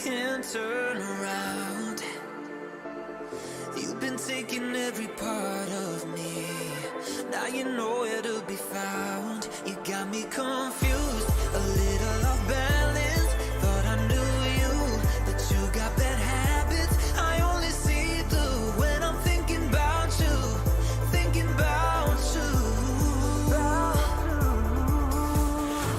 can't turn around. You've been taking every part of me. Now you know where to be found. You got me confused, a little off balance. Thought I knew you, but you got bad habits. I only see blue when I'm thinking about you, thinking about you.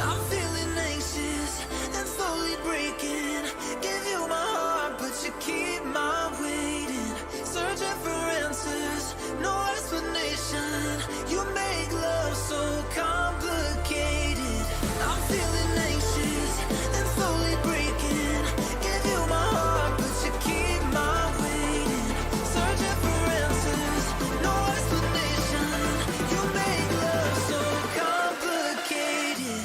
I'm feeling anxious and slowly breaking. Give you my heart, but you keep my waiting. Searching for answers, no explanation. You make love so complicated. I'm feeling anxious and slowly breaking. Give you my heart, but you keep my waiting. Searching for answers, no explanation. You make love so complicated.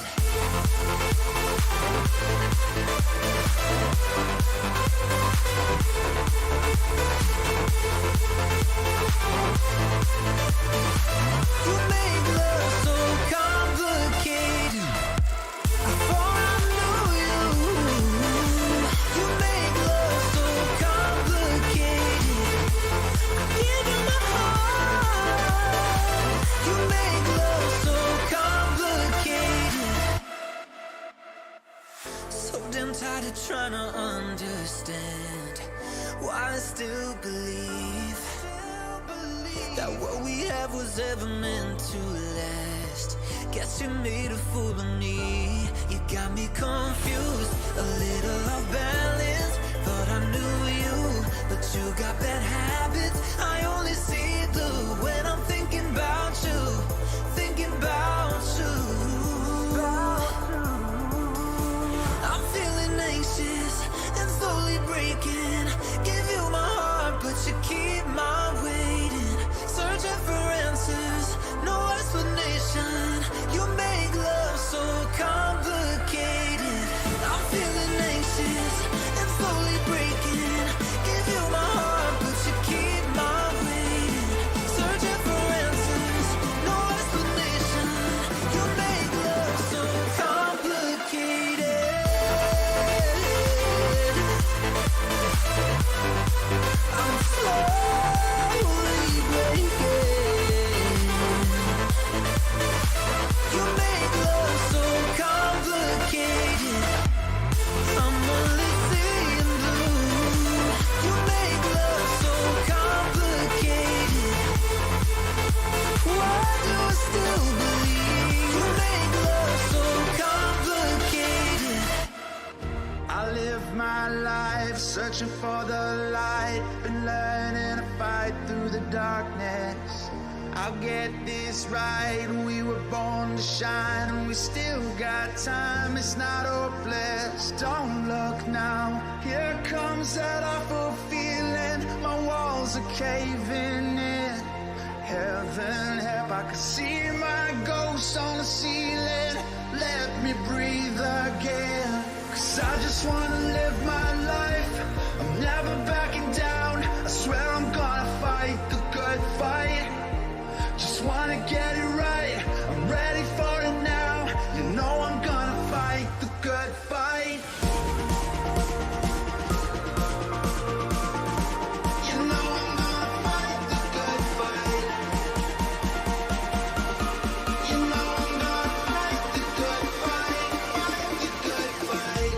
You make love so complicated. I thought I knew you. You make love so complicated. I give you my heart. You make love so complicated. So damn tired of trying to understand why I still believe that what we have was ever meant to last. Guess you made a fool of me. You got me confused, a little off balance. Thought I knew you, but you got bad habits. I only see blue when I'm thinking about you, thinking about you. I'm feeling anxious and slowly breaking. Give you my heart, but you keep my waiting. Searching for answers, no explanation. You make love so complicated. I'm feeling anxious and slowly breaking. Give you my heart, but you keep my waiting. Searching for answers, no explanation. You make love so complicated. I'm slowly breaking. You make love so complicated. I'm only seeing blue. You make love so complicated. Why do I still believe? You make love so complicated. I live my life searching for the light. Been learning to fight through the darkness. I'll get this right. We were born to shine and we still got time. It's not hopeless. Don't look now. Here comes that awful feeling. My walls are caving in. Heaven help, I can see my ghost on the ceiling. Let me breathe again. 'Cause I just wanna live my life. I'm never backing down. I swear I'm gonna fight the good fight. Just wanna get it right. I'm ready for it now. You know I'm gonna fight the good fight. You know I'm gonna fight the good fight. You know I'm gonna fight the good fight. Fight the good fight.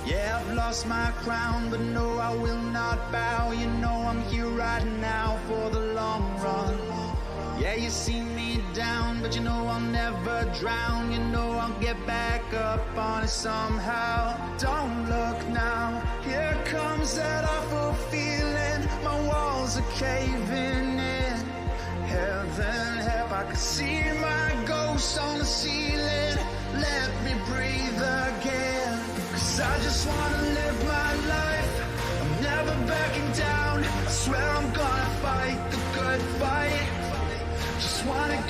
Yeah, I've lost my crown, but no, I will not bow. You know I'm here right now for the long run. Yeah, you see me down, but you know I'll never drown. You know I'll get back up on it somehow. Don't look now, here comes that awful feeling. My walls are caving in. Heaven help, I can see my ghost on the ceiling. Let me breathe.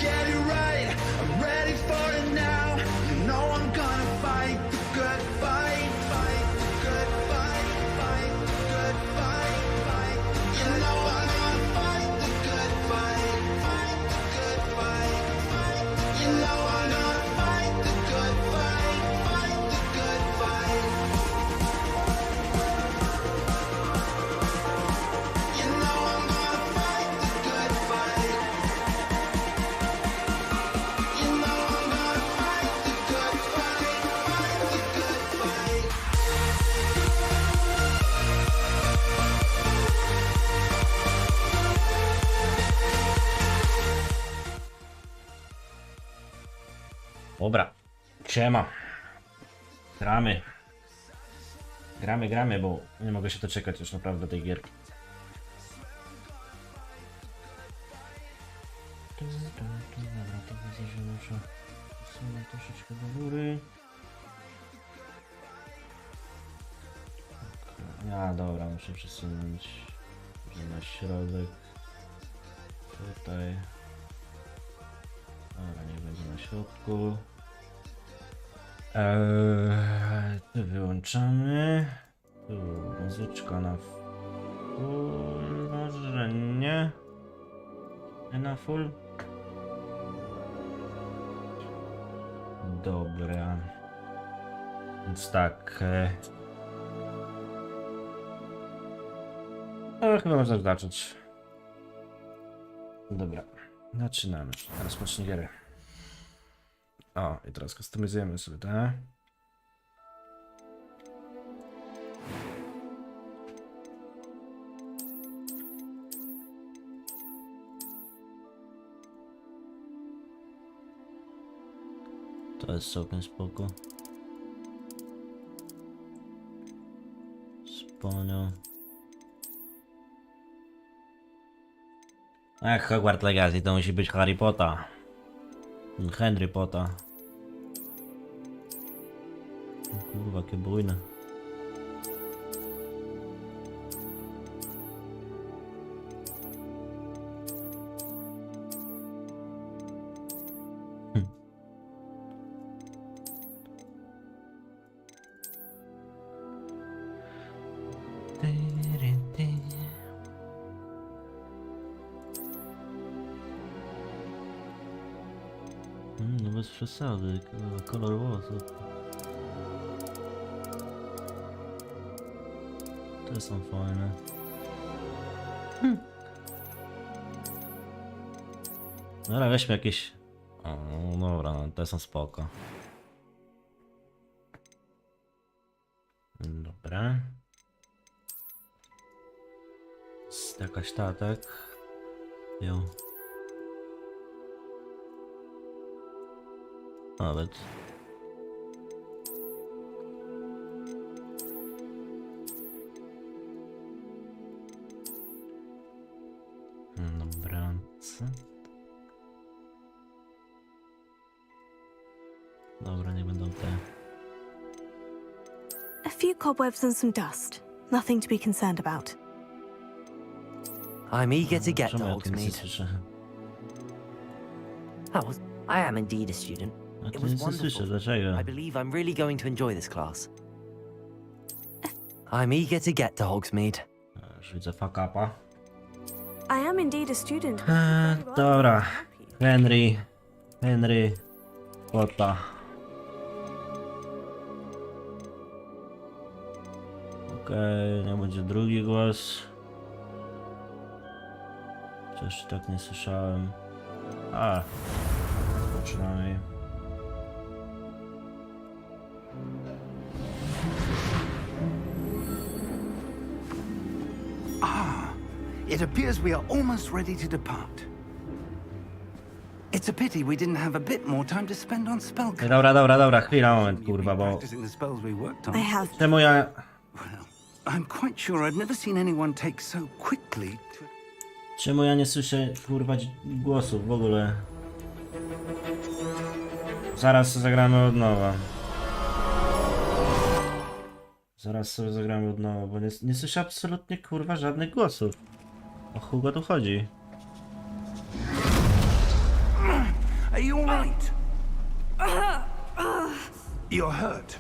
get it right. I'm ready for it now. You know I'm gonna fight the good fight, fight the good fight, fight the good fight, fight. You know I'm gonna fight the good fight, fight the good fight, fight. You know I'm gonna fight the good fight, fight the good fight. You know I'm gonna fight the good fight. You know I'm gonna fight the good fight, fight the good fight. Dobra, siema. Gramy. Gramy, bo nie mogę się doczekać już naprawdę tej gierki. Dobra, to widzę, że muszę przesunąć troszeczkę do góry. Okay. A dobra, muszę przesunąć na środek. Tutaj. Dobra, nie będzie na środku. Tu wyłączamy. Tu muzyczka na full. Może nie. Nie na full. Dobra. Więc tak. Chyba można zacząć. Dobra. Zaczynamy. Teraz pocznie gierę. O, i teraz customizujemy sobie, tak? To jest całkiem spoko. Wspomniał. Jak Hogwart Legacy to musi być Harry Potter. Henry Potter. O kurwa, jakie bujne. No bez przesady, kolor włosów. Te są fajne. Dobra, weźmy jakieś... O, no dobra, no, te są spoko. Dobra. Jakaś statek. Jo. Nawet. Dobra. Dobra, nie będą te. A few cobwebs and some dust. Nothing to be concerned about. I'm eager to get to Czemu ja tu nic nie Hogsmeade. słyszę? Oh, I am indeed a student. Ja It tu was nic nie słyszę, wonderful. dlaczego? I believe I'm really going to enjoy this class. I'm eager to get to Hogsmeade. Już widzę fuck upa. I am indeed a student. Dobra. Henry Potter. Okej, nie będzie drugi głos. Chociaż tak nie słyszałem. A, przynajmniej. It appears we are almost ready to depart. It's a pity we didn't have a bit more time to spend on spellcraft. Dobra, chwila, moment, kurwa, bo... Practicing the spells we worked on. I have. Czemu ja... Well, I'm quite sure I've never seen anyone take so quickly to... Czemu ja nie słyszę, kurwa, głosów w ogóle? Zaraz sobie zagramy od nowa. Zaraz sobie zagramy od nowa, bo nie słyszę absolutnie, kurwa, żadnych głosów. O chuj tu chodzi? Are you all right? You're hurt.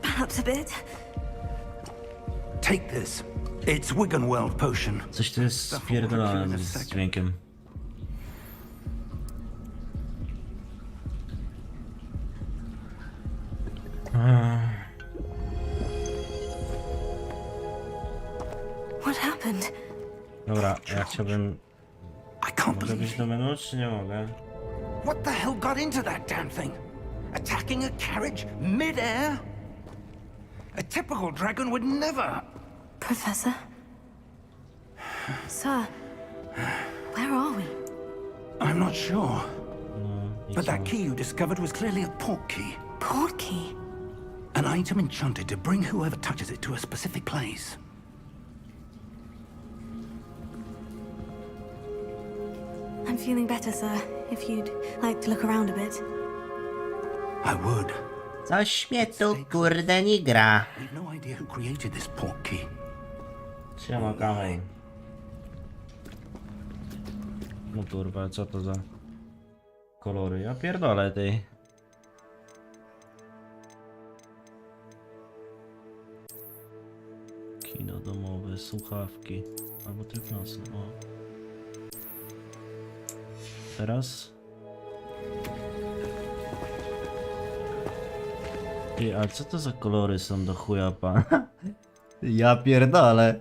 Perhaps a bit. Take this. It's Wiggenweld potion. Coś tu jest spierdolone z dźwiękiem. What happened? Dobra, ja chciałbym... I can't Mogę believe być it. do menu, czy nie mogę? What the hell got into that damn thing? Attacking a carriage mid-air? A typical dragon would never. Professor? Sir, where are we? I'm not sure. No, i But co? that key you discovered was clearly a port key. Port key? An item enchanted to bring whoever touches it to a specific place. I'm feeling better, sir. If you'd like to look around a bit. I would. Coś mnie tu kurde nie gra. We've no idea who created this port key. Siema, kamej. No kurwa, co to za kolory? Ja pierdolę tej. Kino domowe, słuchawki. Albo tryb nocny, o. Teraz? Ty, a co to za kolory są do chuja pan? Ja pierdolę.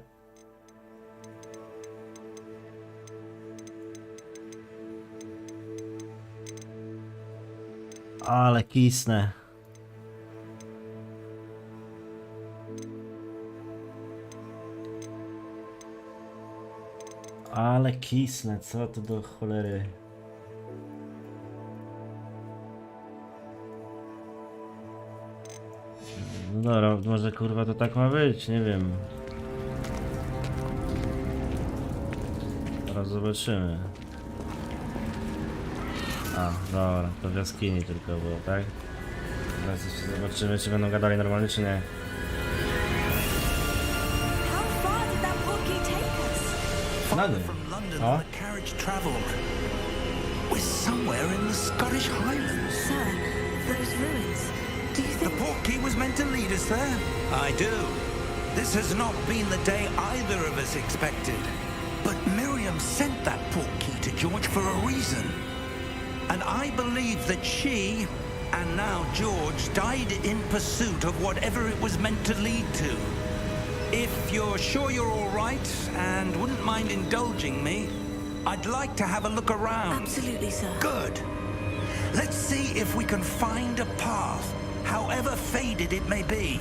Ale kisnę. Ale kisnę, co to do cholery. No dobra, może kurwa to tak ma być, nie wiem. Teraz zobaczymy. A, dobra, to w jaskini tylko było, tak? Teraz jeszcze zobaczymy, czy będą gadali normalnie, czy nie. How far did that port key take us? Nagle. From London, O. the carriage travelled. We're somewhere in the Scottish Highlands. Sir, those ruins. Do you The think... port key was meant to lead us there. I do. This has not been the day either of us expected. But Miriam sent that port key to George for a reason. And I believe that she, and now George, died in pursuit of whatever it was meant to lead to. If you're sure you're all right and wouldn't mind indulging me, I'd like to have a look around. Absolutely, sir. Good. Let's see if we can find a path, however faded it may be.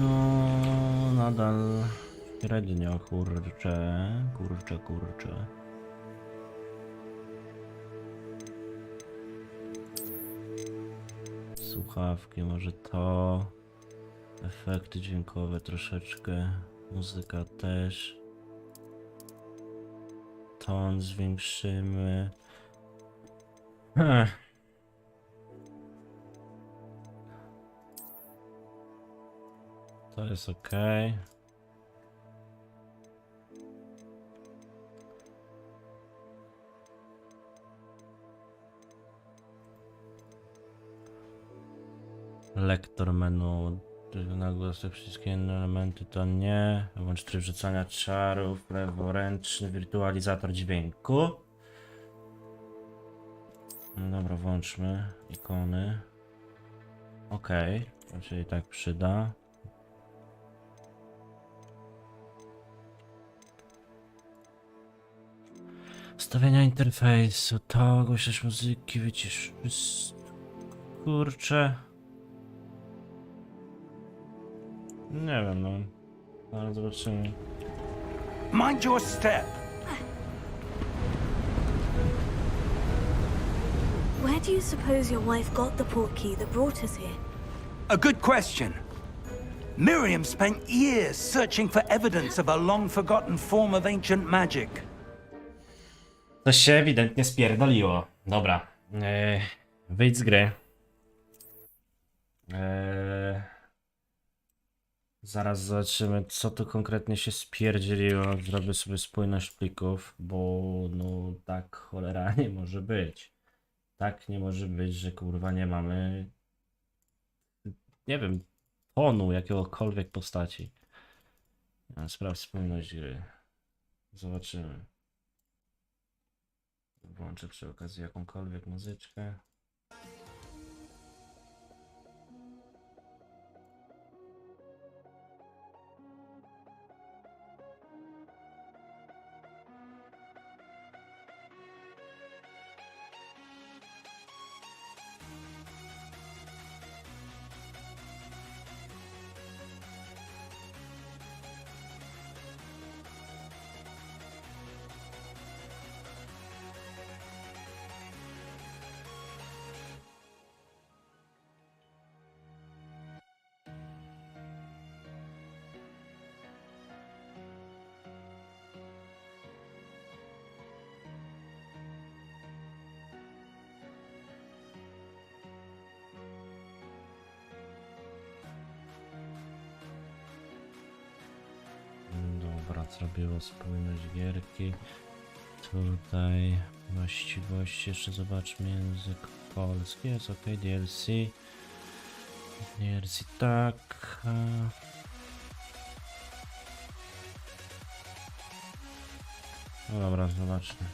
No, nadal średnio, kurczę. Słuchawki, może to. Efekty dźwiękowe troszeczkę. Muzyka też. Ton zwiększymy. To jest ok. Lektor menu. Nagłos te wszystkie inne elementy to nie. Włącz tryb rzucania czarów. Leworęczny wirtualizator dźwięku. No dobra, włączmy ikony. Ok, to się i tak przyda. Ustawienia interfejsu, to głośność muzyki, wycisz wszystko. Kurczę. Nie wiem, no. Ale zobaczymy. Mind your step. Where do you suppose your wife got the port key that brought us here? A good question. Miriam spent years searching for evidence of a long-forgotten form of ancient magic. Coś się ewidentnie spierdoliło. Dobra. Wyjdź z gry. Zaraz zobaczymy, co tu konkretnie się spierdzieliło. Zrobię sobie spójność plików, bo no tak cholera nie może być. Tak nie może być, że kurwa nie mamy, nie wiem, tonu jakiegokolwiek postaci. Sprawdź spójność gry. Zobaczymy. Włączę przy okazji jakąkolwiek muzyczkę. Dobra, zrobiło spójność gierki. Tutaj właściwości, jeszcze zobaczmy język polski, jest ok, DLC. DLC tak. No dobra, zobaczmy.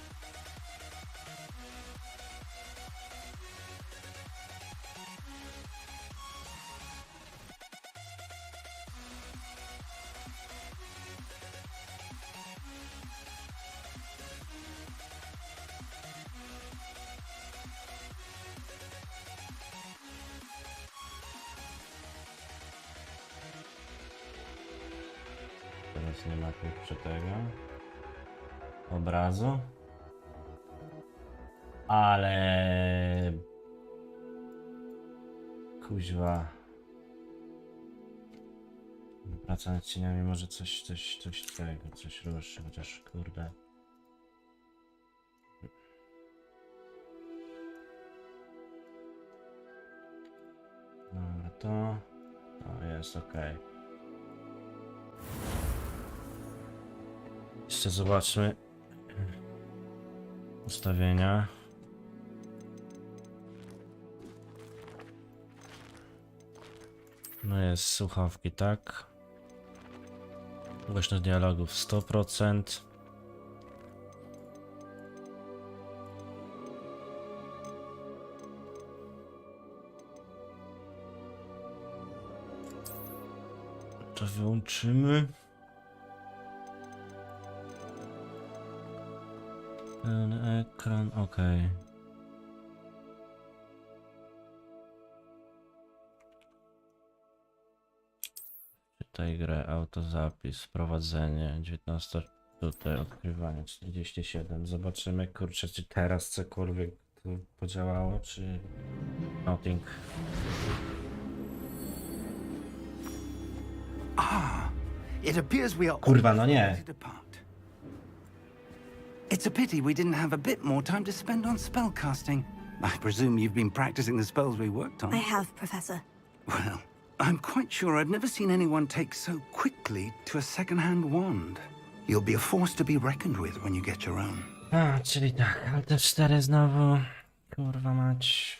Teraz nie ma kurczę tego obrazu, ale kuźwa, praca nad cieniami może coś tego, coś ruszy, chociaż kurde. Dobra, to jest ok. Jeszcze zobaczmy ustawienia. No jest słuchawki, tak. Głośność dialogów 100%. To wyłączymy. Ten ekran, ok. Czytaj grę, autozapis, prowadzenie, 19, tutaj odkrywanie, 47. Zobaczymy, kurczę, czy teraz cokolwiek tu podziałało, czy nothing. It appears we are Kurwa, no nie. It's a pity we didn't have a bit more time to spend on spellcasting. I presume you've been practicing the spells we worked on. I have, Professor. Well, I'm quite sure I've never seen anyone take so quickly to a second-hand wand. You'll be a force to be reckoned with when you get your own. A, czyli tak, ale te 4 znowu. Kurwa mać.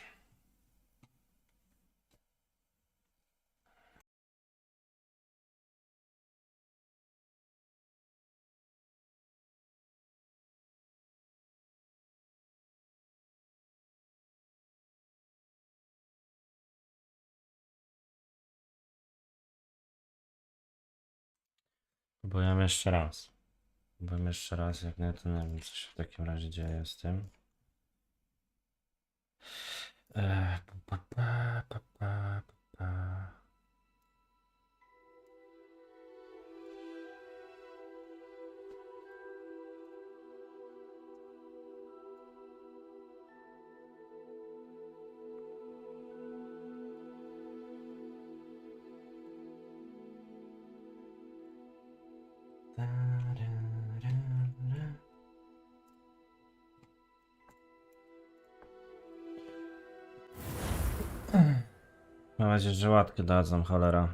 Próbujemy jeszcze raz. Próbujemy jeszcze raz, jak nie, to nie wiem, co się w takim razie dzieje z tym. Pa, pa, pa, pa, pa. Mam nadzieję, że łatkę dadzą, cholera.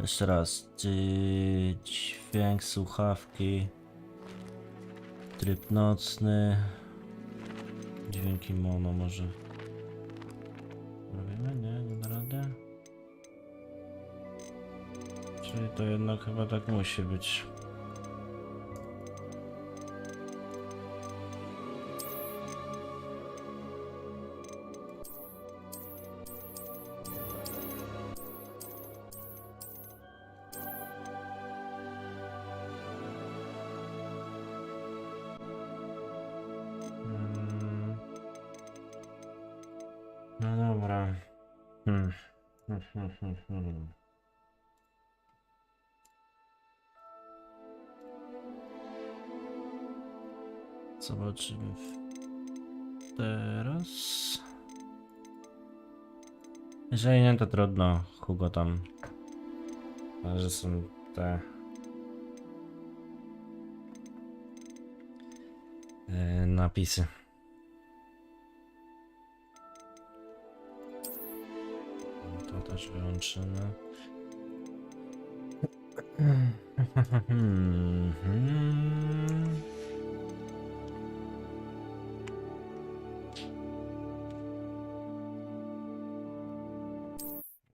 Jeszcze raz. Dźwięk słuchawki. Tryb nocny. Dźwięki mono może. Robimy? Nie da rady. Czyli to jednak chyba tak musi być. No dobra. Zobaczymy teraz. Jeżeli nie, to trudno. Hugo tam. Że są te napisy. To też wyłączymy.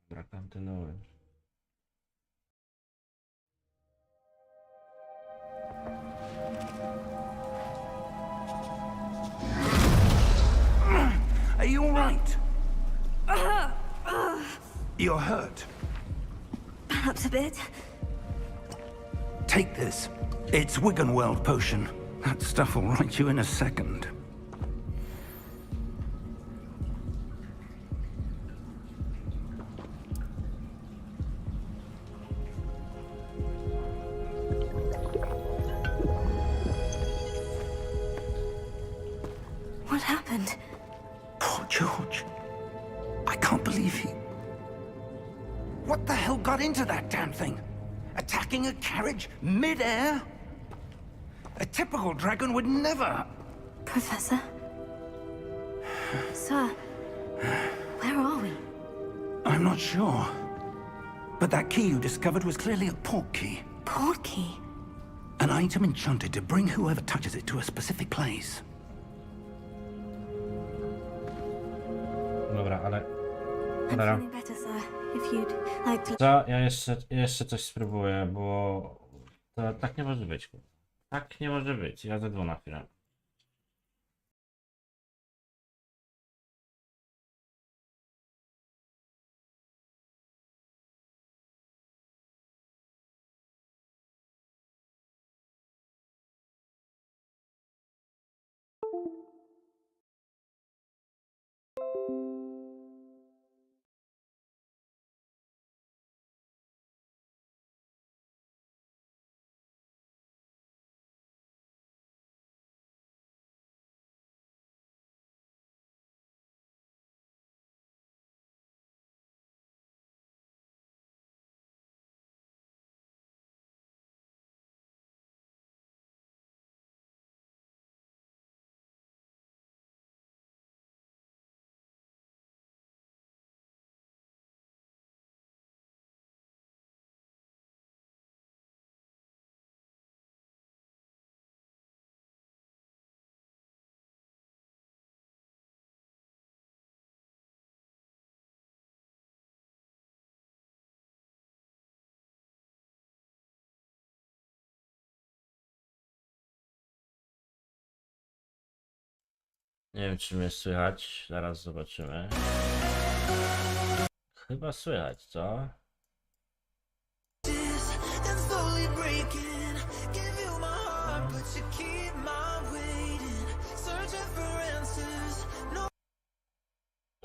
Dobra, kontynuuj. Are you all right? You're hurt. Perhaps a bit. Take this. It's Wiggenweld potion. That stuff will right you in a second. What happened? Poor George. I can't believe he... What the hell got into that damn thing? Attacking a carriage mid-air? A typical dragon would never... Professor? Sir, where are we? I'm not sure. But that key you discovered was clearly a port key. Port key? An item enchanted to bring whoever touches it to a specific place. Dobra, ale... I'm Dobra. feeling better, sir. If you'd like to... Co? Ja jeszcze coś spróbuję, bo... To tak nie może być. Tak nie może być. Ja zadzwonię na chwilę. Nie wiem, czy mnie słychać. Zaraz zobaczymy. Chyba słychać, co? And slowly breaking, give you my heart, but you keep my waiting, searching for answers. No.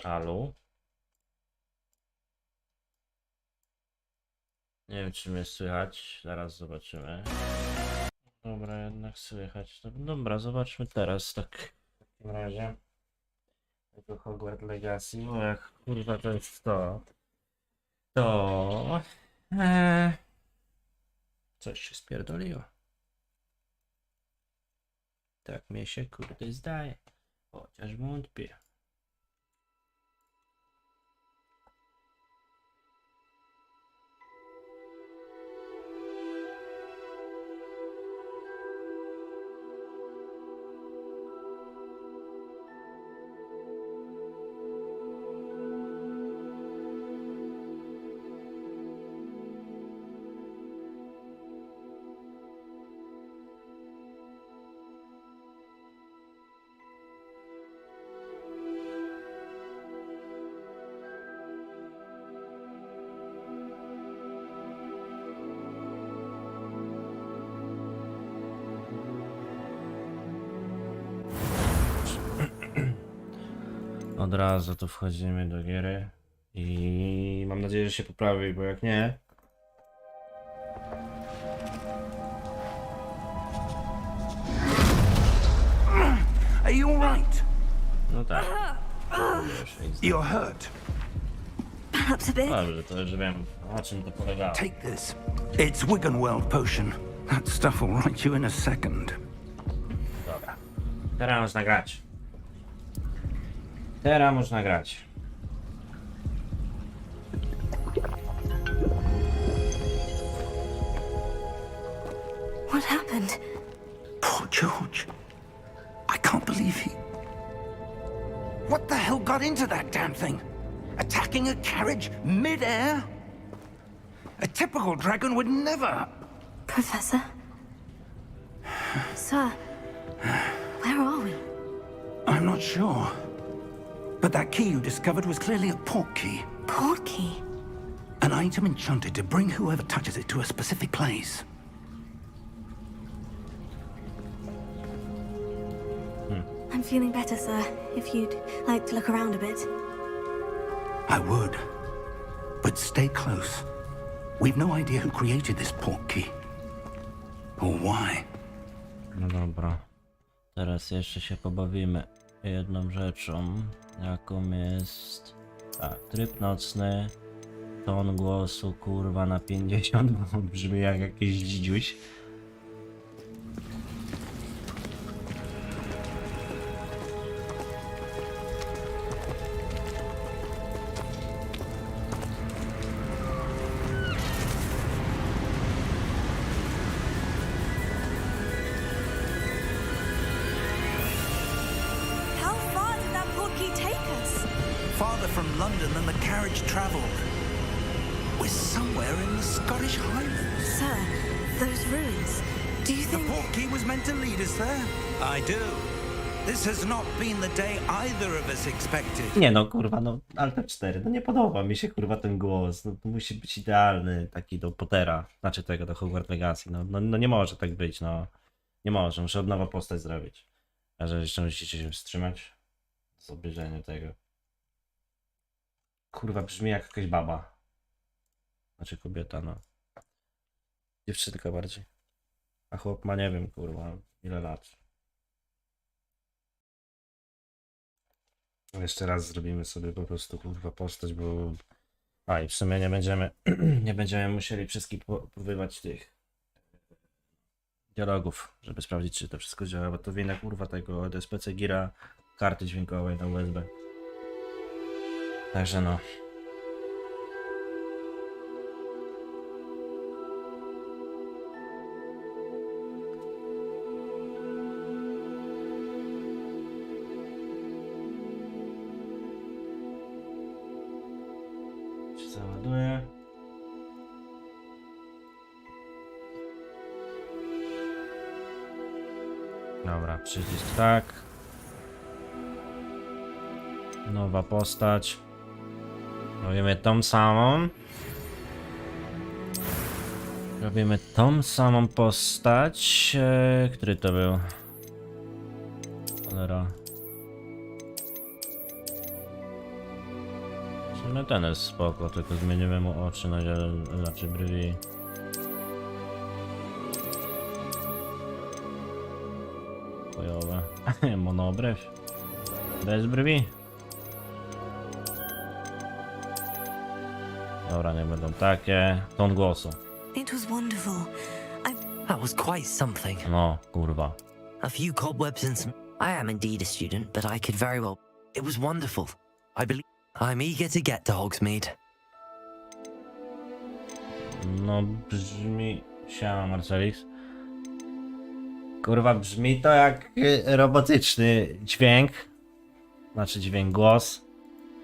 Halo? Nie wiem, czy mnie słychać. Zaraz zobaczymy. Dobra, jednak słychać. Dobra, zobaczmy teraz, tak. W takim razie. Tego Hogwart Legacy. O, jak kurwa to jest to. To... Coś się spierdoliło. Tak mnie się kurde zdaje. Chociaż wątpię. od razu tu wchodzimy do giery i mam nadzieję, że się poprawi, bo jak nie... Are you alright? No tak. You're hurt. Perhaps a bit. Dobrze, to już wiem, na czym to polegało. Take this. It's Wiggenweld potion. That stuff will right you in a second. Dobra. Teraz można grać. Teraz można grać. What happened? Poor George. I can't believe he... What the hell got into that damn thing? Attacking a carriage mid-air? A typical dragon would never... Professor? Sir, where are we? I'm not sure. But that key you discovered was clearly a port key. Port key? An item enchanted to bring whoever touches it to a specific place. I'm feeling better, sir. If you'd like to look around a bit. I would. But stay close. We've no idea who created this port key. Or why. No dobra. Teraz jeszcze się pobawimy jedną rzeczą, jaką jest... Tak, tryb nocny. Ton głosu kurwa na 50, bo brzmi jak jakiś dzidziuś. How far did that port key take us? Farther from London than the carriage travelled. We're somewhere in the Scottish Highlands. Sir, those ruins. Do you The think... port key was meant to lead us there? I do. This has not been the day either of us expected. Nie no kurwa, no Alt 4, no nie podoba mi się kurwa ten głos, no to musi być idealny, taki do Pottera, znaczy tego, do Hogwart Legacy, no nie może tak być, no. Nie może, muszę od nowa postać zrobić. A że jeszcze musicie się wstrzymać z obejrzenia tego. Kurwa, brzmi jak jakaś baba. Znaczy kobieta, no. Dziewczynka bardziej. A chłop ma nie wiem, kurwa, ile lat. Jeszcze raz zrobimy sobie po prostu kurwa postać, bo... A i w sumie nie będziemy, nie będziemy musieli wszystkich powywać tych dialogów, żeby sprawdzić, czy to wszystko działa, bo to wina kurwa tego DSPC gira karty dźwiękowej na USB. Także no. Się załaduje. Dobra, przycisk tak. Nowa postać. Robimy tą samą. Robimy tą samą postać. Który to był? Cholera. W sumie ten jest spoko, tylko zmienimy mu oczy na znaczy brwi. Bojowe. Monobrew. Bez brwi. Dobra, nie będą takie. Ton głosu. It was wonderful. That was quite something. No, kurwa. A few cobwebs and some... I am indeed a student, but I could very well... It was wonderful. I believe... I'm eager to get to Hogsmeade. No brzmi... Siema Marcelix. Kurwa, brzmi to jak robotyczny dźwięk. Znaczy dźwięk, głos.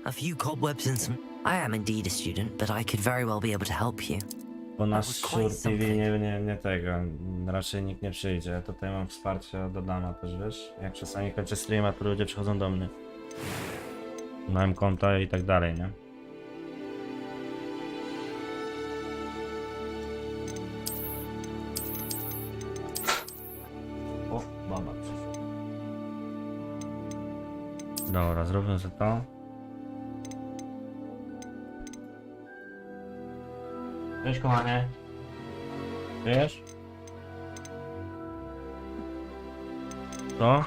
A few cobwebs and some... I am indeed a student, but I could very well be able to help you. Bo na was Shure quite TV something. nie tego. Raczej nikt nie przyjdzie. Tutaj mam wsparcie od Adama też, wiesz? Jak czasami kończę streama, to ludzie przychodzą do mnie. Mam konta i tak dalej, nie? O, baba przyszła. Dobra, zrobię sobie to. Cześć kochanie. Wiesz? Co?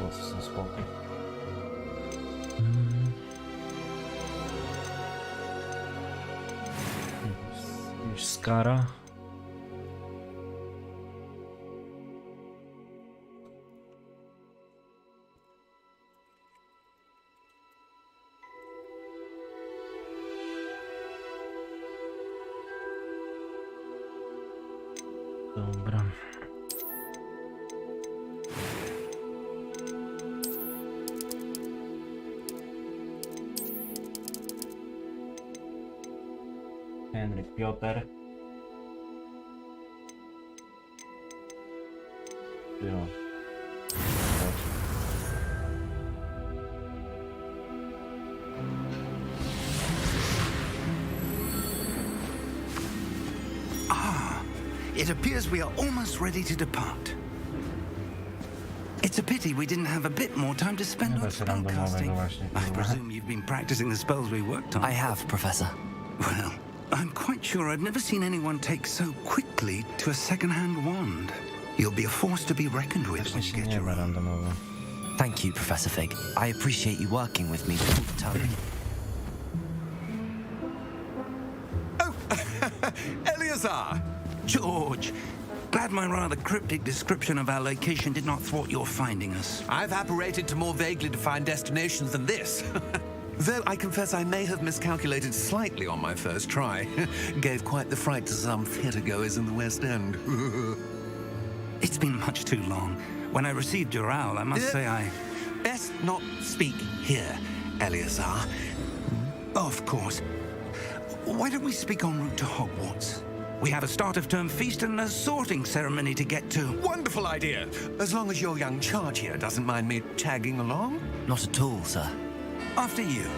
Głosy są spokój. Już skara. Dobra. Henryk Piotr. Jo. It appears we are almost ready to depart. It's a pity we didn't have a bit more time to spend on spellcasting. I presume you've been practicing the spells we worked on. I have, Professor. Well, I'm quite sure I've never seen anyone take so quickly to a second-hand wand. You'll be a force to be reckoned with when you get your own. Thank you, Professor Fig. I appreciate you working with me all the time. Oh, Eleazar! George, glad my rather cryptic description of our location did not thwart your finding us. I've apparated to more vaguely defined destinations than this. Though I confess I may have miscalculated slightly on my first try. Gave quite the fright to some theatregoers in the West End. It's been much too long. When I received your owl, I must say I... Best not speak here, Eleazar. Of course. Why don't we speak en route to Hogwarts? We have a start-of-term feast and a sorting ceremony to get to. Wonderful idea. As long as your young charge here doesn't mind me tagging along. Not at all, sir. After you.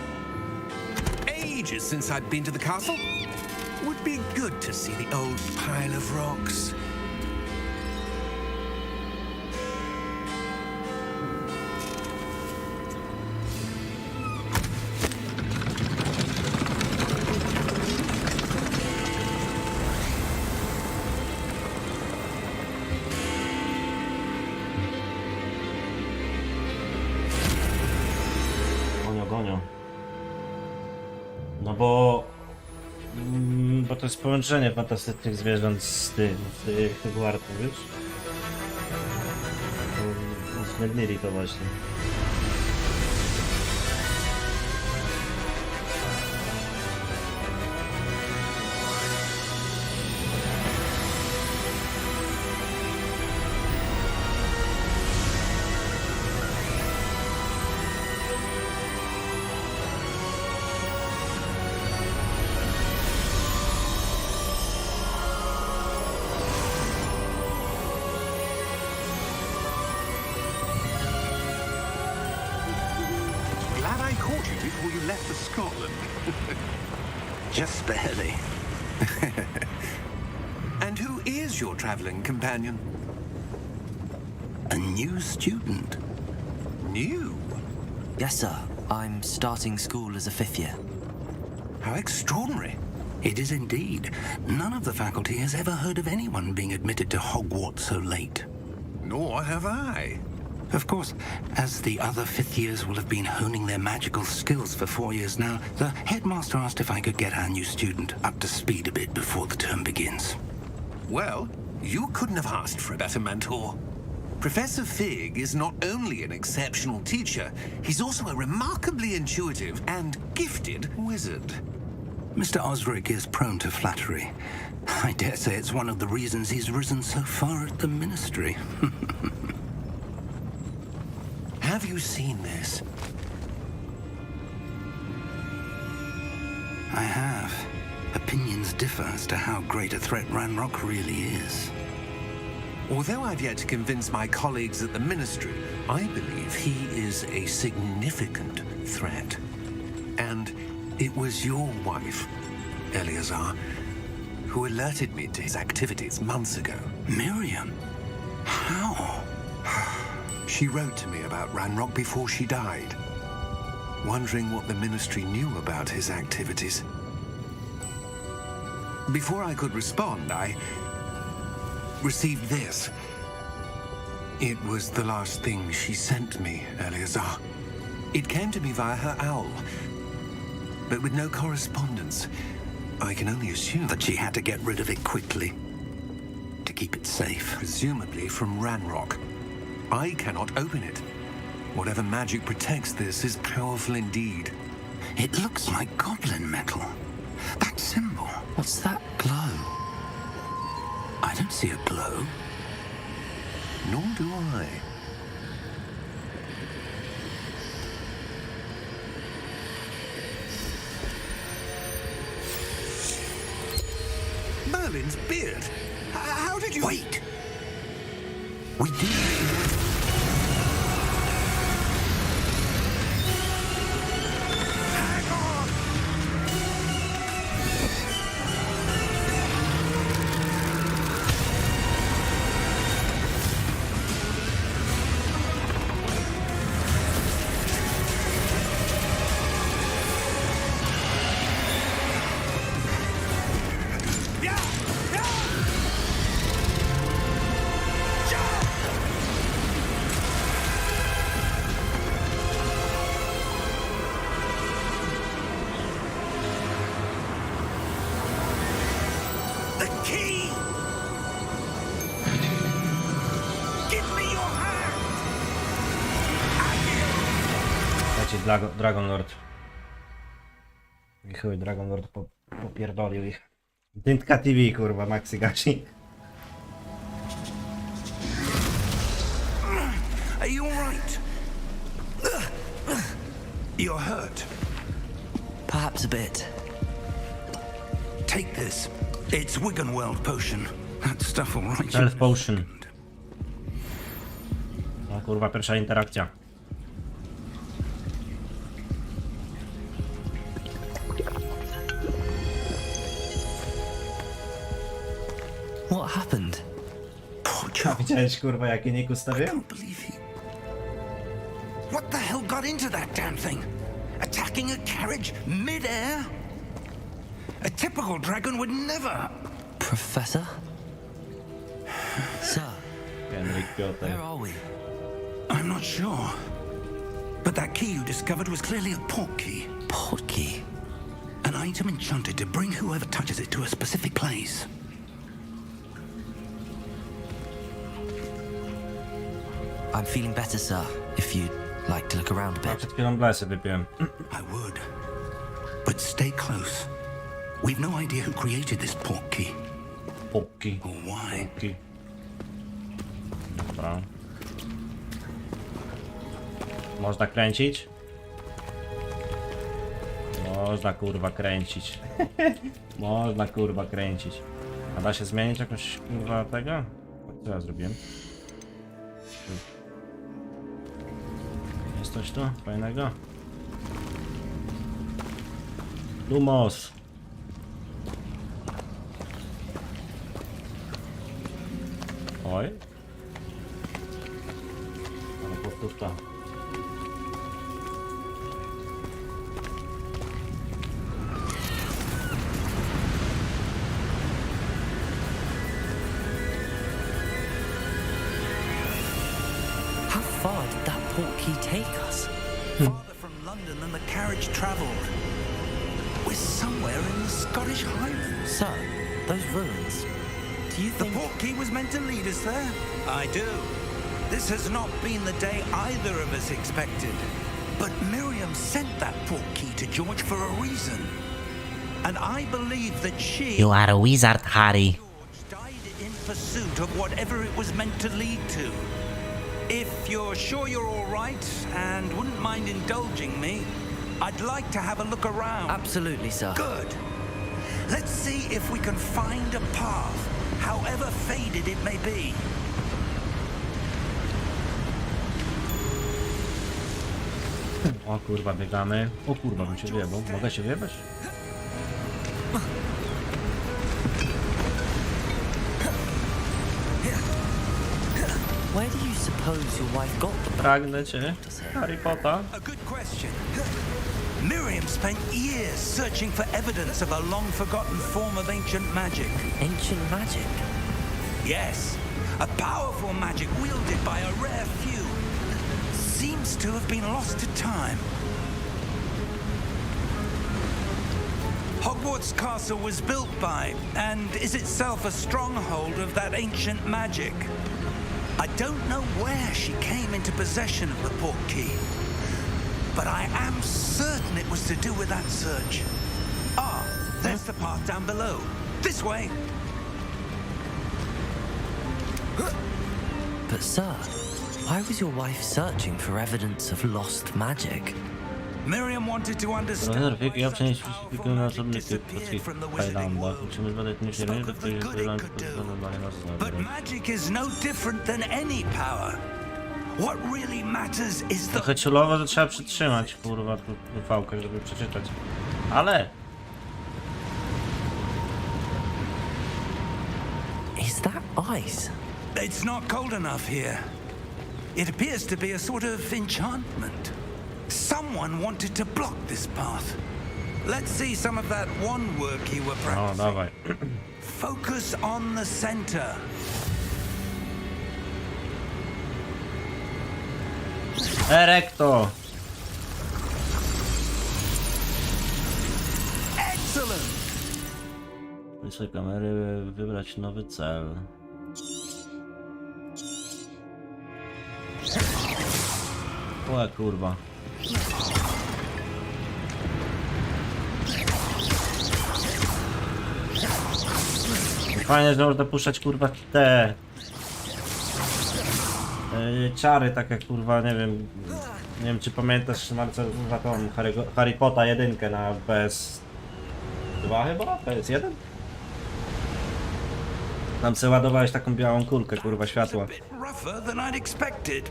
Ages since I'd been to the castle. Would be good to see the old pile of rocks. Gonią. No bo to jest połączenie fantastycznych zwierząt z Hogwartu, wiesz? Uwzględnili to właśnie. Before you left for Scotland. Just barely. And who is your traveling companion? A new student. New? Yes, sir. I'm starting school as a 5th year. How extraordinary. It is indeed. None of the faculty has ever heard of anyone being admitted to Hogwarts so late. Nor have I. Of course, as the other 5th years will have been honing their magical skills for 4 years now, the headmaster asked if I could get our new student up to speed a bit before the term begins. Well, you couldn't have asked for a better mentor. Professor Fig is not only an exceptional teacher, he's also a remarkably intuitive and gifted wizard. Mr. Osric is prone to flattery. I dare say it's one of the reasons he's risen so far at the ministry. Have you seen this? I have. Opinions differ as to how great a threat Ranrock really is. Although I've yet to convince my colleagues at the Ministry, I believe he is a significant threat. And it was your wife, Eleazar, who alerted me to his activities months ago. Miriam? How? She wrote to me about Ranrock before she died, wondering what the Ministry knew about his activities. Before I could respond, I received this. It was the last thing she sent me, Eleazar. It came to me via her owl, but with no correspondence. I can only assume That she had to get rid of it quickly to keep it safe. presumably from Ranrock. I cannot open it. Whatever magic protects this is powerful indeed. It looks like goblin metal. That symbol. What's that glow? I don't see a glow. Nor do I. Merlin's beard. How did you... Wait! We did. Hang on! The key! Give me your hand! Leci Dragon Lord. I chuj, Dragon Lord popierdolił ich. Dyntka TV, kurwa, Maxi Gachi. Are you alright? You're hurt. Perhaps a bit. Take this. It's Wiggenweld potion. That stuff will right you. Health Potion. No kurwa, pierwsza interakcja. What happened? Poor Joe. Widziałeś kurwa jaki nick ustawiłem? Can't believe he... What the hell got into that damn thing? Attacking a carriage mid-air? A typical dragon would never... Professor? Sir, Henryk Piotr. where are we? I'm not sure. But that key you discovered was clearly a port key. Port key. An item enchanted to bring whoever touches it to a specific place. I'm feeling better, sir. If you'd like to look around a Ja bit. przed chwilą blesy wypiłem. I would. But stay close. We've no idea who created this port key. Popki. Or why. Popki. Dobra. Można kręcić? Można kurwa kręcić. Można kurwa kręcić. A da się zmienić jakoś kurwa tego? Co ja zrobiłem? Jest coś tu fajnego? Lumos. Oj. Ale powtórka. How far did that port key take us? Farther from London than the carriage travelled. We're somewhere in the Scottish Highlands. Sir, those ruins. Do you The think... port key was meant to lead us there? I do. This has not been the day either of us expected. But Miriam sent that port key to George for a reason. And I believe that she... You are a wizard, Harry. George died in pursuit of whatever it was meant to lead to. If you're sure you're all right and wouldn't mind indulging me, I'd like to have a look around. Absolutely, sir. Good. Let's see if we can find a path, however faded it may be. O kurwa, biegamy. O kurwa, bym się wyjebał. Mogę się wyjebać? Where do you suppose your wife got the Pragnę cię, Harry Potter. A good question. Miriam spent years searching for evidence of a long-forgotten form of ancient magic. ancient magic? Yes, a powerful magic wielded by a rare few. Seems to have been lost to time. Hogwarts Castle was built by, and is itself a stronghold of that ancient magic. I don't know where she came into possession of the portkey, but I am certain it was to do with that search. Ah, there's the path down below. This way. But sir, why was your wife searching for evidence of lost magic? Miriam wanted to understand Procesor, why ja such przenieść powerful filmy na osobny magic typ disappeared from the polskich wizarding Highlandach. world. Musimy zbadać nie Spoke że of the good it could do. But magic is no different than any power. What really matters is the... Trochę ciulowo, że trzeba przytrzymać, kurwa, tu ufałkę, żeby przeczytać. Ale... Is that ice? It's not cold enough here. It appears to be a sort of enchantment. Someone wanted to block this path. Let's see some of that one work you were O, practicing. dawaj. Focus on the center. Erekto! Excellent! Wysokie kamery, wybrać nowy cel. O kurwa. Fajnie, że można puszczać kurwa te czary, tak jak kurwa, nie wiem czy pamiętasz Marce, za tą Harry Potter 1 na PS2 chyba? PS1? Tam sobie ładowałeś taką białą kulkę, kurwa, światła. Bit rougher than I'd expected.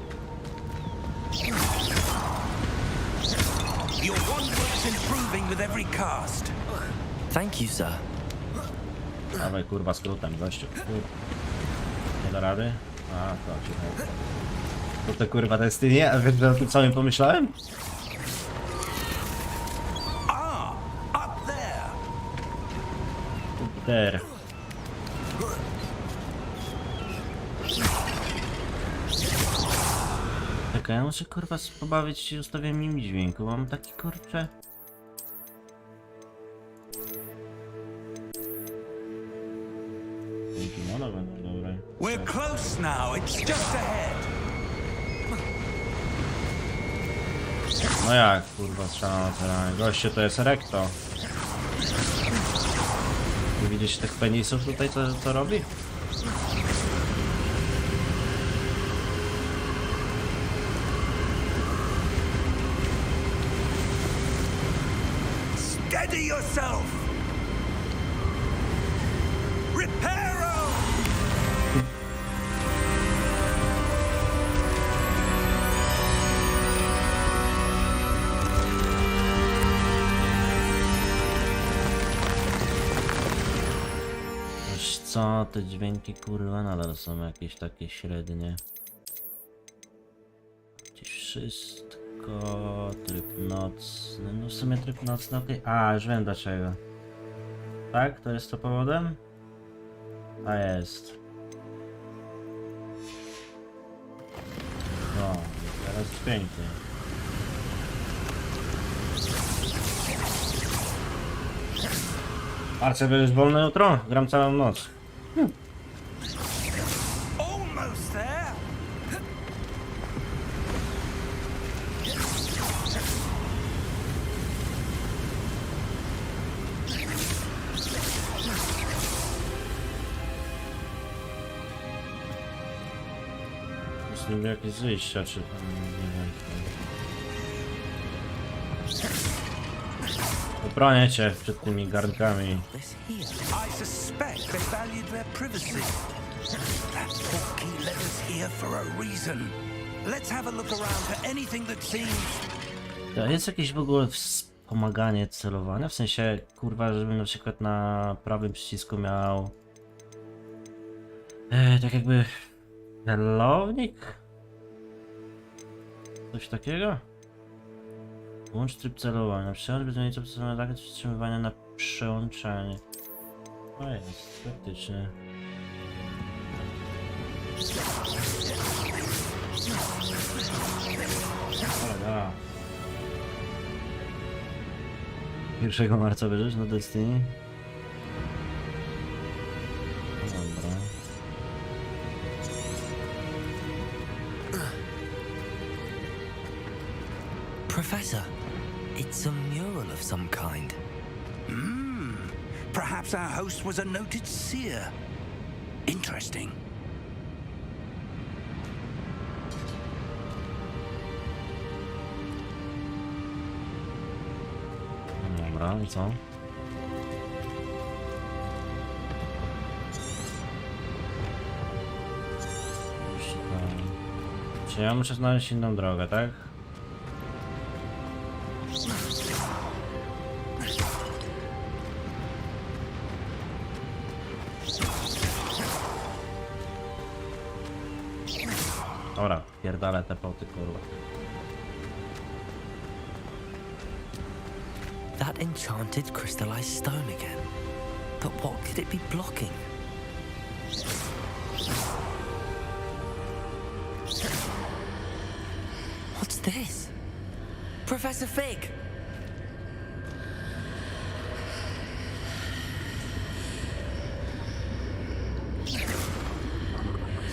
Your wand's improving with every cast. Thank you, sir. Dawaj kurwa skrótem, gościu. Nie da rady? A, to się to te kurwa testynie, a wiesz o tym samym pomyślałem? Ah, up there. Ter. Czekaj, ja muszę kurwa pobawić się ustawieniem dźwięku, mam taki kurcze. No będą dobre. We're close now. It's just ahead. No jak kurwa strzelam na terenie? Goście to jest rekto. Nie widzisz tych penisów tutaj co robi? Steady yourself. Reparo. Wiesz co, te dźwięki kurwa nadal są jakieś takie średnie. Gdzieś wszystko, tryb nocny, no w sumie tryb nocny, okej. A, już wiem dlaczego. Tak? To jest to powodem? A jest. No, teraz pięknie. Arce, będziesz wolny jutro? Gram całą noc. Almost there. Jest niby jakieś wyjścia, czy tam nie wiem. Obronię cię przed tymi garnkami. This here. I suspect they valued their privacy. That portkey led us here for a reason. Let's have a look around for anything that seems... To jest jakieś w ogóle wspomaganie celowania? W sensie, kurwa, żebym na przykład na prawym przycisku miał... tak jakby... Celownik? Coś takiego? Włącz tryb celowania. Przełącz bez miejsca podstawowe rakiet wstrzymywania na przełączanie. O jest, faktycznie. Dobra. 1 marca bierzesz na Destiny? Dobra. Professor, it's a mural of some kind. Perhaps our host was a noted seer. Interesting. Dobra, i co? Czy ja muszę znaleźć inną drogę, tak? Dobra, pierdolę te poty, kurwa. That enchanted crystallized stone again. But what could it be blocking? What's this? Professor Fig!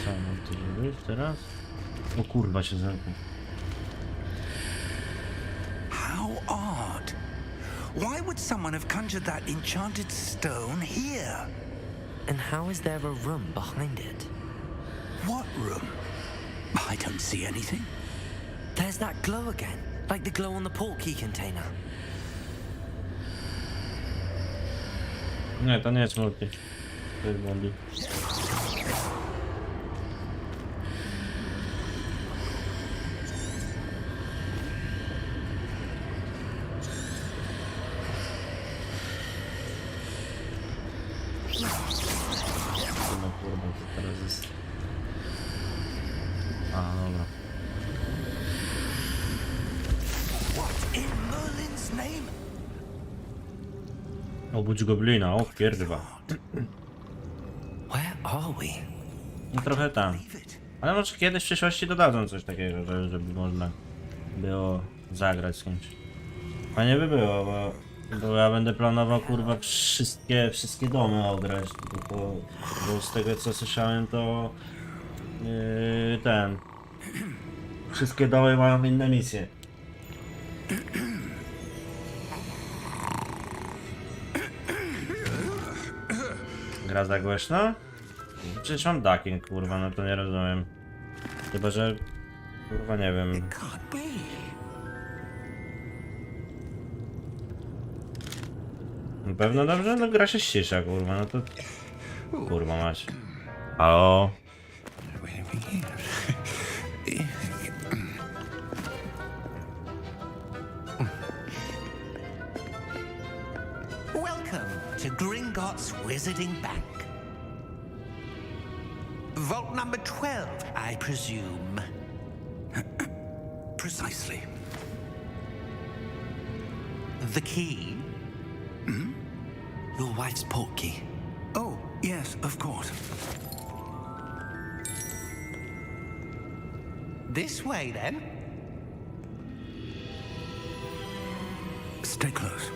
Co mam tu zrobić teraz? O kurwa się zamknął. How odd. Why would someone have conjured that enchanted stone here? And how is there a room behind it? What room? I don't see anything. There's that glow again, like the glow on the portkey container. Nie, to nie jest multi. To jest bombi. No kurwa, to teraz jest... A, dobra. What in Merlin's name? Obudź goblina, o pierwa. Where are we? No trochę tam. Ale może kiedyś w przyszłości dodadzą coś takiego, żeby można było zagrać z kimś. Fajnie by było, bo ja będę planował kurwa wszystkie domy ograć, bo z tego co słyszałem to wszystkie domy mają inne misje. Gra za głośno? Przecież mam ducking, kurwa, no to nie rozumiem. Chyba, że... kurwa, nie wiem. Can't be. Na pewno dobrze? No gra się ścisza, kurwa, no to... kurwa mać. Halo? Welcome to Gringotts Wizarding Bank. Vault number 12, I presume. Precisely. The key? Your wife's portkey. Oh, yes, of course. This way, then. Stay close.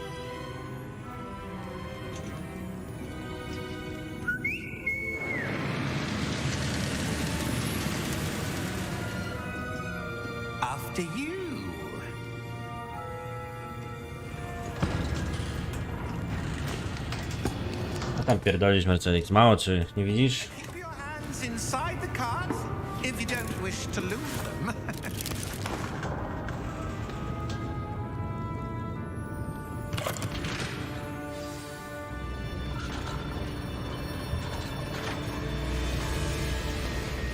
After you. A tam pierdolisz Mercedes, mało czy nie widzisz? Keep your hands inside the cart if you don't wish to lose them.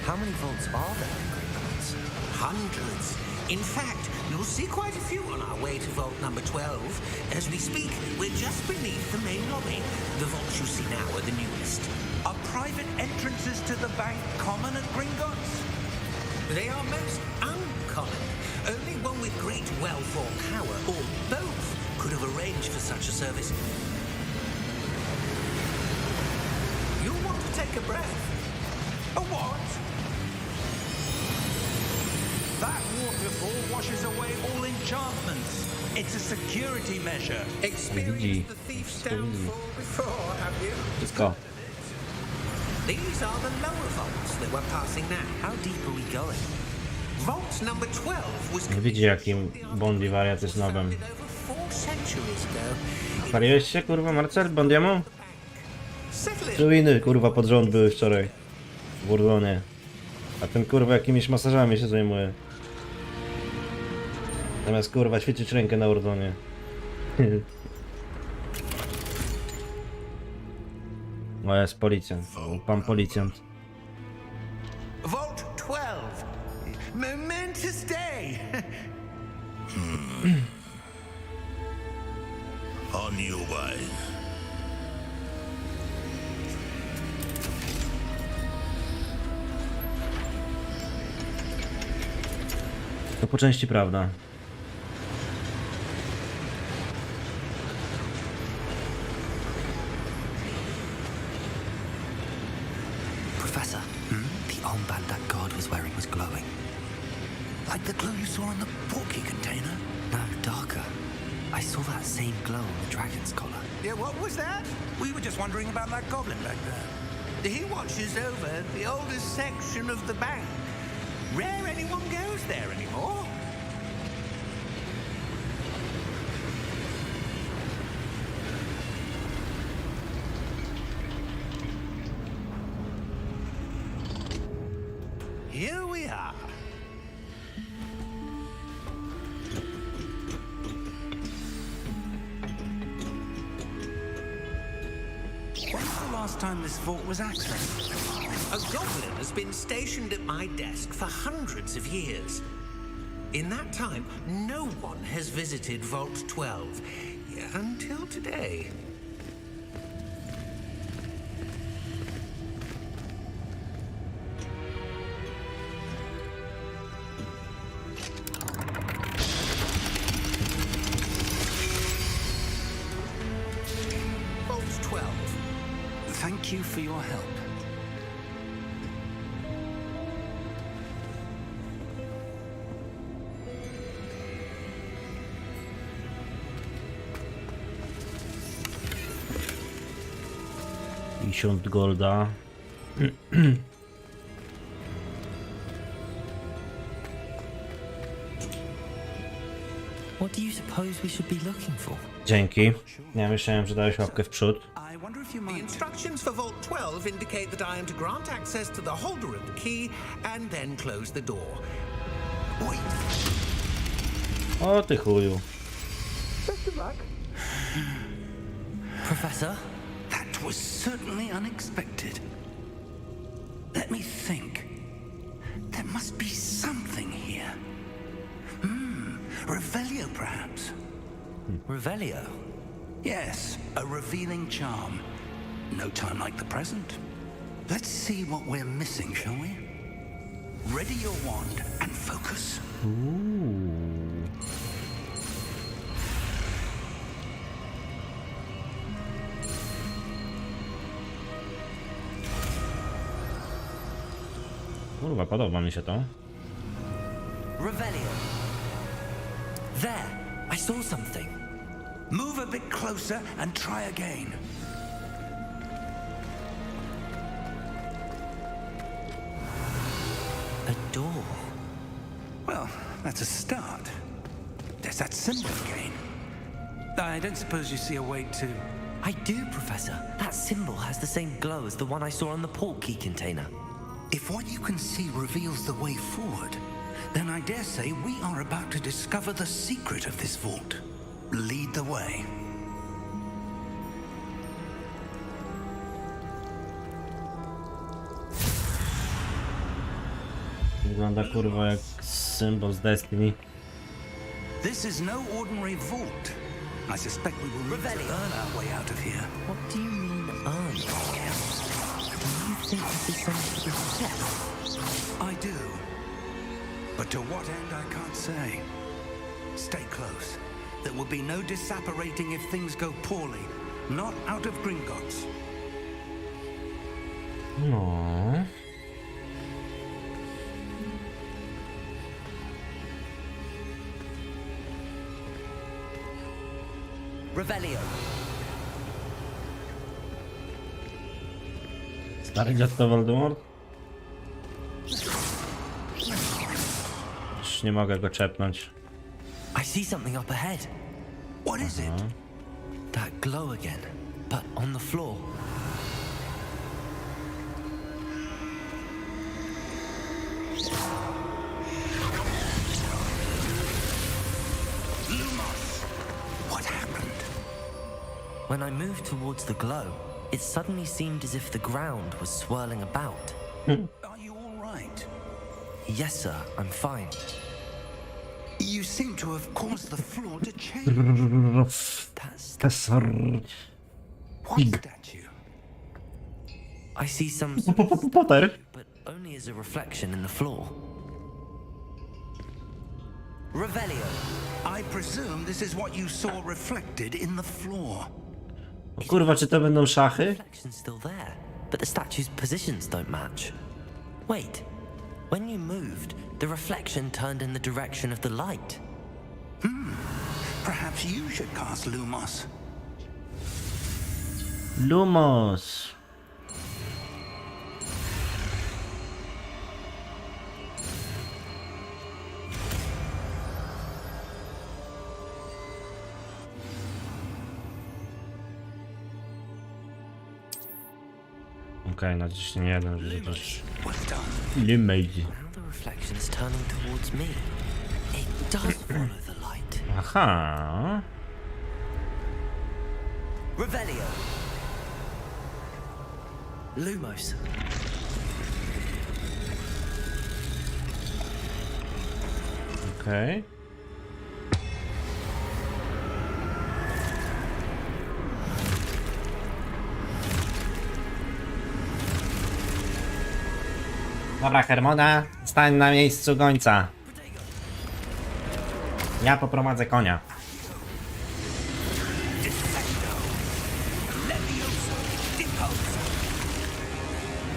How many vaults are there in Gringotts? Hundreds. In fact, you'll see quite a few on our way to vault number 12. As we speak, we're just beneath the main lobby. The vaults you see now are the newest. A private entrances to the bank common at Gringotts? They are most uncommon. Only one with great wealth or power, or both, could have arranged for such a service. You'll want to take a breath. A what? That waterfall washes away all enchantments. It's a security measure. Experienced the thief's downfall before, have you? Wszystko. These are the lower vaults that we're passing now. How deep are we going? Vault number 12 was Nie widzi jakim Bondi wariat jest nowym. over 4 centuries ago. Paliłeś się kurwa Marcel Bondiemu? Settle Czy winy kurwa pod rząd były wczoraj w Urlonie. A ten kurwa jakimiś masażami się zajmuje. Zamiast kurwa świecić rękę na Urlonie. O, jest policjant. Pan policjant. Vault 12. Momentous day. On your way. To po części prawda. Professor, the armband that guard was wearing was glowing. Like the glue you saw in the porky container? No, darker. I saw that same glow on the dragon's collar. Yeah, what was that? We were just wondering about that goblin back there. He watches over the oldest section of the bank. Rare anyone goes there anymore. Here we are. When's the last time this vault was accessed? A goblin has been stationed at my desk for hundreds of years. In that time, no one has visited Vault 12 until today. Vault 12. Thank you for your help. Golda. What do you suppose we should be looking for? Dzięki. Ja myślałem, że dałeś łapkę w przód. I wonder if you The might... instructions for Vault 12 indicate that I am to grant access to the holder of the key and then close the door. Wait. O ty chuju. Professor? That was certainly unexpected. Let me think. There must be something here. Revelio, perhaps? Revelio? Yes, a revealing charm. No time like the present. Let's see what we're missing, shall we? Ready your wand and focus. Kurwa, podoba mi się to. Revelio. There! I saw something. Move a bit closer and try again. A door. Well, that's a start. There's that symbol again. I don't suppose you see a way to... I do, Professor. That symbol has the same glow as the one I saw on the port key container. If what you can see reveals the way forward, then I dare say we are about to discover the secret of this vault. Lead the way. Wygląda kurwa jak symbol z Destiny. This is no ordinary vault. I suspect we will need to earn our way out of here. What do you mean, earn? think this is some sort of test? I do. But to what end, I can't say. Stay close. There will be no disapparating if things go poorly. Not out of Gringotts. No. Revelio. Stary dziadko Voldemort? Już nie mogę go czepnąć. I see something up ahead. What is it? That glow again, but on the floor. Lumos! What happened? When I moved towards the glow, it suddenly seemed as if the ground was swirling about. Are you all right? Yes, sir, I'm fine. You seem to have caused the floor to change. That's... Profesor. What statue? I see some sort of Potter. but only as a reflection in the floor. Revelio. I presume this is what you saw reflected in the floor. O kurwa, czy to będą szachy? Reflection's still there, but the statue's positions don't match. Wait, when you moved, the reflection turned in the direction of the light. Perhaps you should cast Lumos. Lumos. Okej, na 10-1, że też Well done. Limage. Now the reflection is turning towards me. It does follow the light. Aha. Revelio. Lumos. Okej. Dobra, Hermona, stań na miejscu gońca. Ja poprowadzę konia.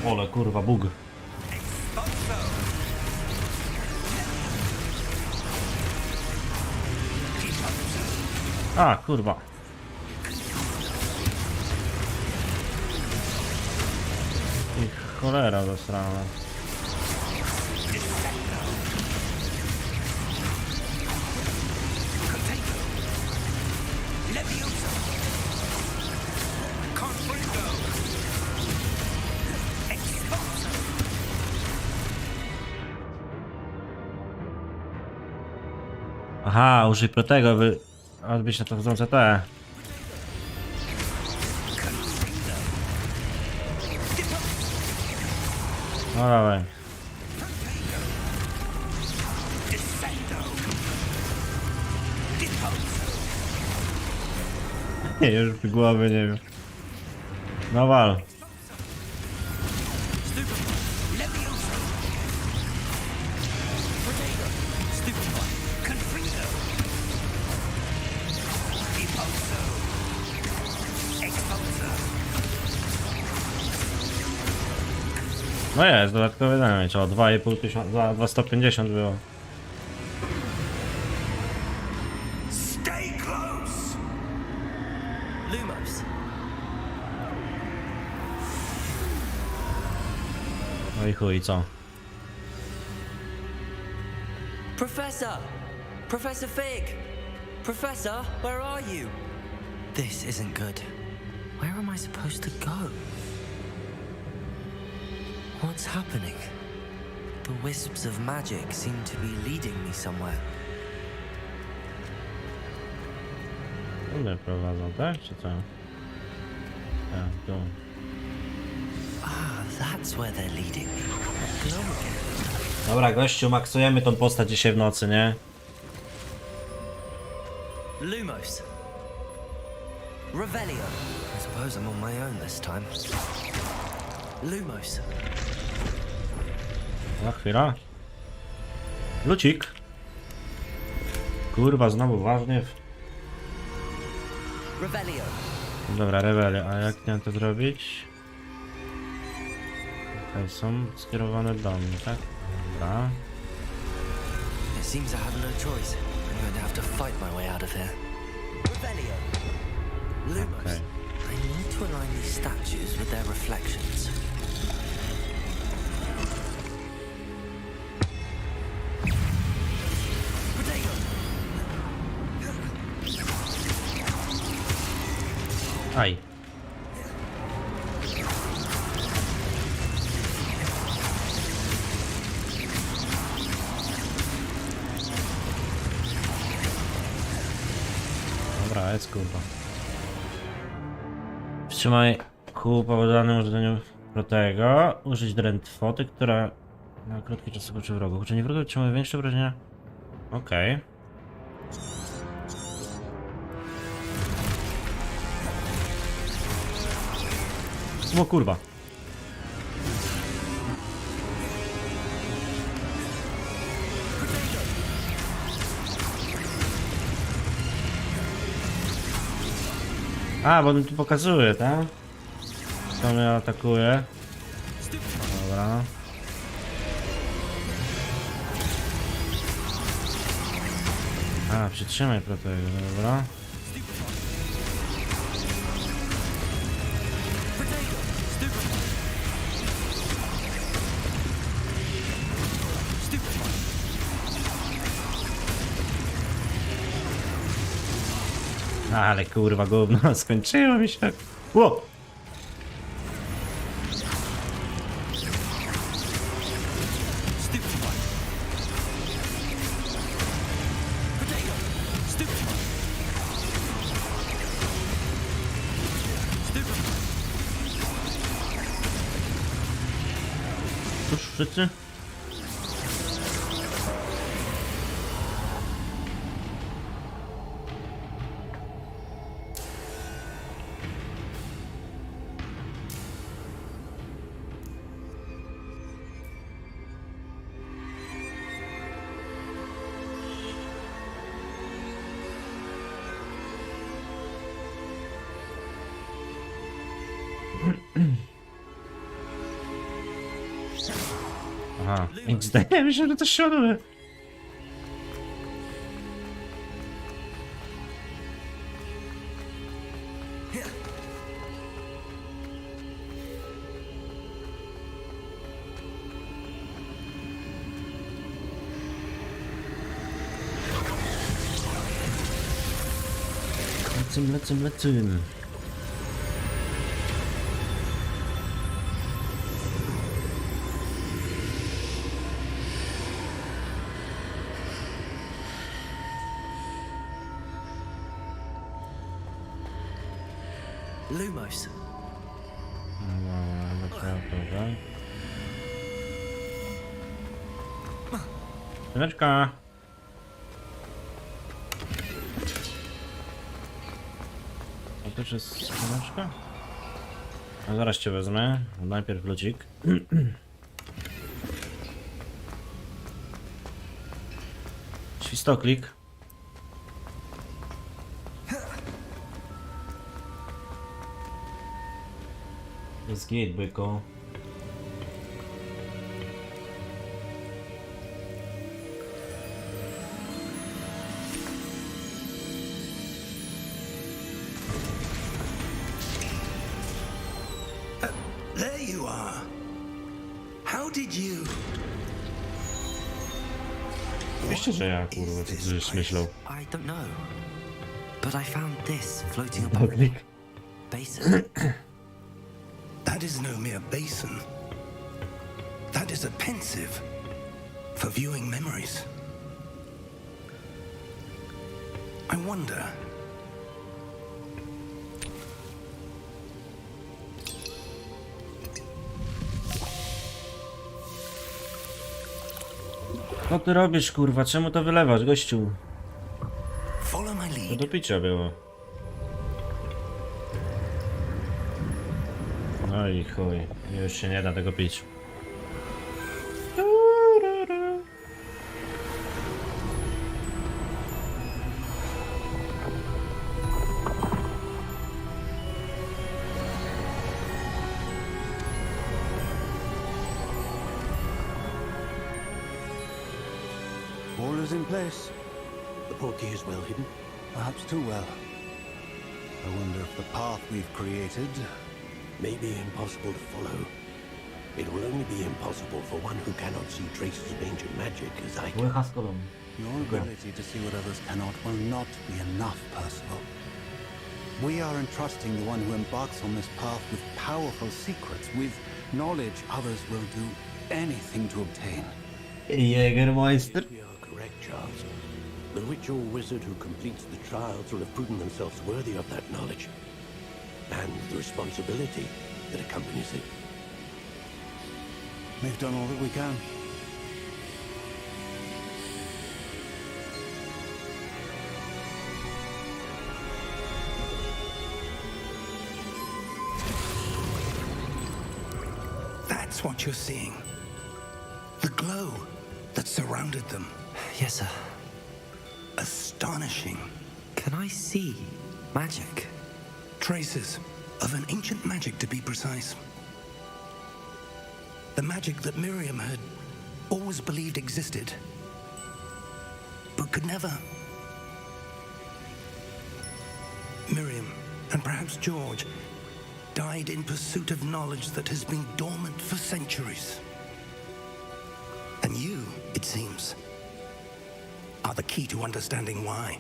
Ole kurwa, bug. A, kurwa. I cholera zasrana. Aha, użyj protego, by odbić na to chodzące te. No dawaj. Nie, już w głowy nie wiem. No wal. No jest, dodatkowe dane, o 2,5 tysiąca, 250 było. Stay close. Lumos. No i chuj, co? Professor! Professor Fig! Professor, where are you? This isn't good. Where am I supposed to go? What's happening? The wisps of magic seem to be leading me somewhere. One prowadzą, tak? Czy co? Tak, tu. Ah, that's where they're leading me. Glow again. Dobra, gościu, maksujemy tą postać dzisiaj w nocy, nie? Lumos. Revelio. I suppose I'm on my own this time. Lumos. Na chwila. Lucik. Kurwa, znowu ważnie. Revelio. Dobra, rewelia. A jak miałem to zrobić? Okej, są skierowane do mnie, tak? Dobra. It seems I have no choice. I'm going to have to fight my way out of here. Revelio. Lumos. Okay. I need to align these statues with their reflections. Potato. Aj. Dobra, jest kurwa. Wstrzymaj ku powodowanym użyciu protego. Użyć drętwoty, która na krótki czas skoczy wrogu. Uczenie wrogu otrzymuje większe obrażenia. Okej. O kurwa. A, bo on tu pokazuje, tak? To mnie atakuje. Dobra. A, przytrzymaj protego, dobra. Ale kurwa gówno, skończyło mi się. Ło! Cóż, wszyscy? Aha, więc zdaje mi się, że to siodły. Lecym. Lumos. Dobra. Chwileczka. A to też jest chwileczka? No zaraz cię wezmę. Najpierw lucik. Świstoklik. Jest gate, byko. There you are. How did you... Oczywiście, że ja, kurwa, co ty żeś myślał. I don't know. But I found this floating above the Świstoklik. basin. That is no mere basin. That is a pensive for viewing memories. I wonder... Co ty robisz, kurwa? Czemu to wylewasz, gościu? Follow my To lead. do picia było. No i chuj, już się nie da tego pić. All is in place. The portkey is well hidden. Perhaps too well. I wonder if the path we've created... May be impossible to follow. It will only be impossible for one who cannot see traces of ancient magic as I can. Łycha z kolą. Your ability to see what others cannot will not be enough, Percival. We are entrusting the one who embarks on this path with powerful secrets, with knowledge others will do anything to obtain. Jägermeister. We are correct, Charles. The witch or wizard who completes the trials will have proven themselves worthy of that knowledge and the responsibility that accompanies it. We've done all that we can. That's what you're seeing. The glow that surrounded them. Yes, sir. Astonishing. Can I see magic? Traces of an ancient magic, to be precise. The magic that Miriam had always believed existed, but could never. Miriam, and perhaps George, died in pursuit of knowledge that has been dormant for centuries. And you, it seems, are the key to understanding why.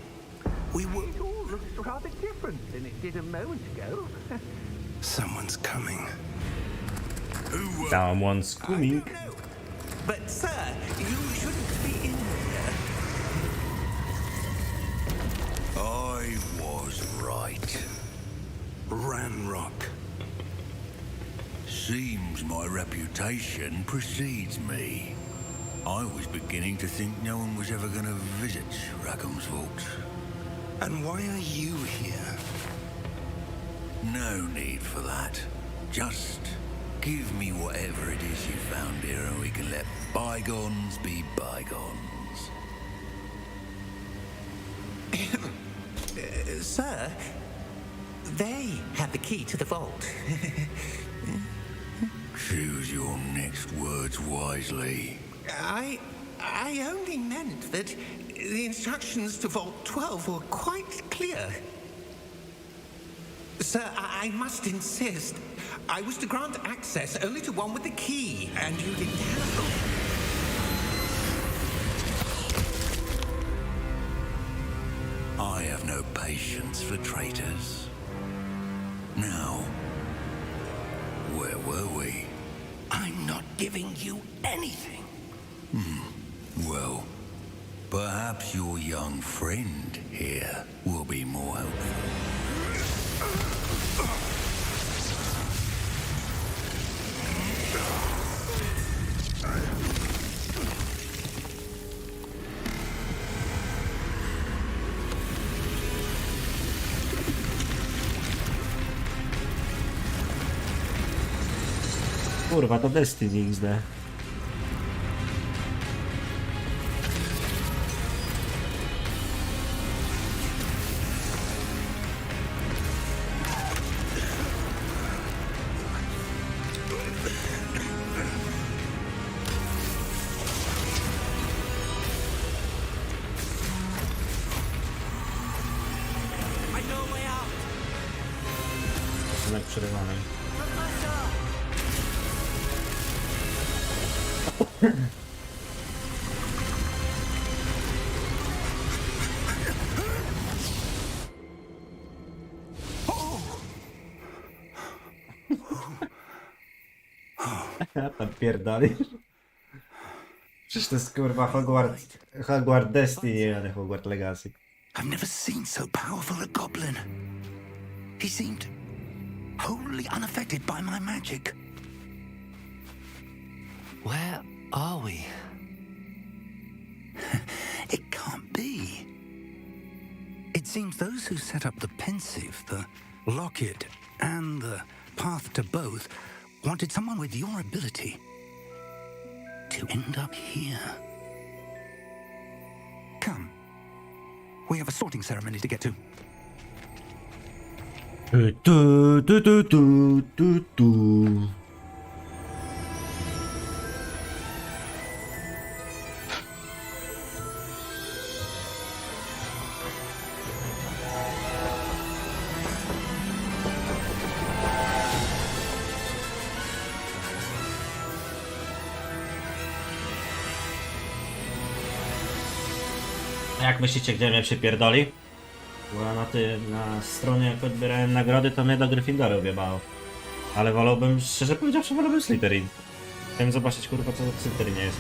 We were... It all looks rather different than it did a moment ago. Someone's coming. Someone's coming. No, but sir, you shouldn't be in here. I was right. Ranrock. Seems my reputation precedes me. I was beginning to think no one was ever going to visit Rackham's vault. And why are you here? No need for that. Just give me whatever it is you found here and we can let bygones be bygones. Sir, they have the key to the vault. Choose your next words wisely. I only meant that the instructions to Vault 12 were quite clear. Sir, I must insist. I was to grant access only to one with the key, and you didn't have. I have no patience for traitors. Now, where were we? I'm not giving you anything. Well, perhaps your young friend here will be more helpful. Kurwa, to Destiny XD. Znak przerywany. Tam pierdolisz. Przecież to jest kurwa Hogwart Destiny, a nie Hogwart Legacy. I've never seen so powerful a goblin. He seemed wholly unaffected by my magic. Where are we? It can't be. It seems those who set up the pensive, the locket, and the path to both, wanted someone with your ability to end up here. Come. We have a sorting ceremony to get to. Jak myślicie, gdzie mnie przypierdoli? Bo ja na stronie jak odbierałem nagrody, to mnie do Gryffindoru wjebało. Ale wolałbym, szczerze powiedziawszy, wolałbym Slytherin. Chciałem zobaczyć, kurwa, co w Slytherinie jest.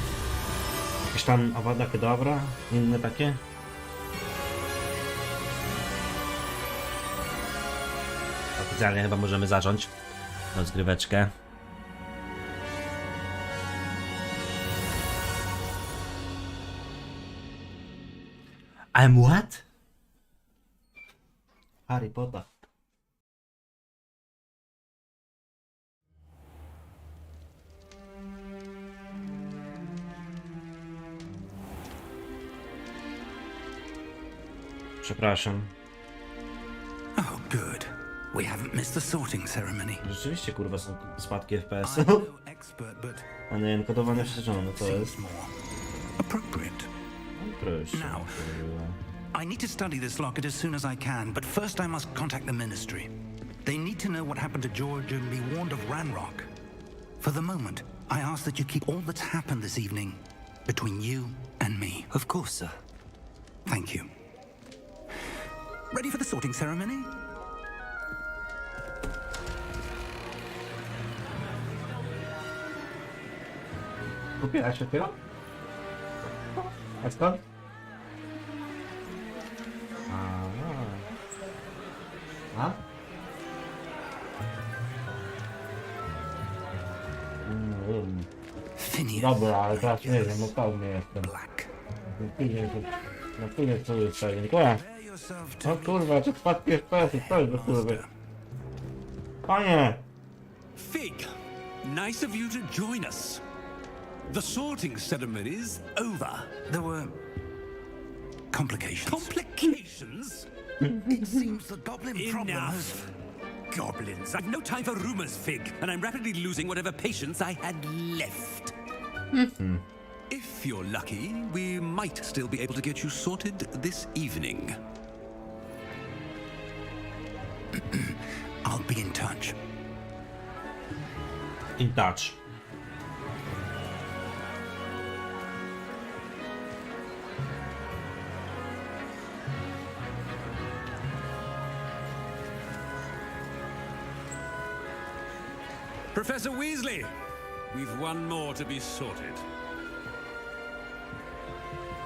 Jakieś tam Avada Kedavra? Inne takie? Oficjalnie chyba możemy zacząć rozgryweczkę. I'm what? Harry Potter. Przepraszam. Oh, good. We haven't missed the sorting ceremony. Rzeczywiście, kurwa, są spadki FPS. I'm no expert, but A nie, enkodowanie przeczytane, no to jest. seems more appropriate. Proszę. Now, I need to study this locket as soon as I can, but first I must contact the Ministry. They need to know what happened to George and be warned of Ranrock. For the moment, I ask that you keep all that's happened this evening between you and me. Of course, sir. Thank you. Ready for the sorting ceremony? Kupiłaś dopiero? A skąd? A? Dobra, ale teraz nie wiem, upałny jestem. Na chwilę co jest, dziękuję. O kurwa, czy spadki FPS-y, co jest do kurwy? Panie! Fig, nice of you to join us. The sorting ceremony's over. There were complications. Complications? It seems the goblin problem has... Enough. Goblins. I've no time for rumors, Fig, and I'm rapidly losing whatever patience I had left. If you're lucky, we might still be able to get you sorted this evening. I'll be in touch. In touch. Professor Weasley, we've one more to be sorted.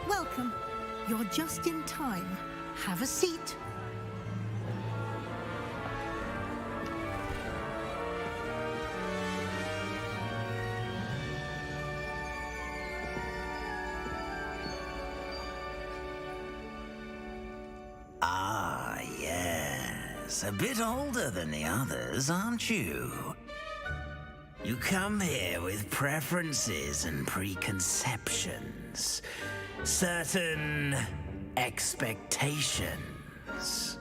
Welcome. You're just in time. Have a seat. Ah, yes. A bit older than the others, aren't you? You come here with preferences and preconceptions. Certain expectations.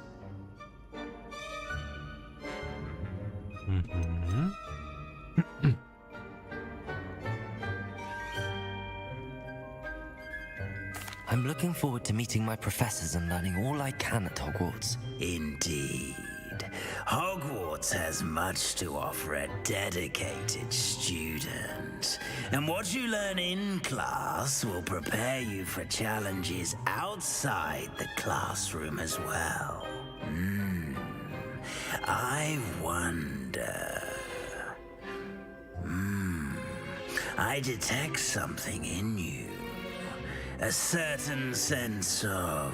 I'm looking forward to meeting my professors and learning all I can at Hogwarts. Indeed. Hogwarts has much to offer a dedicated student. And what you learn in class will prepare you for challenges outside the classroom as well. I wonder... I detect something in you. A certain sense of...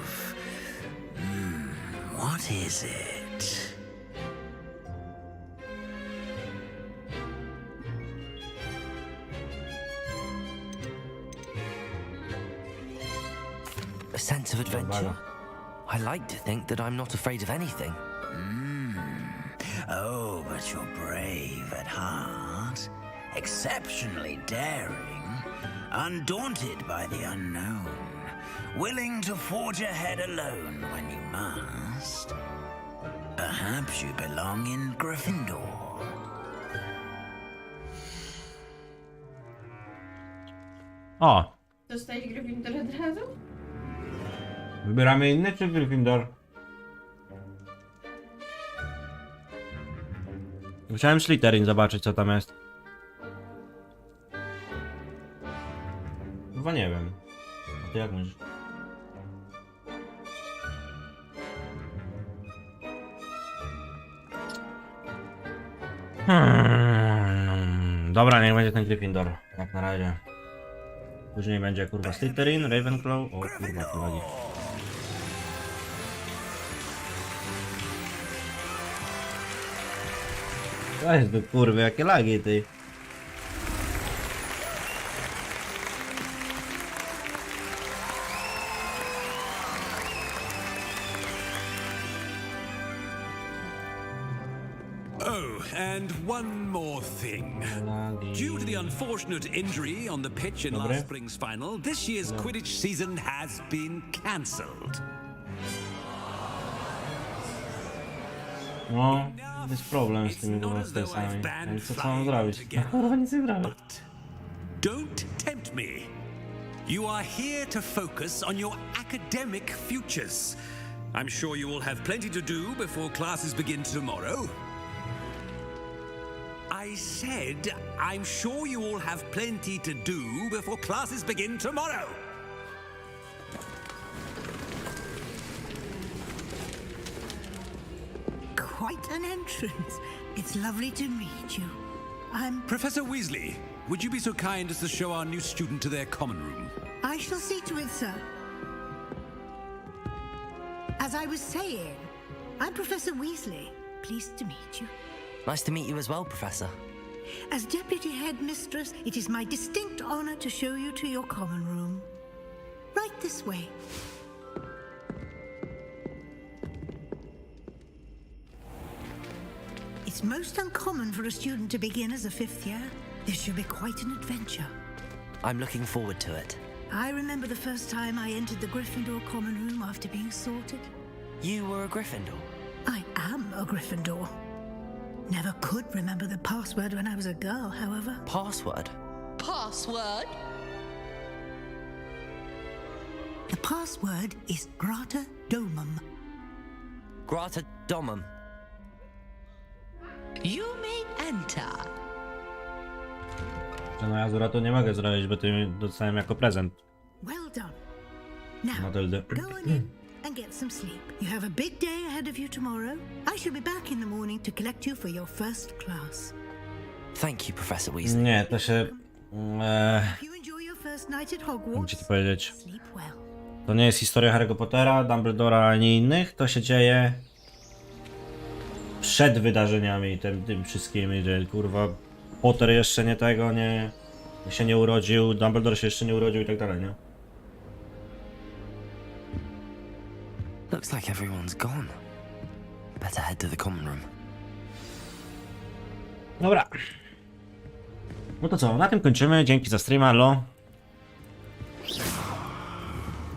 what is it? A sense of adventure? I like to think that I'm not afraid of anything. Oh, but you're brave at heart, exceptionally daring, undaunted by the unknown, willing to forge ahead alone when you must. Perhaps you belong in Gryffindor. O! Dostałeś Gryffindor od razu? Wybieramy inny czy Gryffindor? Chciałem Slytherin zobaczyć, co tam jest. Chyba nie wiem. A ty jak myślisz? Dobra, niech będzie ten Gryffindor. Jak na razie. Później będzie kurwa Slytherin, Ravenclaw. O kurwa, to lagi. To jest do kurwy, jakie lagi ty. Oh, and one more thing. Due to the unfortunate injury on the pitch in last spring's final, this year's Quidditch season has been cancelled. No, jest problem z tymi sami. Więc co mam zrobić? No kurwa, nic nie zrobię. Don't tempt me. You are here to focus on your academic futures. I'm sure you will have plenty to do before classes begin tomorrow. I said, I'm sure you all have plenty to do before classes begin tomorrow. Quite an entrance. It's lovely to meet you. I'm... Professor Weasley, would you be so kind as to show our new student to their common room? I shall see to it, sir. As I was saying, I'm Professor Weasley. Pleased to meet you. Nice to meet you as well, Professor. As Deputy Headmistress, it is my distinct honor to show you to your common room. Right this way. It's most uncommon for a student to begin as a fifth year. This should be quite an adventure. I'm looking forward to it. I remember the first time I entered the Gryffindor common room after being sorted. You were a Gryffindor? I am a Gryffindor. Never could remember the password when I was a girl, however. Password? Password? The password is Grata Domum. Grata Domum. You may enter. No ja Zura to nie mogę zrobić, bo ty dostałem jako prezent. Well done. Now, Matyldy. go on in and get some sleep. You have a big day ahead of you tomorrow. I shall be back in the morning to collect you for your first class. Thank you, Professor Weasley. Nie, to się... If you enjoy your first night at Hogwarts, Muszę ci powiedzieć. sleep well. To nie jest historia Harry'ego Pottera, Dumbledora ani innych. To się dzieje przed wydarzeniami tym wszystkimi, że kurwa Potter jeszcze nie tego, nie się nie urodził, Dumbledore się jeszcze nie urodził i tak dalej, nie? Looks like everyone's gone. Better head to the common room. Dobra. No to co, na tym kończymy. Dzięki za streama, lo.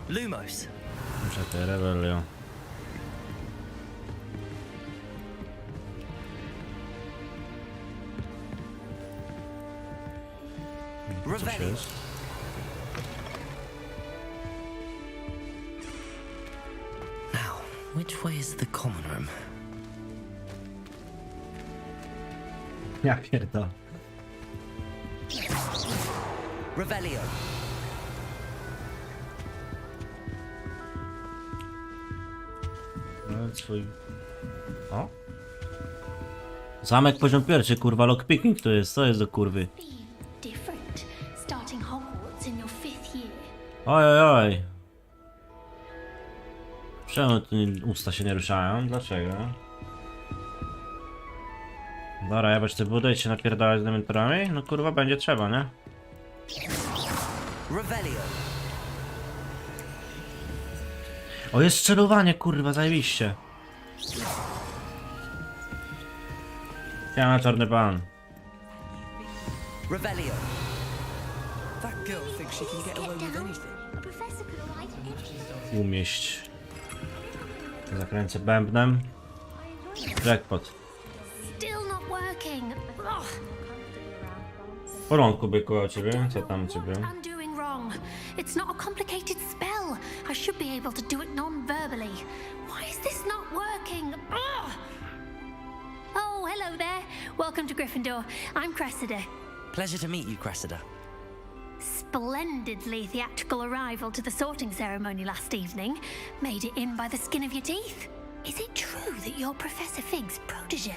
Lumos. Muszę te rebelio. Revelio. Now, which way is the common room? Ja pierdolę. Revelio. No, swój... O? Zamek poziom pierwszy, kurwa, lockpicking to jest, co jest do kurwy? Different, starting Hogwarts in your 5th year. Oj, oj, oj. Czemu tu usta się nie ruszają? Dlaczego? Dobra, ja chcę budę i się napierdalać z dementorami? No kurwa, będzie trzeba, nie? Revelio. O, jest strzelowanie, kurwa, zajebiście. Siema, czarny pan. Revelio. That girl thinks she can get away with anything. Umieść. Zakręcę bębnem. Jackpot. Still not working. Ugh. W porządku, byku, a ciebie? Co tam u ciebie? I'm doing wrong. It's not a complicated spell. I should be able to do it non-verbally. Why is this not working? Ugh. Oh, hello there. Welcome to Gryffindor. I'm Cressida. Pleasure to meet you, Cressida. Splendidly theatrical arrival to the sorting ceremony last evening. Made it in by the skin of your teeth. Is it true that you're Professor Fig's protege?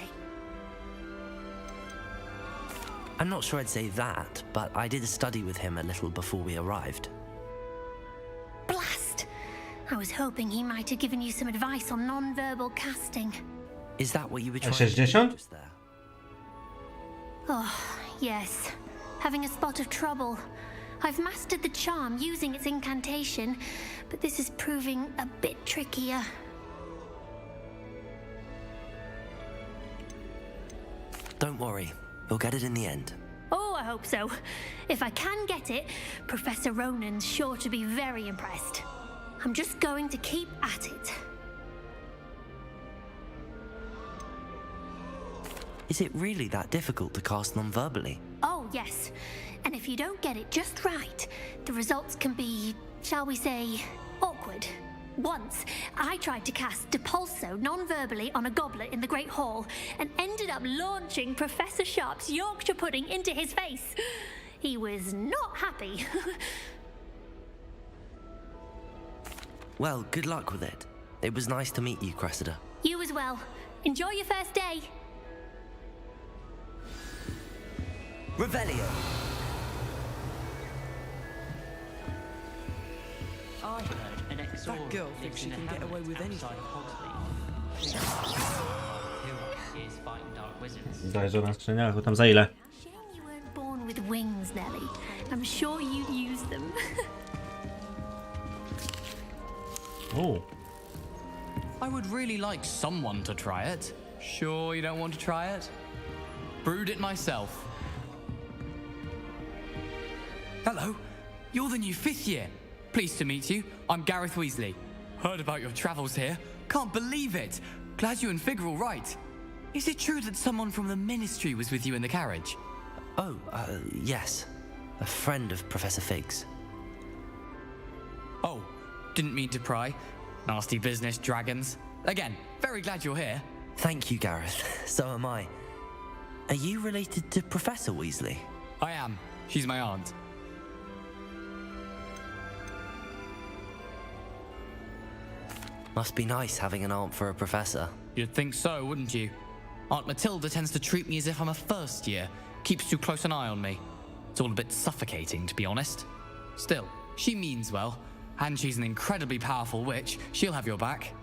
I'm not sure I'd say that, but I did study with him a little before we arrived. Blast! I was hoping he might have given you some advice on non-verbal casting. Is that what you were trying 60? to do just there? Oh, yes. Having a spot of trouble. I've mastered the charm using its incantation, but this is proving a bit trickier. Don't worry, you'll get it in the end. Oh, I hope so. If I can get it, Professor Ronan's sure to be very impressed. I'm just going to keep at it. Is it really that difficult to cast non-verbally? Oh, yes. And if you don't get it just right, the results can be, shall we say, awkward. Once, I tried to cast Depulso non-verbally on a goblet in the Great Hall and ended up launching Professor Sharp's Yorkshire pudding into his face. He was not happy. Well, good luck with it. It was nice to meet you, Cressida. You as well. Enjoy your first day. Revelio. I heard an exorc That girl thinks she can get away with anything. Who is fighting dark wizards. Daj, na skrzyniach, tam za ile? Shame you weren't born with wings, Nelly. I'm sure you'd use them. Oh. I would really like someone to try it. Sure you don't want to try it? Brewed it myself. Hello, you're the new 5th year. Pleased to meet you. I'm Gareth Weasley. Heard about your travels here. Can't believe it. Glad you and Fig are all right. Is it true that someone from the Ministry was with you in the carriage? Oh, yes. A friend of Professor Fig's. Oh, didn't mean to pry. Nasty business, dragons. Again, very glad you're here. Thank you, Gareth. So am I. Are you related to Professor Weasley? I am. She's my aunt. Must be nice having an aunt for a professor. You'd think so, wouldn't you? Aunt Matilda tends to treat me as if I'm a first year. Keeps too close an eye on me. It's all a bit suffocating, to be honest. Still, she means well. And she's an incredibly powerful witch. She'll have your back.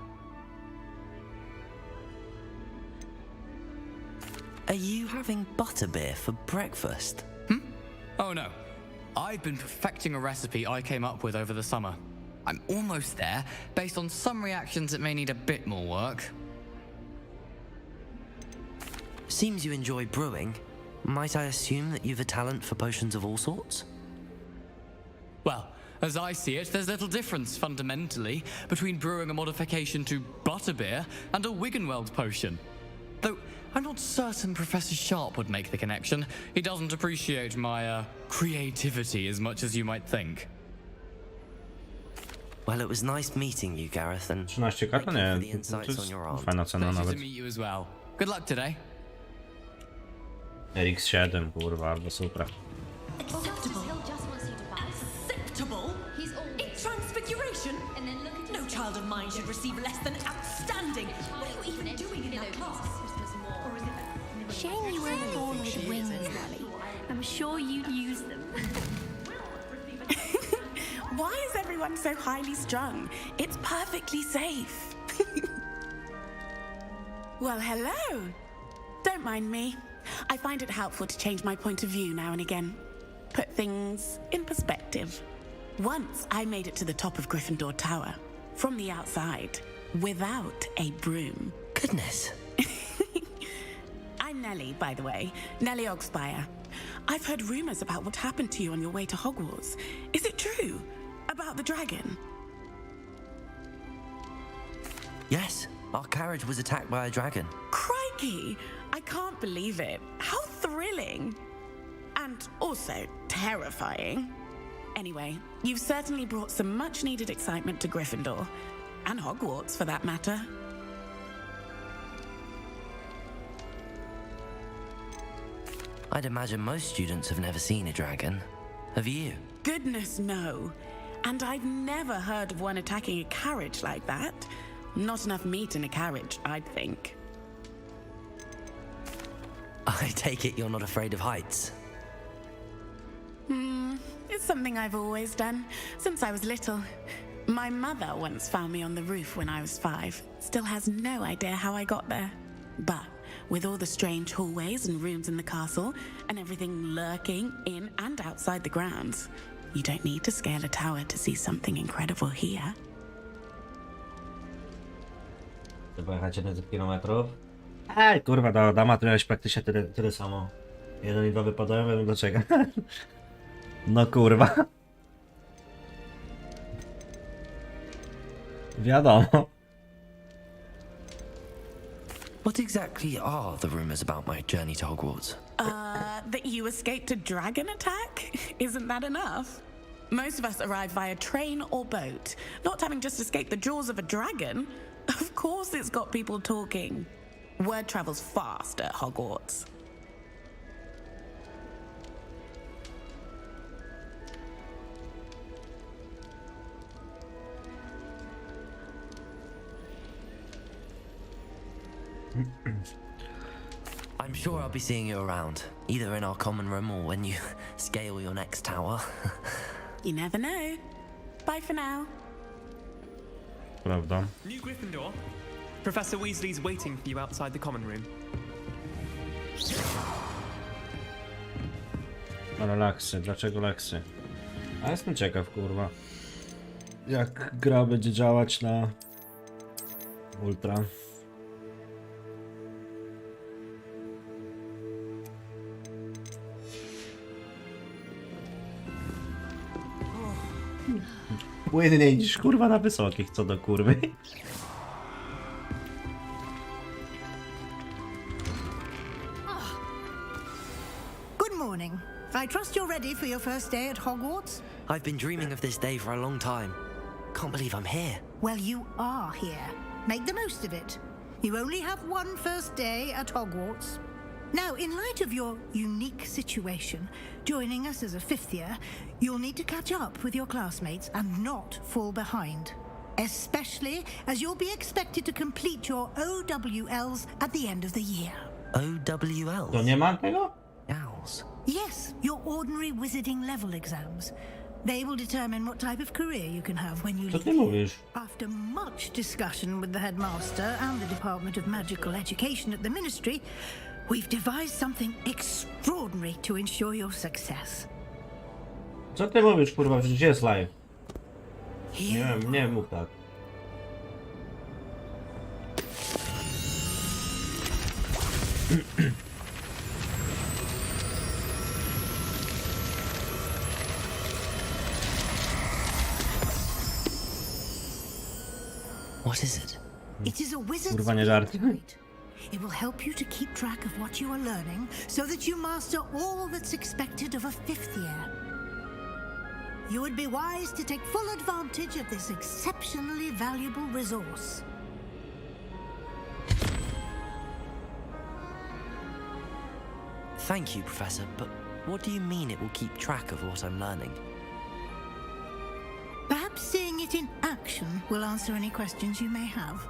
Are you having butterbeer for breakfast? Oh no. I've been perfecting a recipe I came up with over the summer. I'm almost there, based on some reactions that may need a bit more work. Seems you enjoy brewing. Might I assume that you've a talent for potions of all sorts? Well, as I see it, there's little difference, fundamentally, between brewing a modification to butterbeer and a Wiggenweld potion. Though, I'm not certain Professor Sharp would make the connection. He doesn't appreciate my, creativity as much as you might think. Well, it was nice meeting you, Gareth, and 13 karta? thank you for Nie, the to insights jest on your aunt. fajna cena Pleasure nawet. to meet you as well. Good luck today. RX7, kurwa, albo super. Acceptable. It's transfiguration. No child of mine should receive less than outstanding. What are you even doing in that class? Shame you weren't born with wings, Nelly. I'm sure you'd use them. Why is everyone so highly strung? It's perfectly safe. Well, hello. Don't mind me. I find it helpful to change my point of view now and again. Put things in perspective. Once I made it to the top of Gryffindor Tower, from the outside, without a broom. Goodness. I'm Nellie, by the way. Nellie Ogspire. I've heard rumors about what happened to you on your way to Hogwarts. Is it true? About the dragon? Yes, our carriage was attacked by a dragon. Crikey! I can't believe it. How thrilling! And also terrifying. Anyway, you've certainly brought some much-needed excitement to Gryffindor. And Hogwarts, for that matter. I'd imagine most students have never seen a dragon. Have you? Goodness, no. And I've never heard of one attacking a carriage like that. Not enough meat in a carriage, I'd think. I take it you're not afraid of heights. It's something I've always done, since I was little. My mother once found me on the roof when I was 5. Still has no idea how I got there. But with all the strange hallways and rooms in the castle, and everything lurking in and outside the grounds, you don't need to scale a tower to see something incredible here. Trzeba jechać 700 km. Ej, kurwa, do Adama to miałeś praktycznie tyle samo. 1 i 2 wypadają, wiem dlaczego. No kurwa. Wiadomo. What exactly are the rumors about my journey to Hogwarts? That you escaped a dragon attack? Isn't that enough? Most of us arrive via train or boat, not having just escaped the jaws of a dragon. Of course it's got people talking. Word travels fast at Hogwarts. I'm sure I'll be seeing you around, either in our common room or when you scale your next tower. You never know. Bye for now. Prawda. New Gryffindor. Professor Weasley's waiting for you outside the common room. Ale laksy, dlaczego laksy? A jestem ciekaw, kurwa. Jak gra będzie działać na Ultra. Płynniej niż kurwa na wysokich, co do kurwy. Good morning. I trust you're ready for your first day at Hogwarts? I've been dreaming of this day for a long time. Can't believe I'm here. Well, you are here. Make the most of it. You only have one first day at Hogwarts. Now, in light of your unique situation, joining us as a 5th year, you'll need to catch up with your classmates and not fall behind. Especially as you'll be expected to complete your OWLs at the end of the year. OWLs? To nie ma tego? Owls. Yes, your ordinary wizarding level exams. They will determine what type of career you can have when you Co leave. ty mówisz? After much discussion with the headmaster and the Department of Magical Education at the Ministry, we've devised something extraordinary to ensure your success. Co ty mówisz, kurwa? Przecież jest live. Nie mów tak. What is it? It is a wizard's Kurwa, nie żarty. guide. It will help you to keep track of what you are learning so that you master all that's expected of a 5th year. You would be wise to take full advantage of this exceptionally valuable resource. Thank you, Professor, but what do you mean it will keep track of what I'm learning? Perhaps seeing it in action will answer any questions you may have.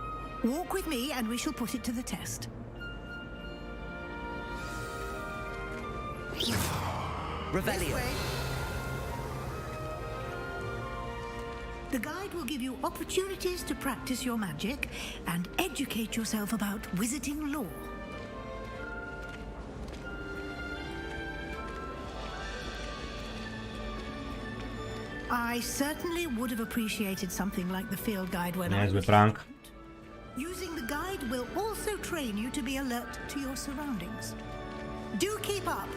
Walk with me and we shall put it to the test. Revelio. The guide will give you opportunities to practice your magic and educate yourself about wizarding lore. I certainly would have appreciated something like the field guide when I Niezły was prank. Using the guide will also train you to be alert to your surroundings. Do keep up.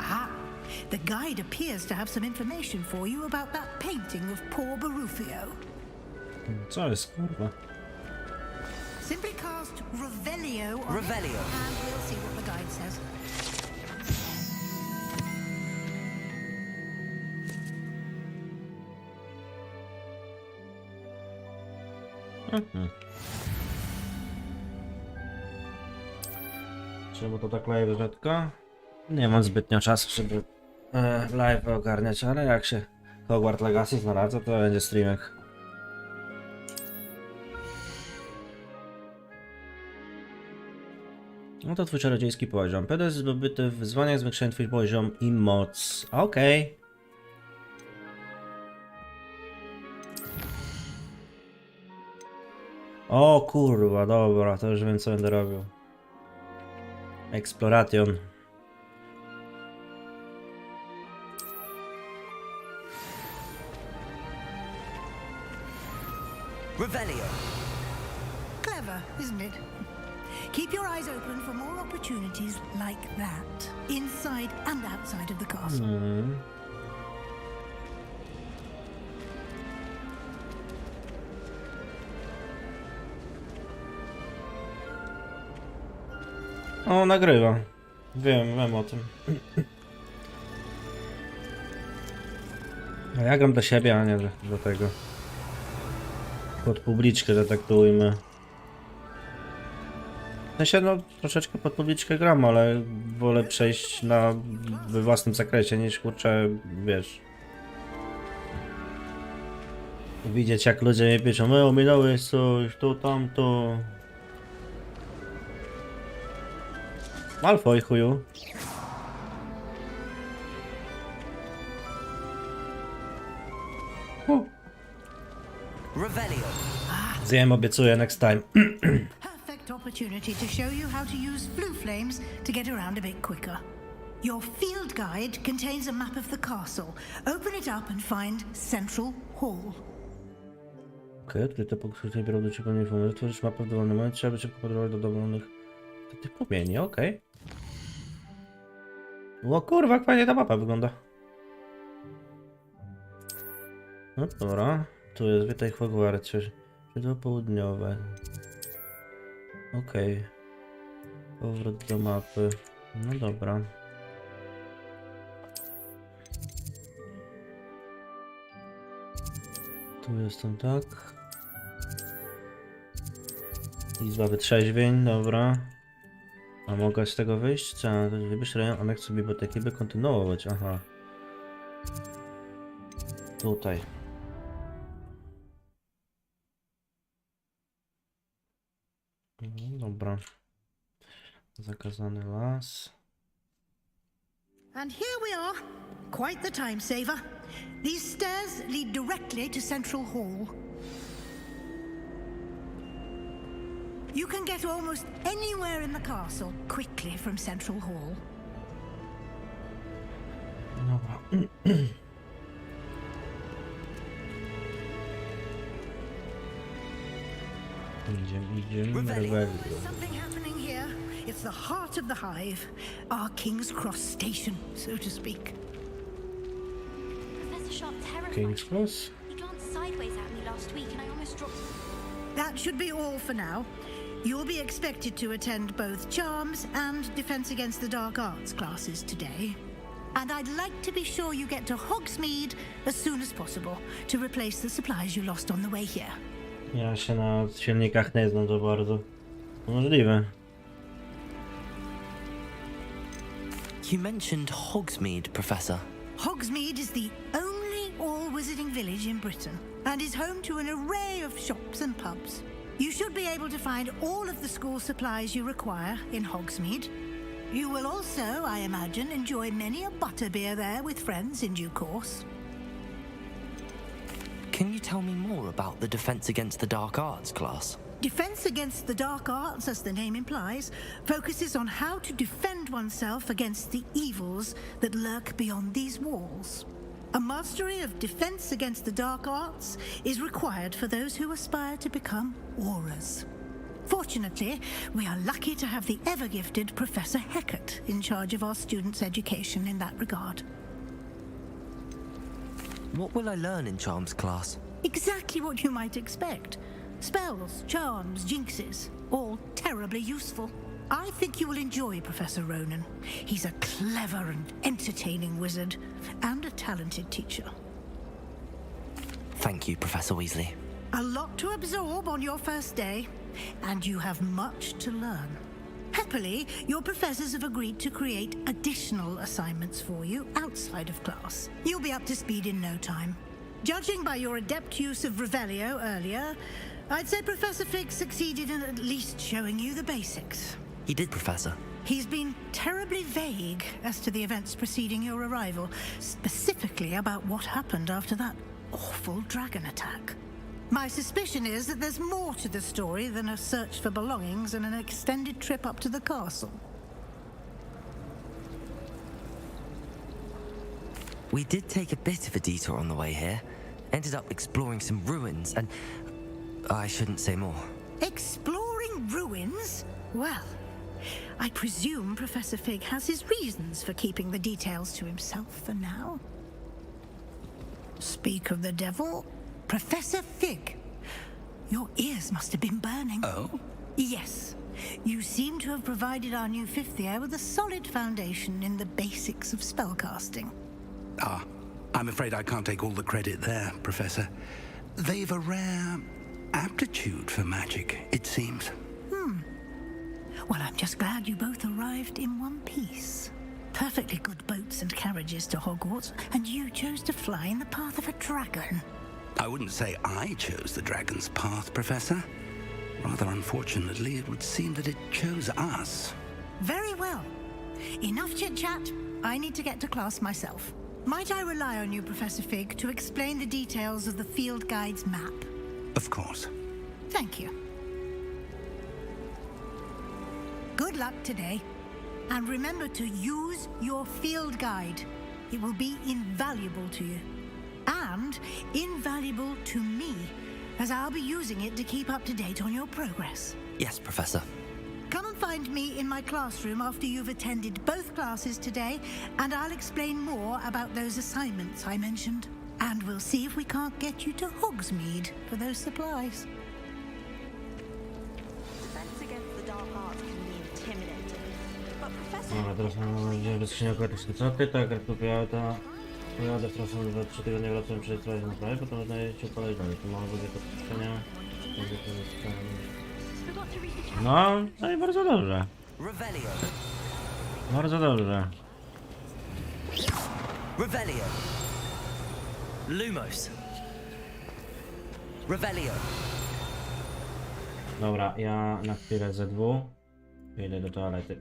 Ah, the guide appears to have some information for you about that painting of poor Barufio. Co jest, kurwa? Simply cast Revelio on Revelio. it, and we'll see what the guide says. Czemu to tak live rzadko? Nie mam zbytnio czasu, żeby live ogarniać, ale jak się Hogwart Legacy znalazł, to będzie streaming. No to twój czarodziejski poziom. PD zdobyty w wyzwaniach zwiększają twój poziom i moc. Okej. O kurwa, dobra, to już wiem co będę robił. Exploration. Revelio. Clever, isn't it? Keep your eyes open for more opportunities like that, inside and outside of the castle. O, nagrywa. Wiem o tym. A ja gram dla siebie, a nie do tego. Pod publiczkę, że tak to ujmę. W sensie, no, troszeczkę pod publiczkę gram, ale wolę przejść we własnym zakresie niż, kurczę, wiesz. Widzieć jak ludzie mnie piszą, ominąłeś coś, tu, tamto. Malfoy, chuju. Revelio. Zjem, obiecuję, next time. Perfect opportunity to show you how to use blue flames to get around a bit quicker. Your field guide contains a map of the castle. Open it up and find Central Hall. Okej, odkryte pokrycie biorą do ciebie informacji. Tworzysz mapę w dowolnym momencie, aby szybko podróżować do dowolnych tych płomieni, okej. O kurwa, jak fajnie ta mapa wygląda. No dobra, tu jest witaj Hogwarcie. Szydło południowe. Okej. Powrót do mapy. No dobra. Tu jestem, tak. Izba wytrzeźwień, dobra. A mogę z tego wyjść? Co? Wybierz rejon aneksu biblioteki, by kontynuować. Aha. Tutaj. Dobra. Zakazany las. And here we are. Quite the time saver. These stairs lead directly to Central Hall. You can get almost anywhere in the castle quickly from Central Hall. Dobra. Idziemy. There's something happening here. It's the heart of the hive. Our King's Cross station, so to speak. Professor Sharp terrified King's me. Cross? He glanced sideways at me last week and I almost dropped... That should be all for now. You'll be expected to attend both Charms and Defense Against the Dark Arts classes today. And I'd like to be sure you get to Hogsmeade as soon as possible to replace the supplies you lost on the way here. Ja się na silnikach nie znam za bardzo. Możliwe. You mentioned Hogsmeade, Professor. Hogsmeade is the only all-wizarding village in Britain and is home to an array of shops and pubs. You should be able to find all of the school supplies you require in Hogsmeade. You will also, I imagine, enjoy many a butterbeer there with friends in due course. Can you tell me more about the Defense Against the Dark Arts class? Defense Against the Dark Arts, as the name implies, focuses on how to defend oneself against the evils that lurk beyond these walls. A mastery of defense against the dark arts is required for those who aspire to become AORUS. Fortunately, we are lucky to have the ever-gifted Professor Hecat in charge of our students' education in that regard. What will I learn in Charms class? Exactly what you might expect. Spells, charms, jinxes, all terribly useful. I think you will enjoy Professor Ronan. He's a clever and entertaining wizard, and a talented teacher. Thank you, Professor Weasley. A lot to absorb on your first day, and you have much to learn. Happily, your professors have agreed to create additional assignments for you outside of class. You'll be up to speed in no time. Judging by your adept use of Revelio earlier, I'd say Professor Fig succeeded in at least showing you the basics. He did, Professor. He's been terribly vague as to the events preceding your arrival, specifically about what happened after that awful dragon attack. My suspicion is that there's more to the story than a search for belongings and an extended trip up to the castle. We did take a bit of a detour on the way here. Ended up exploring some ruins and... I shouldn't say more. Exploring ruins? Well, I presume Professor Fig has his reasons for keeping the details to himself for now. Speak of the devil, Professor Fig. Your ears must have been burning. Oh? Yes. You seem to have provided our new fifth year with a solid foundation in the basics of spellcasting. Ah, I'm afraid I can't take all the credit there, Professor. They've a rare aptitude for magic, it seems. Well, I'm just glad you both arrived in one piece. Perfectly good boats and carriages to Hogwarts, and you chose to fly in the path of a dragon. I wouldn't say I chose the dragon's path, Professor. Rather unfortunately, it would seem that it chose us. Very well. Enough chit-chat. I need to get to class myself. Might I rely on you, Professor Fig, to explain the details of the field guide's map? Of course. Thank you. Good luck today. And remember to use your field guide. It will be invaluable to you. And invaluable to me, as I'll be using it to keep up to date on your progress. Yes, Professor. Come and find me in my classroom after you've attended both classes today, and I'll explain more about those assignments I mentioned. And we'll see if we can't get you to Hogsmeade for those supplies. Defense against the dark arts can be intimidating, but Professor... Dobra, teraz mamy bez skrzynia okładki. Co ty tak, jak pojadę w trasę za 3 tygodnie wracam przez trasę na prawie, potem znajdziecie upalać dalej. Tu mamy sobie to skrzynia. No i bardzo dobrze. Bardzo dobrze. Revelio. Lumos. Revelio. Dobra, ja na chwilę Z2 idę do toalety.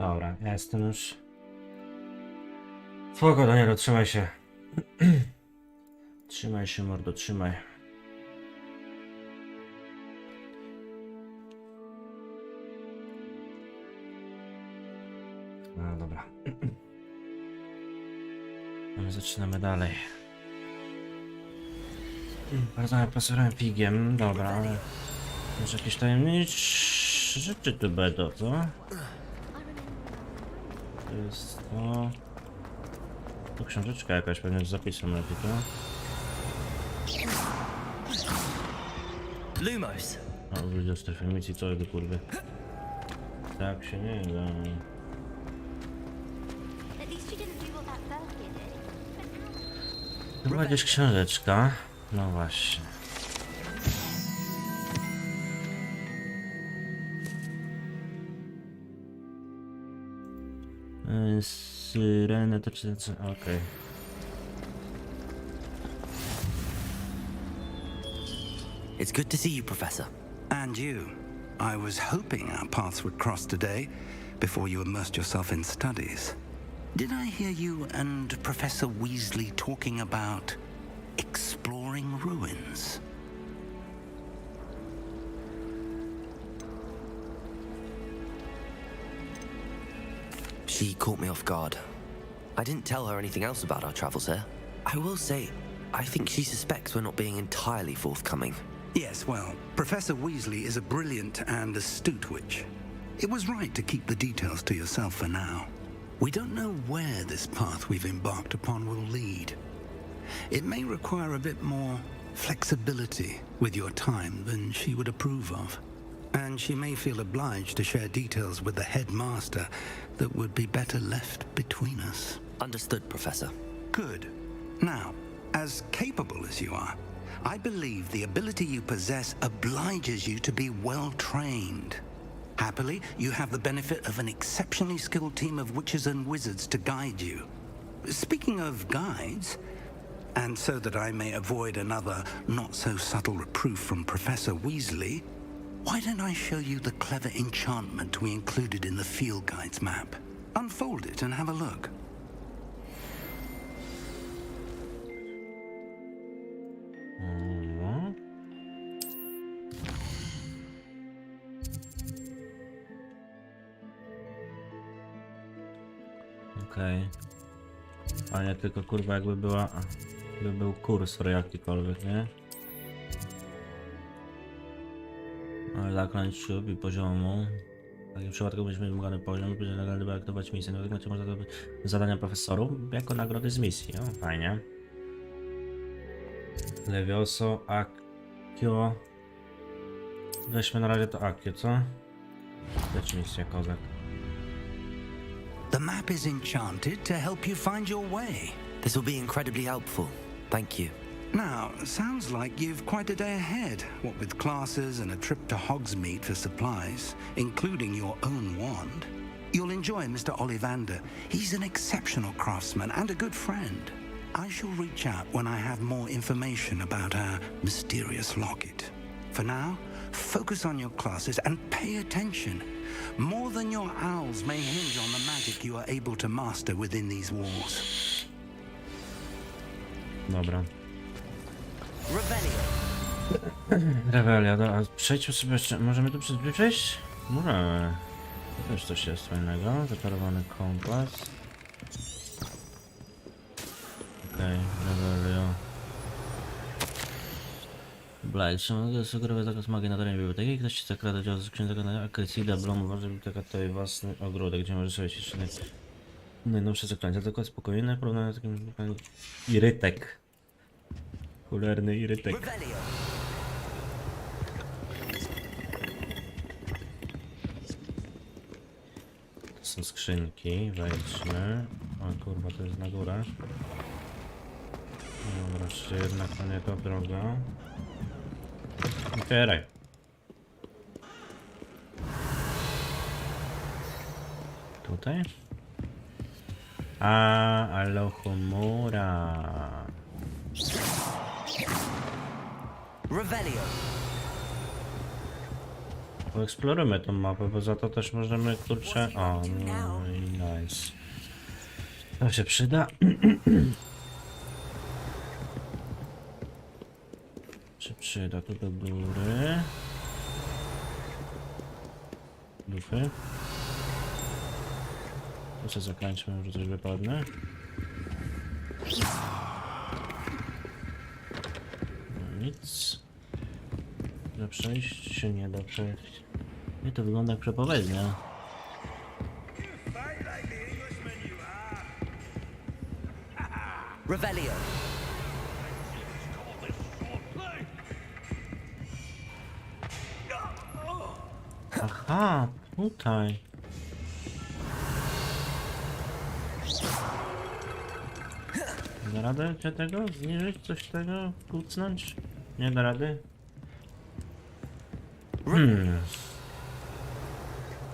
Dobra, ja jestem już. Spoko, Danielu, trzymaj się. Trzymaj się, mordo, trzymaj. No dobra. No my zaczynamy dalej. Porozmawiam z profesorem Figiem, dobra, ale może jakieś tajemnicze rzeczy tu będą, co? To jest to... To książeczka jakaś, pewnie z zapisem lepiej, to? Lumos. O, ludzie z tej misji, co do kurwy. Tak się nie da. Chyba gdzieś książeczka. No właśnie. Syreny to czy... Okej. It's good to see you, Professor. And you. I was hoping our paths would cross today, before you immersed yourself in studies. Did I hear you and Professor Weasley talking about exploring ruins? She caught me off guard. I didn't tell her anything else about our travels here. I will say, I think she suspects we're not being entirely forthcoming. Yes, well, Professor Weasley is a brilliant and astute witch. It was right to keep the details to yourself for now. We don't know where this path we've embarked upon will lead. It may require a bit more flexibility with your time than she would approve of. And she may feel obliged to share details with the headmaster that would be better left between us. Understood, Professor. Good. Now, as capable as you are, I believe the ability you possess obliges you to be well trained. Happily, you have the benefit of an exceptionally skilled team of witches and wizards to guide you. Speaking of guides, and so that I may avoid another not-so-subtle reproof from Professor Weasley, why don't I show you the clever enchantment we included in the field guide's map? Unfold it and have a look. Okej. A nie tylko kurwa jakby była... Jakby był kursor jakikolwiek, nie? Ale zaklęć ślub i poziomu. W takim przypadku będziemy wymagany poziom, będzie nagle wyaktywować misję. Natychmiast można zrobić zadania profesorów jako nagrody z misji. O, fajnie. Levioso, Akio. Weźmy na razie to Akio, co? Lecz misja, kozak. The map is enchanted to help you find your way. This will be incredibly helpful. Thank you. Now, sounds like you've quite a day ahead, what with classes and a trip to Hogsmeade for supplies, including your own wand. You'll enjoy Mr. Ollivander. He's an exceptional craftsman and a good friend. I shall reach out when I have more information about our mysterious locket. For now, focus on your classes and pay attention. More than your owls may hinge on the magic you are able to master within these walls. Dobra. Revelio. Revelia, a przejdźmy sobie jeszcze. Możemy tu przejść? Możemy. To też coś jest fajnego. Zaczarowany kompas. Okej, Revelio. Blight, trzeba sugerować zakaz magii na terenie biblioteki. Ktoś ci zakrada dział z księdza na Akrecida, Blom, uważa, że biblioteka to jej własny ogródek, gdzie możesz sobie się najnowsze zaklęcia. Tylko spokojne, porównanie z takim... Irytek. Cholerny irytek. To są skrzynki, wejdźmy. O kurwa, to jest na górę. Dobra, czy jednak to nie ta droga. Otwieraj. Tutaj? A, Alohomora. Revelio. Poeksplorujmy tą mapę, bo za to też możemy, kurczę... O, no i nice. To się przyda. Się przyda tu do góry. Dupy. Tu się zakręćmy, może coś wypadnie. No nic. Da przejść się nie da przejść. Nie, to wygląda jak przepowiednia. Revelio. Aha, tutaj. Da radę cię tego? Zniżyć coś tego? Kucnąć? Nie da rady?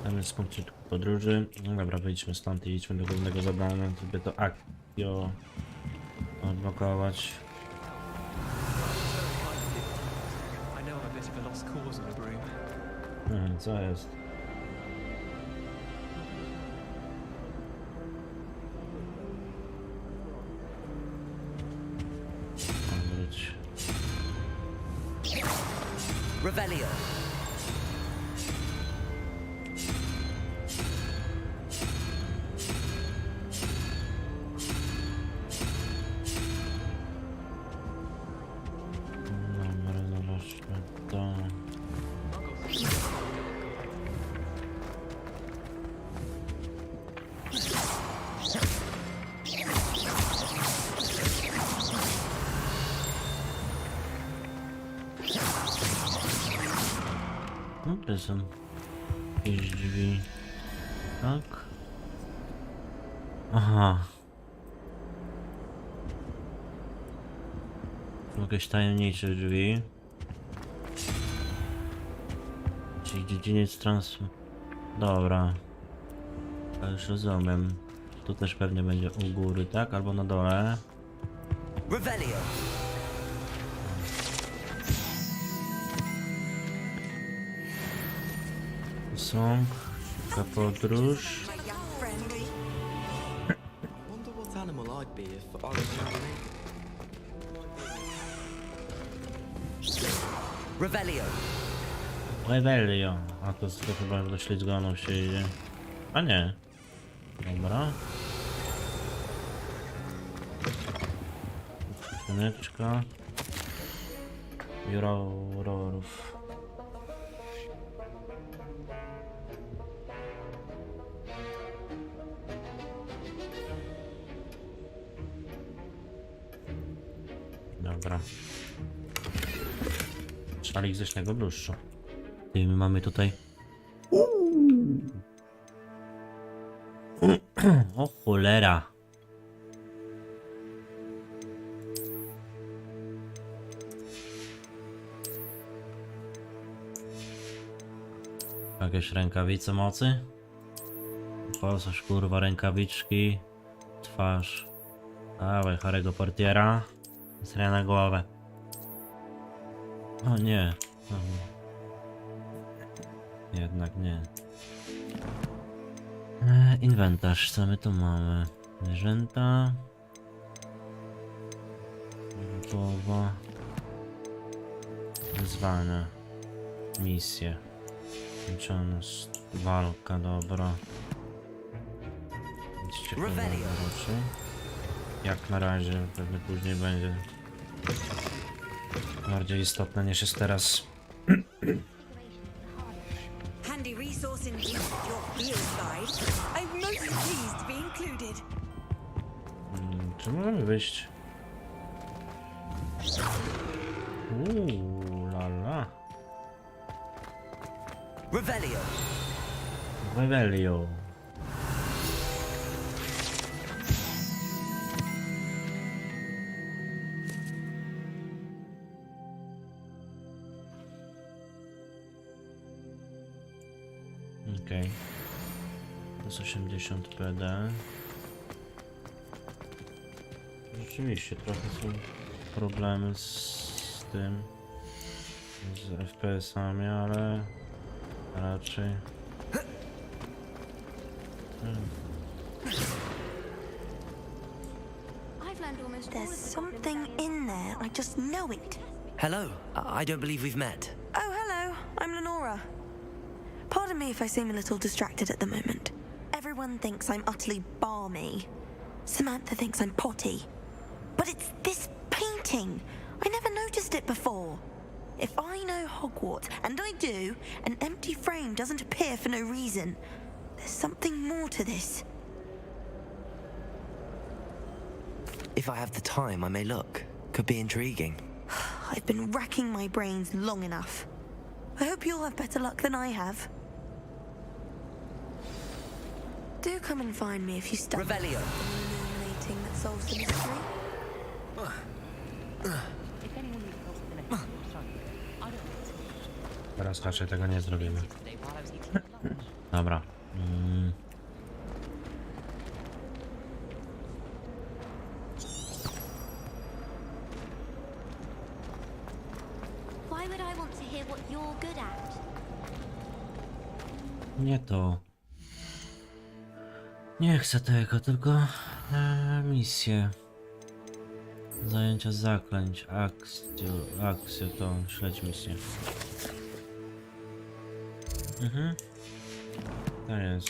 Tam jest punkcie podróży. No dobra, wyjdźmy stąd i idźmy do głównego zadania, żeby to akcjo odblokować. Co jest? Wróć. Revelio. Dobra, zobaczmy to. No to są jakieś drzwi. Tak? Aha. Jakieś tajemnicze drzwi. Czyli dziedziniec Dobra. To już rozumiem. Tu też pewnie będzie u góry, tak? Albo na dole. Revelio. Są. Taka podróż. Revelio. Revelio. A to chyba do ślizgonów się idzie. A nie. Dobra. Skrzyneczka. Biuro aurorów. Dobra. Szalik ze śniegu bluszczu. I my mamy tutaj... O cholera. Jakieś rękawice mocy? Posaż kurwa rękawiczki. Twarz. Dawaj Harry'ego Portiera. Sra na głowę. O nie. Jednak nie. Inwentarz, co my tu mamy? Zwierzęta. Połowa. Wyzwania. Misje. Kończoność. Walka, dobra. Nic ciekawego raczej. Jak na razie, pewnie później będzie bardziej istotne niż jest teraz. Handy resource in your field guide. I'm most pleased to be included. Czy możemy wyjść? Lala. Revelio. Revelio. Okej. To jest 80 PD. Rzeczywiście trochę są problemy z tym, z FPS-ami, ale Raczej. There's something in there. I just know it. Hello, I don't believe we've met. Oh, hello. I'm Lenora. Pardon me if I seem a little distracted at the moment. Everyone thinks I'm utterly balmy. Samantha thinks I'm potty. But it's this painting. I never noticed it before. If I know Hogwarts, and I do, an empty frame doesn't appear for no reason. There's something more to this. If I have the time, I may look. Could be intriguing. I've been racking my brains long enough. I hope you'll have better luck than I have. Do come and find me if you stumble upon Revelio. illuminating that solves the mystery. Teraz raczej tego nie zrobimy. Dobra. Why would I want to hear what you're good at? Nie to. Nie chcę tego, tylko misję. Zajęcia zaklęć, akcję to śledź misję. To jest.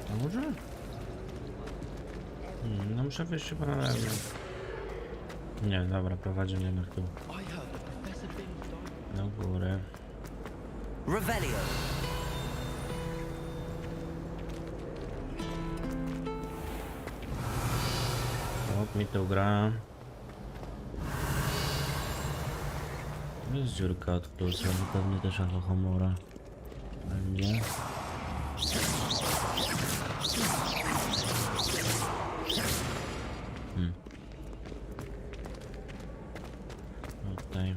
A może? No muszę wyjść chyba na lewo. Nie, dobra, prowadzi mnie na tył. Na górę. Revelio. O, mi to gra. Jest dziurka od plusa, pewnie też alkohomora. Będzie. Tutaj.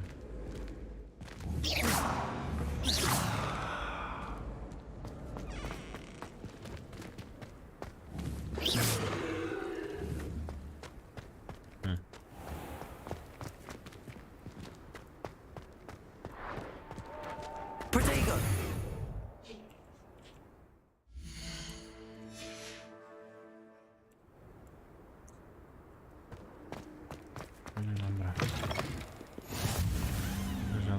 Protego. Dobra.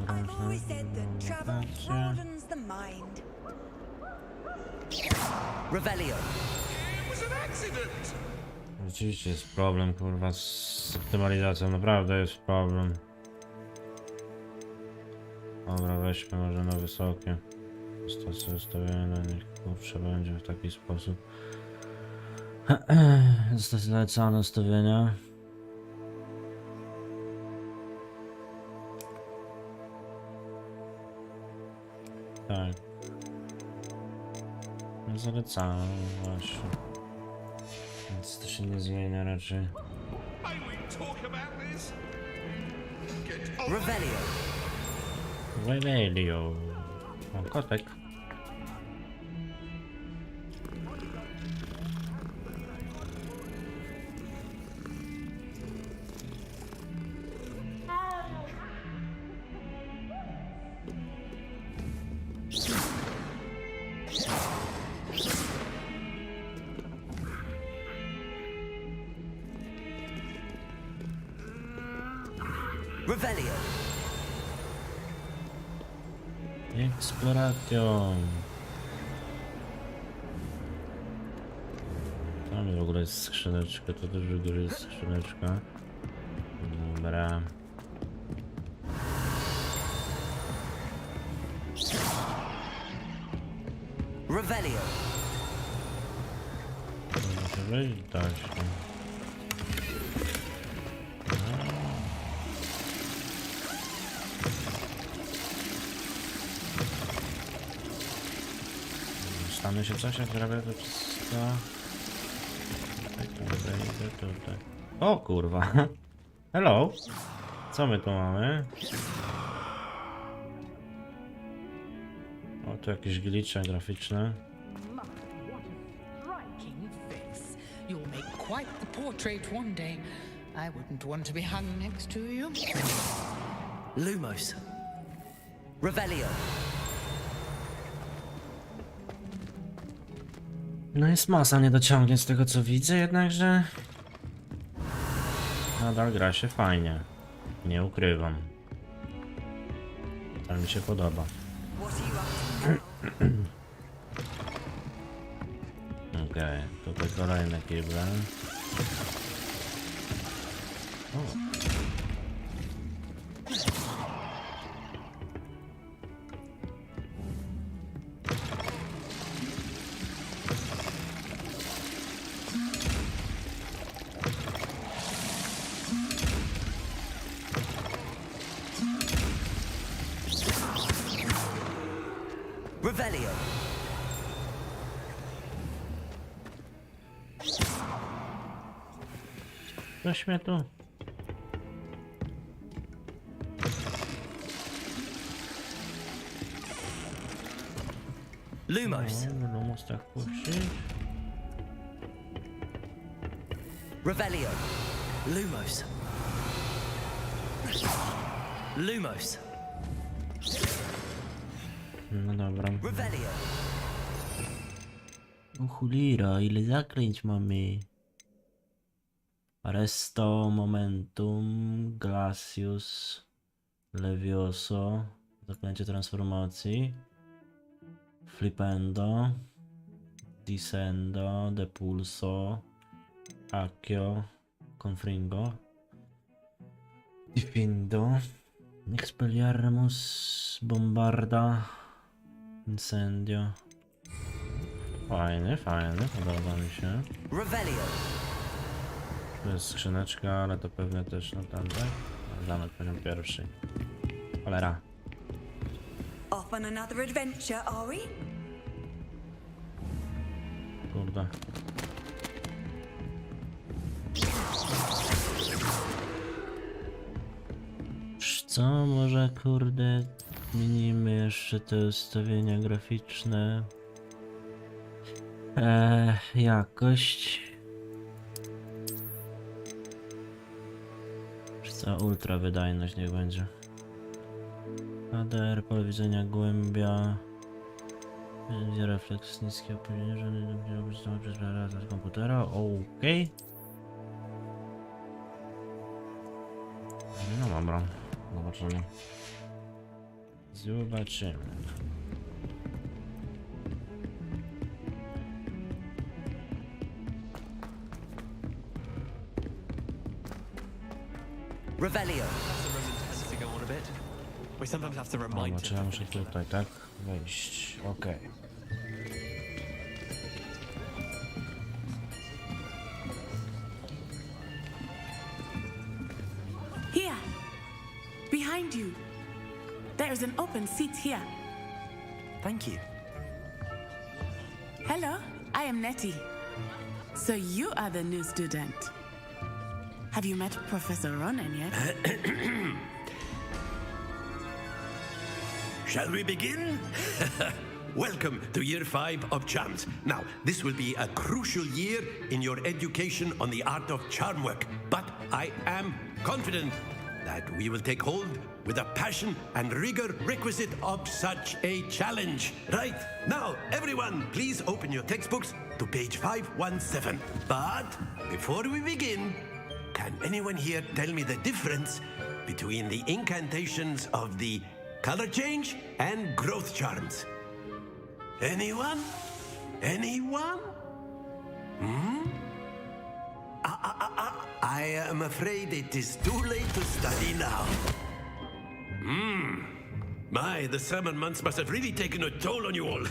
I've always said that travel broadens the mind. Revelio. Rzeczywiście jest problem, kurwa, z optymalizacją, naprawdę jest problem. Dobra, weźmy może na wysokie. Stacje ustawione, niech kurczę będzie w taki sposób. Zalecane ustawienia. Tak. Zalecane właśnie. Więc to się nie zmienia raczej. Revelio. Revelio. O, kotek. Revelio. Eksploracją. Tam w ogóle jest skrzyneczka, to też w górze jest skrzyneczka. Dobra. Revelio. Muszę wejść? Da się. Stamy się coś, jak robię to wszystko. Tak, wejdę tutaj. O kurwa. Hello. Co my tu mamy? O, tu jakieś glitche graficzne. You'll make quite the portrait one day. I wouldn't want to be hung next to you. Lumos. Revelio. No jest masa niedociągnięć z tego co widzę, jednakże nadal gra się fajnie. Nie ukrywam. To mi się podoba. Okej, tutaj kolejne kible. O. Revelio. Coś mnie tu. Lumos. No, Lumos tak puścić. Revelio. Lumos. Lumos. No dobra. Revelio. O cholera, ile zaklęć mamy? Resto, Momentum, Glacius, Levioso, zaklęcie transformacji, Flipendo, Descendo, Depulso, Accio, Confringo, Diffindo, Expelliarmus, Bombarda, Incendio. Fajny, fajny, podoba mi się. Revelio. To jest skrzyneczka, ale to pewnie też no tam, tak? Damy poziom pierwszy. Cholera. Off on another adventure, are we? Kurde. Co? Może kurde zmienimy jeszcze te ustawienia graficzne. Jakość. Co? Ultra wydajność niech będzie. HDR, pole widzenia, głębia. Będzie refleks niskie opóźnienie, że nie będzie robić to przez z komputera. Okej. No dobra. Zobaczymy. Zobaczymy. Revelio. To go on a bit. We sometimes have to remind Czy ja muszę tutaj tak wejść? Okej. Here. Behind you. There's an open seat here. Thank you. Hello, I am Nettie. So you are the new student. Have you met Professor Ronan yet? Shall we begin? Welcome to Year 5 of Charms. Now, this will be a crucial year in your education on the art of charm work, but I am confident that we will take hold with the passion and rigor requisite of such a challenge. Right, now, everyone, please open your textbooks to page 517. But before we begin, can anyone here tell me the difference between the incantations of the color change and growth charms? Anyone? Anyone? I am afraid it is too late to study now. My, the summer months must have really taken a toll on you all.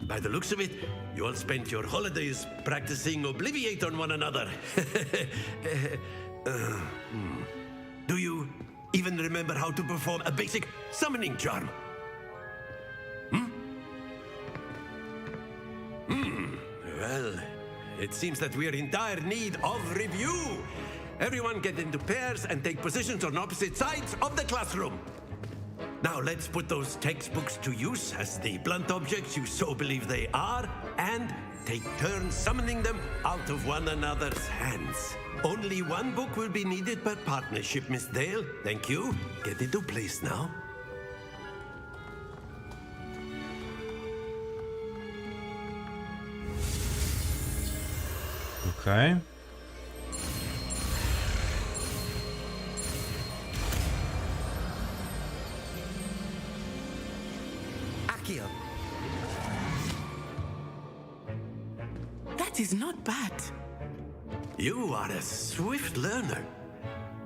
By the looks of it, you all spent your holidays practicing Obliviate on one another. Do you even remember how to perform a basic summoning charm? Well, it seems that we are in dire need of review. Everyone get into pairs and take positions on opposite sides of the classroom. Now let's put those textbooks to use as the blunt objects you so believe they are, and take turns summoning them out of one another's hands. Only one book will be needed per partnership, Miss Dale. Thank you. Get into place now. Okej. That is not bad. You are a swift learner.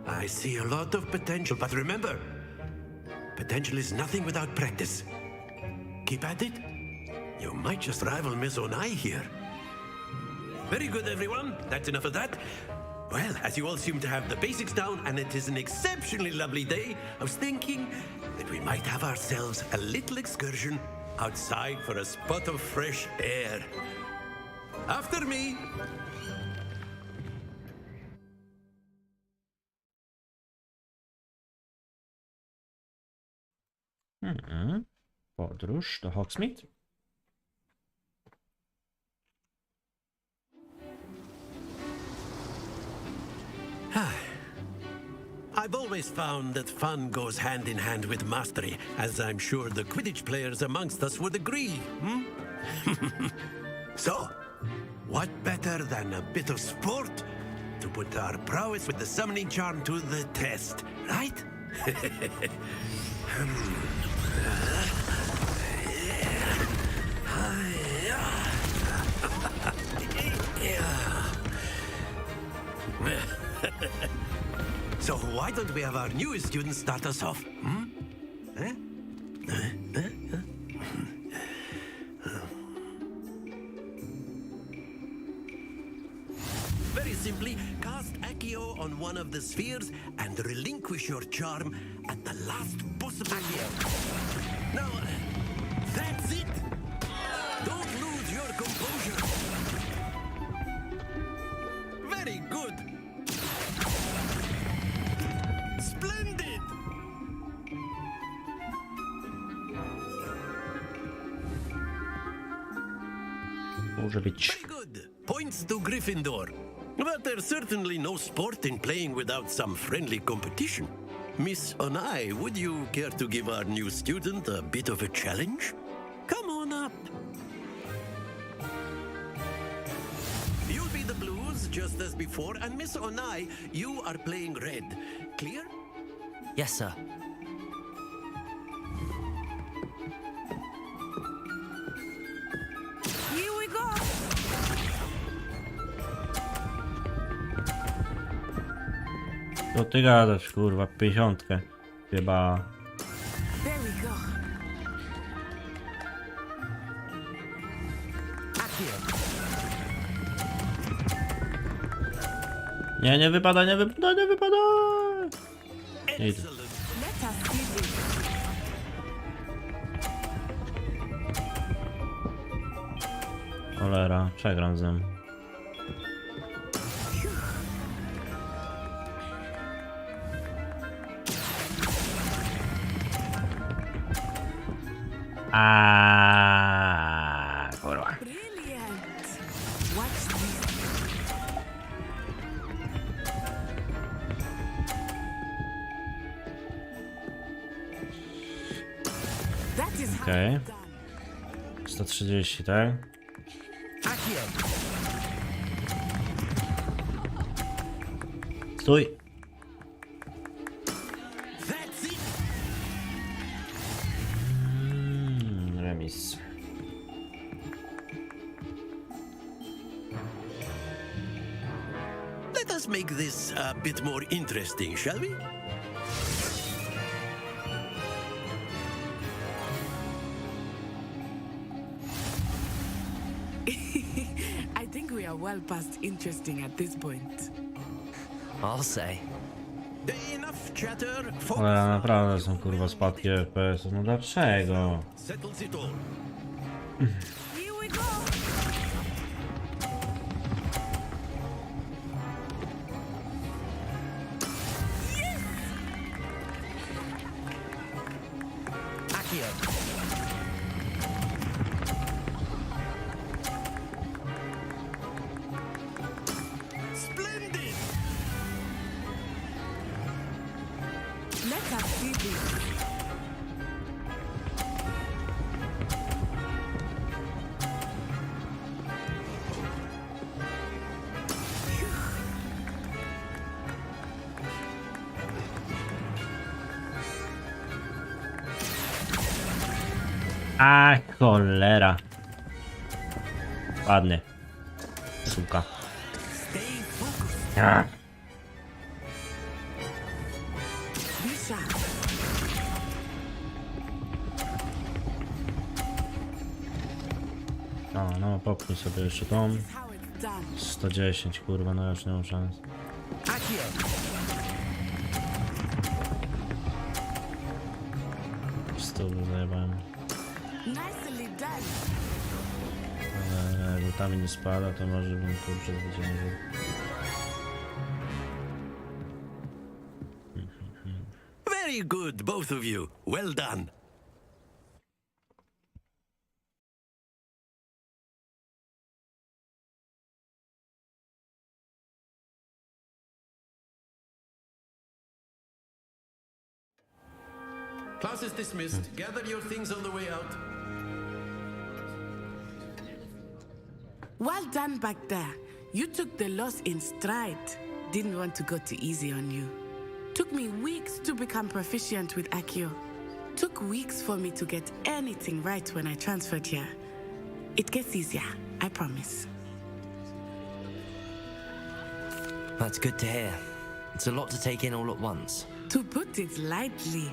I see a lot of potential, but remember, potential is nothing without practice. Keep at it. You might just rival Miss Onai here. Very good, everyone. That's enough of that. Well, as you all seem to have the basics down, and it is an exceptionally lovely day, I was thinking that we might have ourselves a little excursion outside for a spot of fresh air. After me. Podróż do Hogsmeade. I've always found that fun goes hand in hand with mastery, as I'm sure the Quidditch players amongst us would agree. So, what better than a bit of sport to put our prowess with the summoning charm to the test, right? So why don't we have our newest student start us off? Very simply, cast Accio on one of the spheres and relinquish your charm at the last possible Accio. Now, that's it! Don't lose your composure! Very good! Splendid! Może być. Very good. Points to Gryffindor. But there's certainly no sport in playing without some friendly competition. Miss Onai, would you care to give our new student a bit of a challenge? Come on up. You'll be the blues, just as before, and Miss Onai, you are playing red. Clear? Yes, sir. Here we go. To ty gadasz, kurwa, 50. Chyba. There we go. Nie, nie wypada, nie wypada, nie wypada! Nie idę. Let us do this. Cholera, przegram z nim. Kurwa. Brilliant. Watch this. That is how Okej. it's done. 130, tak? Stój! Remis. Let us make this a bit more interesting, shall we? I think we are well past interesting at this point. I'll say. Enough chatter. Cholera, naprawdę są kurwa spadki FPS-ów. No dlaczego? Settles it all. Here we go. A cholera. Ładnie. Suka. A. No, popchnij sobie jeszcze tą. 110, kurwa, no już nie mam szans. Stół zajebałem. Ale jakby tam nie spada, to może bym kurczę zwyciężył. Very good, both of you. Well done. Class is dismissed. Gather your things on the way out. Well done back there. You took the loss in stride. Didn't want to go too easy on you. Took me weeks to become proficient with Accio. Took weeks for me to get anything right when I transferred here. It gets easier, I promise. That's good to hear. It's a lot to take in all at once. To put it lightly,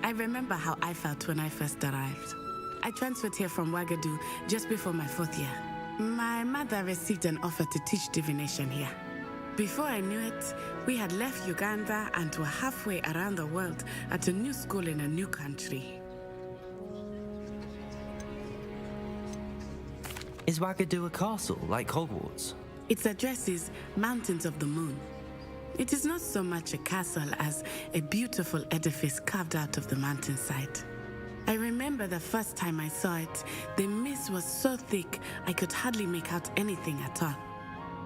I remember how I felt when I first arrived. I transferred here from Ouagadougou just before my 4th year. My mother received an offer to teach divination here. Before I knew it, we had left Uganda and were halfway around the world at a new school in a new country. Is Ouagadougou a castle, like Hogwarts? Its address is Mountains of the Moon. It is not so much a castle as a beautiful edifice carved out of the mountainside. I remember the first time I saw it, the mist was so thick I could hardly make out anything at all.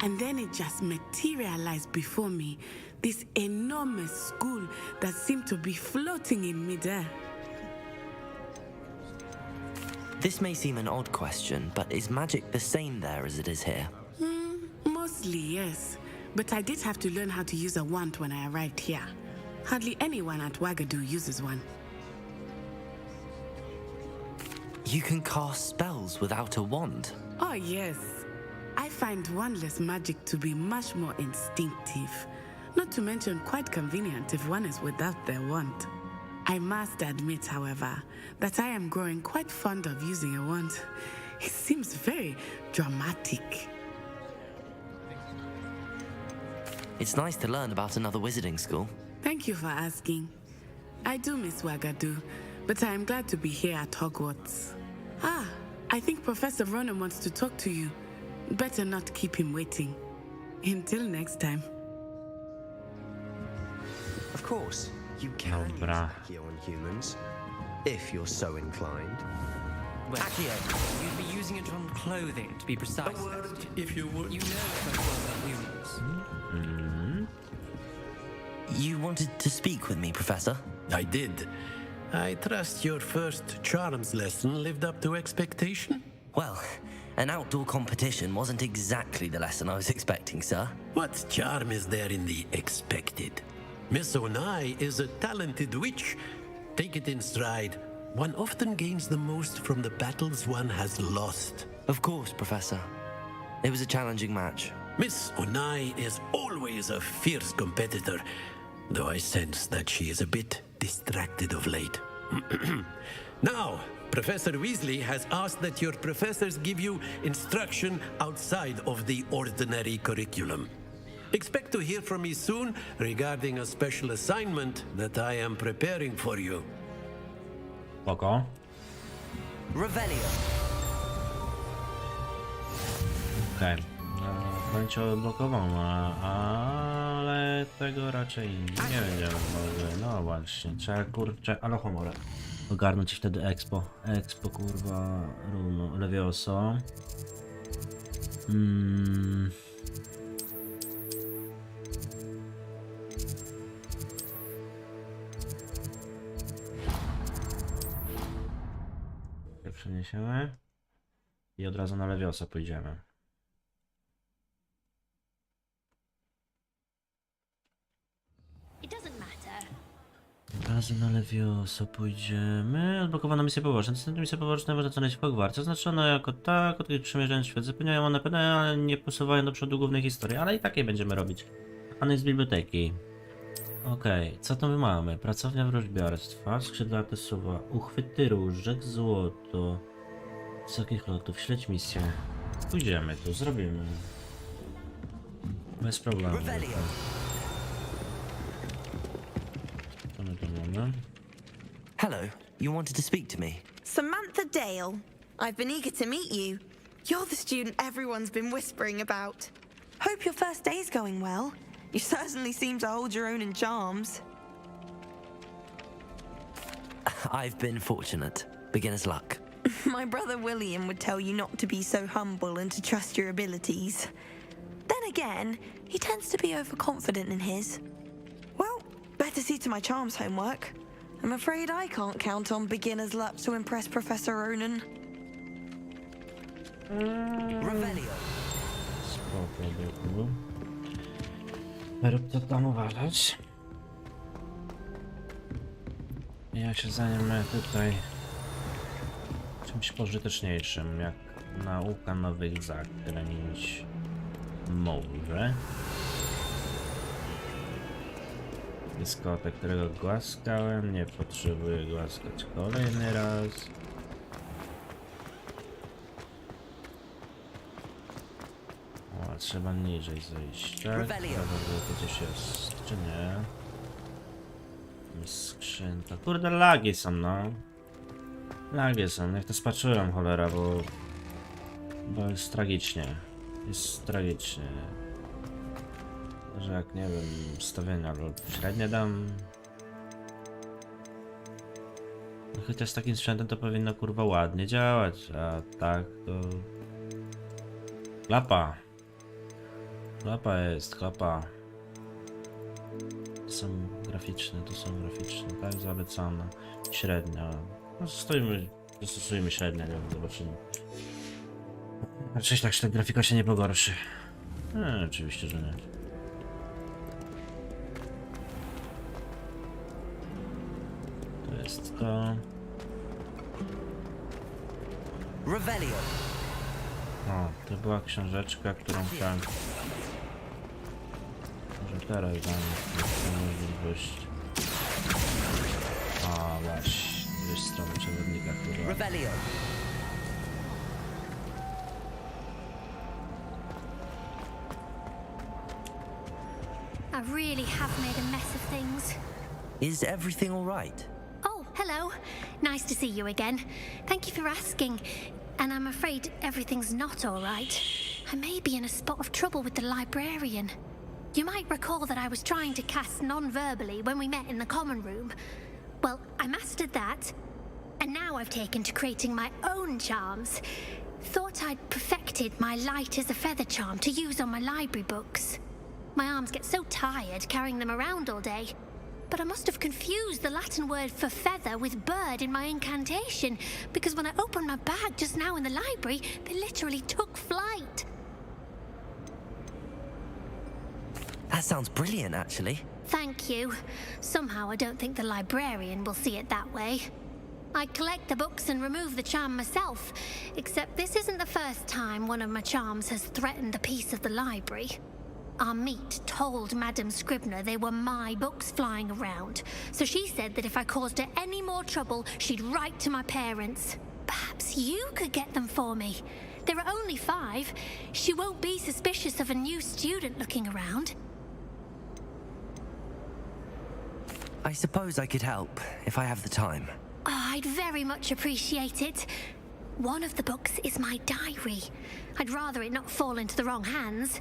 And then it just materialized before me, this enormous school that seemed to be floating in midair. This may seem an odd question, but is magic the same there as it is here? Mostly, yes. But I did have to learn how to use a wand when I arrived here. Hardly anyone at Ouagadougou uses one. You can cast spells without a wand? Oh, yes. I find wandless magic to be much more instinctive. Not to mention quite convenient if one is without their wand. I must admit, however, that I am growing quite fond of using a wand. It seems very dramatic. It's nice to learn about another wizarding school. Thank you for asking. I do miss Ouagadougou, but I am glad to be here at Hogwarts. Ah, I think Professor Ronan wants to talk to you. Better not keep him waiting. Until next time. Of course, you can use Accio on humans, if you're so inclined. Well, Accio, you'd be using it on clothing, to be precise. A word, if you would. You know so well about humans. You wanted to speak with me, Professor? I did. I trust your first charms lesson lived up to expectation? Well, an outdoor competition wasn't exactly the lesson I was expecting, sir. What charm is there in the expected? Miss Onai is a talented witch. Take it in stride. One often gains the most from the battles one has lost. Of course, Professor. It was a challenging match. Miss Onai is always a fierce competitor, though I sense that she is a bit distracted of late. Now, Professor Weasley has asked that your professors give you instruction outside of the ordinary curriculum. Expect to hear from me soon regarding a special assignment that I am preparing for you. Spoko. Revelio. Okej. Będzie odblokował, ale tego raczej nie będziemy mogli. No właśnie, trzeba kurczę, ale humorę. Ogarnąć wtedy Expo. Expo kurwa, równo, Levioso. Siemy. I od razu na Lewiosa pójdziemy. Od razu na Lewiosa pójdziemy. Odblokowano misję poboczną. Następna misja poboczna można znaleźć w Hogwarcie. Oznaczono jako tak, odkryć przemierzając świat. Zapewniają one pewne, ale nie posuwają do przodu głównej historii. Ale i takie będziemy robić. Aneks z biblioteki. Okej, co to my mamy? Pracownia wróżbiarstwa, skrzydlate suwa, uchwyty różek, złoto, wysokich lotów, śledź misję. Pójdziemy tu, zrobimy. Bez problemu. Co my tu mamy? Hello, you wanted to speak to me? Samantha Dale. I've been eager to meet you. You're the student everyone's been whispering about. Hope your first day's going well. You certainly seem to hold your own in charms. I've been fortunate. Beginner's luck. My brother William would tell you not to be so humble and to trust your abilities. Then again, he tends to be overconfident in his. Well, better see to my charms homework. I'm afraid I can't count on beginner's luck to impress Professor Ronan. Revelio. Spoko, rób co tam uważać. Ja się zajmę tutaj czymś pożyteczniejszym, jak nauka nowych zaklęć. Może. Jest kotek, którego głaskałem, nie potrzebuję głaskać kolejny raz. O, trzeba niżej zejść, tak? Chyba to gdzieś jest, czy nie? Jest skrzynka. Kurde, lagi są, no. Lagi są, jak to spatrzyłem, cholera, bo jest tragicznie. Jest tragicznie. Że jak, nie wiem, stawienia lub średnie dam. No, chociaż z takim sprzętem to powinno, kurwa, ładnie działać, a tak to... Klapa. Klapa jest, klapa. To są graficzne, tak, zalecane. Średnia. No, zastosujmy średnią, nie wiem, zobaczymy. Raczej tak, że ta grafika się nie pogorszy. Oczywiście, że nie. To jest to. Revelio. O, to była książeczka, którą chciałem. Może teraz dam możliwość. A właśnie, wiesz, strony przewodnika chyba. Revelio. I really have made a mess of things. Is everything all right? Oh, hello. Nice to see you again. Thank you for asking. And I'm afraid everything's not all right. I may be in a spot of trouble with the librarian. You might recall that I was trying to cast non-verbally when we met in the common room. Well, I mastered that. And now I've taken to creating my own charms. Thought I'd perfected my light as a feather charm to use on my library books. My arms get so tired carrying them around all day. But I must have confused the Latin word for feather with bird in my incantation, because when I opened my bag just now in the library, they literally took flight. That sounds brilliant, actually. Thank you. Somehow I don't think the librarian will see it that way. I collect the books and remove the charm myself, except this isn't the first time one of my charms has threatened the peace of the library. Our meet told Madame Scribner they were my books flying around, so she said that if I caused her any more trouble, she'd write to my parents. Perhaps you could get them for me. There are only 5. She won't be suspicious of a new student looking around. I suppose I could help, if I have the time. Oh, I'd very much appreciate it. One of the books is my diary. I'd rather it not fall into the wrong hands.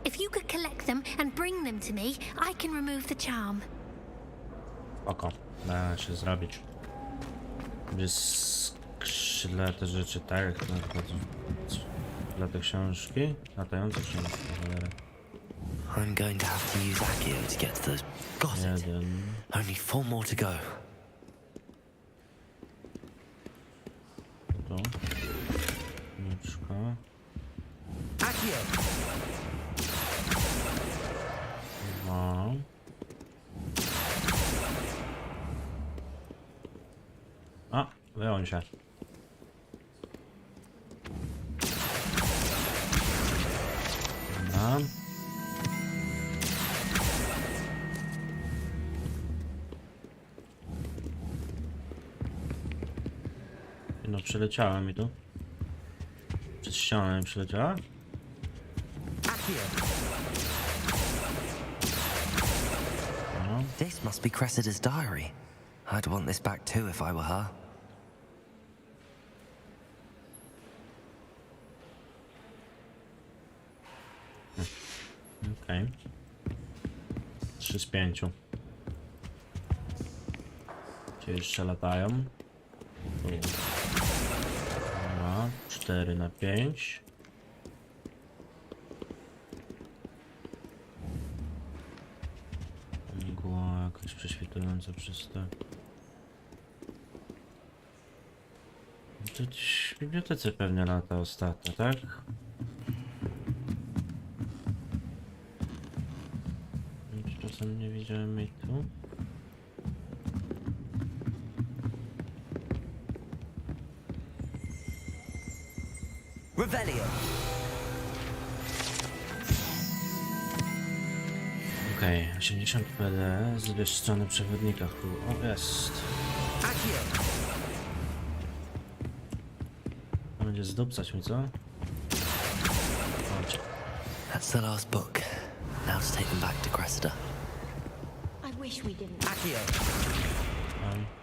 If you could collect them and bring them to me, I can remove the charm. Oko, da się zrobić. Będzie skrzydle te rzeczy, tak jak to dla te książki, latające książki. I'm going to have to use Akio to get to those. Got it. Only 4 more to go. Tu. Wyłącz się. Dobra. No przeleciała mi tu. Przez ścianę mi przeleciała. No. This must be Cressida's diary. I'd want this back too if I were her. Okej. 3 z 5. Gdzie jeszcze latają? Tu. Dobra, 4 na 5. Mgła jakaś prześwitująca przez te... To w bibliotece pewnie lata ostatnio, tak? Czasem nie widziałem jej tu. Revelio. Okej, 80 PD, zbierz strony przewodnika. O, jest. Będzie zdupcać mi, co? Chodź. That's the last book. Now to take them back to Cressida. I wish we didn't. Accio.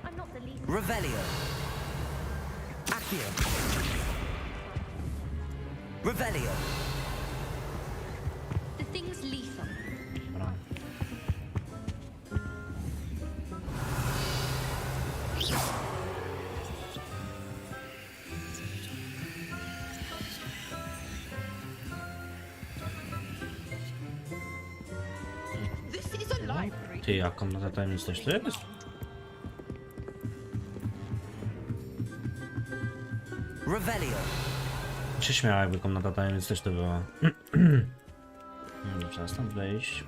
I'm not the least. Revelio. Accio. Revelio. The thing's lethal. Dobra. Ty, jaką na tajemnic też to jest? Revelio. Się śmiała, jakby komnata tajemnic też to była. Trzeba stąd wejść.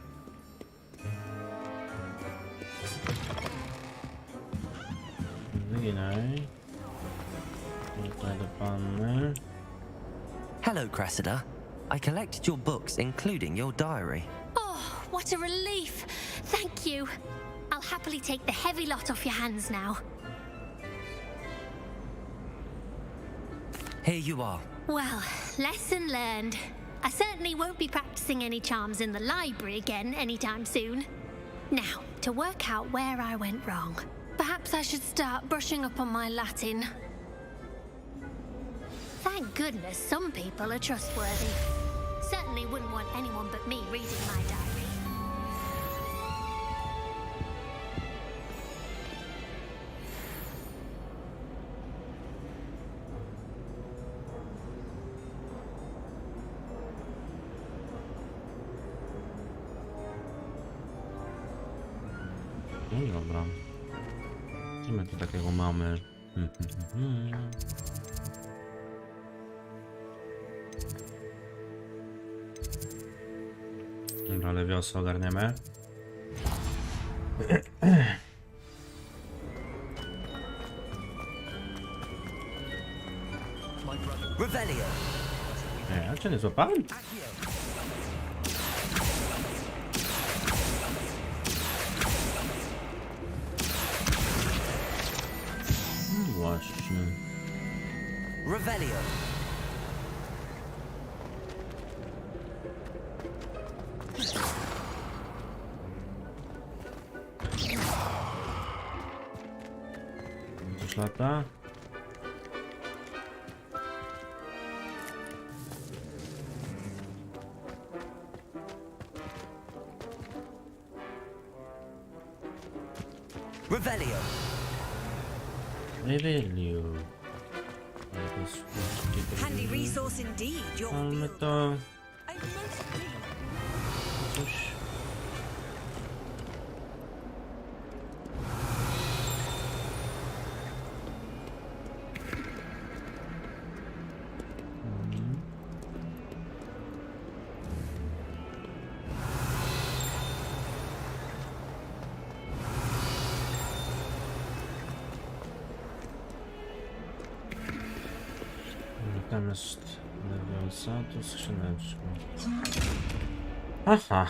Wyginaj. Tutaj do panny. Hello, Cressida. I collected your books, including your diary. Oh, what a relief! Thank you. I'll happily take the heavy lot off your hands now. Here you are. Well, lesson learned. I certainly won't be practicing any charms in the library again anytime soon. Now, to work out where I went wrong. Perhaps I should start brushing up on my Latin. Thank goodness some people are trustworthy. Certainly wouldn't want anyone but me reading my diary. No dobra. Co my tu takiego mamy? Dobra, lewiosę ogarniemy. Revelio. Nie, ja cię nie złapałem? Właśnie. Revelio. Coś lata? Revelio. Revelio. Handy resource indeed. Your Mamy field. to... I'm most pleased. Coś... zamiast Leviosa to skrzyneczka. Aha.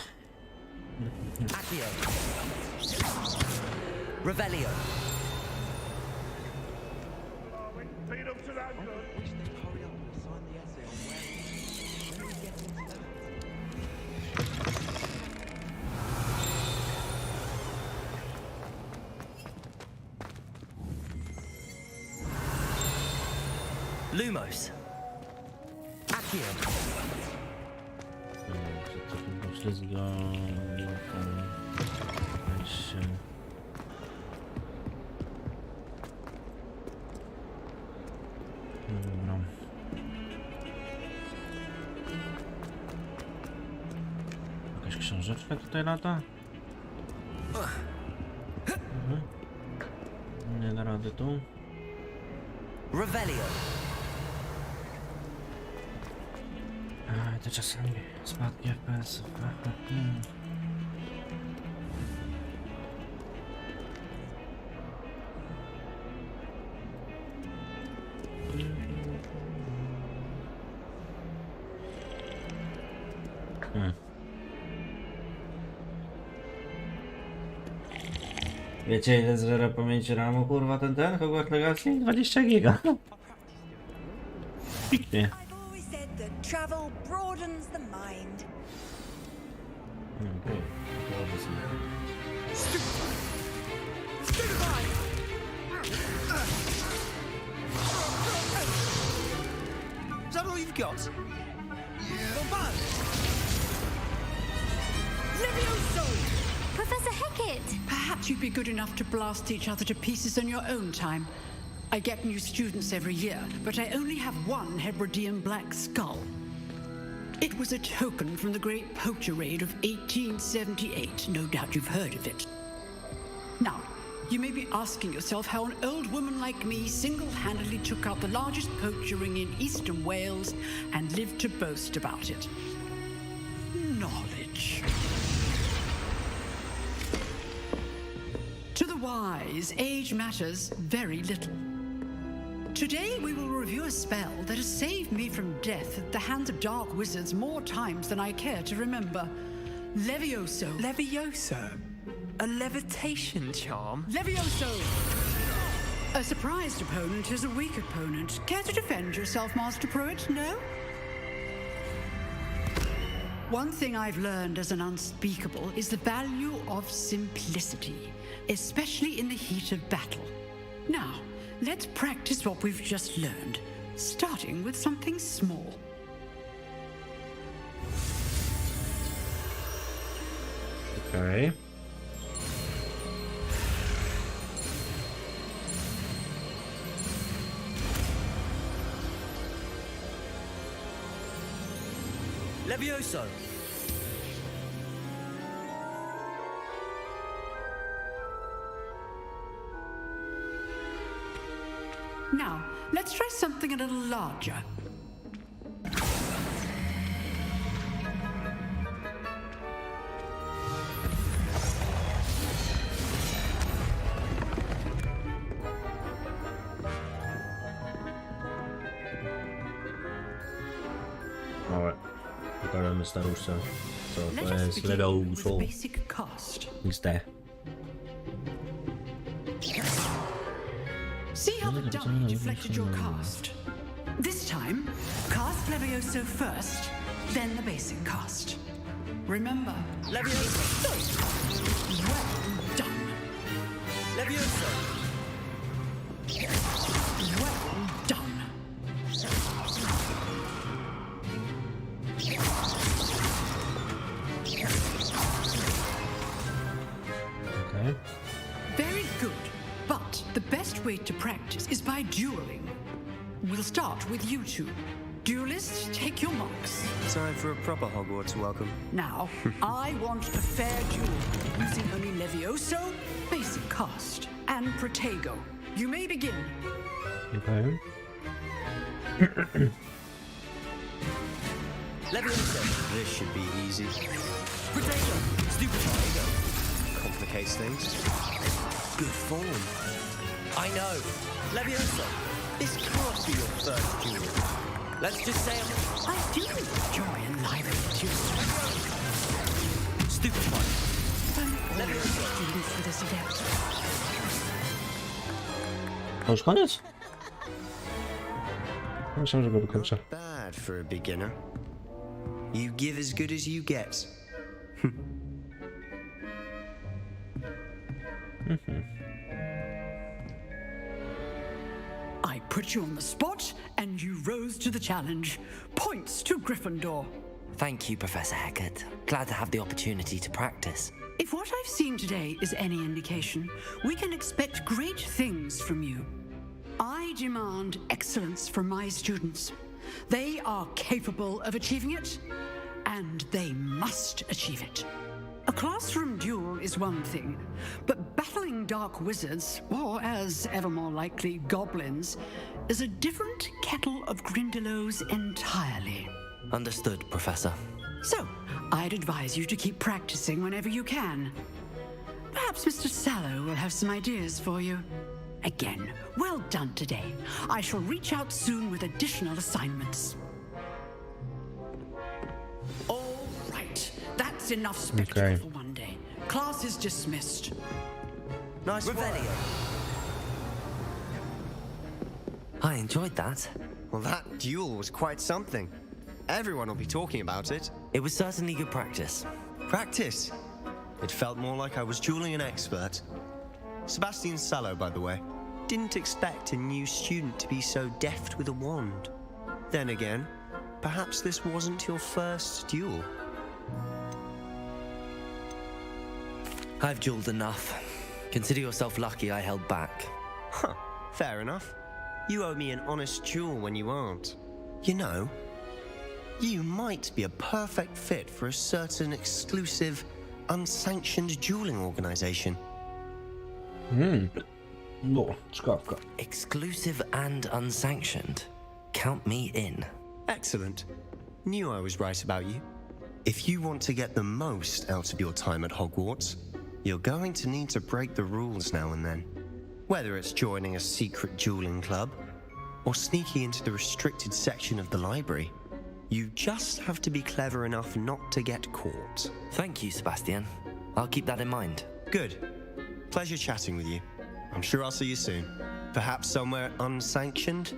Accio. Revelio. Lumos. Accio. To chyba ślizga... Dobra. Jakaś książeczka tutaj lata? Nie da rady tu. Revelio. To czasami spadki FPS-ów. Wiecie ile zżera pamięci RAMu, kurwa, ten Hogwart Legacy? 20 giga. Pięknie. Travel broadens the mind. Okay. Is that all you've got? Professor Hecat! Perhaps you'd be good enough to blast each other to pieces on your own time. I get new students every year, but I only have one Hebridean black skull. It was a token from the Great Poacher Raid of 1878. No doubt you've heard of it. Now, you may be asking yourself how an old woman like me single-handedly took out the largest poacher ring in eastern Wales and lived to boast about it. Knowledge. To the wise, age matters very little. Today we will review a spell that has saved me from death at the hands of dark wizards more times than I care to remember. Levioso. Levioso? A levitation charm? Levioso! A surprised opponent is a weak opponent. Care to defend yourself, Master Pruitt? No? One thing I've learned as an unspeakable is the value of simplicity, especially in the heat of battle. Now, let's practice what we've just learned, starting with something small. Okay. Levioso. Now, let's try something a little larger. Alright, pokażemy staruszce, co to jest Levioso. XD. See how the die deflected your cast? This time, cast Levioso first, then the basic cast. Remember, Levioso. Well done. Levioso. Well done. Okay. Very good. But the best way to practice is by dueling. We'll start with you two. Duelists, take your marks. Time for a proper Hogwarts welcome. Now, I want a fair duel, using only Levioso, basic cast, and Protego. You may begin. Okay. Levioso. This should be easy. Protego. Stupid Protego. Complicates things. Good form. I know. Levioso. This can't be your first duel. Let's just say I do enjoy a lively tutor. stupid one. Let me students for this adept. To już koniec? Myślałem, że go wykończę. Bad for a beginner. You give as good as you get. I put you on the spot, and you rose to the challenge. Points to Gryffindor. Thank you, Professor Hecat. Glad to have the opportunity to practice. If what I've seen today is any indication, we can expect great things from you. I demand excellence from my students. They are capable of achieving it, and they must achieve it. A classroom duel is one thing, but battling dark wizards, or as ever more likely, goblins, is a different kettle of Grindylows entirely. Understood, Professor. So, I'd advise you to keep practicing whenever you can. Perhaps Mr. Sallow will have some ideas for you. Again, well done today. I shall reach out soon with additional assignments. All right, that's enough spectacle for one day. Class is dismissed. Nice work. I enjoyed that. Well, that duel was quite something. Everyone will be talking about it. It was certainly good practice. Practice? It felt more like I was dueling an expert. Sebastian Sallow, by the way. Didn't expect a new student to be so deft with a wand. Then again, perhaps this wasn't your first duel. I've dueled enough. Consider yourself lucky I held back. Huh, fair enough. You owe me an honest duel when you aren't. You know, you might be a perfect fit for a certain exclusive, unsanctioned dueling organization. No, ciekawka. Exclusive and unsanctioned. Count me in. Excellent. Knew I was right about you. If you want to get the most out of your time at Hogwarts, you're going to need to break the rules now and then. Whether it's joining a secret dueling club, or sneaking into the restricted section of the library, you just have to be clever enough not to get caught. Thank you, Sebastian. I'll keep that in mind. Good. Pleasure chatting with you. I'm sure I'll see you soon. Perhaps somewhere unsanctioned?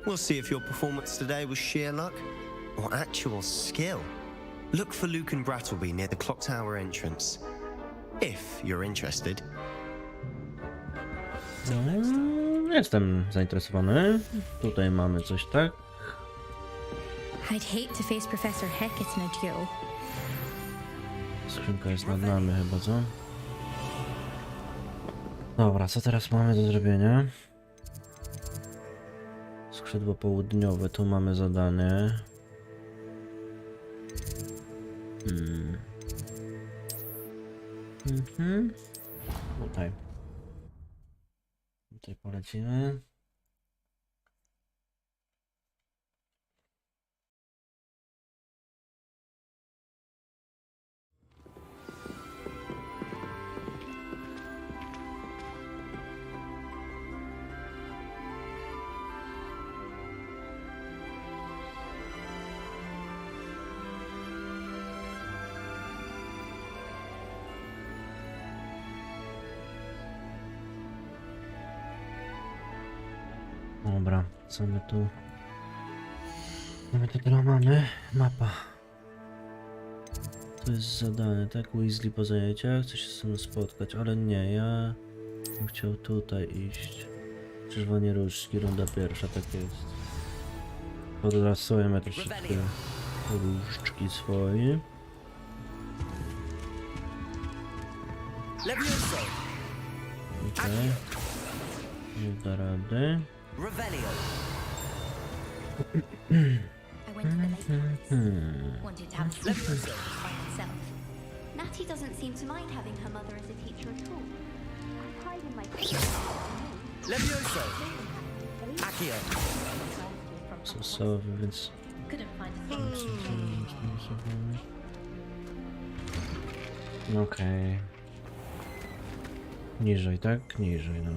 We'll see if your performance today was sheer luck or actual skill. Look for Luke and Brattleby near the clock tower entrance. If you're interested. Jestem zainteresowany. Tutaj mamy coś, tak? I'd hate to face Professor Hecat in a duel. Skrzynka jest nad nami chyba, co? Dobra, co teraz mamy do zrobienia? Skrzydło południowe, tu mamy zadanie. Tutaj. Tutaj polecimy. Dobra, co my tu? My tu teraz mamy? Mapa. To jest zadanie, tak? Weasley po zajęciach, chce się z tym spotkać, ale nie, ja bym chciał tutaj iść. Krzyżowanie różdżki, runda pierwsza, tak jest. Podrasujemy troszeczkę różdżki swoje. Okej. Nie da rady. I went to the Lakers. Wanted to have a by himself. Natty doesn't seem to mind having her mother as a teacher at all. I hide in my Sosowy, więc... Okej. Niżej, tak? Niżej, no.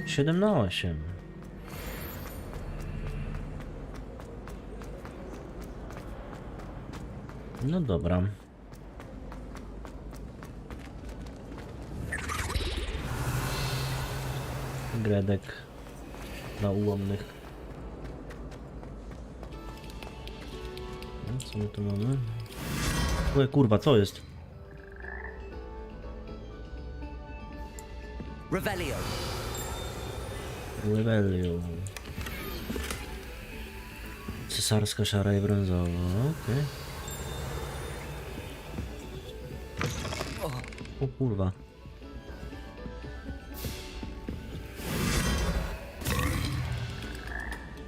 7 na 8. No dobra. Gredek dla ułomnych. No, co my tu mamy? Oj, kurwa, co jest? Revelio. Revelio. Cesarska, szara i brązowa, okej. O kurwa.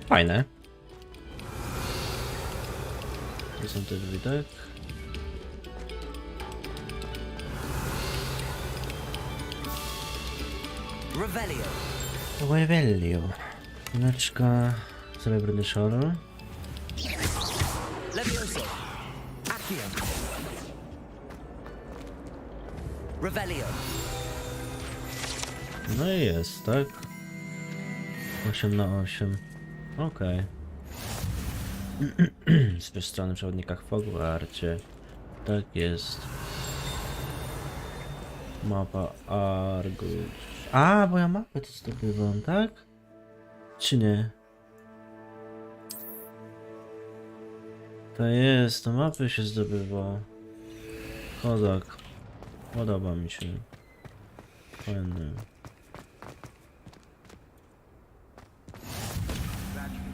Fajne. To są te drzwi, tak? Revelio. Revelio. Pineczka, srebrny szal. Levioso. Accio. Revelio. No i jest, tak? 8 na 8. Okej. Z tej strony przewodnika w Hogwarcie. Tak jest. Mapa Argus. A, bo ja mapę to zdobywam, tak? Czy nie? To jest, to mapy się zdobywa. Kozak. Podoba mi się. Fajny.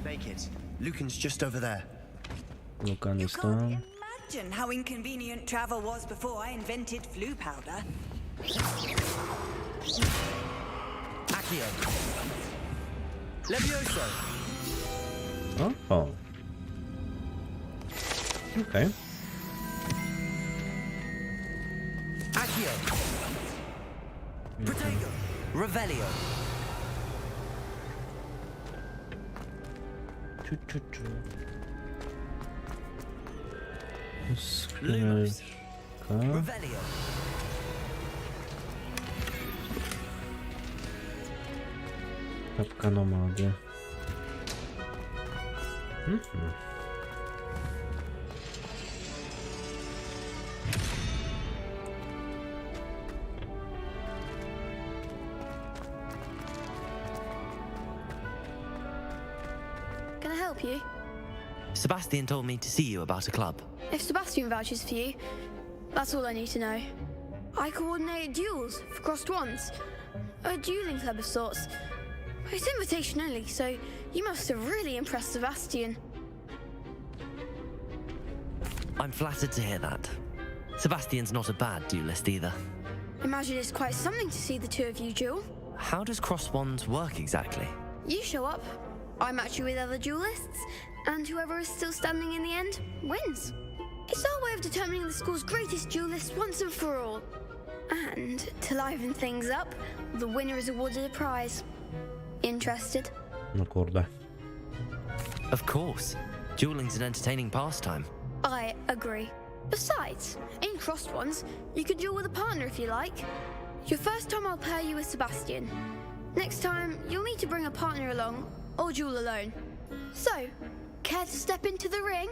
Make it. Lucan's just over there. Lucan jest tam. Imagine how inconvenient travel was before I invented flu powder. Accio. Levioso. O. Okej. Accio. Protego. Revelio. Skrzyneczka. Revelio. Kapka nomady. Can I help you? Sebastian told me to see you about a club. If Sebastian vouches for you, that's all I need to know. I coordinate duels for crossed ones. A dueling club of sorts. It's invitation only, so you must have really impressed Sebastian. I'm flattered to hear that. Sebastian's not a bad duelist either. Imagine it's quite something to see the two of you duel. How does cross wands work exactly? You show up, I match you with other duelists, and whoever is still standing in the end wins. It's our way of determining the school's greatest duelist once and for all. And to liven things up, the winner is awarded a prize. Interested? No kurde. Of course. Dueling's an entertaining pastime. I agree. Besides, in crossed ones, you could duel with a partner if you like. Your first time I'll pair you with Sebastian. Next time, you'll need to bring a partner along, or duel alone. So, care to step into the ring?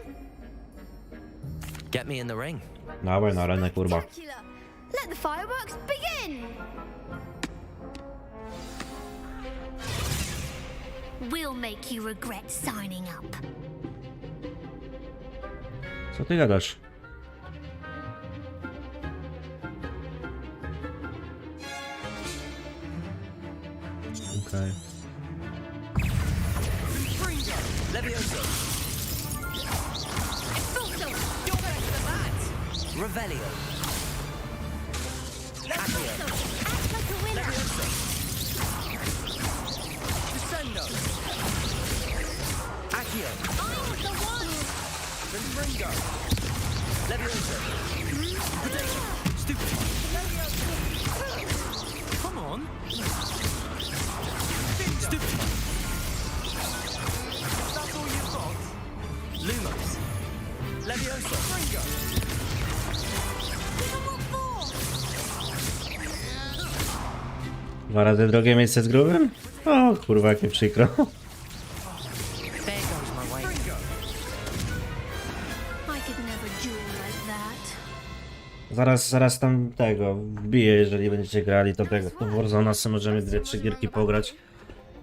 Get me in the ring. Dawaj na arenę, kurwa. Let the fireworks begin! We'll make you regret signing up. Co ty gadasz? Okej. Levioso. Expulso! You're better than that! Revelio. Accio. Act like a winner. Descendo. Accio. I'm the one. Ringo. Levioso. Potato. Stupid. Come on. Stupid. That's all you've got? Lumos. Levioso. Ringo. 2 razy drugie miejsce z grubym? O kurwa, jakie przykro. There goes my way. I could never duel like that. Zaraz tam tego wbiję, jeżeli będziecie grali, to tego. To Warzona sobie możemy 2-3 gierki pograć.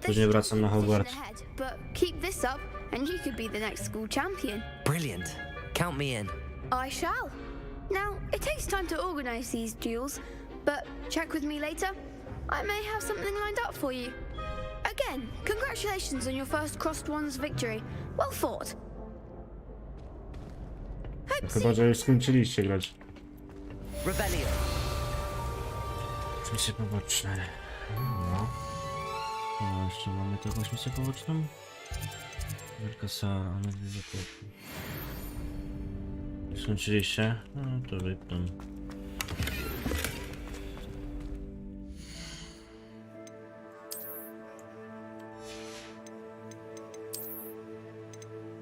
Później wracam na Hogwart. But keep this up, and you could be the next school champion. Brilliant. Count me in. I shall. Now, it takes time to organize these duels, but check with me later. I may have something lined up for you. Again, congratulations on your first Crossed Ones victory. Well fought. Chyba, że już skończyliście grać. Rebellion. Misje poboczne. No. No, jeszcze mamy tu jakąś misję poboczną? Wielka sala, ale widzę to. Skończyliście? No to witam.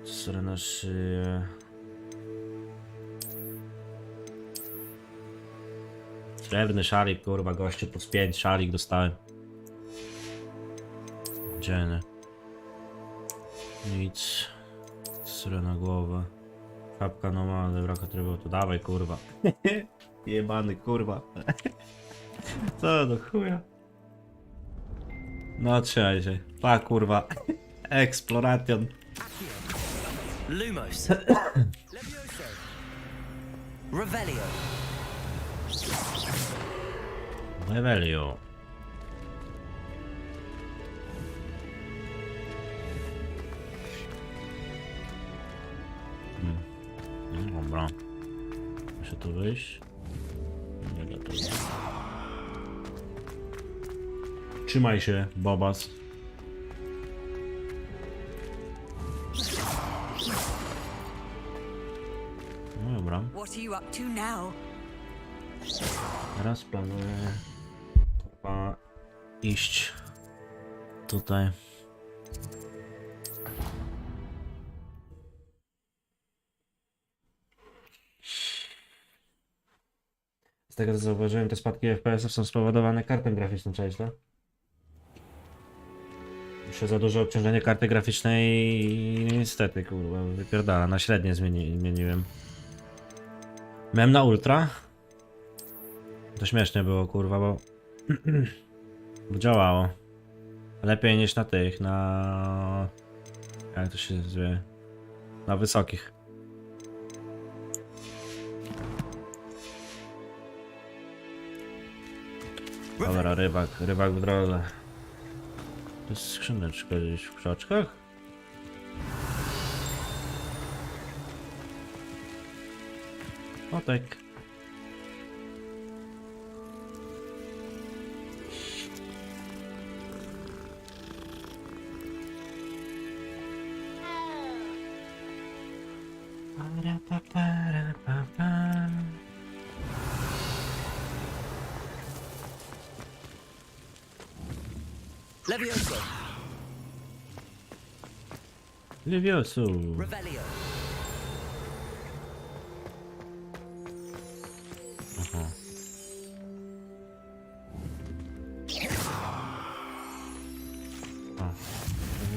Sorry na szyję. Srebrny szalik, kurwa, gościu, plus 5 szalik dostałem. Dzielny. Nic. Sorry na głowę. Kapka normalna, brak atrybutu. Dawaj, kurwa. Jebany, kurwa. Co do chuja. No trzymaj się. Pa, kurwa. Exploration. Lumos. Revelio. Revelio. No dobra. Muszę tu wyjść. Nie da to. Trzymaj się, Bobas. No dobra. What are you up to now? Teraz planuję chyba iść tutaj. Z tego co zauważyłem, te spadki FPS-ów są spowodowane kartą graficzną, cześć, no? Muszę za duże obciążenie karty graficznej i niestety, kurwa, wypierdala. Na średnie zmieniłem. Miałem na ultra. To śmiesznie było, kurwa, bo działało. Lepiej niż na tych, na... Jak to się zwie? Na wysokich. Dobra, rybak w drodze. To jest skrzyneczka gdzieś w krzaczkach? O tak. Levioso. Levioso. Revelio. Aha.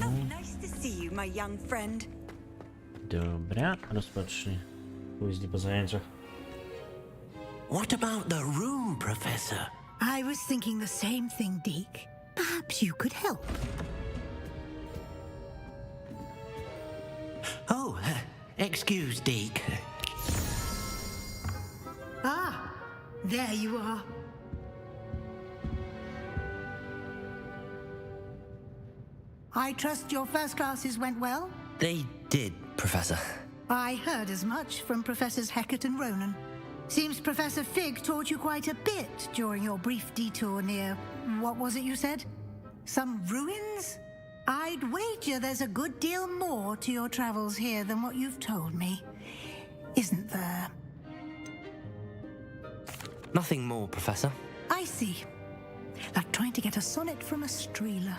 Oh, nice to see you, my young friend. Dobra, rozpocznij. Później po zajęciach. What about the room, Professor? I was thinking the same thing, Deke. Perhaps you could help. Oh, excuse, Deke. Ah, there you are. I trust your first classes went well? They did, Professor. I heard as much from Professors Hecat and Ronan. Seems Professor Fig taught you quite a bit during your brief detour near... what was it you said? Some ruins? I'd wager there's a good deal more to your travels here than what you've told me. Isn't there? Nothing more, Professor. I see. Like trying to get a sonnet from a streeler.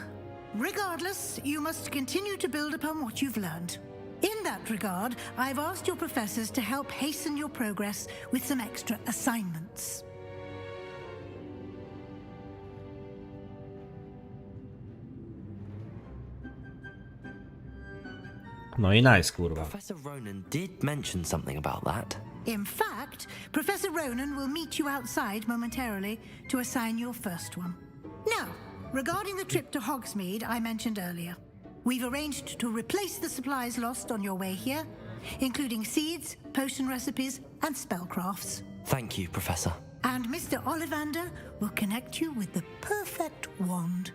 Regardless, you must continue to build upon what you've learned. In that regard, I've asked your professors to help hasten your progress with some extra assignments. No i nice, kurwa. Professor Ronan did mention something about that. In fact, Professor Ronan will meet you outside momentarily to assign your first one. Now, regarding the trip to Hogsmeade I mentioned earlier, we've arranged to replace the supplies lost on your way here, including seeds, potion recipes, and spellcrafts. Thank you, Professor. And Mr. Ollivander will connect you with the perfect wand.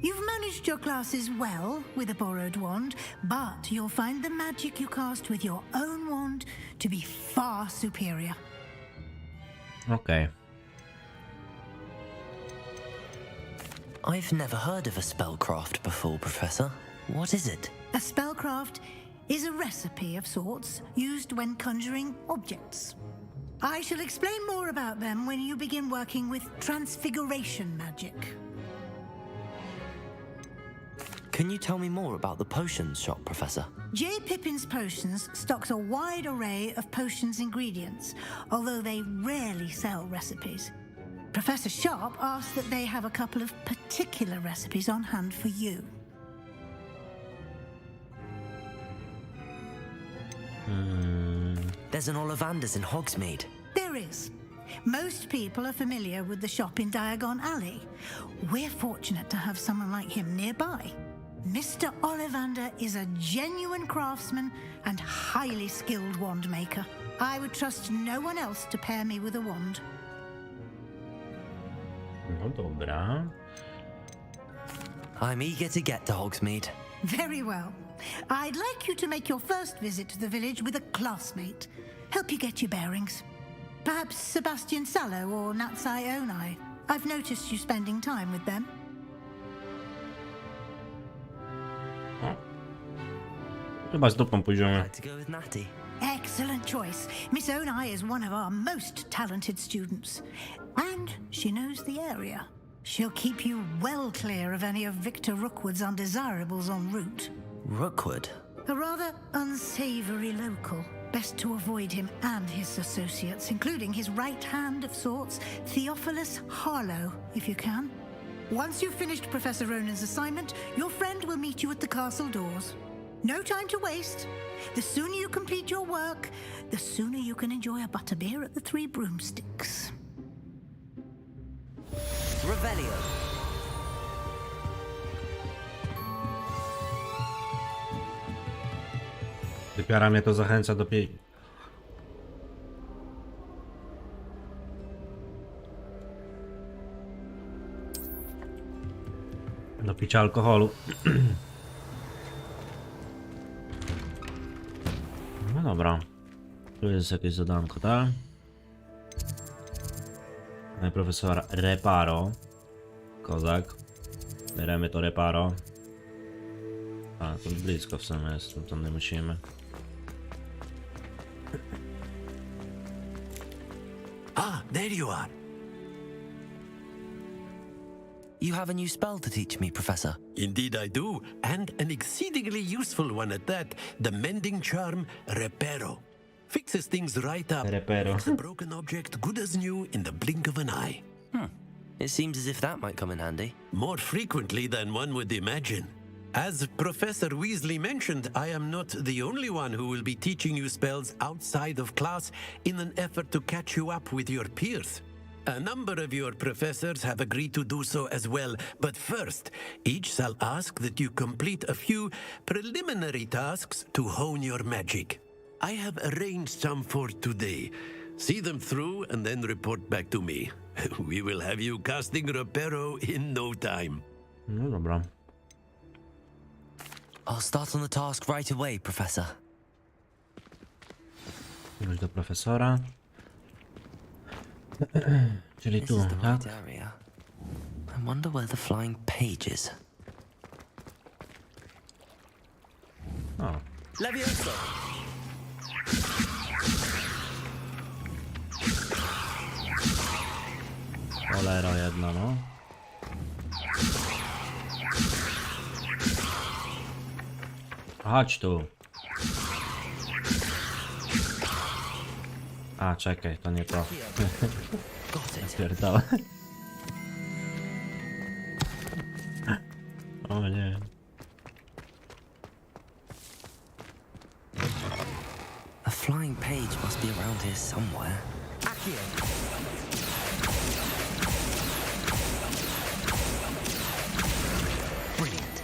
You've managed your classes well with a borrowed wand, but you'll find the magic you cast with your own wand to be far superior. Okay. I've never heard of a spellcraft before, Professor. What is it? A spellcraft is a recipe of sorts used when conjuring objects. I shall explain more about them when you begin working with transfiguration magic. Can you tell me more about the potions shop, Professor? J. Pippin's Potions stocks a wide array of potions ingredients, although they rarely sell recipes. Professor Sharp asked that they have a couple of particular recipes on hand for you. There's an Ollivander's in Hogsmeade. There is. Most people are familiar with the shop in Diagon Alley. We're fortunate to have someone like him nearby. Mr. Ollivander is a genuine craftsman and highly skilled wand maker. I would trust no one else to pair me with a wand. No dobra. I'm eager to get to Hogsmeade. Very well. I'd like you to make your first visit to the village with a classmate. Help you get your bearings. Perhaps Sebastian Sallow or Natsai Onai. I've noticed you spending time with them. Chyba z dupą pójdziemy. To go with Natty. Excellent choice. Miss Onai is one of our most talented students. And she knows the area. She'll keep you well clear of any of Victor Rookwood's undesirables en route. Rookwood? A rather unsavory local. Best to avoid him and his associates, including his right hand of sorts, Theophilus Harlow, if you can. Once you've finished Professor Ronan's assignment, your friend will meet you at the castle doors. No time to waste. The sooner you complete your work, the sooner you can enjoy a butterbeer at the Three Broomsticks. Revelio. Typiara mnie to zachęca do do picia alkoholu. No dobra. Tu jest jakieś zadanko, tak? Profesor Reparo. Kozak. Bieremy to Reparo. A, to blisko w sumie jest, tam nie musimy. Ah, there you are. You have a new spell to teach me, Professor. Indeed I do, and an exceedingly useful one at that. The mending charm, Reparo. Fixes things right up. Reparo. Makes a broken object good as new in the blink of an eye. It seems as if that might come in handy. More frequently than one would imagine. As Professor Weasley mentioned, I am not the only one who will be teaching you spells outside of class in an effort to catch you up with your peers. A number of your professors have agreed to do so as well, but first, each shall ask that you complete a few preliminary tasks to hone your magic. I have arranged some for today. See them through and then report back to me. We will have you casting Reparo in no time. No dobra. I'll start on the task right away, Professor. Chodź do profesora. Czyli tu, tak? Area. I wonder where the flying page is. O. Levioso! Cholera jedna, no. Chodź tu. A, czekaj, to nie to. Pierdolę. O nie. flying page must be around here somewhere. Accio. Brilliant.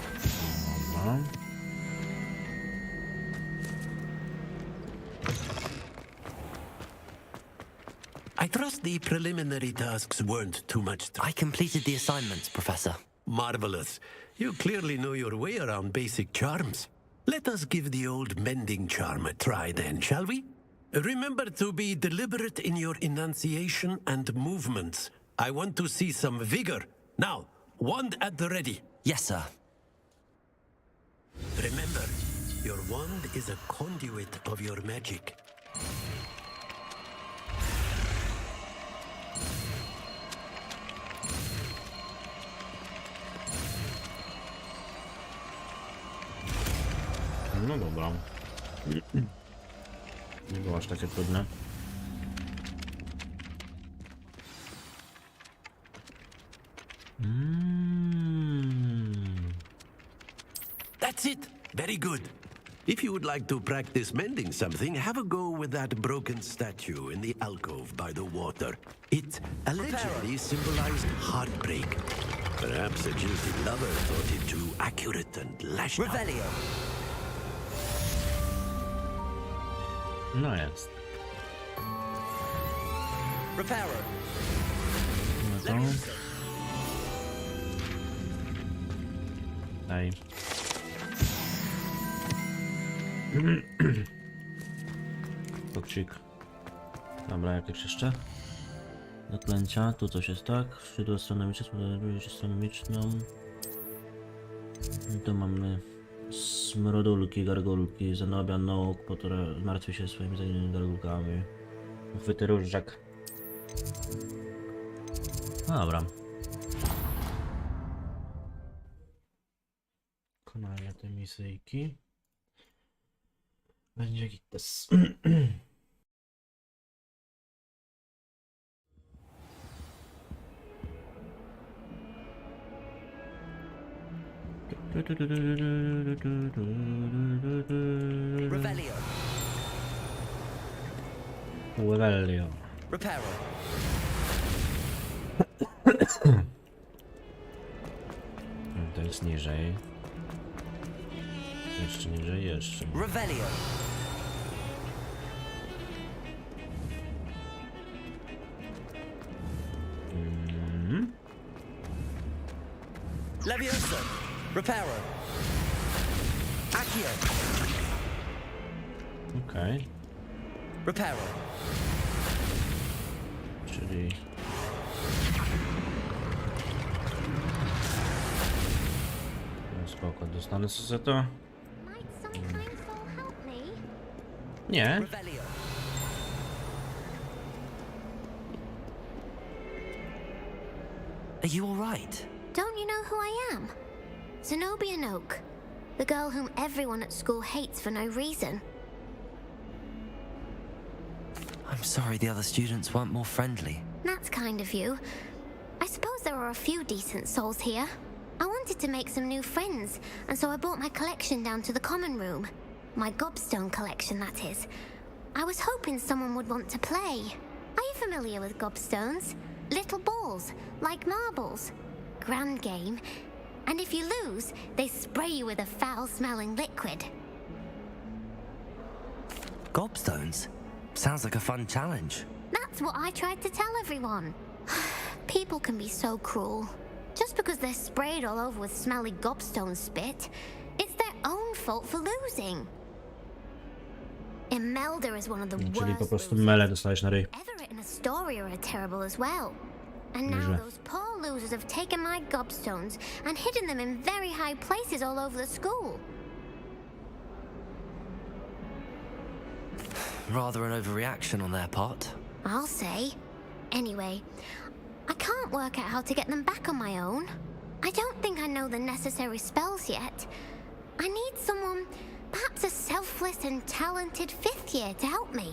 I trust the preliminary tasks weren't too much. I completed the assignments, Professor. Marvelous. You clearly know your way around basic charms. Let us give the old mending charm a try then, shall we? Remember to be deliberate in your enunciation and movements. I want to see some vigor. Now, wand at the ready. Yes, sir. Remember, your wand is a conduit of your magic. No dobra. Nie było aż takie trudne. That's it. Very good. If you would like to practice mending something, have a go with that broken statue in the alcove by the water. It allegedly symbolized heartbreak. Perhaps a guilty lover thought it too accurate and lashed out. Revelio. No jest. Reparo. No to... Daj. Koksik. Dobra, jakieś jeszcze? Zaklęcia, tu coś jest tak. Szydło astronomiczne, spodobuje się astronomiczną. Tu mamy smrodulki, gargulki, zanobia nóg, która zmartwi się swoimi zajętymi gargulkami. Uchwyty różdżek. Dobra. Wykonanie tej misyjki. Będzie jakiś test. Revelio. Revelio. Reparo. To jest niżej. Jeszcze niżej, jeszcze. Revelio. Levioso. Reparo. Accio. Okej. Reparo. Czyli... No spoko, dostanę sobie za to? Nie. Revelio. Are you all right? Don't you know who I am? Zenobia Noak, the girl whom everyone at school hates for no reason. I'm sorry the other students weren't more friendly. That's kind of you. I suppose there are a few decent souls here. I wanted to make some new friends, and so I brought my collection down to the common room. My gobstone collection, that is. I was hoping someone would want to play. Are you familiar with gobstones? Little balls, like marbles. Grand game. And if you lose, they spray you with a foul-smelling liquid. Gobstones? Sounds like a fun challenge. That's what I tried to tell everyone. People can be so cruel. Just because they're sprayed all over with smelly gobstone spit, it's their own fault for losing. Imelda is one of the Czyli po worst prostu mele dostajesz na ryj. Everett and Astoria are terrible as well. And now those poor losers have taken my gobstones and hidden them in very high places all over the school. Rather an overreaction on their part. I'll say. Anyway, I can't work out how to get them back on my own. I don't think I know the necessary spells yet. I need someone, perhaps a selfless and talented fifth year to help me.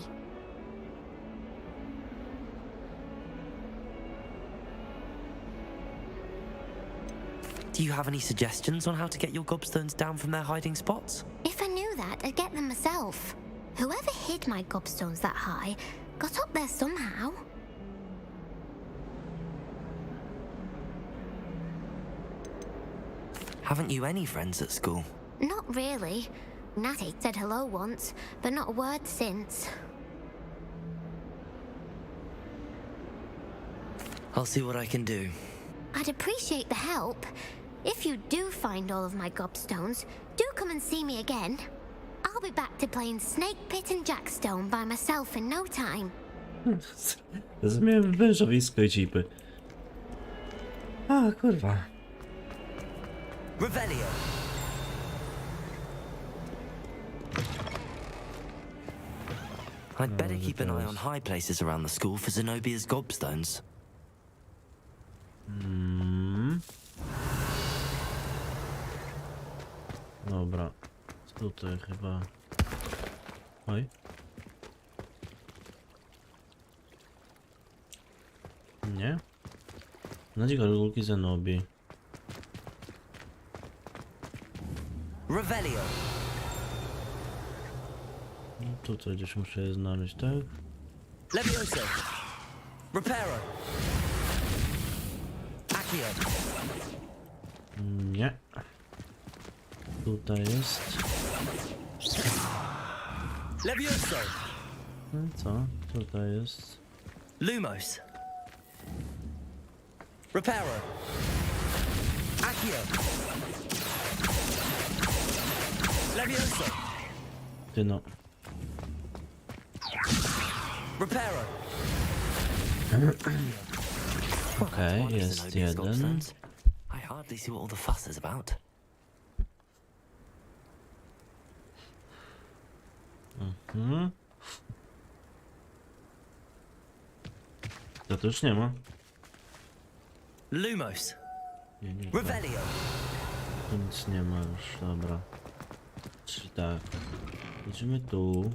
Do you have any suggestions on how to get your gobstones down from their hiding spots? If I knew that, I'd get them myself. Whoever hid my gobstones that high got up there somehow. Haven't you any friends at school? Not really. Natty said hello once, but not a word since. I'll see what I can do. I'd appreciate the help. If you do find all of my gobstones, do come and see me again. I'll be back to playing Snake Pit and Jackstone by myself in no time. Zrozumiałem wężowisko i cipy. A, kurwa. Revelio. I'd better keep an eye on high places around the school for Zenobia's gobstones. Dobra. Tutaj chyba... Oj. Nie? Znajdzie gargulki Zenobii. Revelio. No tutaj gdzieś muszę je znaleźć, tak? Levioso. Reparo. Accio. Nie. Tutaj jest. Levioso. No co? Tutaj jest. Lumos. Reparo. Accio. Levioso. Ty no. Reparo. Okej, jest jeden. I hardly see what all the fuss is about. To już nie ma. Lumos. Nie. Revelio. Tu nic nie ma już, dobra. Czyli tak. Idziemy tu.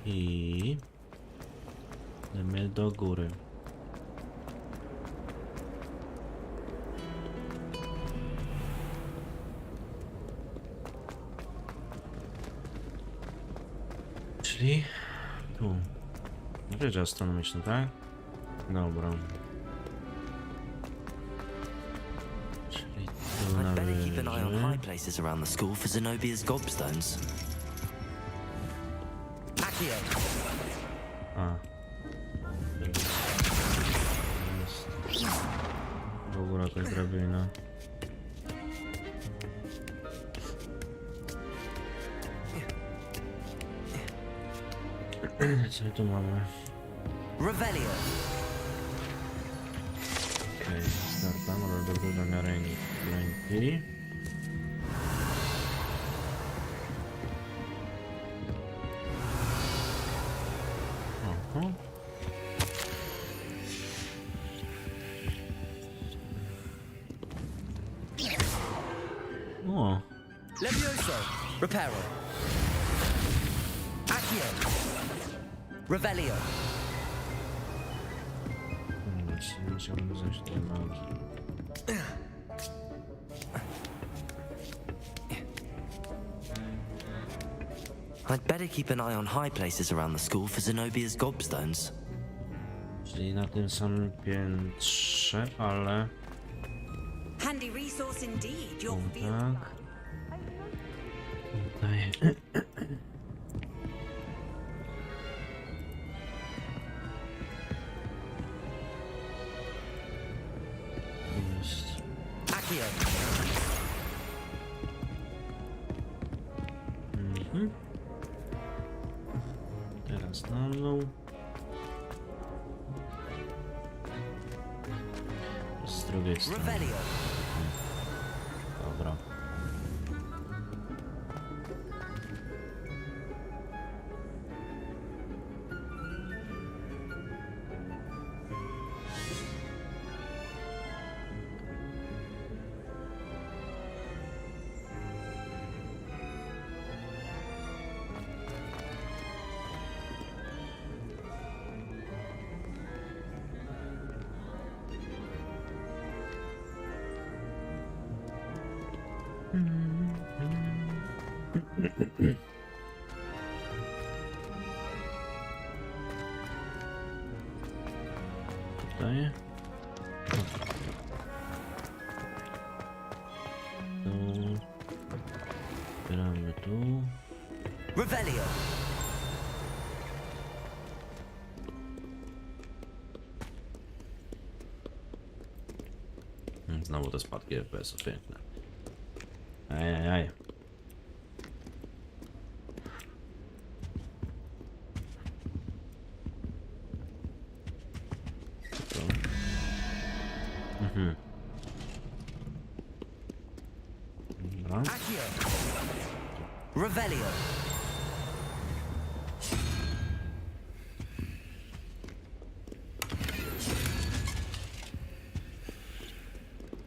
I... idziemy do góry. Czyli... tu. Wieża astronomiczna, tak? Dobra. Czyli tu na I'd better keep an eye on wieży. high places around the school for Zenobia's gobstones. Accio. A. Jest. W ogóle jakaś drabina. Co my tu mamy? Revelio. Okej, startam, ale do wybrania ręki. Oho. O. Levioso. Reparo. Accio. Revelio. Musiałbym zejść tutaj na dół. I'd better keep an eye on high places around the school for Zenobia's gobstones. Czyli na tym samym piętrze, ale... Handy resource indeed, your field. tak. Tutaj... jest... Accio. Teraz na dół. Z drugiej strony. Revelio. Dobra. tutaj. Tu. Zbieramy tu. Revelio. Znowu te spadki FPS-u, piękne. Ajajaj. Dobra. Revelio.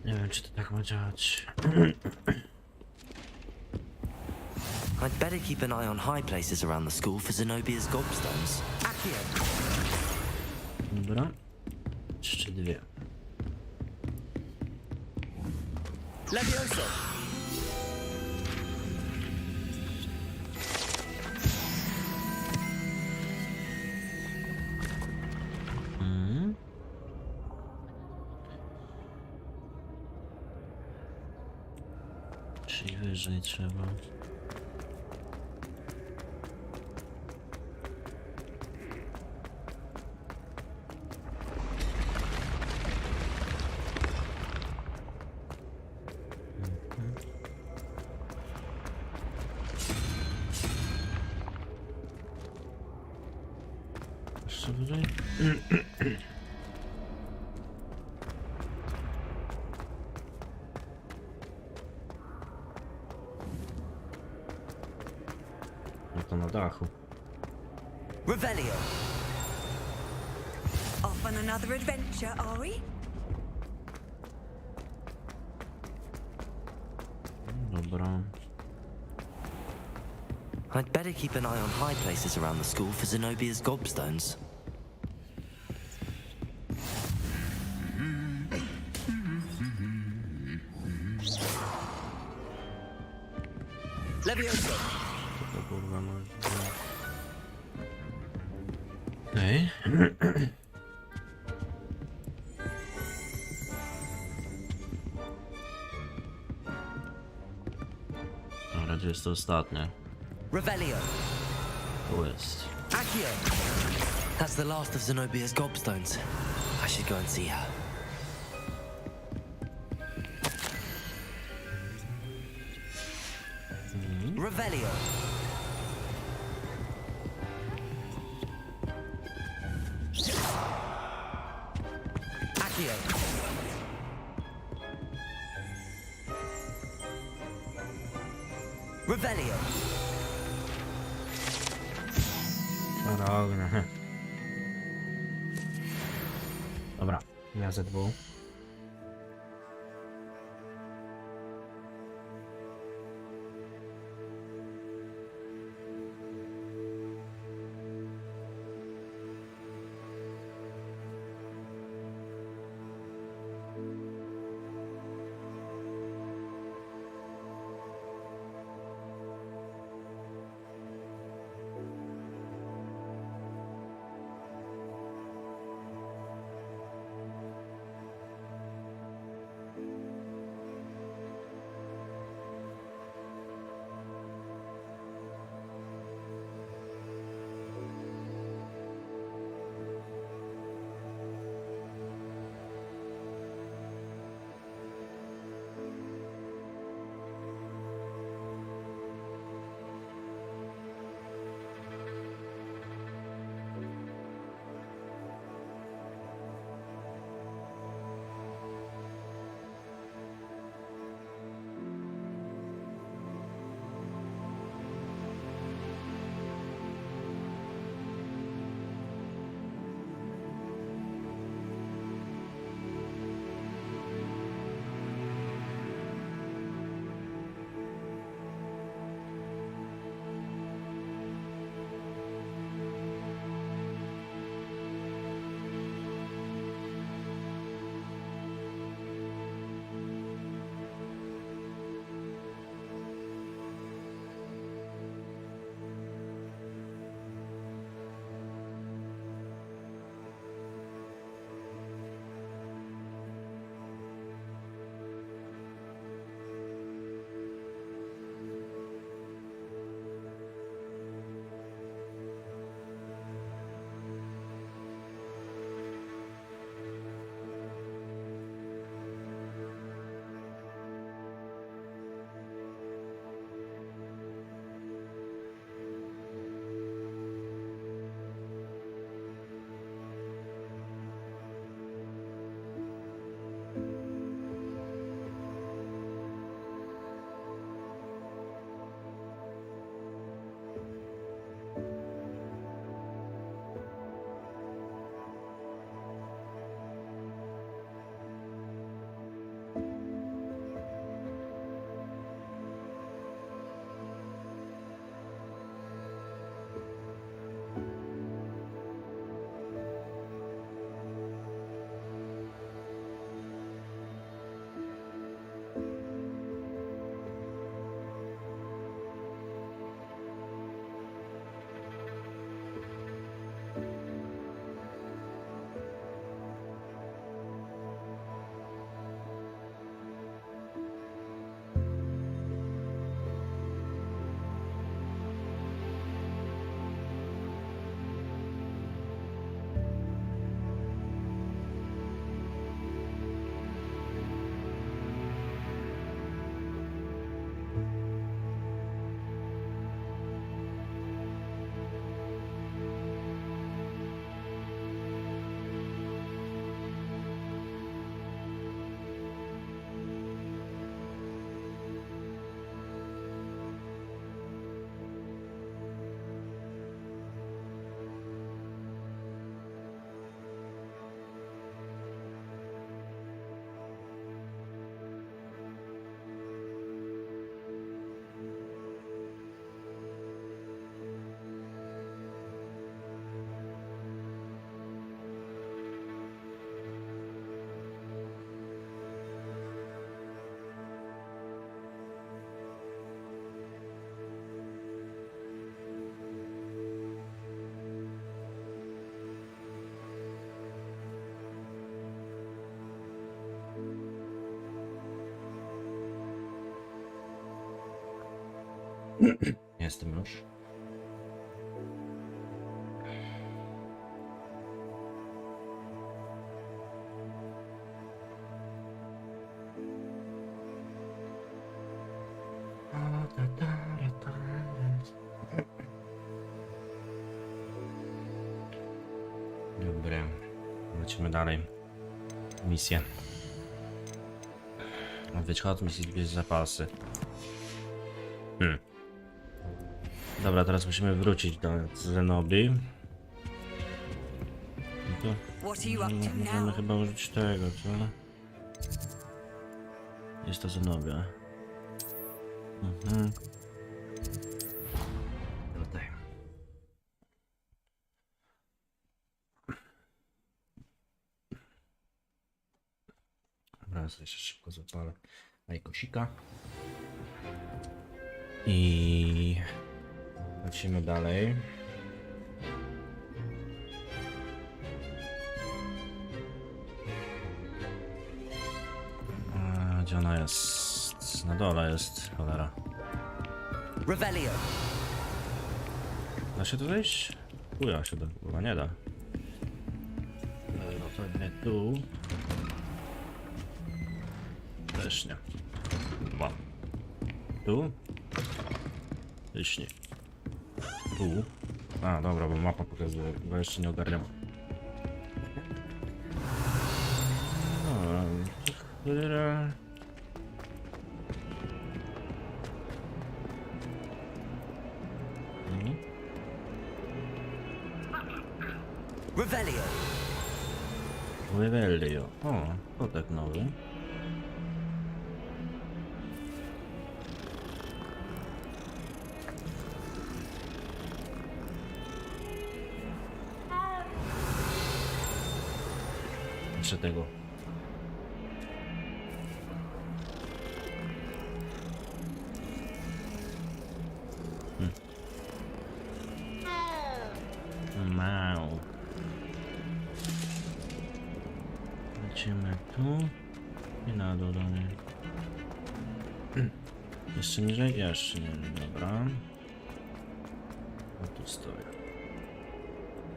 Nie wiem, czy to tak ma działać. I'd better keep an eye on high places around the school for Zenobia's gobstones. Dobra. Jeszcze dwie. Levioso. Czyli wyżej trzeba. Jeszcze wyżej. No to na dachu. Revelio. Off on another adventure, are we? Dobra. I'd better keep an eye on high places around the school for Zenobia's gobstones. Levioso. Co to kurwa ma? Okej. Dobra, gdzie jest to ostatnie? Revelio. Tu jest. That's the last of Zenobia's gobstones. I should go and see her. Revelio. Revelio. Dobra, ja ze dwóch. Jestem już. Dobra, lecimy dalej. Misję. Odwiedź hot, misji zbierz zapasy. Dobra, teraz musimy wrócić do Zenobi. Możemy chyba użyć tego, co? Jest to Zenobia. Tutaj. Dobra, jeszcze szybko zapalę najkosika. I lecimy dalej. Gdzie ona jest? Na dole jest, cholera. Revelio. Da się tu wejść? Chuja się da, chyba nie da. No to nie tu. Też nie. Dwa. Tu? Też nie. Tu? A, dobra, bo mapa pokazuje, bo jeszcze nie ogarniam. Dobra. Revelio. Revelio. O, to tak nowy. Jeszcze tego. Mał. Lecimy tu i na dół do niej. Jeszcze niżej? Jeszcze nie, dobra. O, tu stoję.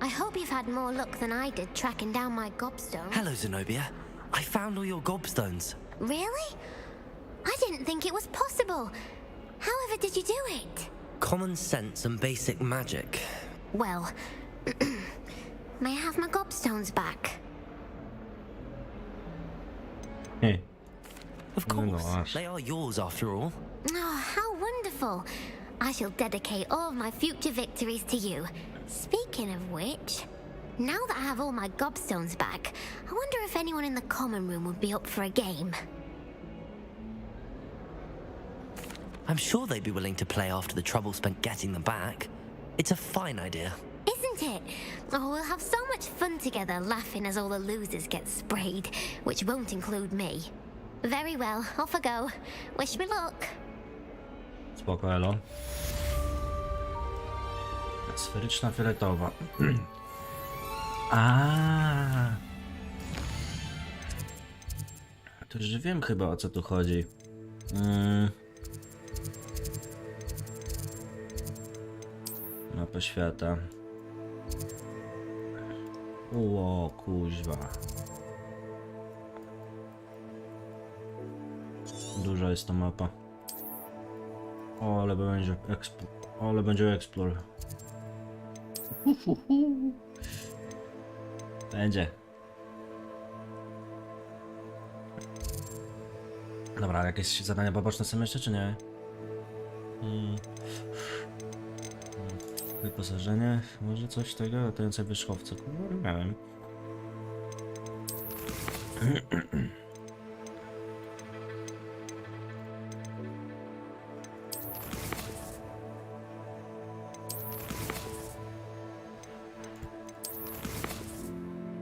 I hope you've had more luck than I did tracking down my gobstones. Hello, Zenobia. I found all your gobstones. Really? I didn't think it was possible. However did you do it? Common sense and basic magic. Well, may I have my gobstones back? Hey. Of course. They are yours after all. Oh, how wonderful. I shall dedicate all of my future victories to you. Speaking of which, now that I have all my gobstones back, I wonder if anyone in the common room would be up for a game. I'm sure they'd be willing to play after the trouble spent getting them back. It's a fine idea. Isn't it? Oh, we'll have so much fun together laughing as all the losers get sprayed, which won't include me. Very well, off I go. Wish me luck. Spoko, elo. Sferyczna fioletowa. To już wiem chyba, o co tu chodzi. Mapa świata. Ło, kuźwa. Duża jest ta mapa. O, ale będzie explore. Będzie. Dobra, jakieś zadania poboczne są jeszcze, czy nie? Wyposażenie, może coś tego, latające wierzchowce. Kurwa, miałem.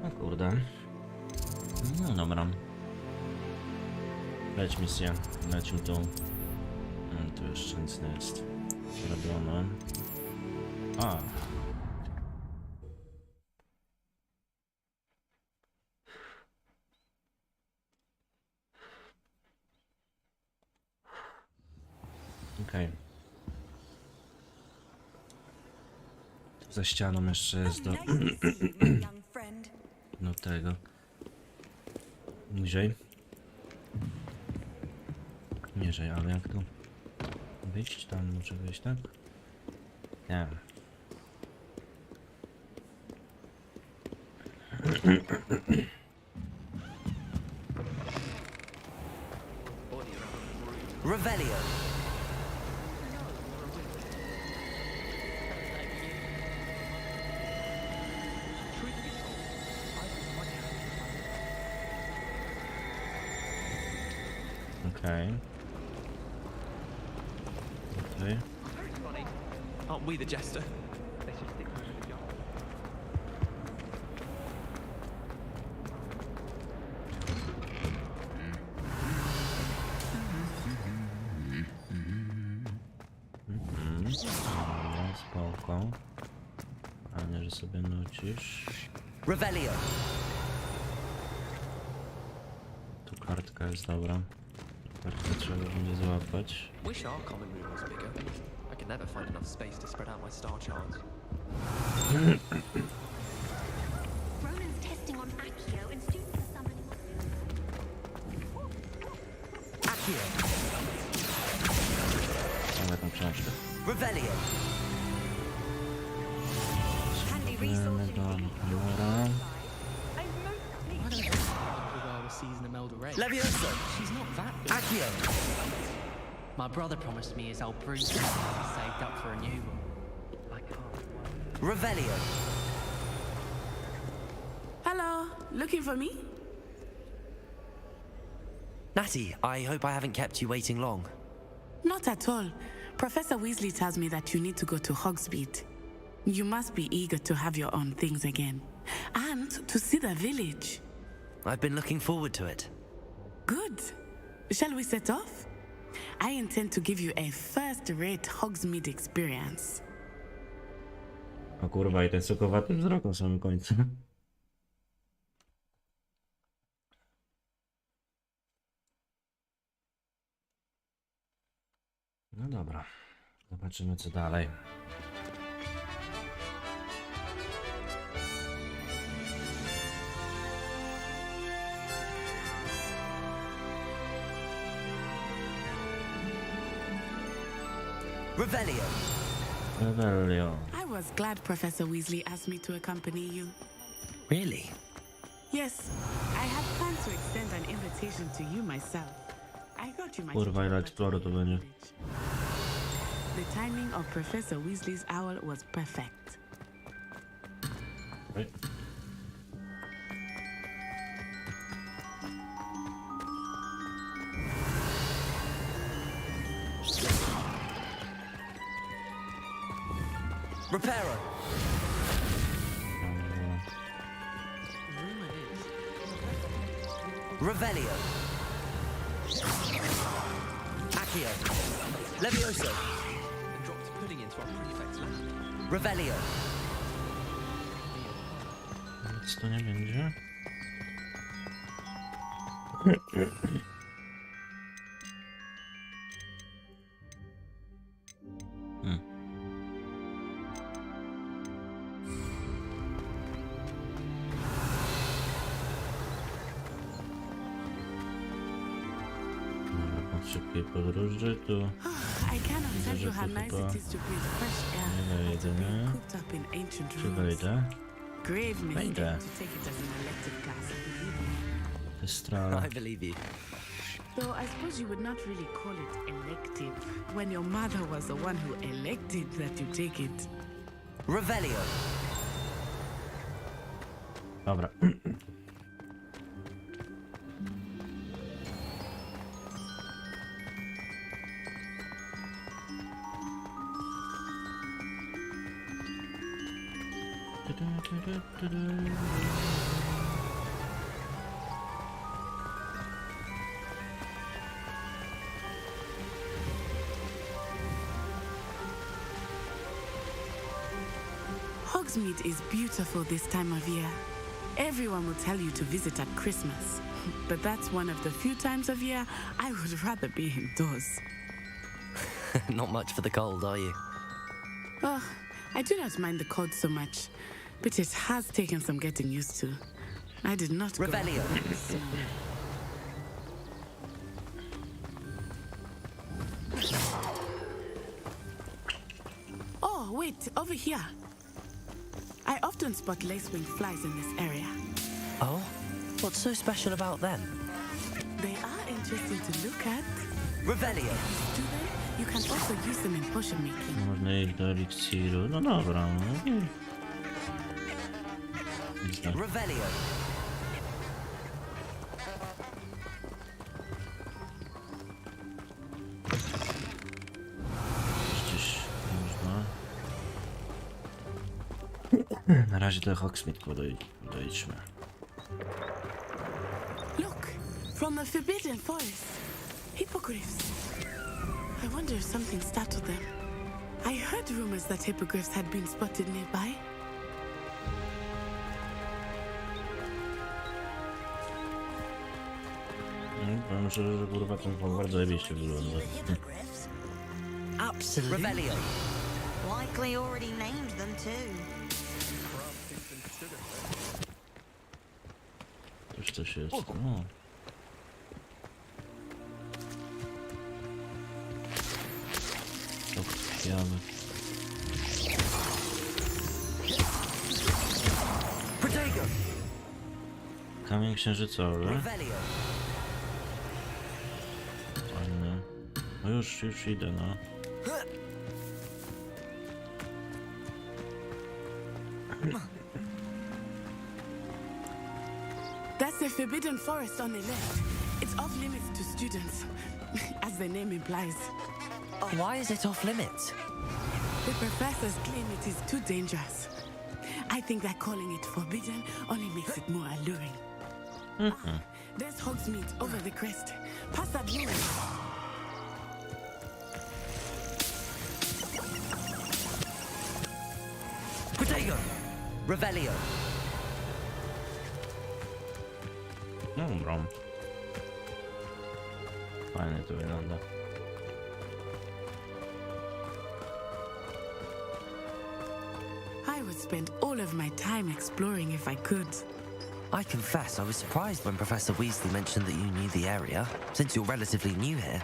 O kurde. No dobra. Leć misję, lecimy tu. Tu jeszcze nic nie jest zrobione. A. Okej. Za ścianą jeszcze jest do... do tego. Niżej. Niżej, ale jak tu wyjść? Tam muszę wyjść, tak? Nie. Revelio. Okej. Tutaj. Aren't we the jester? Let's just stick with the job. Spoko. A nie, że sobie nucisz. Revelio. Tu kartka jest dobra. Kartkę trzeba będzie złapać. Wish our common room was bigger. I could never find enough space to spread out my star charts. Ronan's testing on Accio and students are summoning Accio. Mam jakąś książkę. Revelio. Idziemy do Monitory. Levioso. She's not that good. Accio. My brother promised me his old broomstick would be saved up for a new one. I can't. Revelio. Hello, looking for me? Natty, I hope I haven't kept you waiting long. Not at all. Professor Weasley tells me that you need to go to Hogsmeade. You must be eager to have your own things again. And to see the village. I've been looking forward to it. Good. Shall we set off? I intend to give you a first-rate Hogsmeade experience. O kurwa, i ten sukowaty wzrok na samym końcu. No dobra. Zobaczymy co dalej. Revelio. Revelio. I was glad Professor Weasley asked me to accompany you. Really? Yes, I had planned to extend an invitation to you myself. I thought you might. Kurwa, ile eksploru to będzie. The timing of Professor Weasley's owl was perfect. Right. Reparo. Revelio. Accio. Levioso. And dropped pudding into our prefect's lap. Revelio. Nic tu nie będzie. Szybkiej podróży tu. I cannot tell you how nice it is to breathe fresh air after being cooped up in ancient Czy rooms. wejdę? Grave mistake Wejdę. to take it as an elective class. To jest strala. I believe you. Though I suppose you would not really call it elective when your mother was the one who elected that you take it. Revelio. Dobra. Hogsmeade is beautiful this time of year. Everyone will tell you to visit at Christmas, but that's one of the few times of year I would rather be indoors. Not much for the cold, are you? Oh, I do not mind the code so much, but it has taken some getting used to. I did not go. Revelio. Oh, wait, over here. I often spot lacewing flies in this area. Oh? What's so special about them? They are interesting to look at. Revelio. You can also use them in potion making. Można iść do eliksiru. No dobra. Revelio. Gdzieś można. Na razie do Hogsmeade podejdźmy. Look, from the Forbidden Forest. Hippogriffs. I wonder if something startled them. I heard rumors that hippogriffs had been spotted nearby. Powiem szczerze, że kurwa ten Hogwart zajebiście wygląda. Absolutely. Revelio. Likely already named them too. Już coś jest. No. Otwieramy. Kamień księżycowy. Fajny. No już idę, no. That's the Forbidden Forest on the left. It's off limits to students, as the name implies. Why is it off limits? The professors claim it is too dangerous. I think that calling it forbidden only makes it more alluring. There's Hogsmeade over the crest. Past that blue. Potato. Revelio. No dobra. Fajnie to wygląda. I would spend all of my time exploring if I could. I confess I was surprised when Professor Weasley mentioned that you knew the area, since you're relatively new here.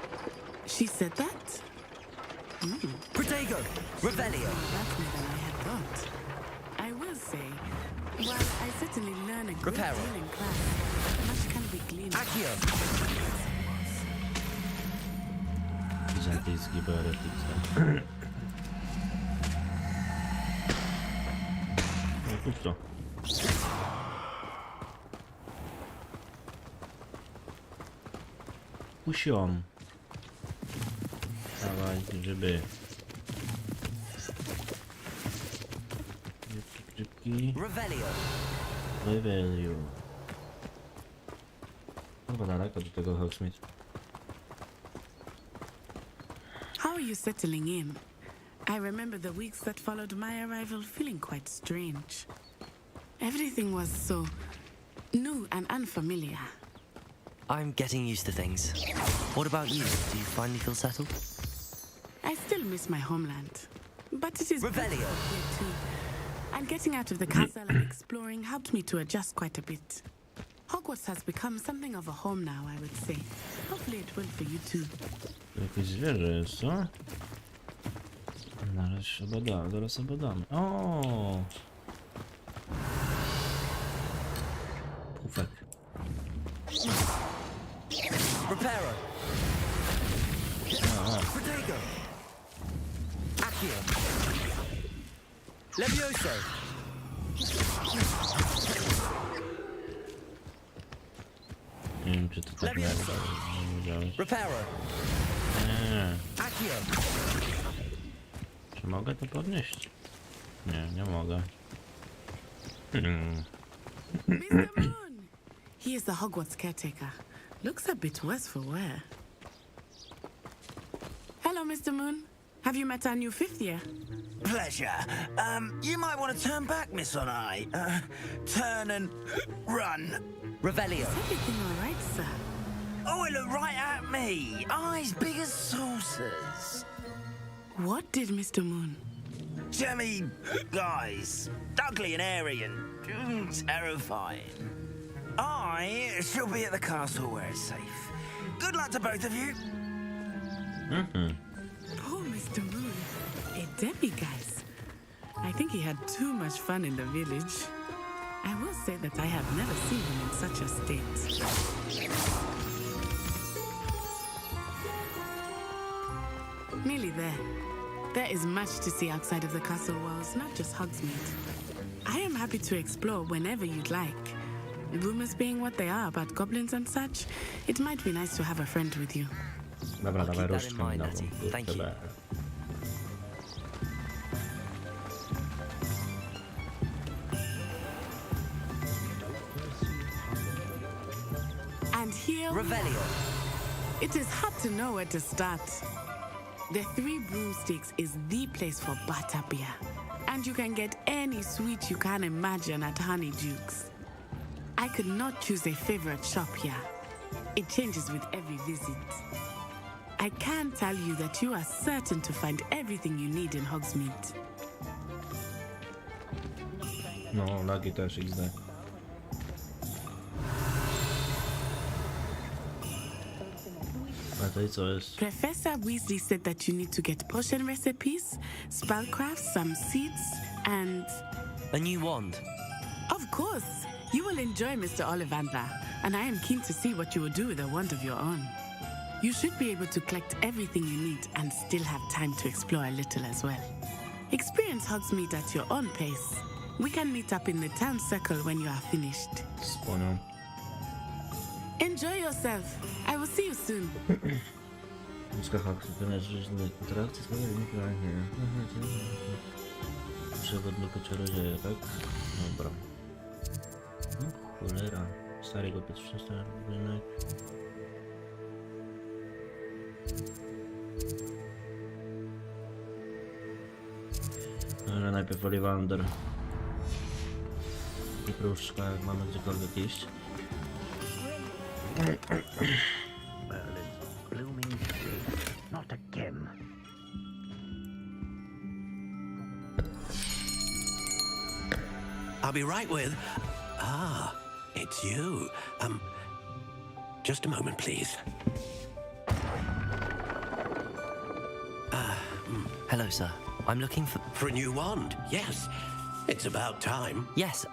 She said that? Protego! Revelio! That's more than I had thought. I will say, while I certainly learn a great deal in class, much can be gleaned. Accio! Bizantyjski bearetyce. No pusto. Usiąm. Dawaj, żeby. Grzybki. Revelio. Chyba daleko do tego Hogsmeade. How are you settling in? I remember the weeks that followed my arrival feeling quite strange. Everything was so new and unfamiliar. I'm getting used to things. What about you? Do you finally feel settled? I still miss my homeland, but it is Revelio here too. And getting out of the castle and exploring helped me to adjust quite a bit. Hogwarts has become something of a home now, I would say. Hopefully it will for you too. Jakieś zwierzę jest, co? Zaraz obadamy. O! Pufek. Reparo. Protego. Accio. Levioso. Nie wiem, czy to tak nie widziałeś. Reparo. Nie. Accio. Czy mogę to podnieść? Nie mogę. Mr. Moon! He is the Hogwarts caretaker. Looks a bit worse for wear. Hello, Mr. Moon. Have you met our new fifth year? Pleasure. You might want to turn back, Miss On-Eye. Turn and run. Revelio. Is everything all right, sir? Oh, it looked right at me. Eyes big as saucers. What did Mr. Moon? Jemmy guys, ugly and airy and terrifying. I shall be at the castle where it's safe. Good luck to both of you. Poor Mr. Moon. A demiguise. I think he had too much fun in the village. I will say that I have never seen him in such a state. Nearly there. There is much to see outside of the castle walls, not just Hogsmeade. I am happy to explore whenever you'd like. Rumors being what they are about goblins and such, it might be nice to have a friend with you. Dobra, dawaj that in różdżkę mind, minową. Natty. Thank you. And here Revelio. It is hard to know where to start. The Three Broomsticks is the place for butterbeer. And you can get any sweet you can imagine at Honeydukes. I could not choose a favorite shop here. It changes with every visit. I can tell you that you are certain to find everything you need in Hogsmeade. No, lagi też XD. A to i co jest? Professor Weasley said that you need to get potion recipes, spellcrafts, some seeds, and... A new wand. Of course! You will enjoy Mr. Ollivander, and I am keen to see what you will do with a wand of your own. You should be able to collect everything you need and still have time to explore a little as well. Experience Hogsmeade at your own pace. We can meet up in the town circle when you are finished. Wspomniał. Enjoy yourself. I will see you soon. Muzyka Hogsmeade, wykonać różne interakcje z kolejnymi grami. Przewodniku czarodzieja, tak? Dobra. No cholera. Stary gotyczny, stary budynek. Ale najpierw Ollivander. I próżka, jak mamy gdziekolwiek iść. Blooming shit. Not again. I'll be right with... Ah, it's you. Just a moment, please. Hello, sir. I'm looking for... For a new wand, yes. It's about time. Yes,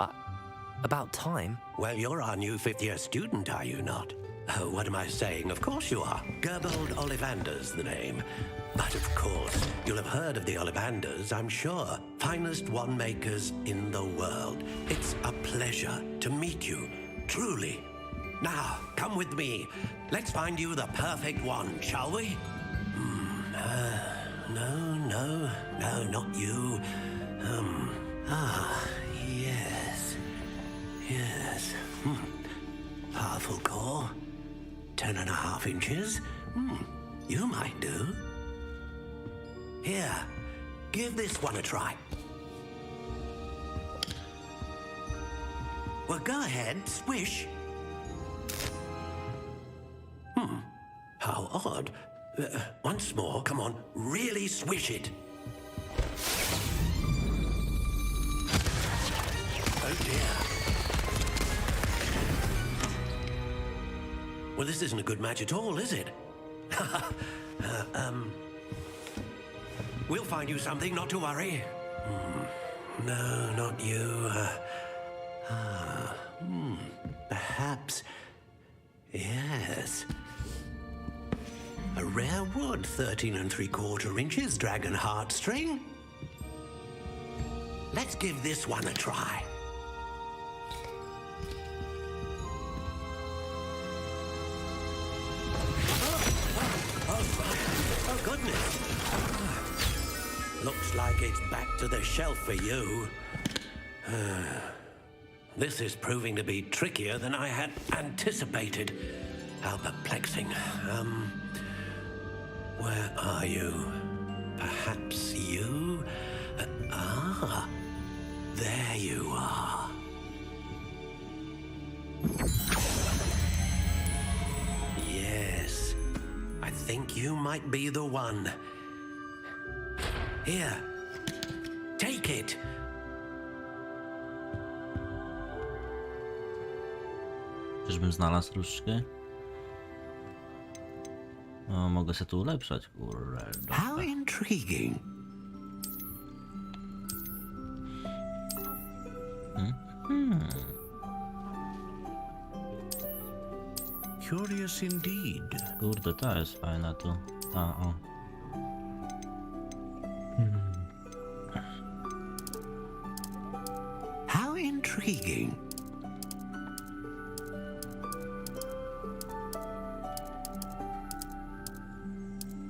about time? Well, you're our new fifth-year student, are you not? Oh, what am I saying? Of course you are. Gerbold Ollivander's the name. But of course, you'll have heard of the Ollivanders, I'm sure. Finest wand makers in the world. It's a pleasure to meet you, truly. Now, come with me. Let's find you the perfect wand, shall we? No, not you. Yes. Powerful core. 10.5 inches. You might do. Here, give this one a try. Well, go ahead, swish. How odd. Once more, come on, really swish it. Oh dear. Well, this isn't a good match at all, is it? We'll find you something, not to worry. No, not you. Perhaps. Yes. A rare wood, 13 3/4 inches, dragon heartstring. Let's give this one a try. Oh, goodness. Looks like it's back to the shelf for you. This is proving to be trickier than I had anticipated. How perplexing. Where are you? Perhaps you? There you are. Yes, I think you might be the one. Here, Take it. Czyżbym znalazł różdżkę? O, mogę się tu ulepszać, kurde. How intriguing. Curious indeed. Kurde, ta jest fajna tu. A, o. How intriguing.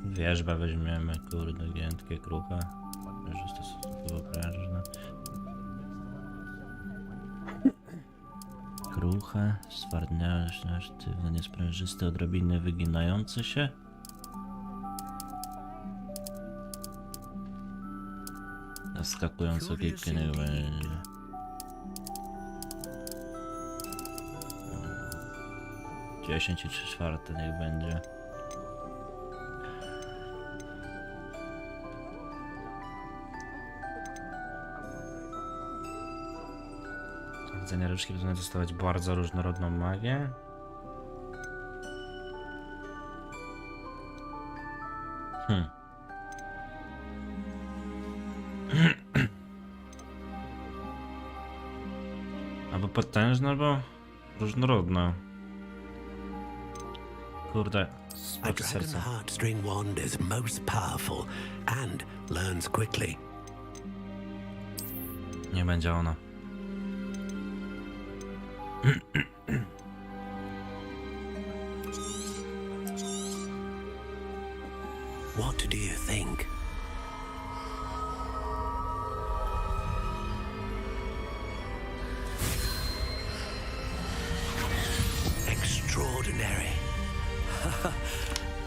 Wierzbę weźmiemy, kurde, giętkie, kruche. Parzyste, stosunkowo prężne. Kruche, stwardniaczne, sztywne, niesprężyste, odrobinę wyginające się. Zaskakująco kilka niech będzie. No, 10 i 3/4 niech będzie. Rdzenia reszki rozumiem dostawać bardzo różnorodną magię. Albo potężna, albo różnorodna. Kurde, A spoko dragon serca. heartstring wand is most powerful and learns quickly. Nie będzie ona. What do you think? Extraordinary.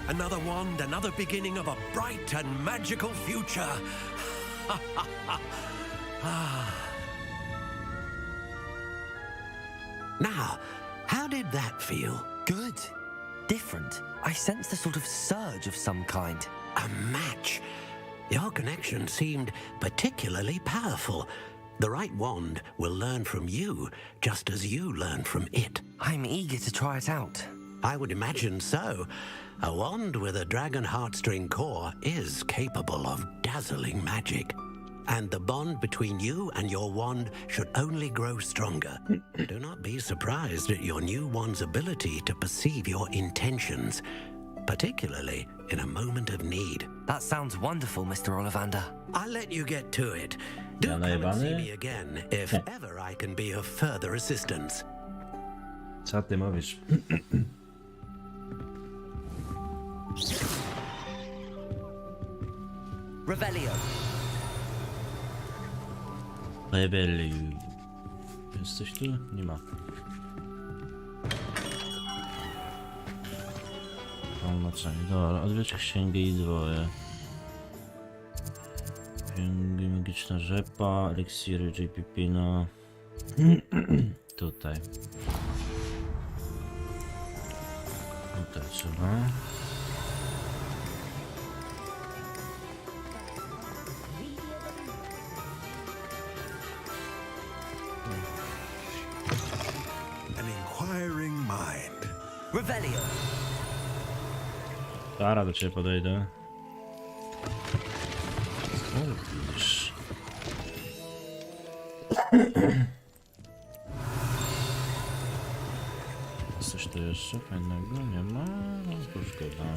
Another wand, another beginning of a bright and magical future. Now, how did that feel? Good. Different. I sensed a sort of surge of some kind. A match. Your connection seemed particularly powerful. The right wand will learn from you, just as you learn from it. I'm eager to try it out. I would imagine so. A wand with a dragon heartstring core is capable of dazzling magic. And the bond between you and your wand should only grow stronger. Do not be surprised at your new wand's ability to perceive your intentions, particularly in a moment of need. That sounds wonderful, Mr. Ollivander. I'll let you get to it. Do come and see me again if ever I can be of further assistance. Co ty mówisz? Revelio. Rebeliu. Jest coś tu? Nie ma. Tłumaczenie. Dobra, odwiedź księgę i dwoje. Księgi, magiczna rzepa, eliksiry, JPP, no. Tutaj. Tutaj trzeba. An inquiring mind. Revelio. Zaraz do ciebie podejdę. O, widzisz. Jest coś tu jeszcze fajnego? Nie ma? No, szkoda.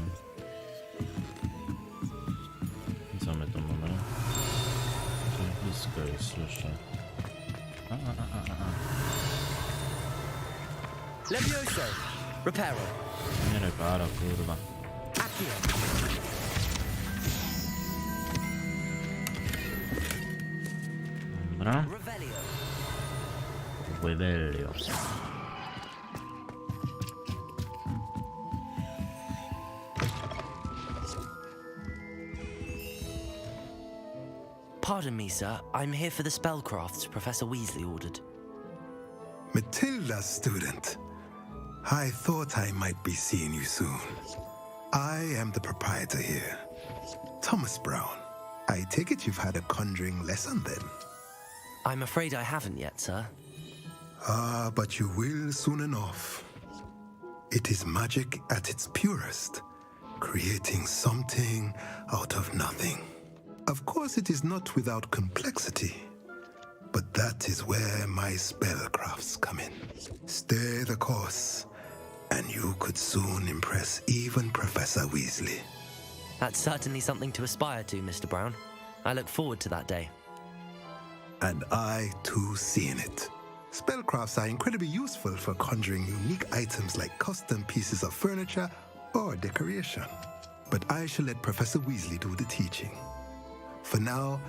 Co my tu mamy? To blisko jest, słyszę. Levioso. Reparo. Nie reparo, kurwa. Dobra. Revelio. Pardon me, sir. I'm here for the spellcrafts Professor Weasley ordered. Matilda's student. I thought I might be seeing you soon. I am the proprietor here, Thomas Brown. I take it you've had a conjuring lesson then? I'm afraid I haven't yet, sir. Ah, but you will soon enough. It is magic at its purest, creating something out of nothing. Of course, it is not without complexity, but that is where my spellcrafts come in. Stay the course, and you could soon impress even Professor Weasley. That's certainly something to aspire to, Mr. Brown. I look forward to that day. And I, too, see in it. Spellcrafts are incredibly useful for conjuring unique items like custom pieces of furniture or decoration. But I shall let Professor Weasley do the teaching. For now,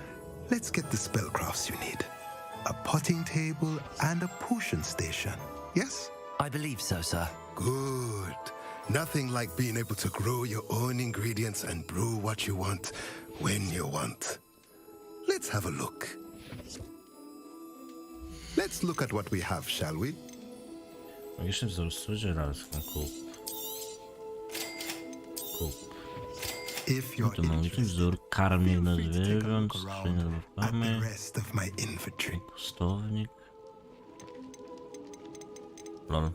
let's get the spellcrafts you need. A potting table and a potion station, yes? I believe so, sir. Good. Nothing like being able to grow your own ingredients and brew what you want when you want. Let's have a look. Let's look at what we have, shall we? Magiczny wzór żelazka, kup. If you're Tu magiczny wzór karmnik na zwierząt, skrzynia z zabawkami, pustownik. Lol.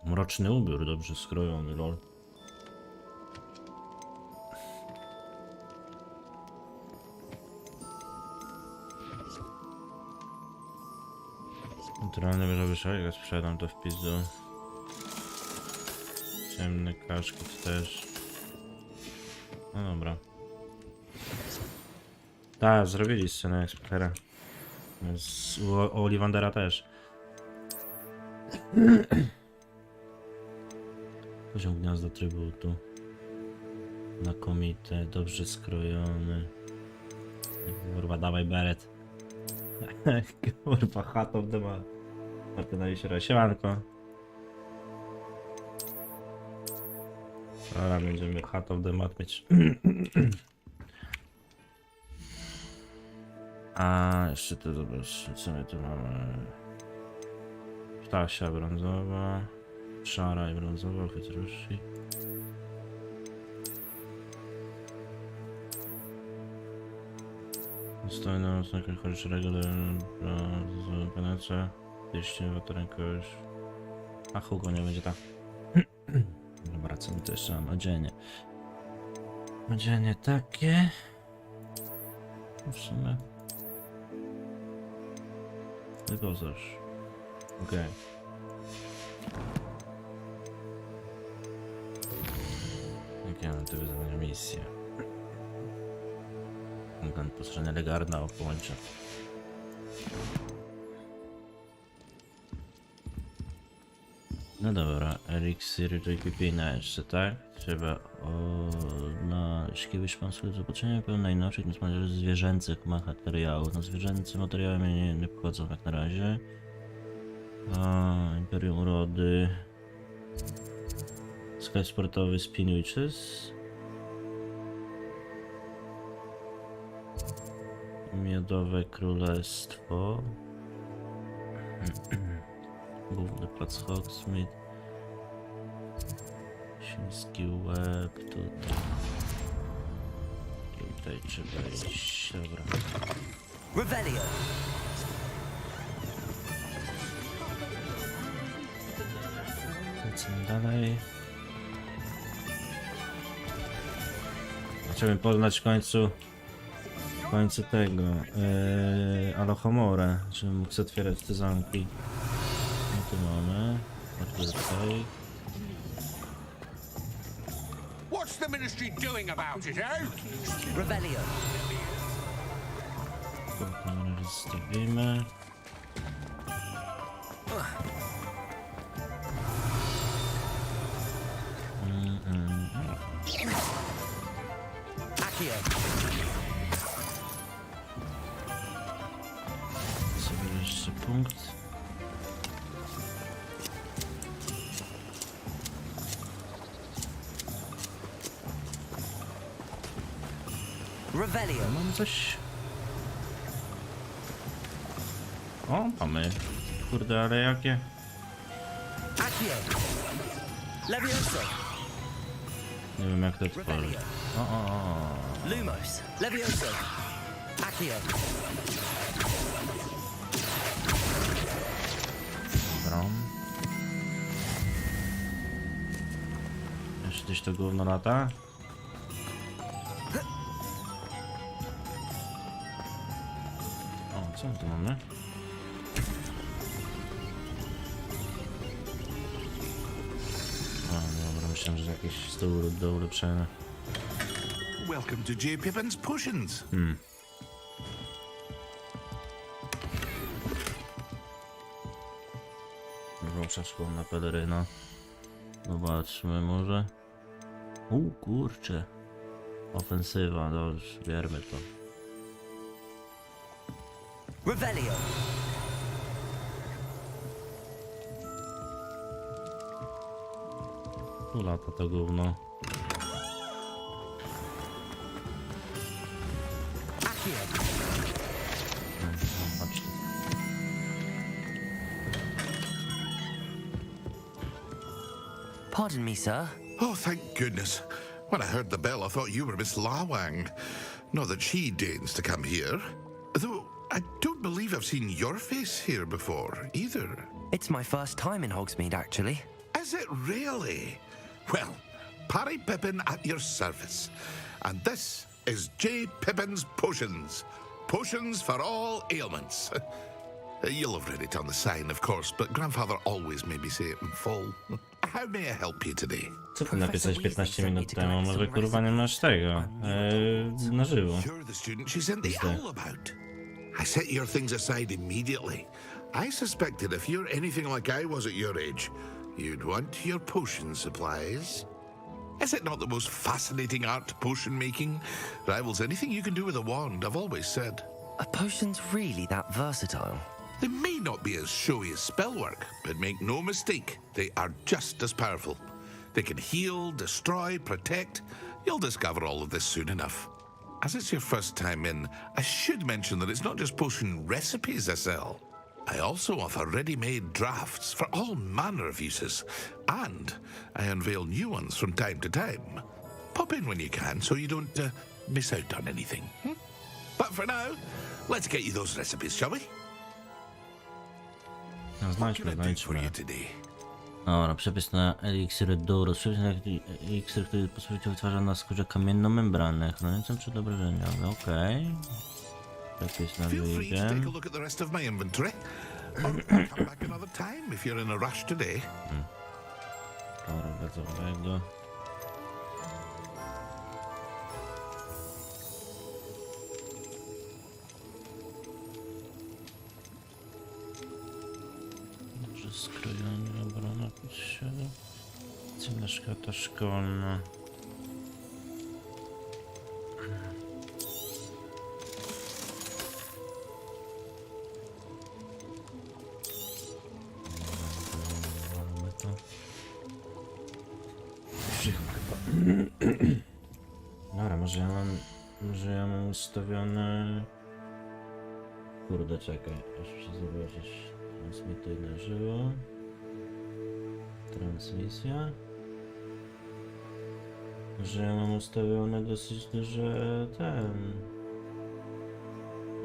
Mroczny ubiór, dobrze skrojony, lol. Naturalne żeby szalik, jak sprzedam to w pizdu. Ciemny kaszkut też. No dobra. Tak, zrobili scenę eksploatera. U Ollivandera też. Poziom gniazda trybutu. Znakomite, dobrze skrojony. Kurwa, dawaj beret. Kurwa, hat of the man. Martynowi się siemanko. Dobra, będziemy hat of the mat mieć. A jeszcze to zobacz, co my tu mamy. Ptasia brązowa, szara i brązowa, chytrusi. Dostojna mocno chodzi szeregu do penetra. Jeśli to rękojeść. A Hugo nie będzie tak. Dobra, co mi to jeszcze mam? Odzienie. Odzienie takie. W sumie. Tylko coś. Okej. Jakie mamy tu wyzwania misje? Organ postrzegania legarna o połącze. No dobra, eliksir do equipienia jeszcze, tak? Trzeba na szkiły szpanskie zobaczenia pełne najnowszych zwierzęcych materiałów. No zwierzęce materiały mnie nie wchodzą jak na razie. Imperium Urody. Sklep sportowy Spin Witches. Miodowe Królestwo. Główny plac Hogsmeade. Świński łeb. Tutaj trzeba iść. Dobra. Revelio. Lecimy dalej. Chciałbym poznać w końcu tego Alohomorę, żebym mógł otwierać te zamki. No tu mamy. Tutaj. What's the ministry doing about it, eh? Revelio. To na razie zostawimy. Sobie jeszcze punkt. Revelio. Mam coś. O, mamy. Kurde, ale jakie? Levioso. Nie wiem jak to otworzyć. Lumos, Levioso, Accio. Dobra. Jeszcze gdzieś to gówno lata? O, co my tu mamy? O, dobra, myślałem, że jakieś stół do ulepszenia. Welcome to J. Pippin's Potions. Rusza szkolna peleryna. Zobaczmy może. Kurczę. Ofensywa, dobrze, bierzmy to. Revelio. Tu lata to gówno. Pardon me, sir. Oh, thank goodness. When I heard the bell, I thought you were Miss Lawang. Not that she deigns to come here. Though, I don't believe I've seen your face here before, either. It's my first time in Hogsmeade, actually. Is it really? Well, Parry Pippin at your service. And this is J. Pippin's Potions. Potions for all ailments. You'll have read it on the sign, of course, but Grandfather always made me say it in full. How may I help you today? Co ty napisałeś 15 minut temu? Może kurwa nie masz tego na żywo. You're the student she sent the owl about. I set your things aside immediately. I suspected if you're anything like I was at your age, you'd want your potion supplies. Is it not the most fascinating art, potion making? Rivals anything you can do with a wand, I've always said. Are potions really that versatile? They may not be as showy as spellwork, but make no mistake, they are just as powerful. They can heal, destroy, protect. You'll discover all of this soon enough. As it's your first time in, I should mention that it's not just potion recipes I sell. I also offer ready-made drafts for all manner of uses, and I unveil new ones from time to time. Pop in when you can so you don't miss out on anything. But for now, let's get you those recipes, shall we? No, znajdźmy. Dobra, przepis na eliksiry Doros. Przepis na eliksir, który posługiwał wytwarza na skórze kamienną membranę, chroniącą przed obrażeniami. Okej. Przepis na Witam. Dobra, gazowego. Skrojenie, obrona posiada. Cena szkata szkolna. Mamy to. Dobra, może ja mam ustawione... Kurde, czekaj, aż muszę zobaczyć. Transmituj na żywo. Transmisja. Że ja mam ustawione dosyć duże ten.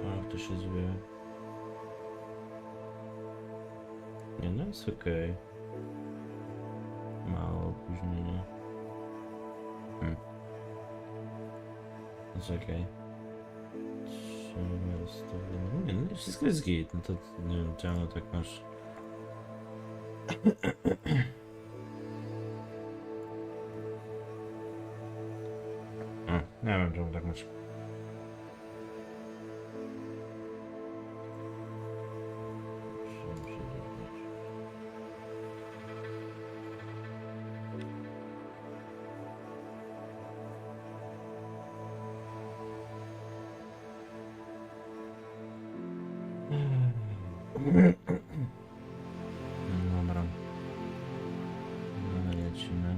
O, to się zwie. Nie, no jest okej. Mało opóźnienia. No czekaj. Nie, no wszystko jest git, no to nie wiem czemu tak masz. Nie wiem czemu tak masz. Dobra. Lecimy.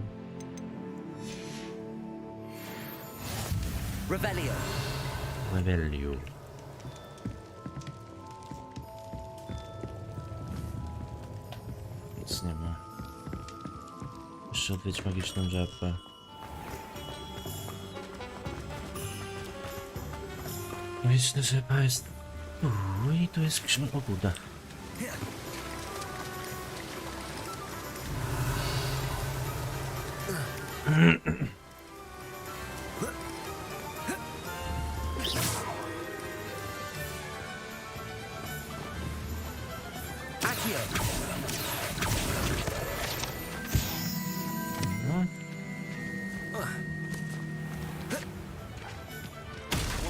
Revelio. Revelio. Nic nie ma. Jeszcze odwiedź magiczną żabę. Myślę, że chyba jest... I tu jest skrzynka. O kurde.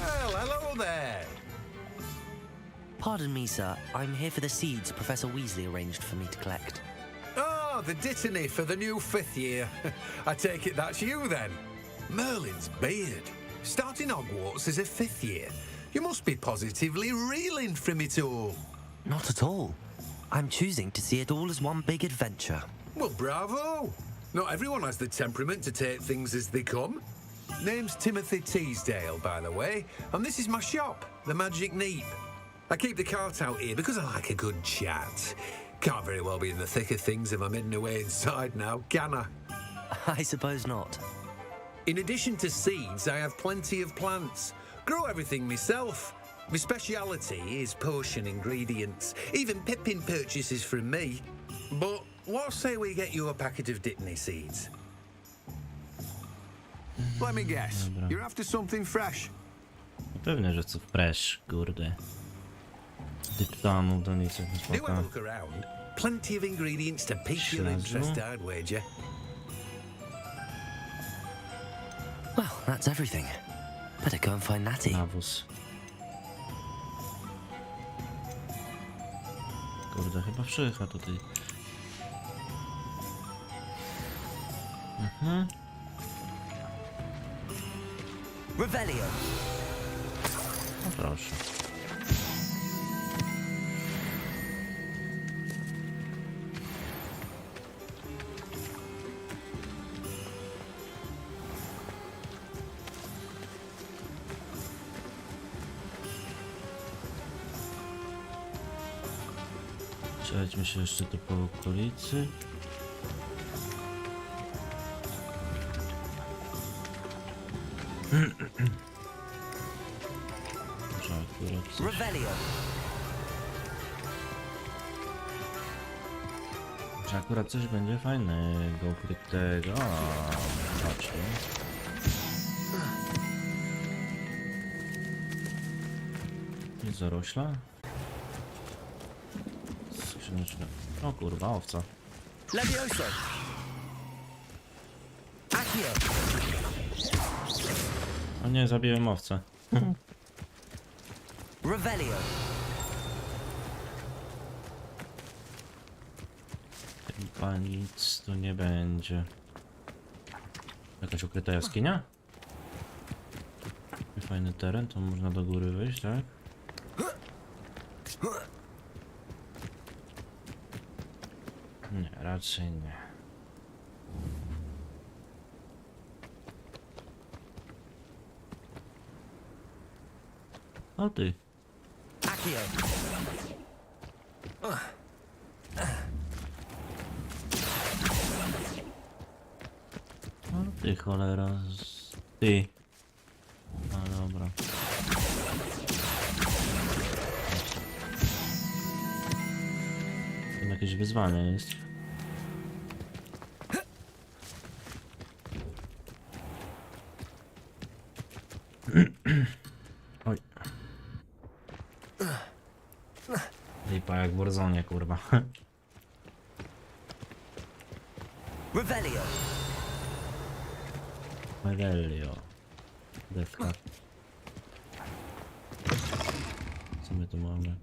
Well, hello there. Pardon me, sir. I'm here for the seeds Professor Weasley arranged for me to collect. Oh, the dittany for the new 5th year. I take it that's you then. Merlin's beard. Starting Hogwarts as a 5th year. You must be positively reeling from it all. Not at all. I'm choosing to see it all as one big adventure. Well, bravo. Not everyone has the temperament to take things as they come. Name's Timothy Teasdale, by the way, and this is my shop, the Magic Neep. I keep the cart out here because I like a good chat. Can't very well be in the thick of things if I'm hidden away inside now, can I? I suppose not. In addition to seeds, I have plenty of plants. Grow everything myself. My speciality is potion ingredients. Even Pippin purchases from me. But what say we get you a packet of Dittany seeds? Let me guess. Dobra. You're after something fresh. Pewnie, że co fresh, kurde. Dyptamu do nic nie Do have spoko. a look around. Plenty of ingredients to pique your interest, I'd wager. Well, that's everything. Better go and find Natty. Nawóz. Kurde, chyba przyjechał tutaj. Revelio. No proszę. Przejdźmy się jeszcze tu po okolicy. Może akurat coś... Może akurat coś będzie fajnego, ukrytego. Zobaczmy. Nic zarośla. Skrzyneczka. O kurwa, owca. Levioso. Accio. O nie, zabiłem owcę. Revelio. Chyba nic tu nie będzie. Jakaś ukryta jaskinia? Fajny teren, to można do góry wyjść, tak? Nie, raczej nie. O ty. O ty cholera. Ty. A dobra. To jakieś wyzwanie jest. Oj. Lipa jak w Warzonie, kurwa. Revelio. Revelio. Defka. Co my tu mamy?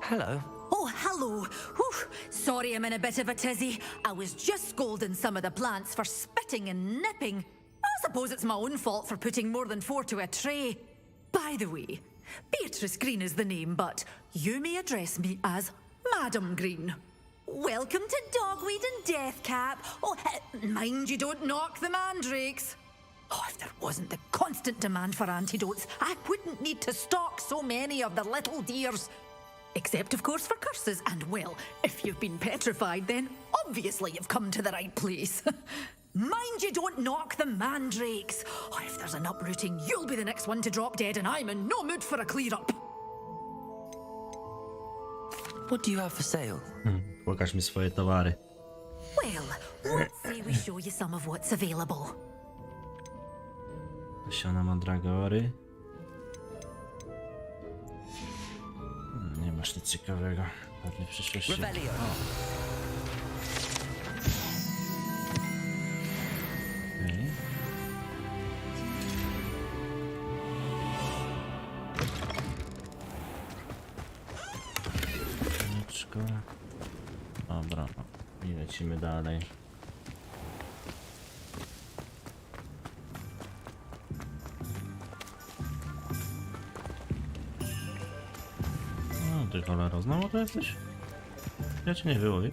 Hello. Oh, hello. Whew. Sorry I'm in a bit of a tizzy. I was just scolding some of the plants for spitting and nipping. I suppose it's my own fault for putting more than 4 to a tray. By the way, Beatrice Green is the name, but you may address me as Madam Green. Welcome to Dogweed and Deathcap. Oh, mind you don't knock the mandrakes. Oh, if there wasn't the constant demand for antidotes, I wouldn't need to stock so many of the little dears. Except, of course, for curses. And, well, if you've been petrified, then obviously you've come to the right place. Mind you don't knock the mandrakes. Oh, if there's an uprooting, you'll be the next one to drop dead, and I'm in no mood for a clear-up. What do you have for sale? Pokaż mi swoje towary. Well, let's say we show you some of what's available. Siana mandragory. Nie masz nic ciekawego. Pewnie w przyszłości. Okay. Dobra, i lecimy dalej. No ty cholera, znowu to jesteś? Ja cię nie wyłowię.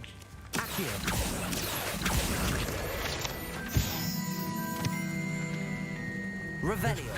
Revelio.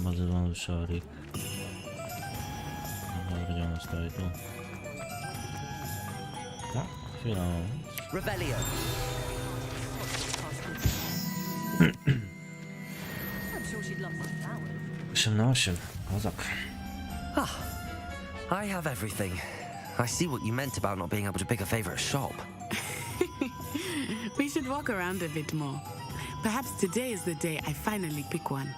Nazywam szarik. Dobra, gdzie on stoi tu? Tak, chwila. Revelio. 8 na 8. Kozak. I have everything. I see what you meant about not being able to pick a favorite shop. We should walk around a bit more. Perhaps today is the day I finally pick one.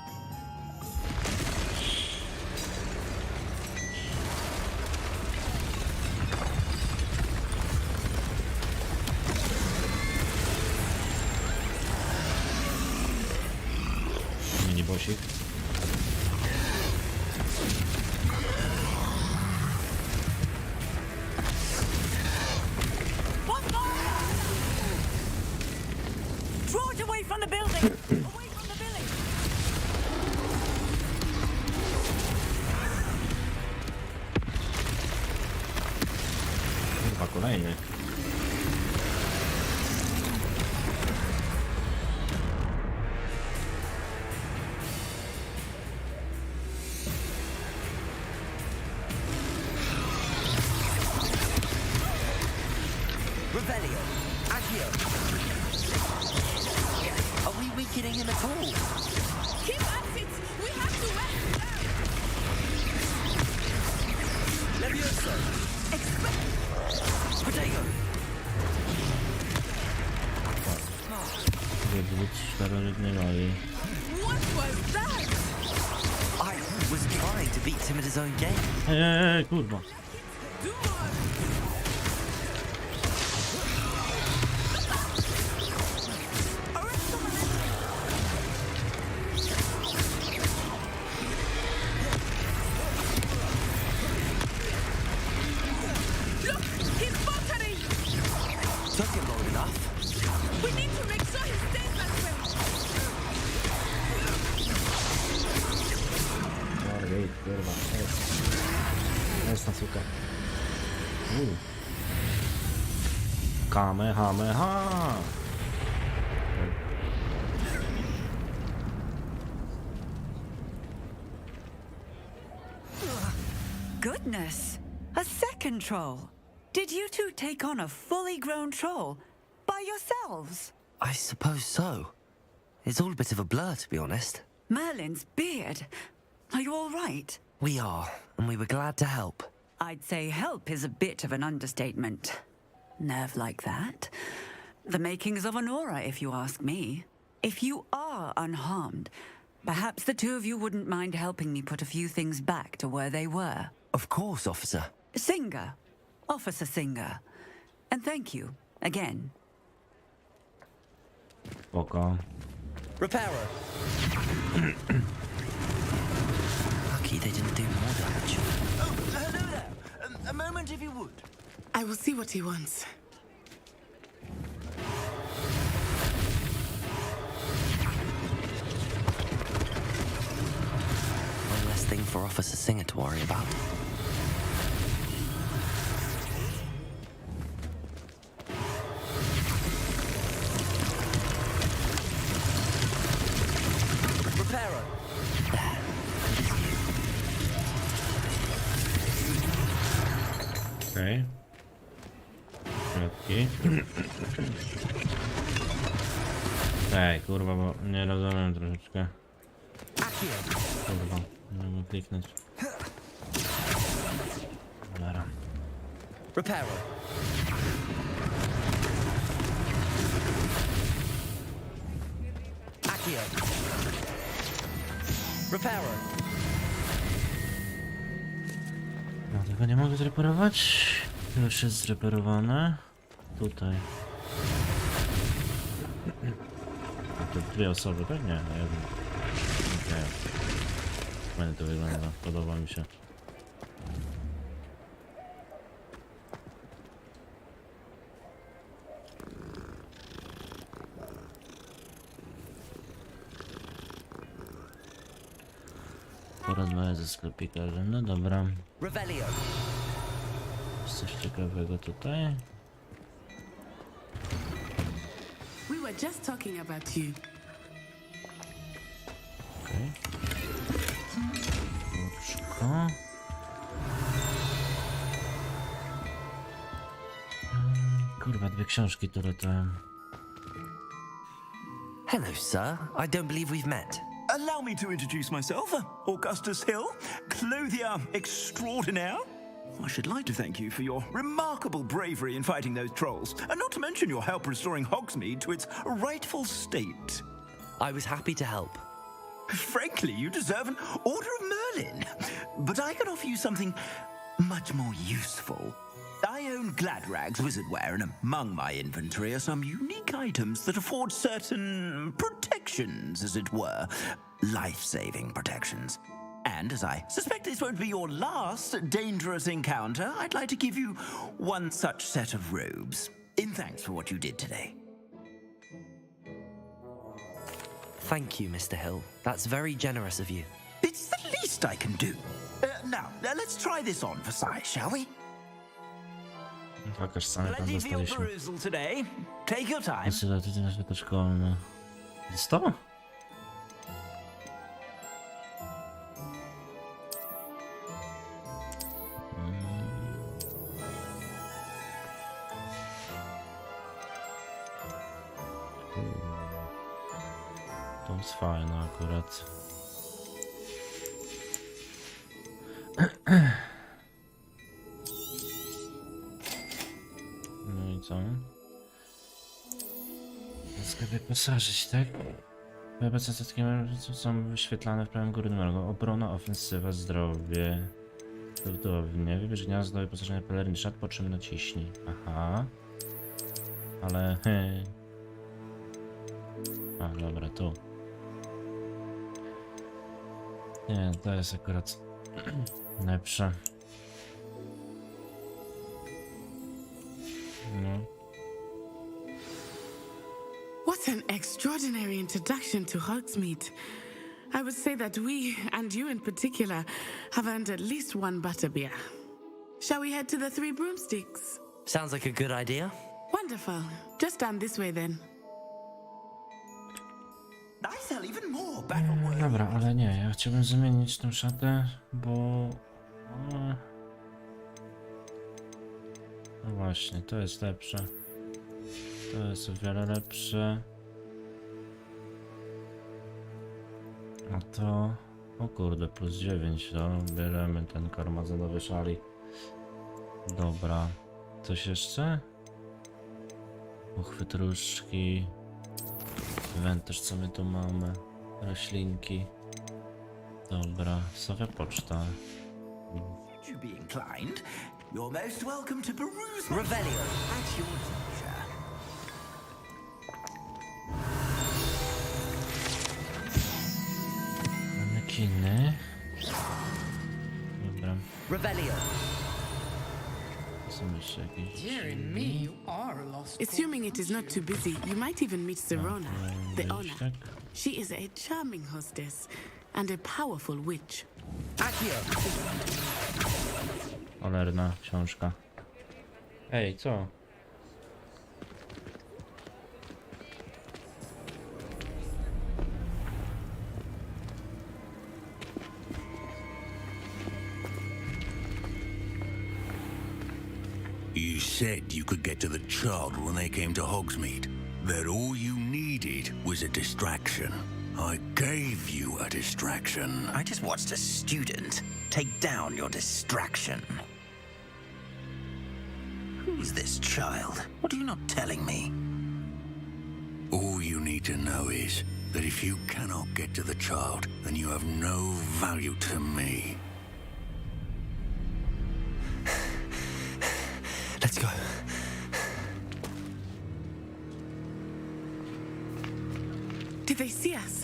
Mini bosik. Draw it away from the building! Away from the village! Kurwa, kolejny. Revelio. Accio. Are we weakening him at all? Keep at it! We have to wear him down! Levioso. Potato. What was that? I was trying to beat him at his own game. Kurwa. Look, he's faltering! Took him long enough. We need to make sure he stays that way! Ej, kurwa, jest na sukę. Kamehameha! Goodness! A second troll! Did you two take on a fully grown troll by yourselves? I suppose so. It's all a bit of a blur, to be honest. Merlin's beard. Are you all right? We are, and we were glad to help. I'd say help is a bit of an understatement. Nerve like that. The makings of an aura, if you ask me. If you are unharmed, perhaps the two of you wouldn't mind helping me put a few things back to where they were. Of course, officer. Singer. Officer Singer. And thank you, again. Spoko. Repairer. Lucky they didn't do more damage. Oh, hello there. moment if you would. I will see what he wants. One less thing for Officer Singer to worry about. Okej. Środki. Ej, kurwa, bo nie rozumiem troszeczkę. Kurwa, nie mogę kliknąć. Dobra. Repairer. Accio. Repairer. No, tego nie mogę zreparować. To już jest zreperowane. Tutaj. A to dwie osoby, tak? Nie, jedna. Okej. Fajnie to wygląda, podoba mi się. Porozmawiać ze sklepikarzem, no dobra. Jest coś ciekawego tutaj? We were just talking about you. Okej. Oczko. Kurwa, dwie książki tu latałem. Hello, sir. I don't believe we've met. Allow me to introduce myself, Augustus Hill, clothier extraordinaire. I should like to thank you for your remarkable bravery in fighting those trolls, and not to mention your help restoring Hogsmeade to its rightful state. I was happy to help. Frankly, you deserve an Order of Merlin, but I can offer you something much more useful. I own Gladrag's wizardware, and among my inventory are some unique items that afford certain protections, as it were. Life-saving protections. And as I suspect this won't be your last dangerous encounter, I'd like to give you one such set of robes, in thanks for what you did today. Thank you, Mr. Hill. That's very generous of you. It's the least I can do. Now, let's try this on for size, shall we? Pokaż same tam Plenty for your dostaliśmy. perusal today. Take your time. Decydowanie na światło szkolne. Jest to? To jest fajne akurat. No i co? Sklepie posażyć, tak? Obecne statki są wyświetlane w prawym górnym rogu. Obrona, ofensywa, zdrowie. Cudownie. Wybierz gniazdo i wyposażenie peleryny szat, po czym naciśnij. Aha. Ale... A, dobra, tu. Nie, to jest akurat lepsze. No. What an extraordinary introduction to Hogsmeade. I would say that we, and you in particular, have earned at least one butterbeer. Shall we head to the Three Broomsticks? Sounds like a good idea. Wonderful. Just down this way then. I sell even more back on work. Dobra, ale nie, ja chciałbym zmienić tę szatę, bo... No właśnie, to jest lepsze. To jest o wiele lepsze. A to... O kurde, plus 9, no. Bierzemy ten karmazynowy szalik. Dobra. Coś jeszcze? Uchwyt różdżki. Wędrz, co my tu mamy? Roślinki. Dobra, Sofia poczta. Should you be inclined, you're most welcome to peruse my Revelio. at your leisure. Mamy kiny. Dobra. Revelio. Są jeszcze jakieś... Dear me, you are a lost. Assuming it is not too busy, you might even meet Serona, the owner. She is a charming hostess and a powerful witch. Cholerna książka. Ej, co? You said you could get to the child when they came to Hogsmeade. That all you needed was a distraction. I gave you a distraction. I just watched a student take down your distraction. Who's this child? What are you not telling me? All you need to know is that if you cannot get to the child, then you have no value to me. Let's go. Did they see us?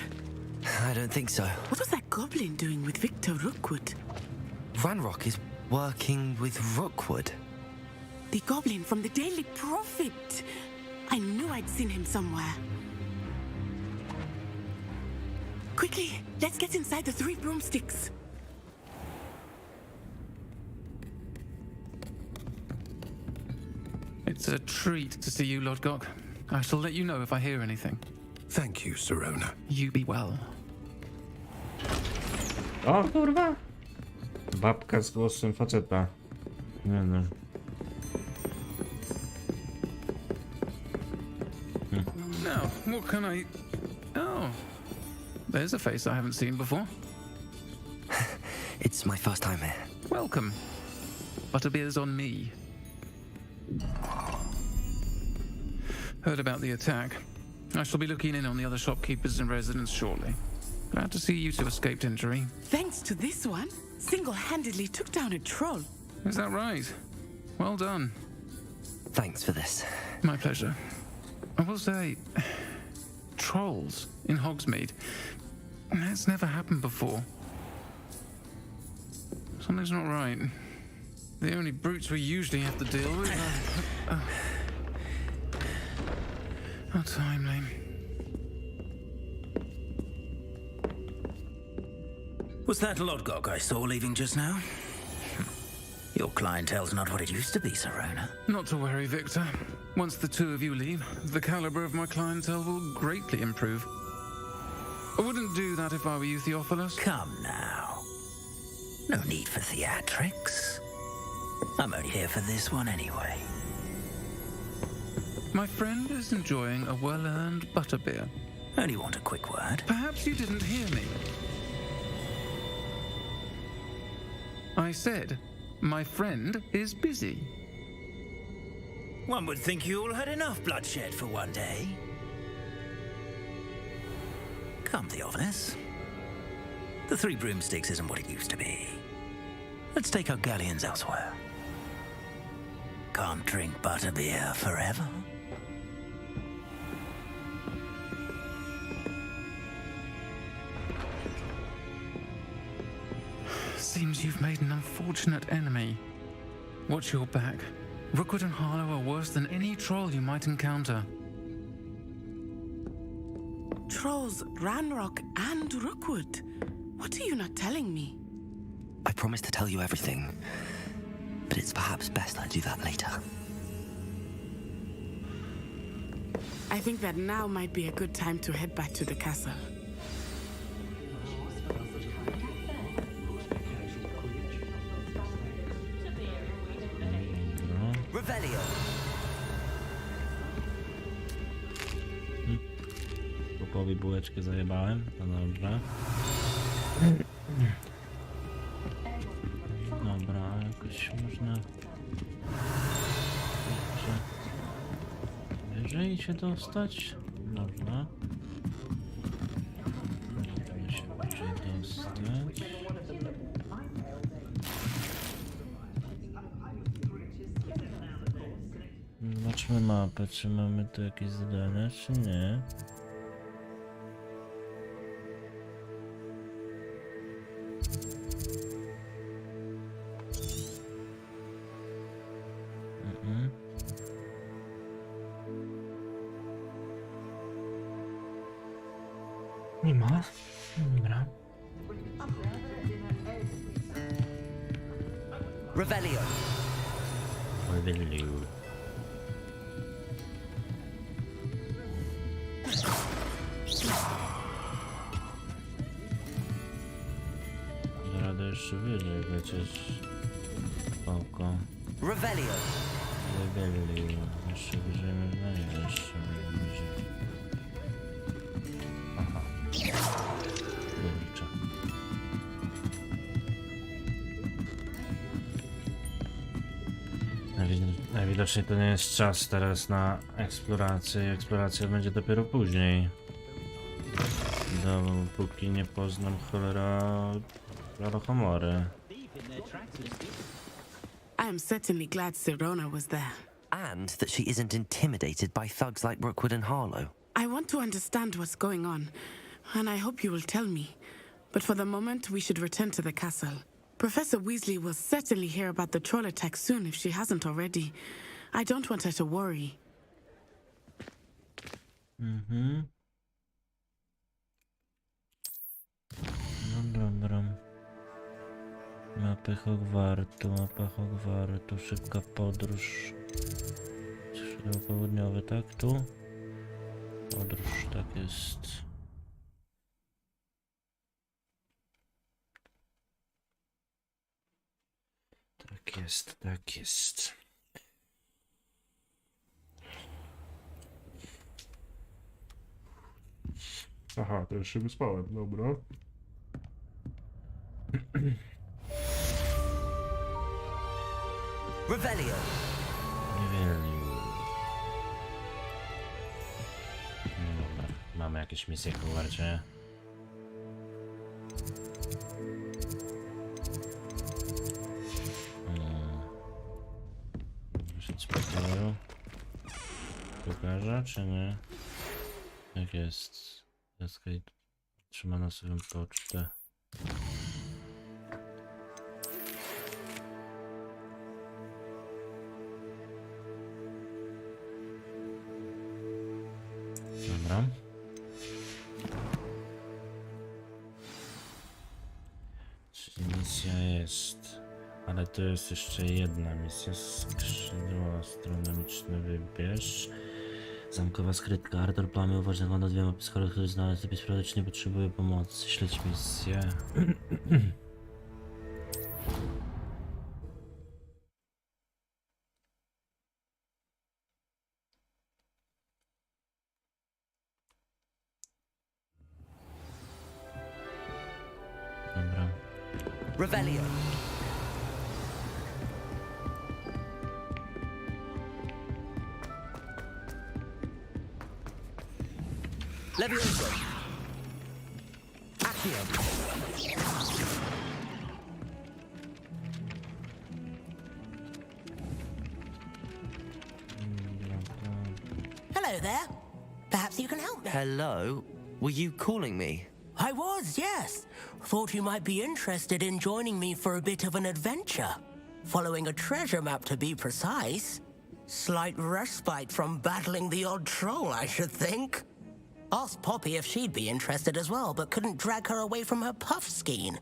I don't think so. What was that goblin doing with Victor Rookwood? Ranrock is working with Rookwood. The goblin from the Daily Prophet. I knew I'd seen him somewhere. Quickly, let's get inside the 3 broomsticks. It's a treat to see you, Lodgok. I shall let you know if I hear anything. Thank you, Serona. You be well. O kurwa! Babka z głosem faceta. Nie no. Now, what can I... Oh, there's a face I haven't seen before. It's my first time here. Welcome. Butterbeer's on me. Heard about the attack. I shall be looking in on the other shopkeepers and residents shortly. Glad to see you two escaped injury. Thanks to this one, single-handedly took down a troll. Is that right? Well done. Thanks for this. My pleasure. I will say, trolls in Hogsmeade. That's never happened before. Something's not right. The only brutes we usually have to deal with are... How timely. Was that Lodgok I saw leaving just now? Your clientele's not what it used to be, Serona. Not to worry, Victor. Once the two of you leave, the caliber of my clientele will greatly improve. I wouldn't do that if I were you, Theophilus. Come now. No need for theatrics. I'm only here for this one anyway. My friend is enjoying a well-earned butterbeer. Only want a quick word. Perhaps you didn't hear me. I said, my friend is busy. One would think you all had enough bloodshed for one day. Come, Theophilus. The 3 broomsticks isn't what it used to be. Let's take our galleons elsewhere. Can't drink butterbeer forever. Seems you've made an unfortunate enemy. Watch your back. Rookwood and Harlow are worse than any troll you might encounter. Trolls, Ranrock, and Rookwood. What are you not telling me? I promised to tell you everything, but it's perhaps best I do that later. I think that now might be a good time to head back to the castle. Revelio. Chłopowi bułeczkę zajebałem, no dobrze. Dobra, jakoś można... Wyżej się dostać? Można. Można się wyżej dostać. Zobaczmy mapę, czy mamy tu jakieś zadania, czy nie. Nie ma. Dobra. Revelio. Revelio. Radę jeszcze wyżej lecieć. Oko. Revelio. Revelio. Jeszcze wyżej można jeszcze wyżej. Aha. Kurczę. Najwidoczniej to nie jest czas teraz na eksplorację. Eksploracja będzie dopiero później. Dopóki nie poznam cholera Homory. I am certainly glad Sirona was there. And that she isn't intimidated by thugs like Rookwood and Harlow. I want to understand what's going on, and I hope you will tell me. But for the moment, we should return to the castle. Professor Weasley will certainly hear about the troll attack soon if she hasn't already. I don't want her to worry. No dobra. Mapa Hogwartu, szybka podróż. Skrzydło południowe, tak? Tu? Podróż, tak jest. Tak jest. Aha, to już się wyspałem, dobra. Revelio. No dobra, mamy jakieś misje w Hogwarcie. Wyszedł z pokoju. Pokażę, czy nie? Jak jest? Jaskaj trzyma na swoją pocztę. Dobra. Czyli misja jest. Ale to jest jeszcze jedna misja. Skrzydło astronomiczne wybierz. Zamkowa skrytka. Arthur plamy uważnego na dwiema piskorach, który znalazł lepiej sprawdzać, czy nie potrzebuje pomocy. Śledź misję. Dobra. Revelio. Levioso. Accio. Hello there. Perhaps you can help me. Hello? Were you calling me? I was, yes. Thought you might be interested in joining me for a bit of an adventure. Following a treasure map, to be precise. Slight respite from battling the odd troll, I should think. Asked Poppy if she'd be interested as well, but couldn't drag her away from her puff skein.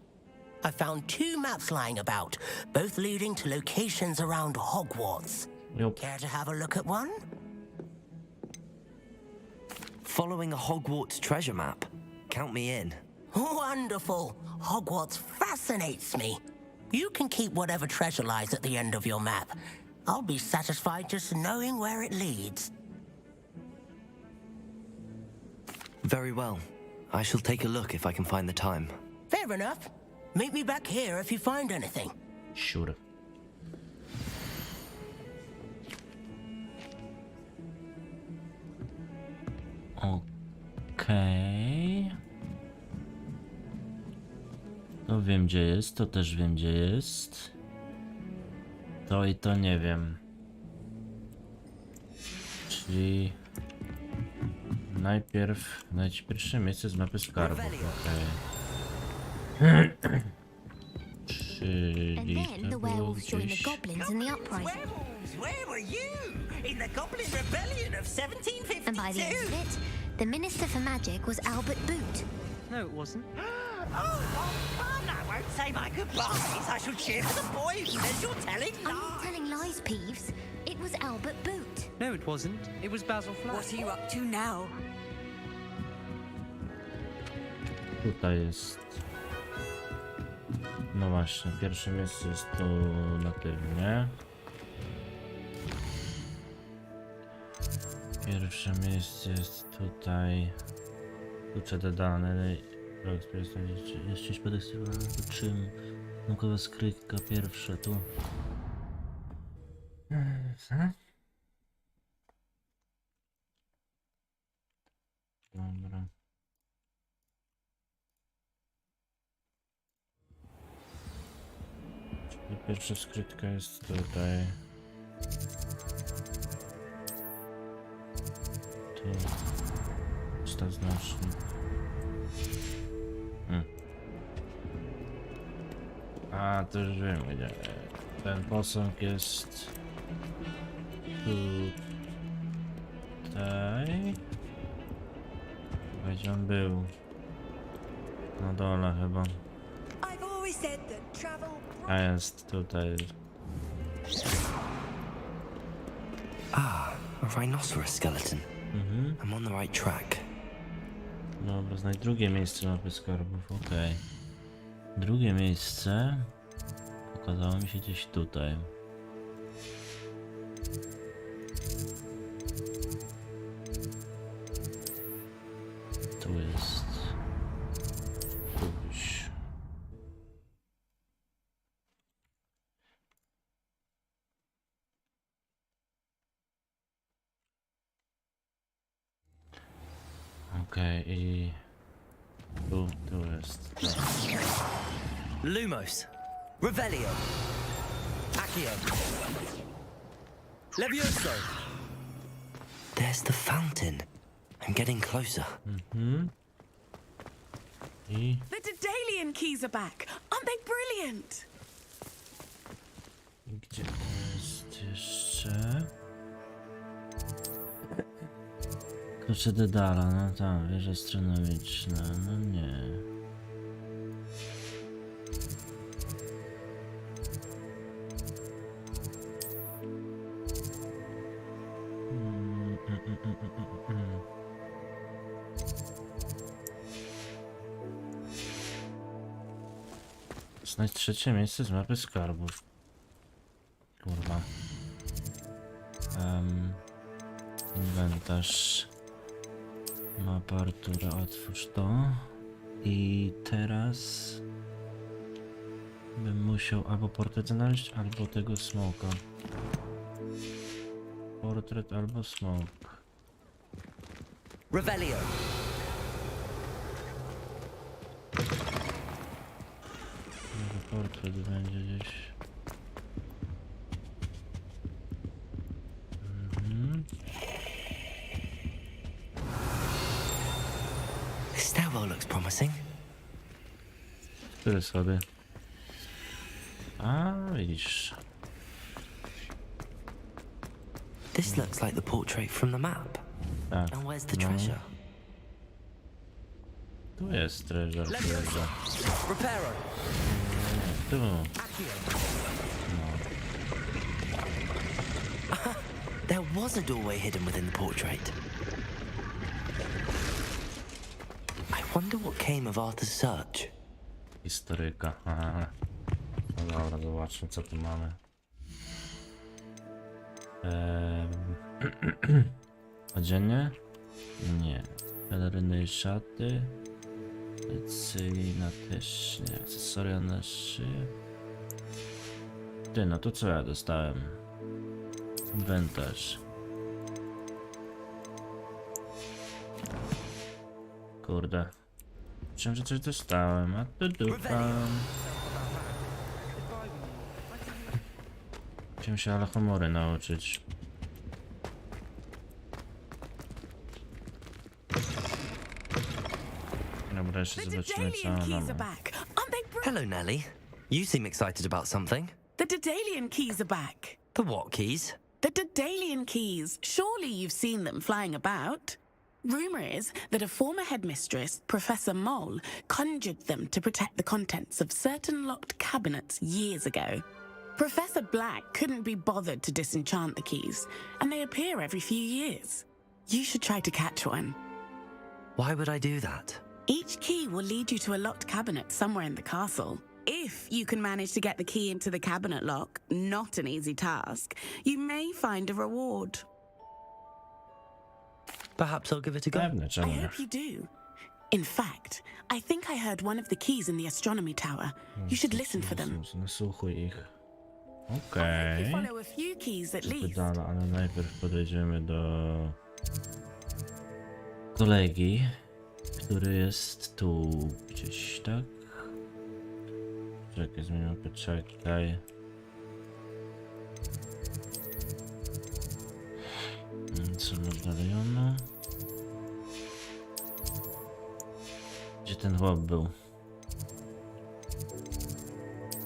I found 2 maps lying about, both leading to locations around Hogwarts. Care to have a look at one? Following a Hogwarts treasure map. Count me in. Wonderful. Hogwarts fascinates me. You can keep whatever treasure lies at the end of your map. I'll be satisfied just knowing where it leads. Very well. I shall take a look if I can find the time. Fair enough. Meet me back here if you find anything. Sure. Okej. To wiem gdzie jest, to też wiem gdzie jest. To i to nie wiem. Czyli najpierw pierwsze miejsce z mapy skarbów. Okej. Czyli to było gdzieś. Where were you? In the Goblin Rebellion of 1752? And by the end of it, the Minister for Magic was Albert Boot. No, it wasn't. Oh, fun! I won't say my goodbyes. I shall cheer for the boy who says you're telling lies. I'm not telling lies, Peeves. It was Albert Boot. No, it wasn't. It was Basil Flack. What are you up to now? Tutaj jest... No właśnie, pierwsze miejsce jest tu na tym, nie? Pierwsze miejsce jest tutaj. Klucze dodane. Jest coś podekstywowane. Czym? Naukowa skrytka pierwsza tu. Dobra. Czyli pierwsza skrytka jest tutaj. Tu. Sta znacznik. A, to już wiem gdzie. Ten posąg jest tutaj. Gdzie on był? Na dole chyba. A jest tutaj. Ah, a rhinoceros skeleton. I'm on the right track. Dobra, znajdź drugie miejsce mapy skarbów, okej. Drugie miejsce pokazało mi się gdzieś tutaj. Tu jest. Tuś. Okej, i tu jest. Lumos. Revelio. Accio. Levioso. There's the fountain. I'm getting closer. The Daedalian keys are back. Aren't they brilliant? Gdzie jest jeszcze? Klucze Dedala, no tam, wieża astronomiczna, no nie. Znajdź trzecie miejsce z mapy skarbów. Kurwa. Inwentarz. Mapa Artura, otwórz to. I teraz bym musiał albo portret znaleźć, albo tego smoka. Portret albo smok. Revelio. Może portret będzie gdzieś. This stairwell looks promising. Które schody? A, widzisz. This looks like the portrait from the map. Tak. And where's the treasure? Tu jest treasure. Reparo. Tu. There was a doorway hidden within the portrait. I wonder what came of Arthur's search. Historyka. Aha. No dobra, zobaczmy co tu mamy. Odzienie? Nie. Peleryny i szaty. Cyjna też nie. Akcesoria na szyję. Ty, no to co ja dostałem? Inwentarz. Kurde. Myślałem, że coś dostałem, a tu dupa. Chciałem się alachomory nauczyć. Dobra, jeszcze zobaczymy co mamy. Hello, Nelly. You seem excited about something. The Daedalian keys are back. The what keys? The Daedalian keys. Surely you've seen them flying about. Rumor is that a former headmistress, Professor Mole, conjured them to protect the contents of certain locked cabinets years ago. Professor Black couldn't be bothered to disenchant the keys, and they appear every few years. You should try to catch one. Why would I do that? Each key will lead you to a locked cabinet somewhere in the castle. If you can manage to get the key into the cabinet lock, not an easy task, you may find a reward. Perhaps I'll give it a go. I hope you do. In fact, I think I heard one of the keys in the astronomy tower. You should listen for them. Nasłuchuj ich. Okej. Follow a few keys at least. Pytane, ale najpierw podejdziemy do kolegi, który jest tu gdzieś, tak? Czekaj, zmieniam poczekaj. Co można rejonu? Gdzie ten chłop był?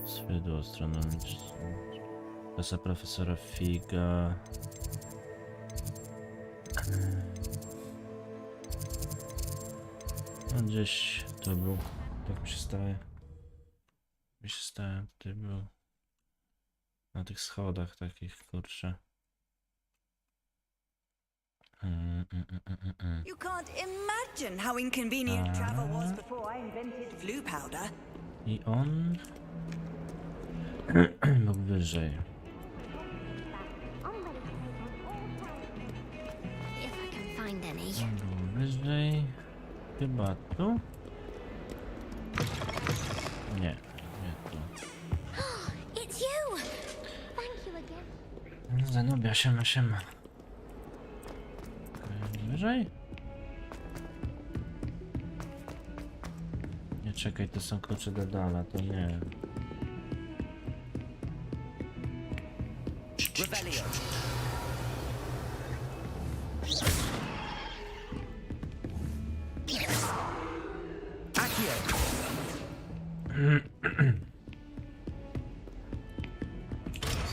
Swydło astronomiczne. Klasa profesora Figa. No gdzieś to był. Tak mi się staje. Tutaj był. Na tych schodach takich, kurczę. You can't imagine how inconvenient travel was before I invented blue powder. I on mógł wyżej. Był wyżej. Chyba tu? Nie, nie tu. Zenobia, siema. Wyżej? Nie, czekaj, to są klucze do dala, to nie. Rebellion.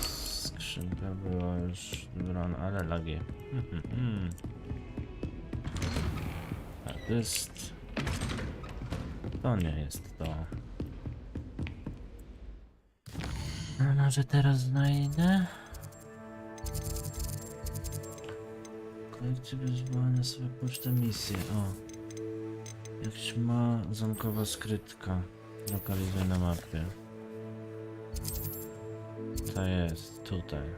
Skrzynka była już wybrana, ale lagi. A to jest... To nie jest to. A może teraz znajdę? Kolekcję wyzwania sobie pocztę misję. O. Jak ma zamkowa skrytka. Lokalizuj na mapie. To jest tutaj.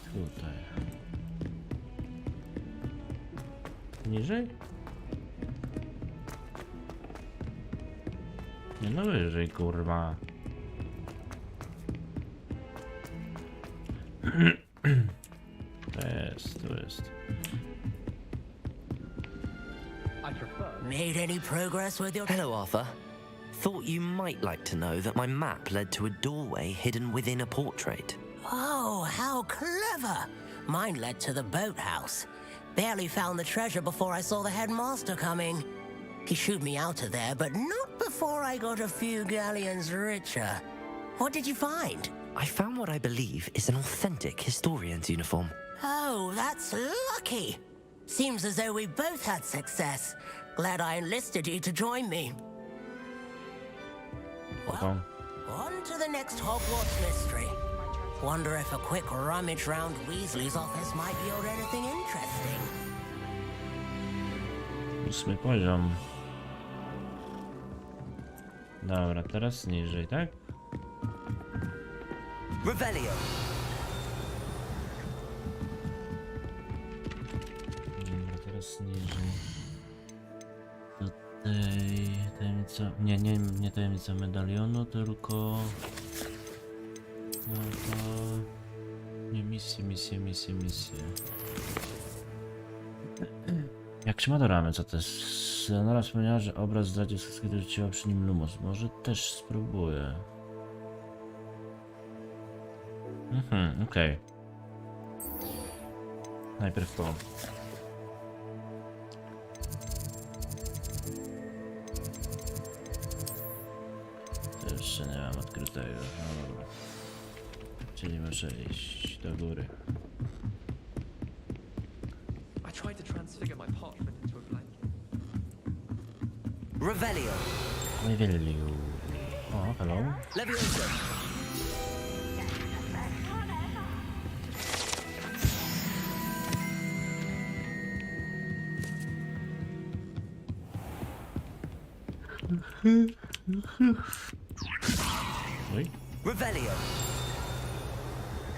Tutaj. Niżej? Nie, no wyżej, kurwa. To jest. Made any progress with your... Hello, Arthur. Thought you might like to know that my map led to a doorway hidden within a portrait. Oh, how clever! Mine led to the boathouse. Barely found the treasure before I saw the headmaster coming. He shooed me out of there, but not before I got a few galleons richer. What did you find? I found what I believe is an authentic historian's uniform. Oh, that's lucky. Seems as though we both had success. Glad I enlisted you to join me. Well, on to the next Hogwarts mystery. Wonder if a quick rummage round Weasley's office might yield anything interesting. 8 poziom. Dobra, teraz niżej, tak? Rebellion. Dobra, teraz niżej. Tutaj tajemnica... Nie tajemnica medalionu, tylko... No to... Nie, misje. Jak się ma do ramy, co to jest? Nora wspomniała, że obraz zdradził wszystkie, które rzuciła przy nim Lumos. Może też spróbuję. Okej. Najpierw to. To jeszcze nie mam odkrytego. No dobra. Czyli muszę iść do góry. tried to transfigure my parchment into a blanket. Revelio. Revelio. Oh, hello. Levioso. Oj. Revelio.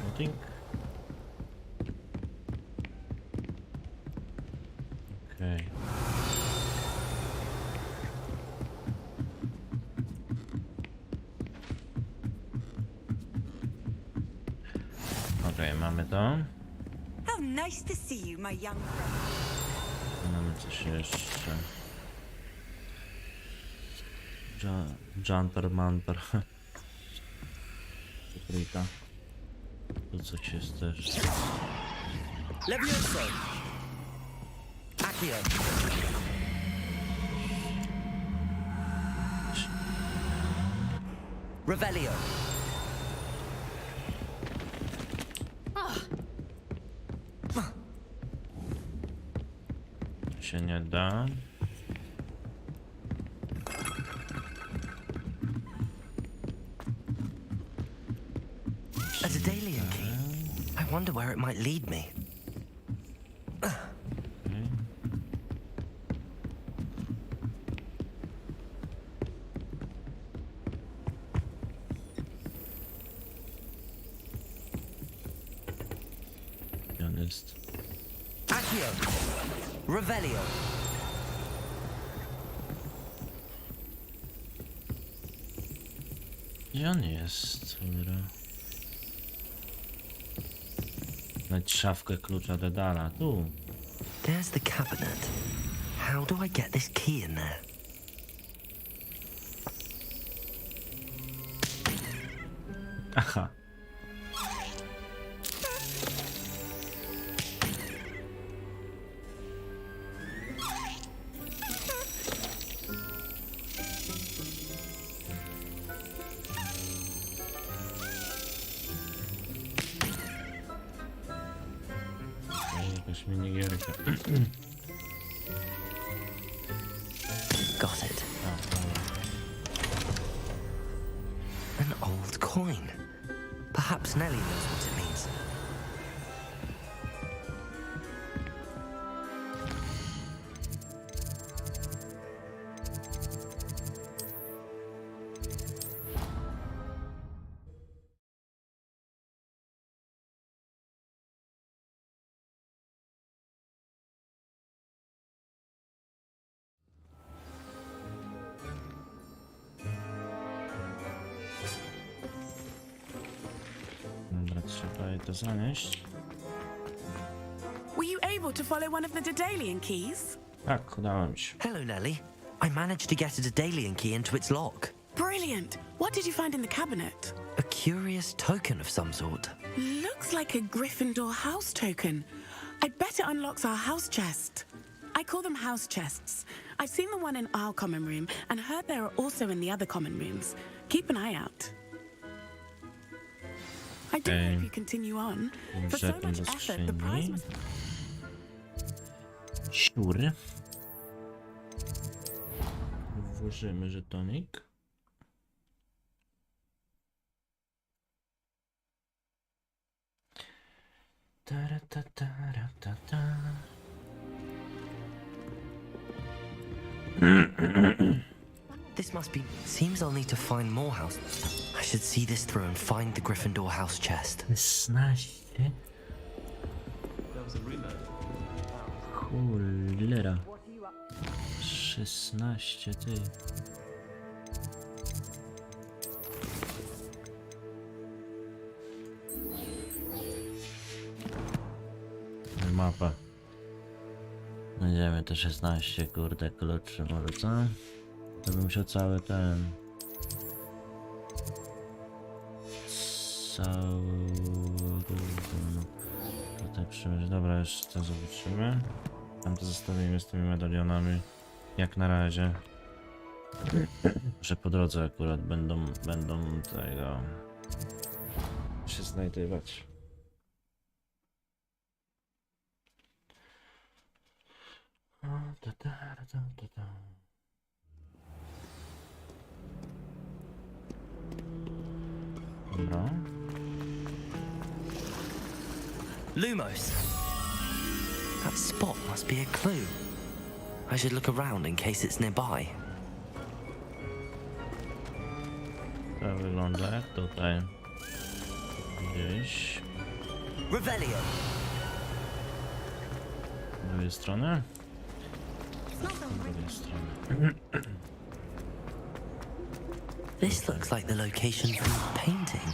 Nothing. Okay. Okej, mamy to. How nice to see you, my young friend. Mamy coś jeszcze. Jumper Manper. Ukryta. Tu coś jest też. Levioso. Accio. Revelio. Się nie da. A Dedalian key. I wonder where it might lead me. Jest. Accio. Revelio. Gdzie on jest? Cholera. Znajdź szafkę klucza Dedala. Tu. There's the cabinet. How do I get this key in there? Aha. Jakaś minigierka. Got it. An old coin. Perhaps Nellie knows what it means. Dobra, trzeba je to zanieść. Were you able to follow one of the Dedalian keys? Tak, udało mi się. Hello, Nellie. I managed to get a Dedalian key into its lock. Brilliant. What did you find in the cabinet? A curious token of some sort. Looks like a Gryffindor house token. I bet it unlocks our house chest. I call them house chests. I've seen the one in our common room and heard there are also in the other common rooms. Keep an eye out. I do hope you continue on. For so much effort, the prize must... Sure. Włożymy żetonik. This must be... Seems I'll need to find more house... I should see this through and find the Gryffindor house chest. 16. There was a rumor. Cholera. 16, ty. Mapa. Będziemy te 16, kurde, kluczy może, co? To bym musiał cały ten... Tutaj przymierz. Dobra, jeszcze to zobaczymy. Tam to zostawimy z tymi medalionami. Jak na razie. Że po drodze akurat będą tego się znajdywać. Dobra. Lumos. That spot must be a clue. I should look around in case it's nearby. To wygląda jak tutaj. Gdzieś. Revelio. Z drugiej strony. Z drugiej strony. This looks like the location from the painting.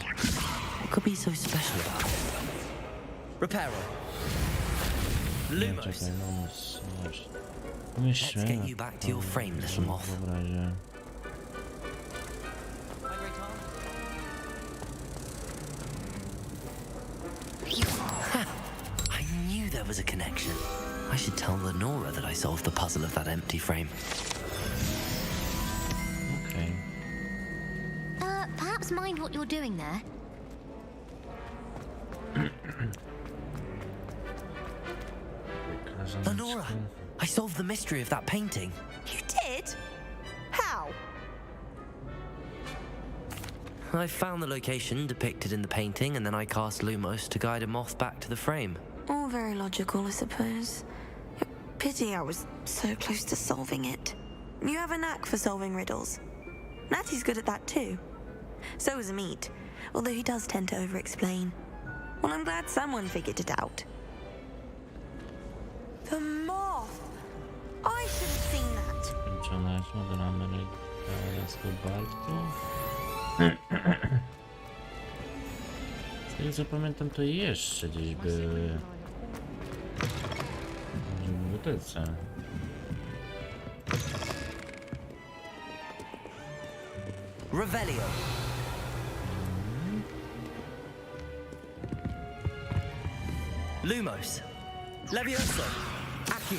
What could be so special about it? Reparo. Lumos. Czekaj, no Let's get you back to your frame, little moth. W razie. I knew there was a connection. I should tell Lenora that I solved the puzzle of that empty frame. Okay. Perhaps mind what you're doing there. Lenora, I solved the mystery of that painting. You did? How? I found the location depicted in the painting, and then I cast Lumos to guide a moth back to the frame. All very logical, I suppose. Pity I was so close to solving it. You have a knack for solving riddles. Natty's good at that too. So is Amit, although he does tend to over-explain. Well, I'm glad someone figured it out. The moth! I should have seen that. Z tego co pamiętam, to jeszcze gdzieś były w bibliotece. Revelio. Lumos. Levioso. Accio.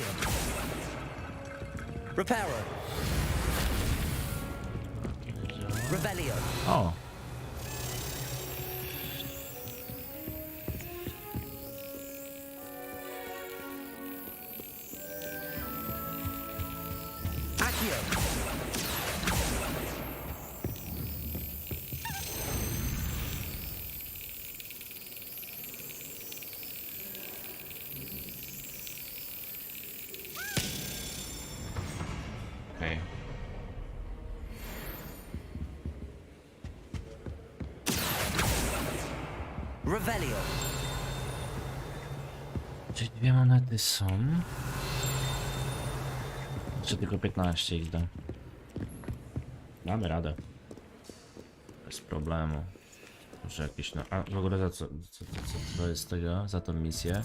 Reparo. Revelio. O! Accio. Okej. Revelio. Czyli dwie monety są. Czy tylko 15 ich da? Mamy radę. Bez problemu. Może jakieś no. A w ogóle za co to jest tego? Za tą misję?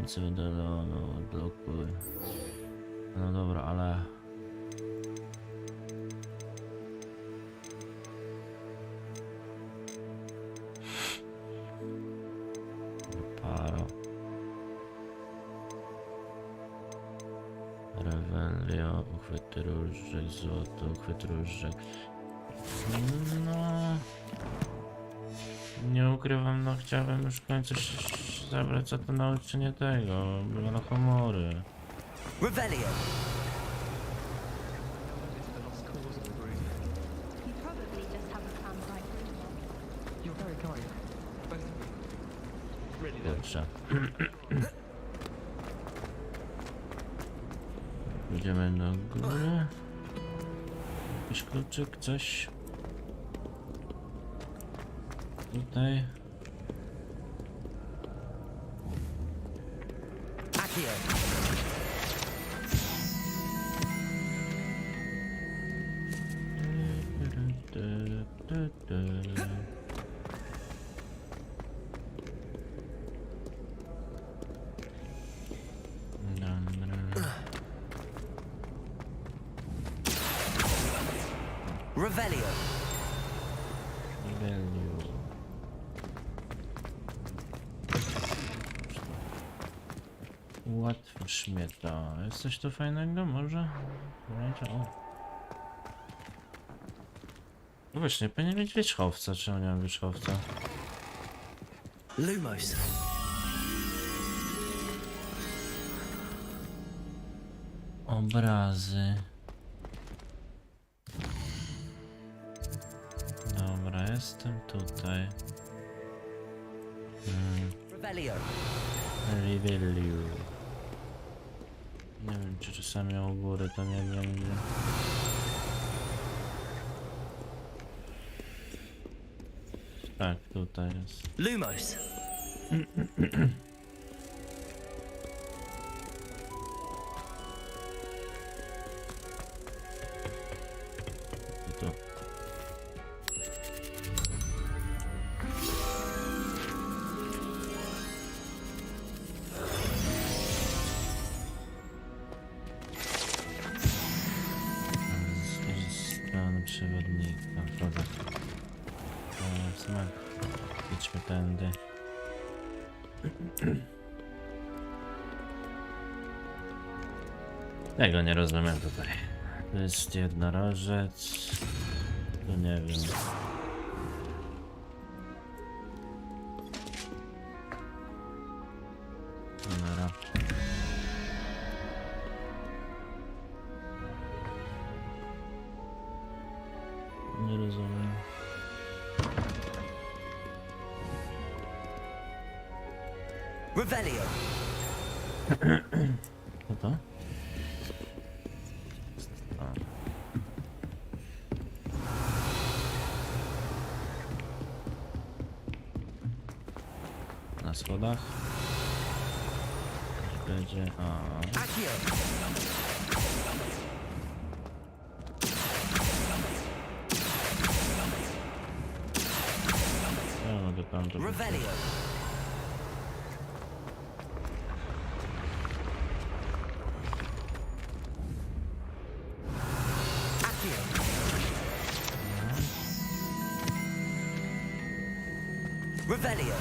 Nic nie no blokuj. No dobra, ale... Paro. Revelio, uchwyty różek, złoto, uchwyt różek. No... Nie ukrywam, no chciałbym już w końcu zabrać za to nauczenie tego, Melochomory. Revelio. Dobrze. Idziemy do góry. Jakiś kluczyk, coś. Tutaj. Revelio. Ułatwisz mnie to. Jest coś tu fajnego? Może? O. No właśnie, powinien mieć wierzchowca. Czemu nie mam wierzchowca? Lumos. Obrazy. Dobra, jestem tutaj. Revelio. Nie wiem, czy czasami u góry to nie będzie. Tak, tutaj jest. Lumos. Tu. Strony przewodnika. Wchodzę. Idźmy tędy. Tego nie rozumiem tutaj. To jest jednorożec. Tu nie wiem. Dobra. Nie rozumiem. Revelio. Co to? Na schodach. Będzie. Ja mogę tam to. Revelio. Revelio.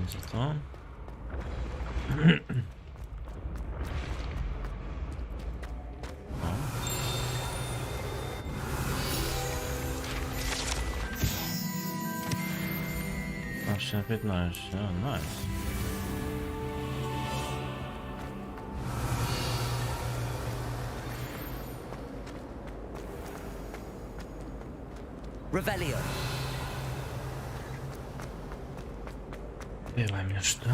Co to? Właśnie 15, nice. Revelio. Byłem już tu.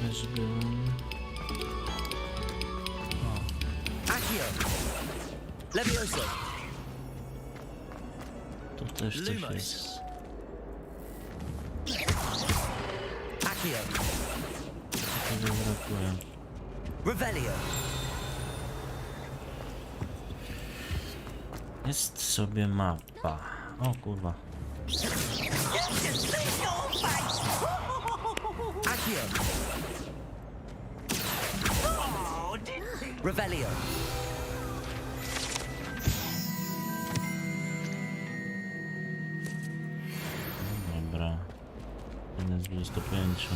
Też byłem. Accio. Levioso. Tu też coś jest. Accio. Tego brakuje. Revelio. Jest sobie mapa. O kurwa. Accio. Revelio. Dobra. Jeden z 25.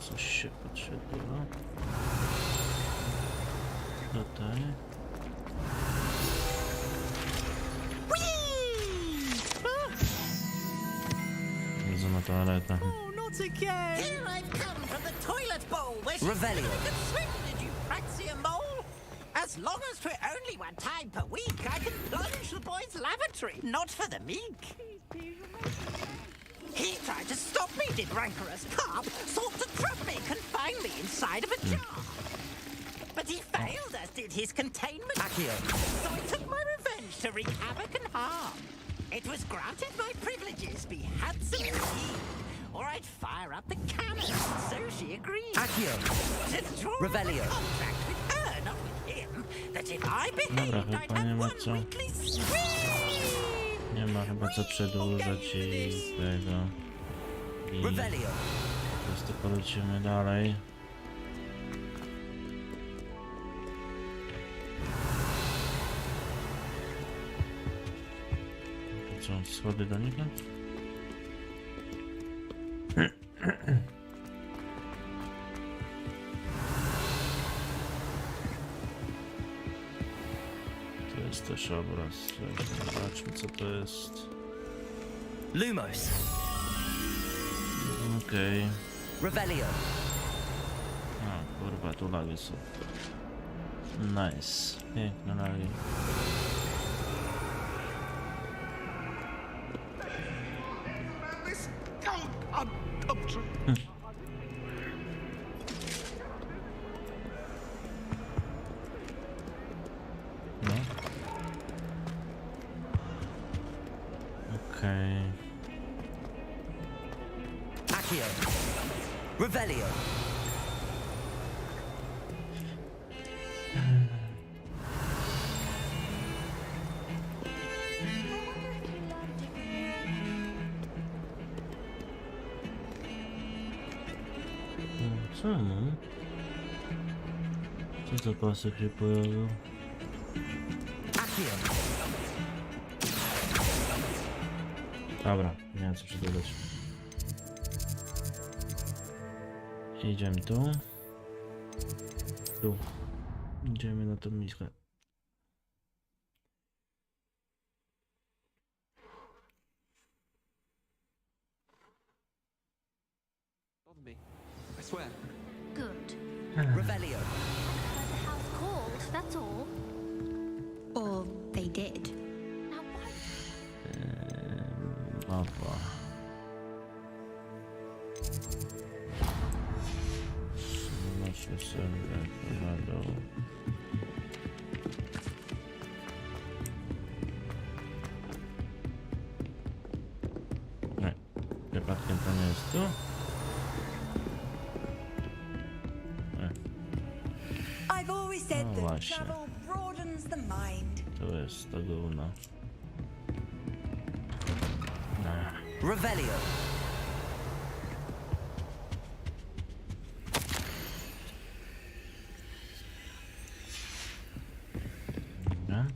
Coś się potrzebuje. Tutaj. Chodzę na toaletę. Oh, not again! Here I've come from the toilet bowl. Where's Revelio. you swim? Did you fancy a mole? As long as for only one time per week, I can plunge the boy's lavatory. Not for the meek. He tried to stop me, did rancorous carp. Sought to trap me, confine me inside of a jar. But he failed, as did his containment. Accio. So I took my revenge to wreak havoc and harm. It was granted my privileges be handsome and keen, or I'd fire up the cannon. So she agreed. Accio. To draw Revelio. a contract with her, not with him, that if I behaved, Dobra, I'd chyba nie have ma one co. weekly scream. Nie ma chyba co przedłużać i tego. I po Revelio. prostu polecimy dalej. schody donikąd? To jest też obraz. Zobaczmy, co to jest. Lumos. Okej. Revelio. A, kurwa, tu lagi są. Nice. Piękne lagi. No. Okej. Accio. Revelio. Czemu? Co za pasek się pojawił? Dobra, nie wiem co przydodać. Idziemy tu. Tu. Idziemy na tą miskę. I swear. Good. Revelio. The house called, that's all. Or they did. Now why? Mapa. Nasze serwer na dół. Nie, przypadkiem to nie jest tu. I've always said No that właśnie. travel broadens the mind. To jest to gówno. Revelio. Dobra.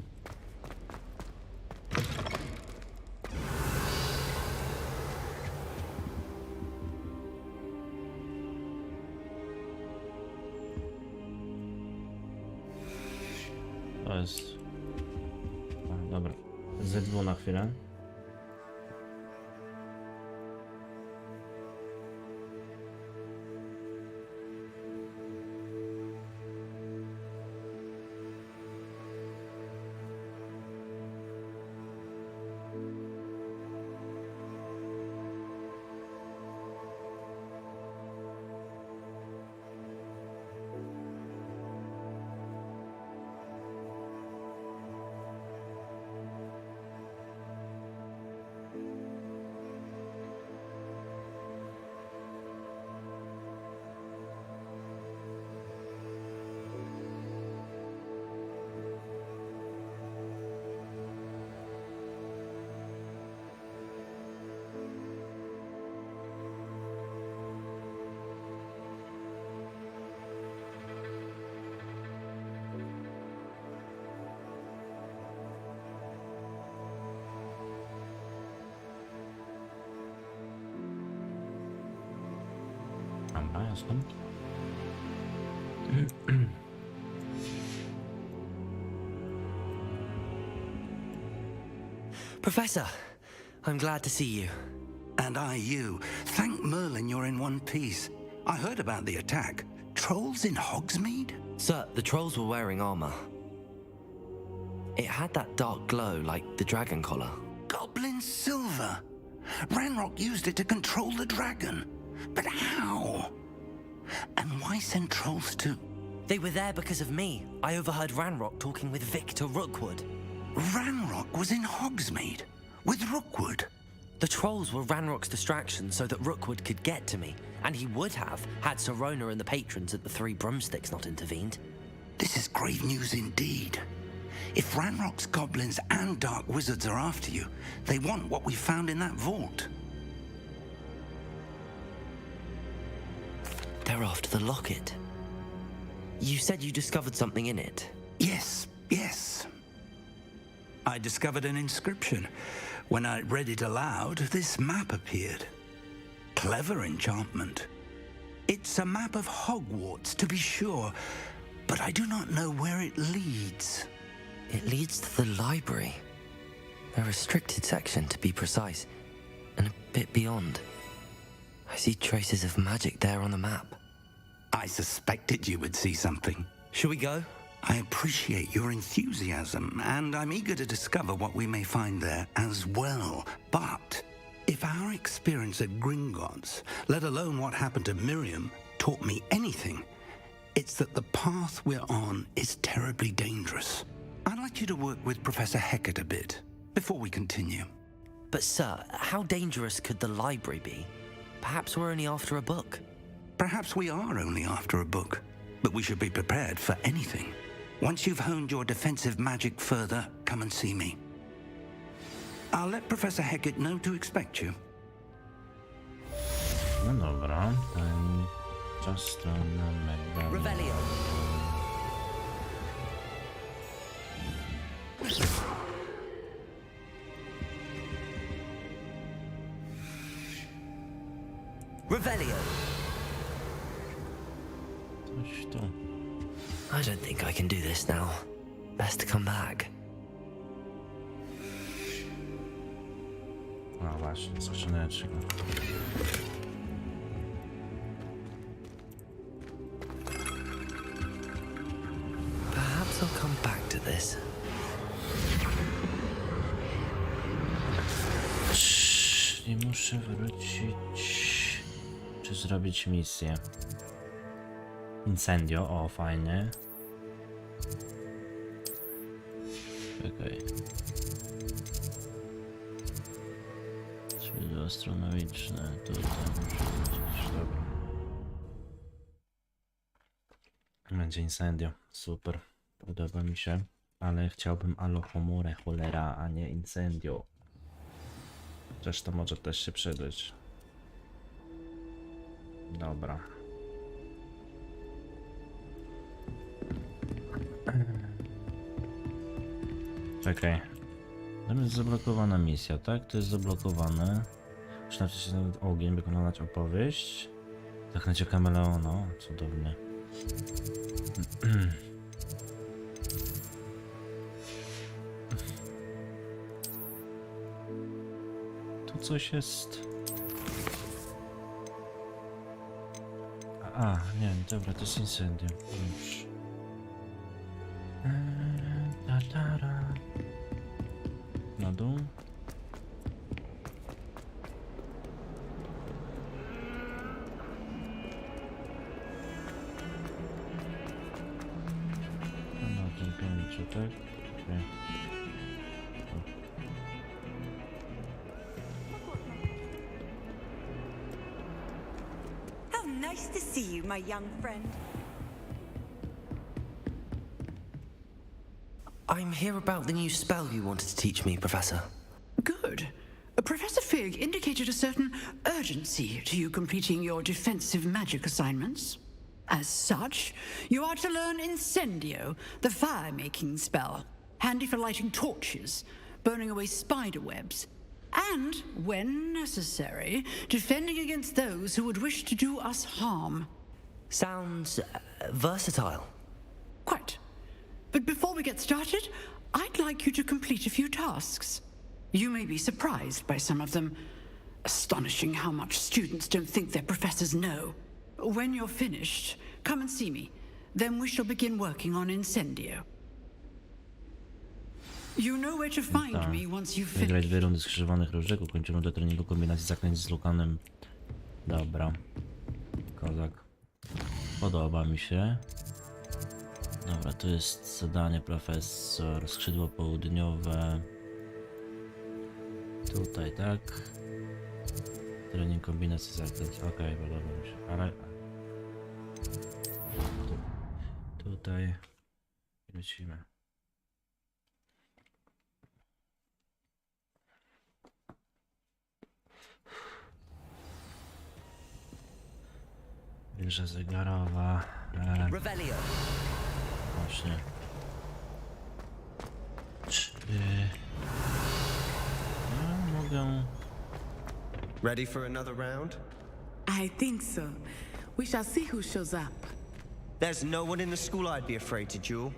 To jest... A, dobra. Z2 na chwilę. Professor, I'm glad to see you. And I you. Thank Merlin you're in one piece. I heard about the attack. Trolls in Hogsmeade? Sir, the trolls were wearing armor. It had that dark glow like the dragon collar. Goblin silver. Ranrock used it to control the dragon. But how? And why send trolls to... They were there because of me. I overheard Ranrock talking with Victor Rookwood. Ranrock was in Hogsmeade with Rookwood. The trolls were Ranrock's distraction so that Rookwood could get to me, and he would have had Sirona and the patrons at the Three Broomsticks not intervened. This is grave news indeed. If Ranrock's goblins and dark wizards are after you, they want what we found in that vault. They're after the locket. You said you discovered something in it. Yes, yes. I discovered an inscription. When I read it aloud, this map appeared. Clever enchantment. It's a map of Hogwarts, to be sure, but I do not know where it leads. It leads to the library. A restricted section, to be precise, and a bit beyond. I see traces of magic there on the map. I suspected you would see something. Shall we go? I appreciate your enthusiasm, and I'm eager to discover what we may find there as well. But if our experience at Gringotts, let alone what happened to Miriam, taught me anything, it's that the path we're on is terribly dangerous. I'd like you to work with Professor Hecat a bit before we continue. But sir, how dangerous could the library be? Perhaps we're only after a book. Perhaps we are only after a book, but we should be prepared for anything. Once you've honed your defensive magic further, come and see me. I'll let Professor Hecat know to expect you. No dobra, ta strona medali. Revelio. Revelio. Coś tu. I don't think I can do this now. Best to come back. No właśnie, skrzyneczka. Perhaps I'll come back to this. Nie muszę wrócić. Czy zrobić misję? Incendio, o fajnie. Czekaj. Czyli astronomiczne, tutaj muszę wrócić, dobra. Będzie incendio, super. Podoba mi się, ale chciałbym alohomore, cholera, a nie incendio. Chociaż to może też się przydać. Dobra. Czekaj. Tam jest zablokowana misja, tak? To jest zablokowane. Muszę napisać ogień, wykonać opowieść. Zachnąć o kameleona, cudownie. Tu coś jest. A, nie, dobra, to jest incendio. Już. Na dół. Na tym piętrze, tak? Okay. How nice to see you, my young friend. I'm here about the new spell you wanted to teach me, Professor. Good. Professor Fig indicated a certain urgency to you completing your defensive magic assignments. As such, you are to learn Incendio, the fire-making spell, handy for lighting torches, burning away spider webs, and, when necessary, defending against those who would wish to do us harm. Sounds versatile. Quite. But before we get started, I'd like you to complete a few tasks. You may be surprised by some of them. Astonishing how much students don't think their professors know. When you're finished, come and see me. Then we shall begin working on Incendio. You know where to find me once you've finished. Wygrać 2 rundy skrzyżowanych różek, ukończymy do treningu kombinacji zaklęć z Lukanem. Dobra. Kozak. Podoba mi się. Dobra, tu jest zadanie profesor, skrzydło południowe. Tutaj, tak? Trening kombinacji zaklęć, okej, podoba mi się, ale... Tutaj... Lecimy. Wieża zegarowa... Revelio. Właśnie. 3. mogę. Ready for another round? I think so. We shall see who shows up. There's no one in the school I'd be afraid to duel.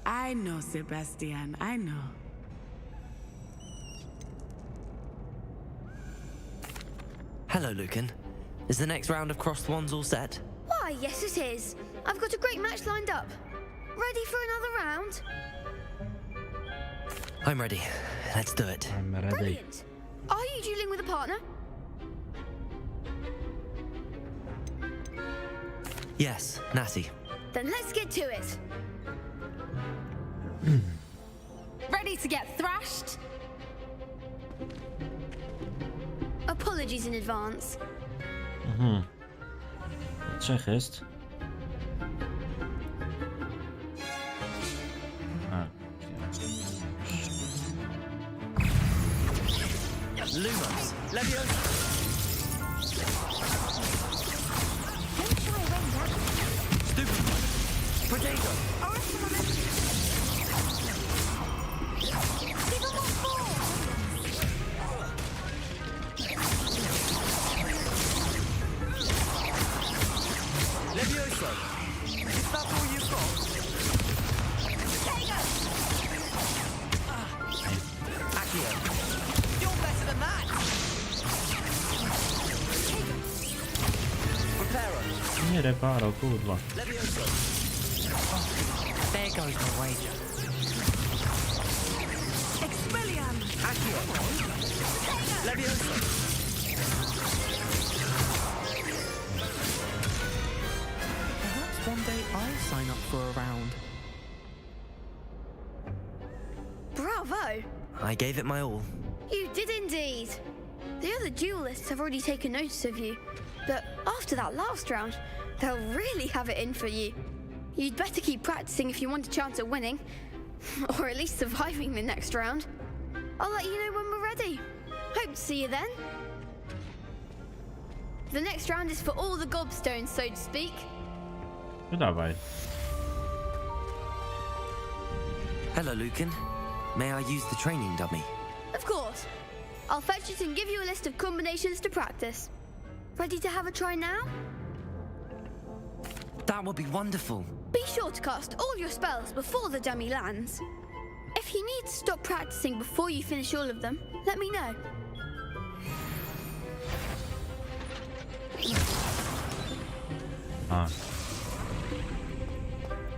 I know, Sebastian, I know. Hello, Lucan. Is the next round of Crossed Wands all set? Why, yes it is. I've got a great match lined up. Ready for another round? I'm ready. Let's do it. I'm ready. Brilliant. Are you dueling with a partner? Yes, Natty. Then let's get to it. Ready to get thrashed? Apologies in advance. Trzech jest. A. Lumos. Leviosa. Stupid. Potato. Leviosa. Is that all you've got? Accio. You're better than that. Reparo. Nie reparo, kurwa. Leviosa. There goes my wager. Expelliarm. Accio. Leviosa. Perhaps one day I'll sign up for a round. Bravo! I gave it my all. You did indeed. The other duelists have already taken notice of you, but after that last round, they'll really have it in for you. You'd better keep practicing if you want a chance at winning, or at least surviving the next round. I'll let you know when we're ready. Hope to see you then. The next round is for all the gobstones, so to speak. No dawaj. Hello, Lucan. May I use the training dummy? Of course. I'll fetch it and give you a list of combinations to practice. Ready to have a try now? That would be wonderful. Be sure to cast all your spells before the dummy lands. If you need to stop practicing before you finish all of them, let me know. A.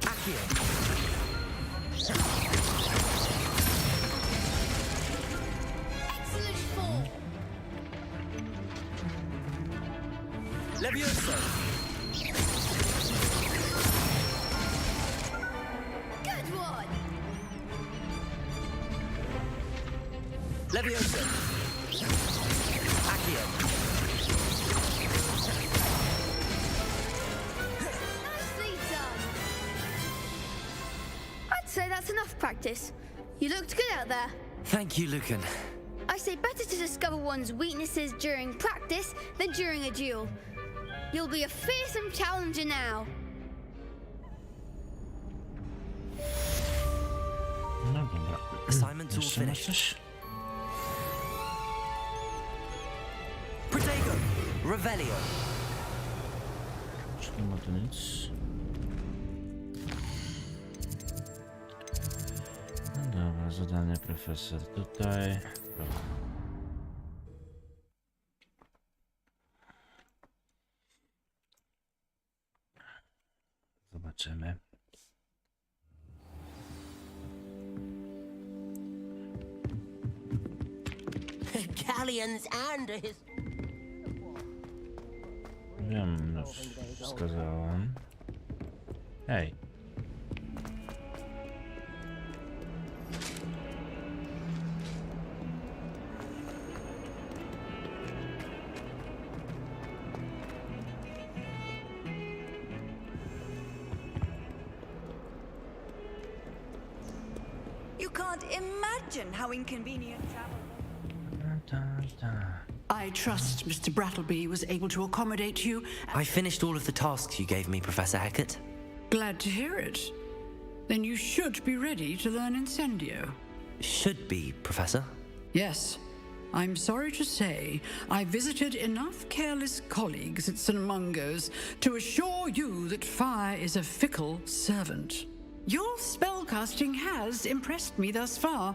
Accio. Excellent form. Leviosa. Good one. Leviosa. Accio. Nicely done. I'd say that's enough practice. You looked good out there. Thank you, Lucan. I say better to discover one's weaknesses during practice than during a duel. You'll be a fearsome challenger now. No dobra. Assignments all Jeszcze finished. coś? Protego. Revelio. Już nie ma tu nic. No dobra, zadanie profesor tutaj. Zobaczymy. Galleons and his... Wiem, już wskazałem. Hej. You can't imagine how inconvenient travel. I trust Mr. Brattleby was able to accommodate you. I finished all of the tasks you gave me, Professor Hackett. Glad to hear it. Then you should be ready to learn Incendio. Should be, Professor. Yes. I'm sorry to say I visited enough careless colleagues at St. Mungo's to assure you that fire is a fickle servant. Your spellcasting has impressed me thus far,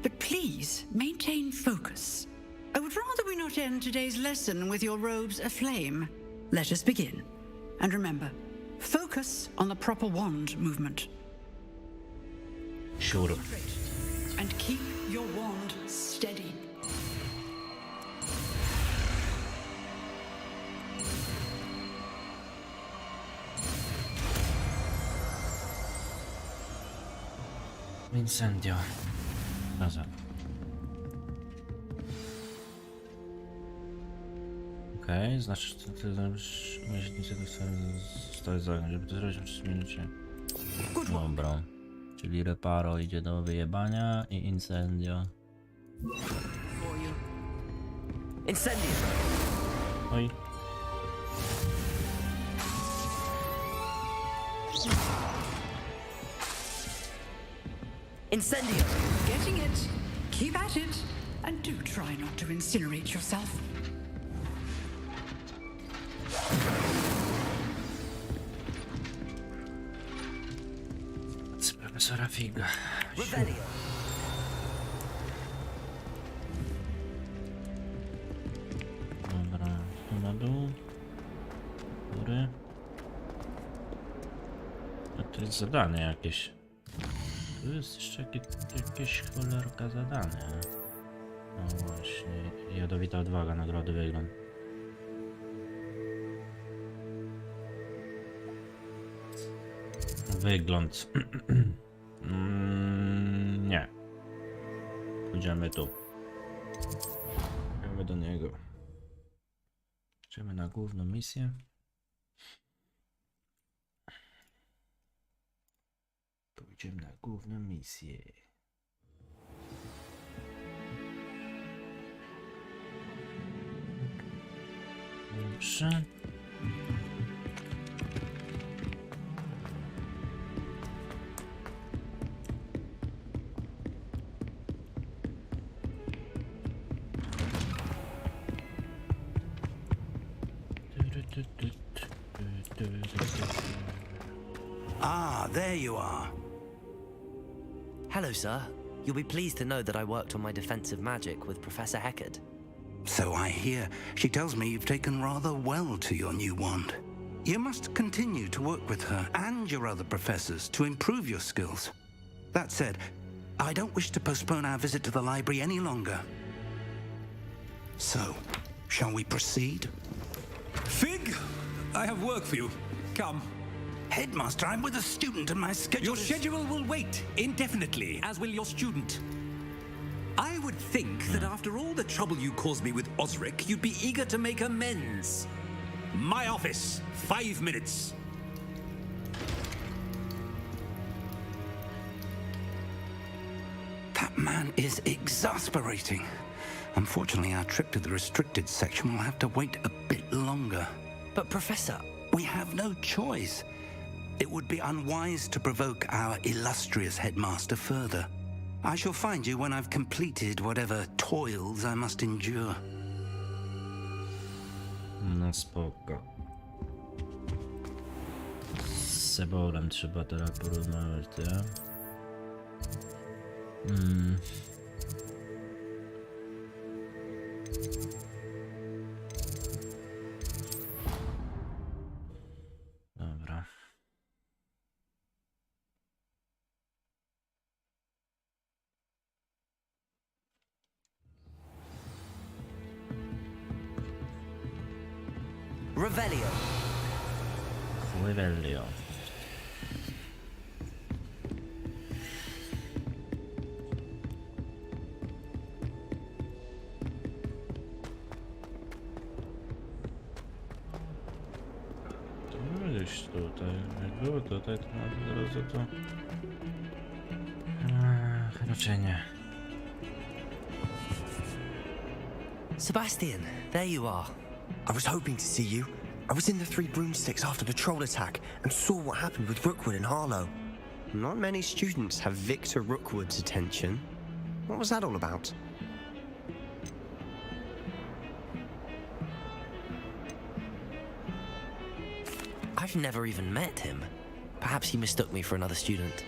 but please maintain focus. I would rather we not end today's lesson with your robes aflame. Let us begin. And remember, focus on the proper wand movement. Sure. And keep your wand steady. Incendio. Razem. Okej, znaczy, że ty zrobisz umiejętnicę, stoi za ogniu, żeby to zrobić w 3 minucie. Dobra. Czyli reparo idzie do wyjebania i incendio. Incendio! Oj. Incendio! Getting it. Keep at it. And do try not to incinerate yourself. Profesora figa. Revelio! Dobra, tu na dół. Góry. A to jest zadanie jakieś. Tu jest jeszcze jakieś cholerka zadanie. No właśnie, jadowita odwaga, nagrody wygląd. Wygląd. Nie. Pójdziemy tu. Idziemy do niego. Idziemy na główną misję. Pójdziemy na główną misję. Dobrze. Ah, there you are. Hello, sir. You'll be pleased to know that I worked on my defensive magic with Professor Heckard. So I hear. She tells me you've taken rather well to your new wand. You must continue to work with her and your other professors to improve your skills. That said, I don't wish to postpone our visit to the library any longer. So, shall we proceed? Fig, I have work for you. Come. Headmaster, I'm with a student and my schedule Your schedule will wait indefinitely, as will your student. I would think that after all the trouble you caused me with Osric, you'd be eager to make amends. My office, 5 minutes. That man is exasperating. Unfortunately, our trip to the restricted section will have to wait a bit longer. But, Professor... We have no choice. It would be unwise to provoke our illustrious headmaster further. I shall find you when I've completed whatever toils I must endure. No spoko. Z Sebolem trzeba teraz porozmawiać, tak? Dobra. Revelio. Revelio. Gdzieś tutaj, jak było tutaj, to zaraz za to... raczej nie. Sebastian, there you are. I was hoping to see you. I was in the Three Broomsticks after the troll attack and saw what happened with Rookwood and Harlow. Not many students have Victor Rookwood's attention. What was that all about? I've never even met him. Perhaps he mistook me for another student.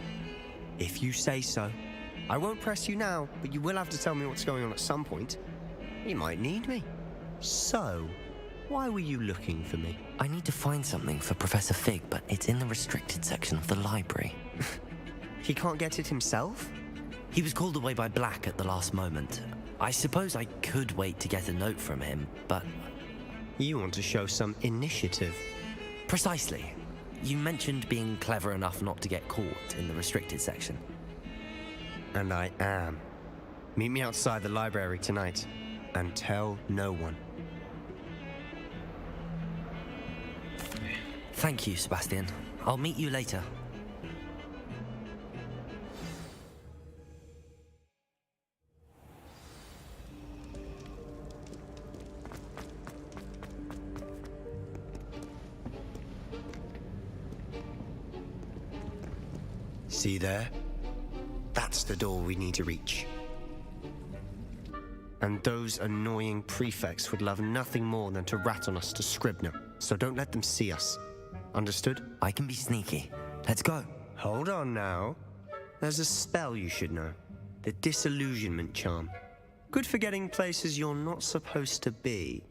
If you say so. I won't press you now, but you will have to tell me what's going on at some point. You might need me. So, why were you looking for me? I need to find something for Professor Fig, but it's in the restricted section of the library. He can't get it himself? He was called away by Black at the last moment. I suppose I could wait to get a note from him, but... You want to show some initiative. Precisely. You mentioned being clever enough not to get caught in the restricted section. And I am. Meet me outside the library tonight, and tell no one. Thank you, Sebastian. I'll meet you later. See there? That's the door we need to reach. And those annoying prefects would love nothing more than to rat on us to Scribner, so don't let them see us. Understood? I can be sneaky. Let's go. Hold on now. There's a spell you should know. The Disillusionment Charm. Good for getting places you're not supposed to be.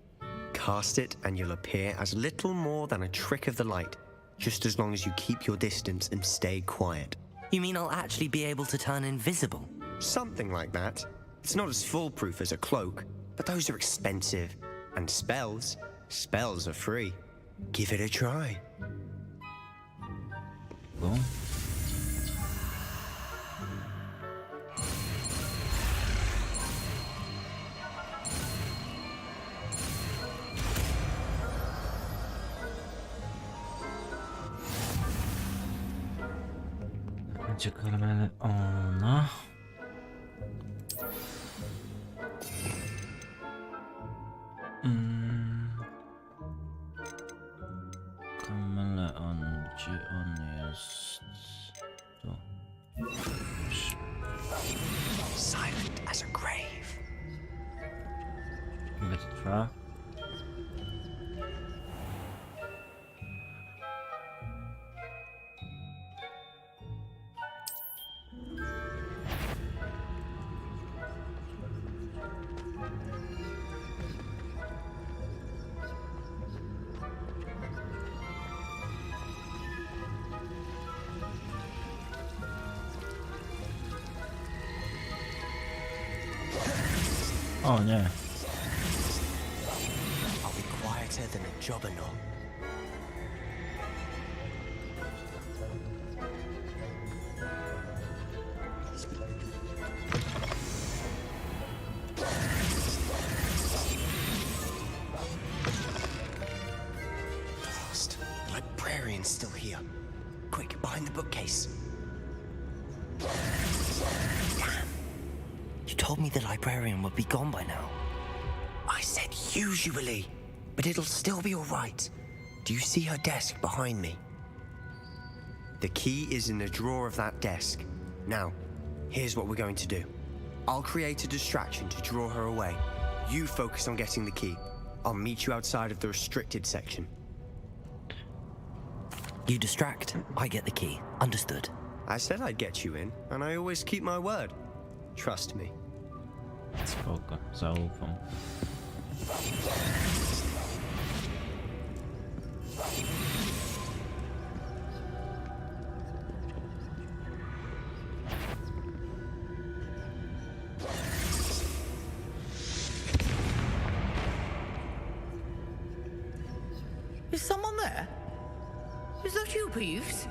Cast it and you'll appear as little more than a trick of the light, just as long as you keep your distance and stay quiet. You mean I'll actually be able to turn invisible? Something like that. It's not as foolproof as a cloak, but those are expensive. And spells are free. Give it a try. Cool. Będzie kameleona. Kameleon, gdzie on jest? Tu. Silent as a grave. Ile to trwa? O nie. I'll be quieter than a jobberknoll. Lost. The librarian's still here. Quick, behind the bookcase. You told me the librarian would be gone by now. I said usually, but it'll still be all right. Do you see her desk behind me? The key is in the drawer of that desk. Now, here's what we're going to do. I'll create a distraction to draw her away. You focus on getting the key. I'll meet you outside of the restricted section. You distract, I get the key. Understood. I said I'd get you in, and I always keep my word. Trust me. Spoko, zaufam. Is someone there? Is that you, Peeves?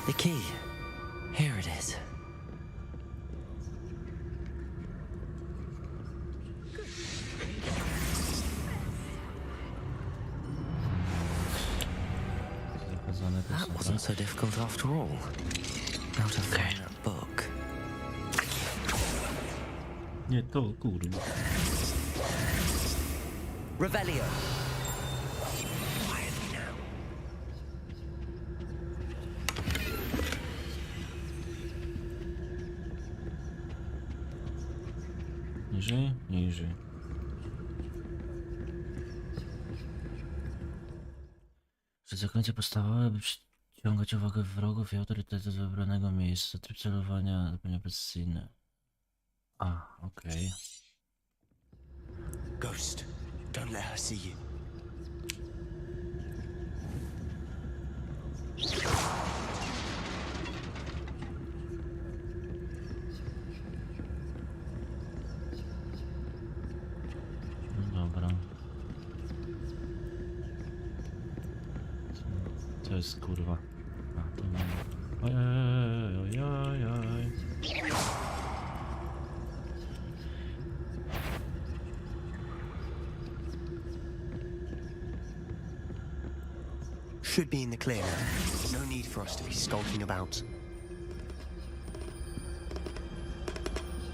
The key. Here it is. That wasn't so difficult after all. Now to find that book. Nie to, kurwa. Revelio. Quietly now. Niżej, niżej. Że zaklęcia podstawowe, by przyciągać uwagę wrogów i autorytetu do wybranego miejsca. Tryb celowania zupełnie precyzyjny. A, okej. Ghost, don't let her see you. No dobra. Co jest kurwa? A, to mam. Ojej. Should be in the clear now. No need for us to be skulking about.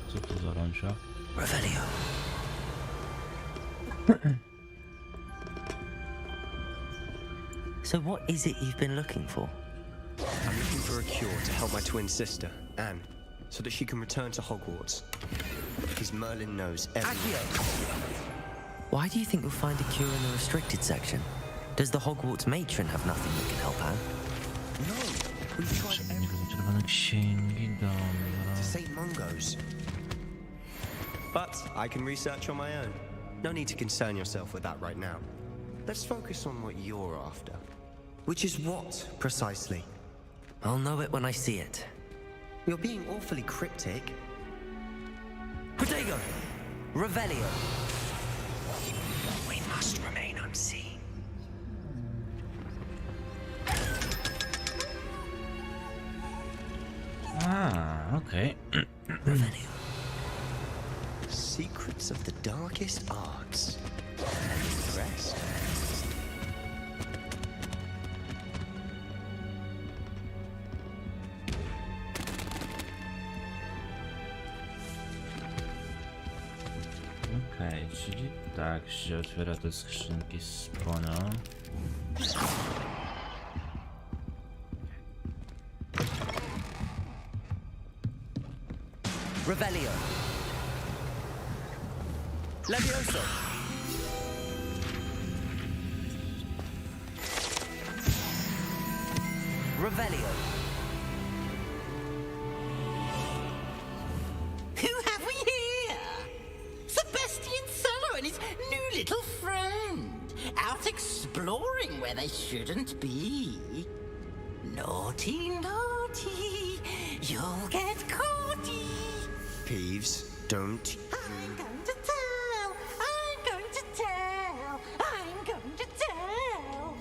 Co to za rąsia? Revelio. So what is it you've been looking for? I'm looking for a cure to help my twin sister, Anne, so that she can return to Hogwarts. Because Merlin knows everything. Why do you think you'll find a cure in the restricted section? Does the Hogwarts matron have nothing that can help Anne? No, we've tried Czerwone księgi, dobra. to St. Mungo's. But I can research on my own. No need to concern yourself with that right now. Let's focus on what you're after. Which is what, precisely? I'll know it when I see it. You're being awfully cryptic. Protego! Revelio! We must remain unseen. Ah, okej. Revelio. Secrets of the darkest arts. And the rest. Okej, czyli tak się otwiera te skrzynki z pono. Revelio! Levioso! Revelio! Who have we here? Sebastian Sallow and his new little friend. Out exploring where they shouldn't be. Naughty, naughty. You'll get caughty. Peeves, don't. I'm going to tell. I'm going to tell. I'm going to tell.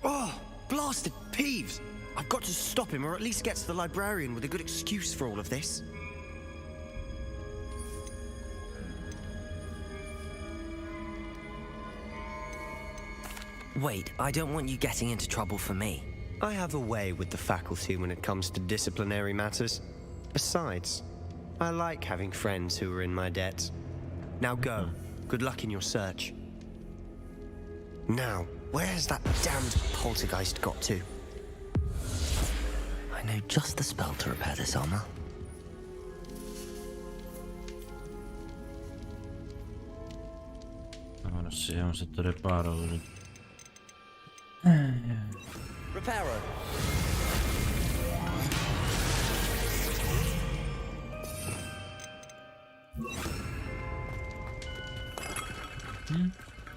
Oh, blasted Peeves! I've got to stop him, or at least get to the librarian with a good excuse for all of this. Wait, I don't want you getting into trouble for me. I have a way with the faculty when it comes to disciplinary matters. Besides, I like having friends who are in my debt. Now go. Good luck in your search. Now, where has that damned poltergeist got to? I know just the spell to repair this armor. Ora ja muszę to reparo użyć. Reparo!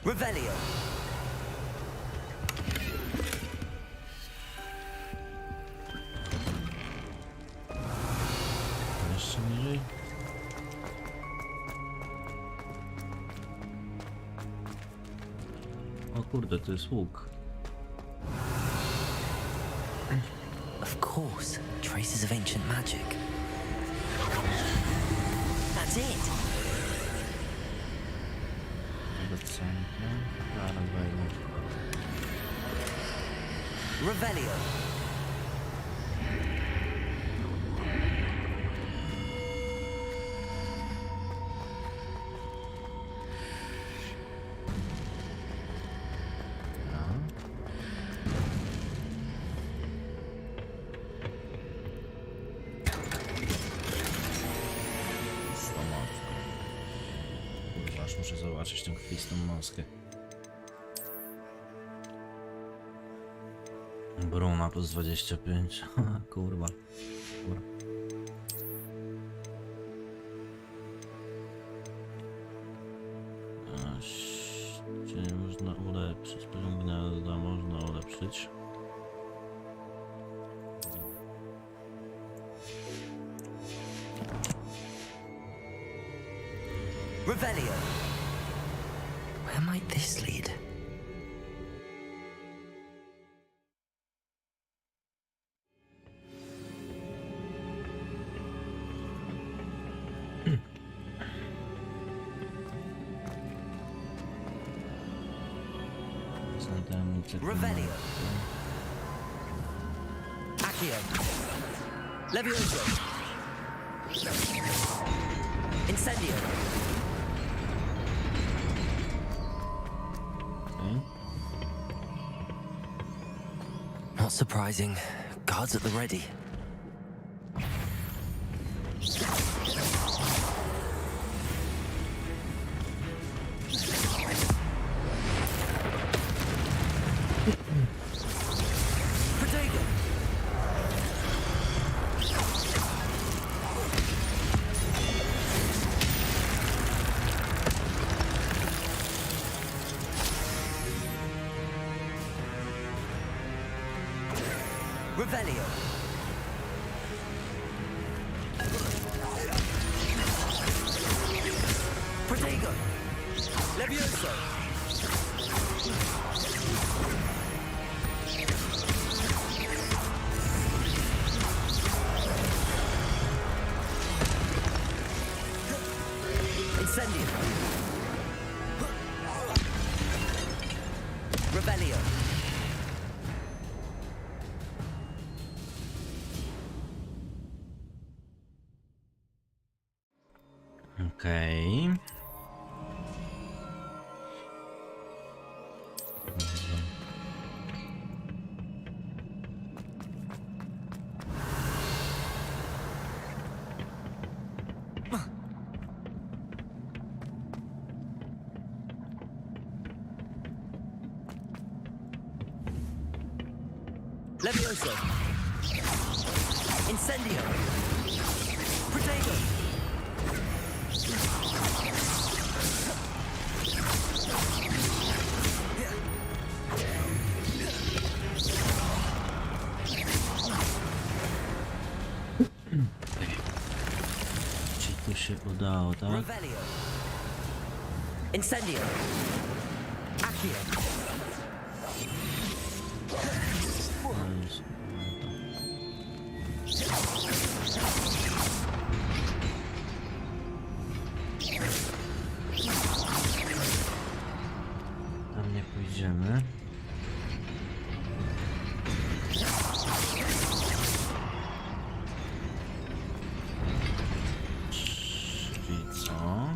Revelio! Jeszcze niżej. O kurde, to jest łuk. Of course, traces of ancient magic. That's it! Do centrum. Zaraz wejdę. Revelio! Muszę zobaczyć tę krwistą maskę. Bruna plus 25. Kurwa. Dobra. Czy nie można ulepszyć? Poziom gniazda można ulepszyć. Revelio. Where might this lead? Revelio. Accio. Levioso. Incendio. Not surprising. Guards at the ready. Revelio. Protego. Levioso. Incendio. Revelio. Okej. Levioso. Incendio. Protego. Czy to się udało, tak? Revelio. Incendio. Accio. Tam nie pójdziemy. Czyli co?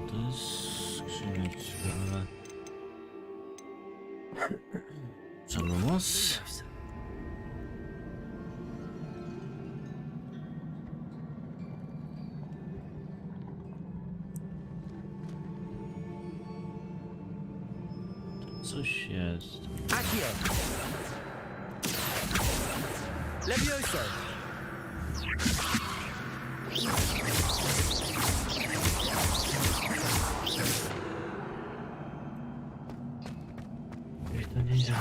To jest skrzyneczka, ale... Czarnomos? Coś jest. Accio. Levioso. I to nie działa.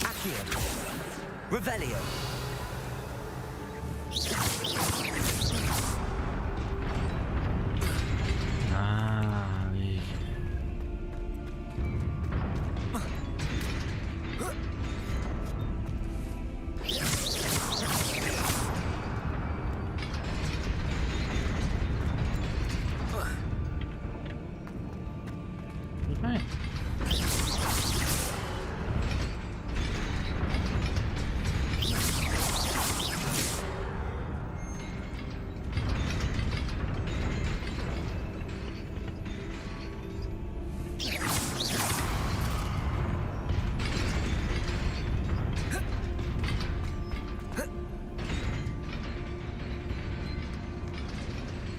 Accio. Revelio.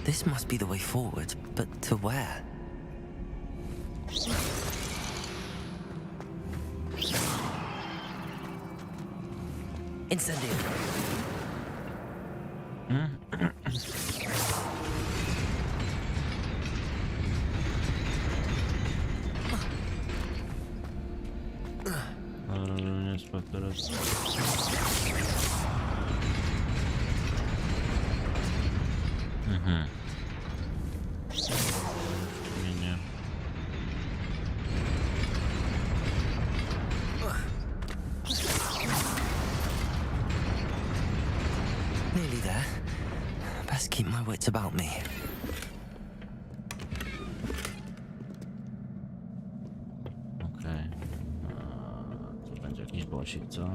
This must be the way forward, but to where? Incendio. Ale nie spadł teraz. Nie. Nearly there. Best keep my wits about me. Okej. To będzie jakiś bossik, co?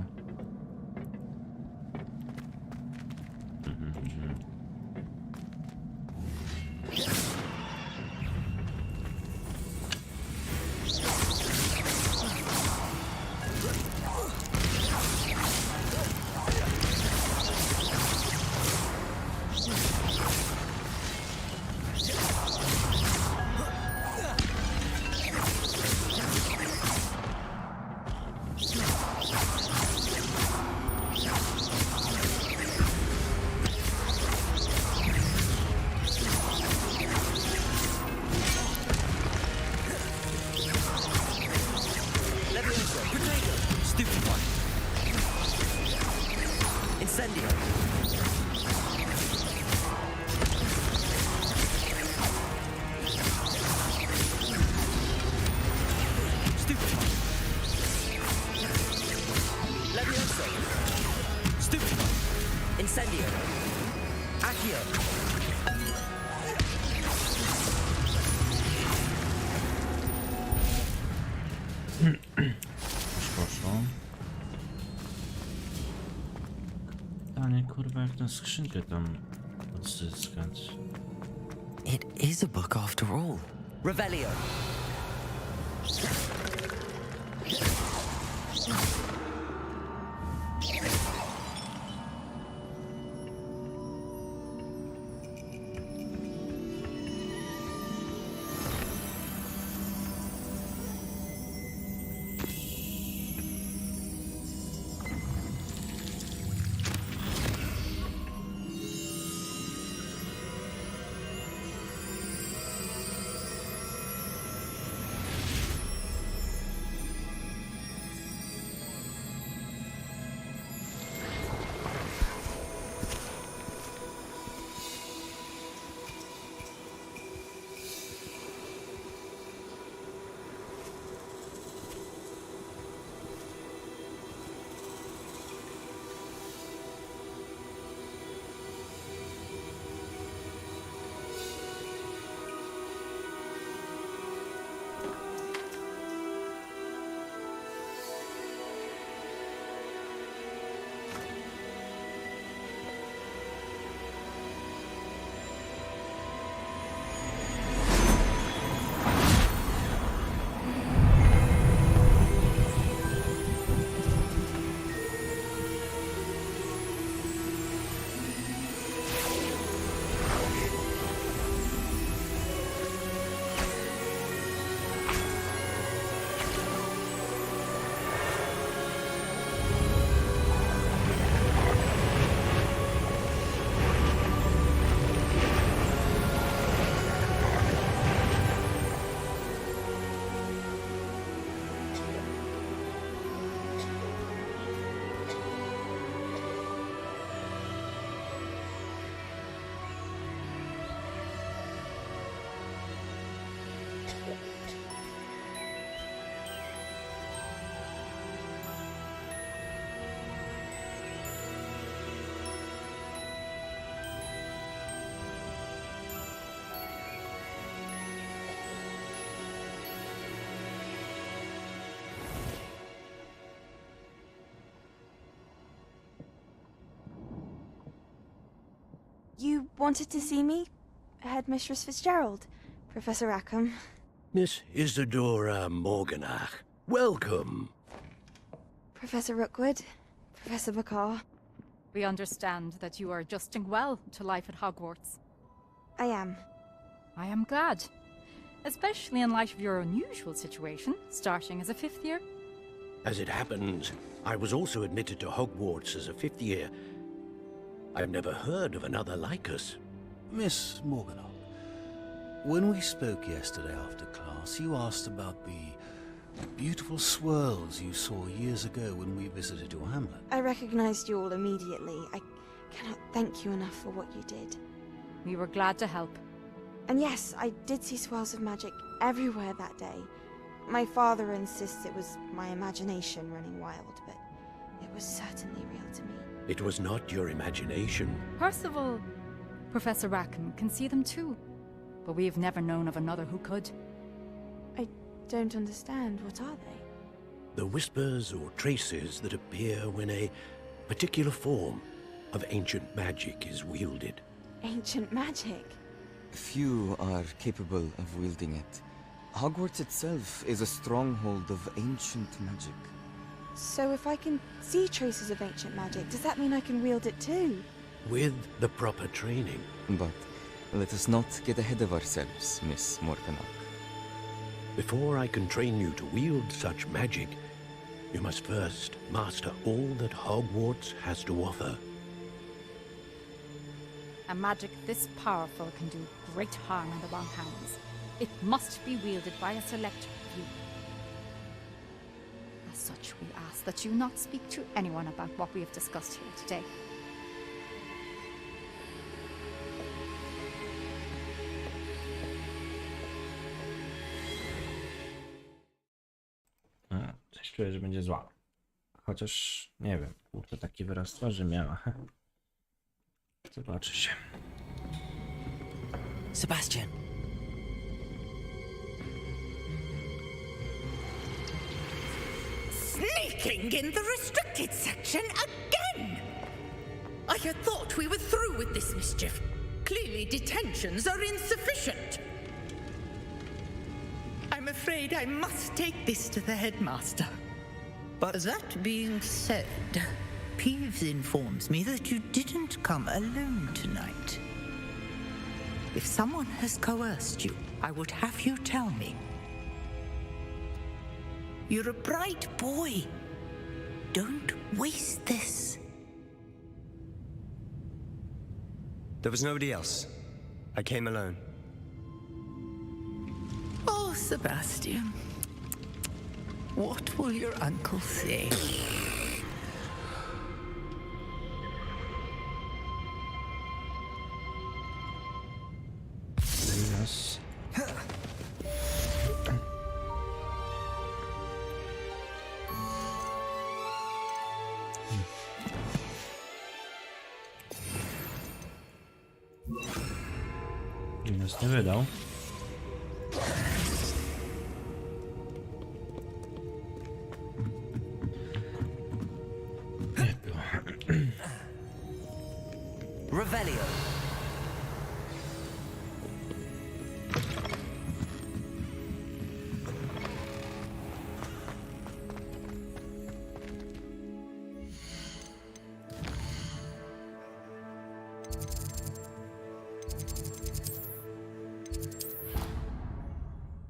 Kurwa, jak tę skrzynkę tam odzyskać? It is a book after all. Revelio. You wanted to see me? Headmistress Fitzgerald, Professor Rackham. Miss Isadora Morganach, welcome. Professor Rookwood, Professor McCaw. We understand that you are adjusting well to life at Hogwarts. I am. I am glad. Especially in light of your unusual situation, starting as a 5th year. As it happens, I was also admitted to Hogwarts as a 5th year. I've never heard of another like us. Miss Morganock, when we spoke yesterday after class, you asked about the beautiful swirls you saw years ago when we visited your hamlet. I recognized you all immediately. I cannot thank you enough for what you did. We were glad to help. And yes, I did see swirls of magic everywhere that day. My father insists it was my imagination running wild, but it was certainly real to me. It was not your imagination. Percival, Professor Rackham can see them too, but we have never known of another who could. I don't understand. What are they? The whispers or traces that appear when a particular form of ancient magic is wielded. Ancient magic? Few are capable of wielding it. Hogwarts itself is a stronghold of ancient magic. So if I can see traces of ancient magic, does that mean I can wield it too? With the proper training. But let us not get ahead of ourselves, Miss Morganock. Before I can train you to wield such magic, you must first master all that Hogwarts has to offer. A magic this powerful can do great harm in the wrong hands. It must be wielded by a select few. As such, we ask that you not speak to anyone about what we have discussed here today. Coś czuję, że będzie zła. Chociaż nie wiem, to taki wyraz twarzy miała. Zobaczy się. Sebastian. Sneaking in the restricted section again! I had thought we were through with this mischief. Clearly detentions are insufficient. I'm afraid I must take this to the headmaster. But that being said, Peeves informs me that you didn't come alone tonight. If someone has coerced you, I would have you tell me. You're a bright boy. Don't waste this. There was nobody else. I came alone. Oh, Sebastian. What will your uncle say? Yes. Nas nie wydał. Revelio.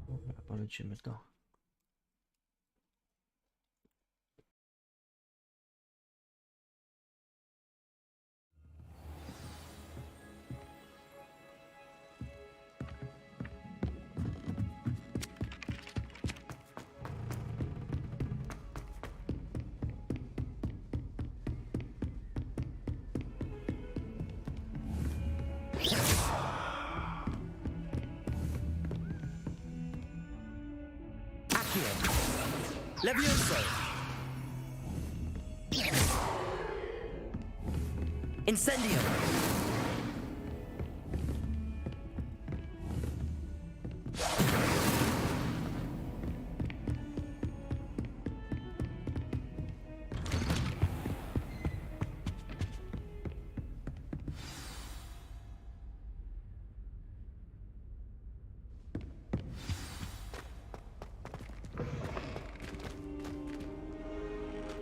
Dobra, polecimy to. Levioso. Incendium.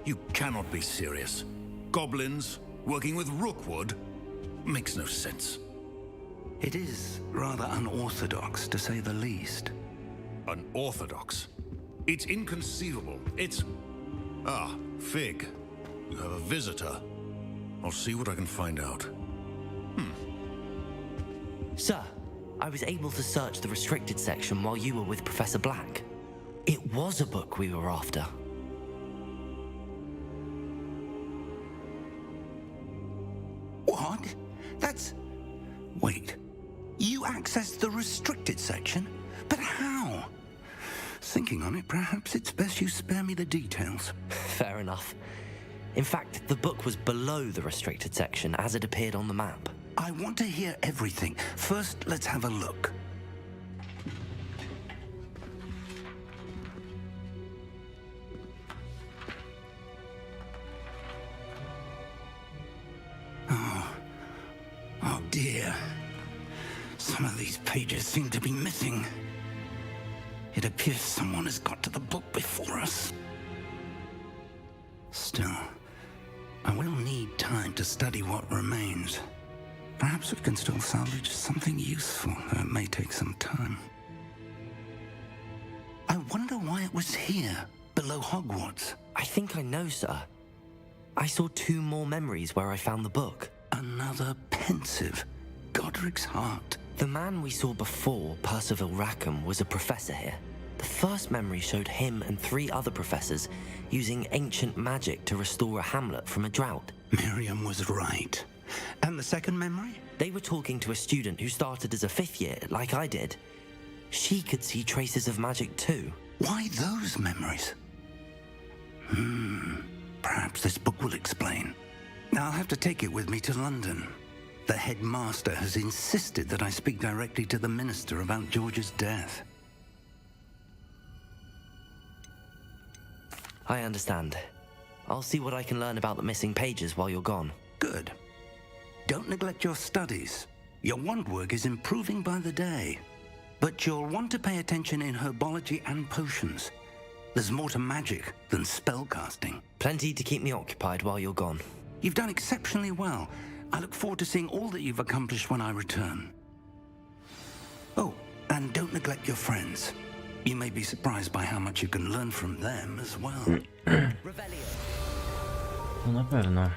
You cannot be serious. Goblins working with Rookwood makes no sense. It is rather unorthodox, to say the least. Unorthodox? It's inconceivable. It's... Ah, Fig. You have a visitor. I'll see what I can find out. Sir, I was able to search the restricted section while you were with Professor Black. It was a book we were after. What? That's... Wait. You accessed the restricted section? But how? Thinking on it, perhaps it's best you spare me the details. Fair enough. In fact, the book was below the restricted section as it appeared on the map. I want to hear everything. First, let's have a look. Oh dear. Some of these pages seem to be missing. It appears someone has got to the book before us. Still, I will need time to study what remains. Perhaps we can still salvage something useful, though it may take some time. I wonder why it was here, below Hogwarts. I think I know, sir. I saw 2 more memories where I found the book. Another pensive, Godric's heart. The man we saw before, Percival Rackham, was a professor here. The first memory showed him and 3 other professors using ancient magic to restore a hamlet from a drought. Miriam was right. And the second memory? They were talking to a student who started as a 5th year, like I did. She could see traces of magic too. Why those memories? Perhaps this book will explain. I'll have to take it with me to London. The headmaster has insisted that I speak directly to the minister about George's death. I understand. I'll see what I can learn about the missing pages while you're gone. Good. Don't neglect your studies. Your wand work is improving by the day. But you'll want to pay attention in herbology and potions. There's more to magic than spellcasting. Plenty to keep me occupied while you're gone. You've done exceptionally well. I look forward to seeing all that you've accomplished when I return. Oh, and don't neglect your friends. You may be surprised by how much you can learn from them as well. No na pewno.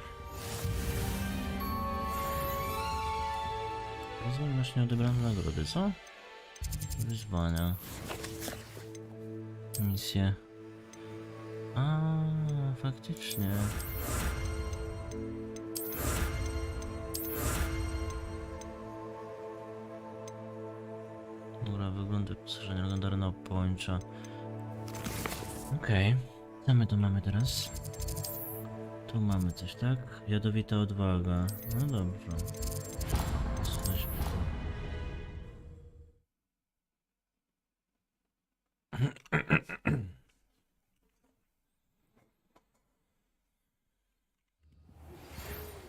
Rozumiem, właśnie odebrane nagrody, co? Wyzwania. Misje. A, faktycznie. Dobra, wygląda wyposażenia legendarnego pończa. Okej. Co my tu mamy teraz? Tu mamy coś, tak? Jadowita odwaga. No dobrze. Coś...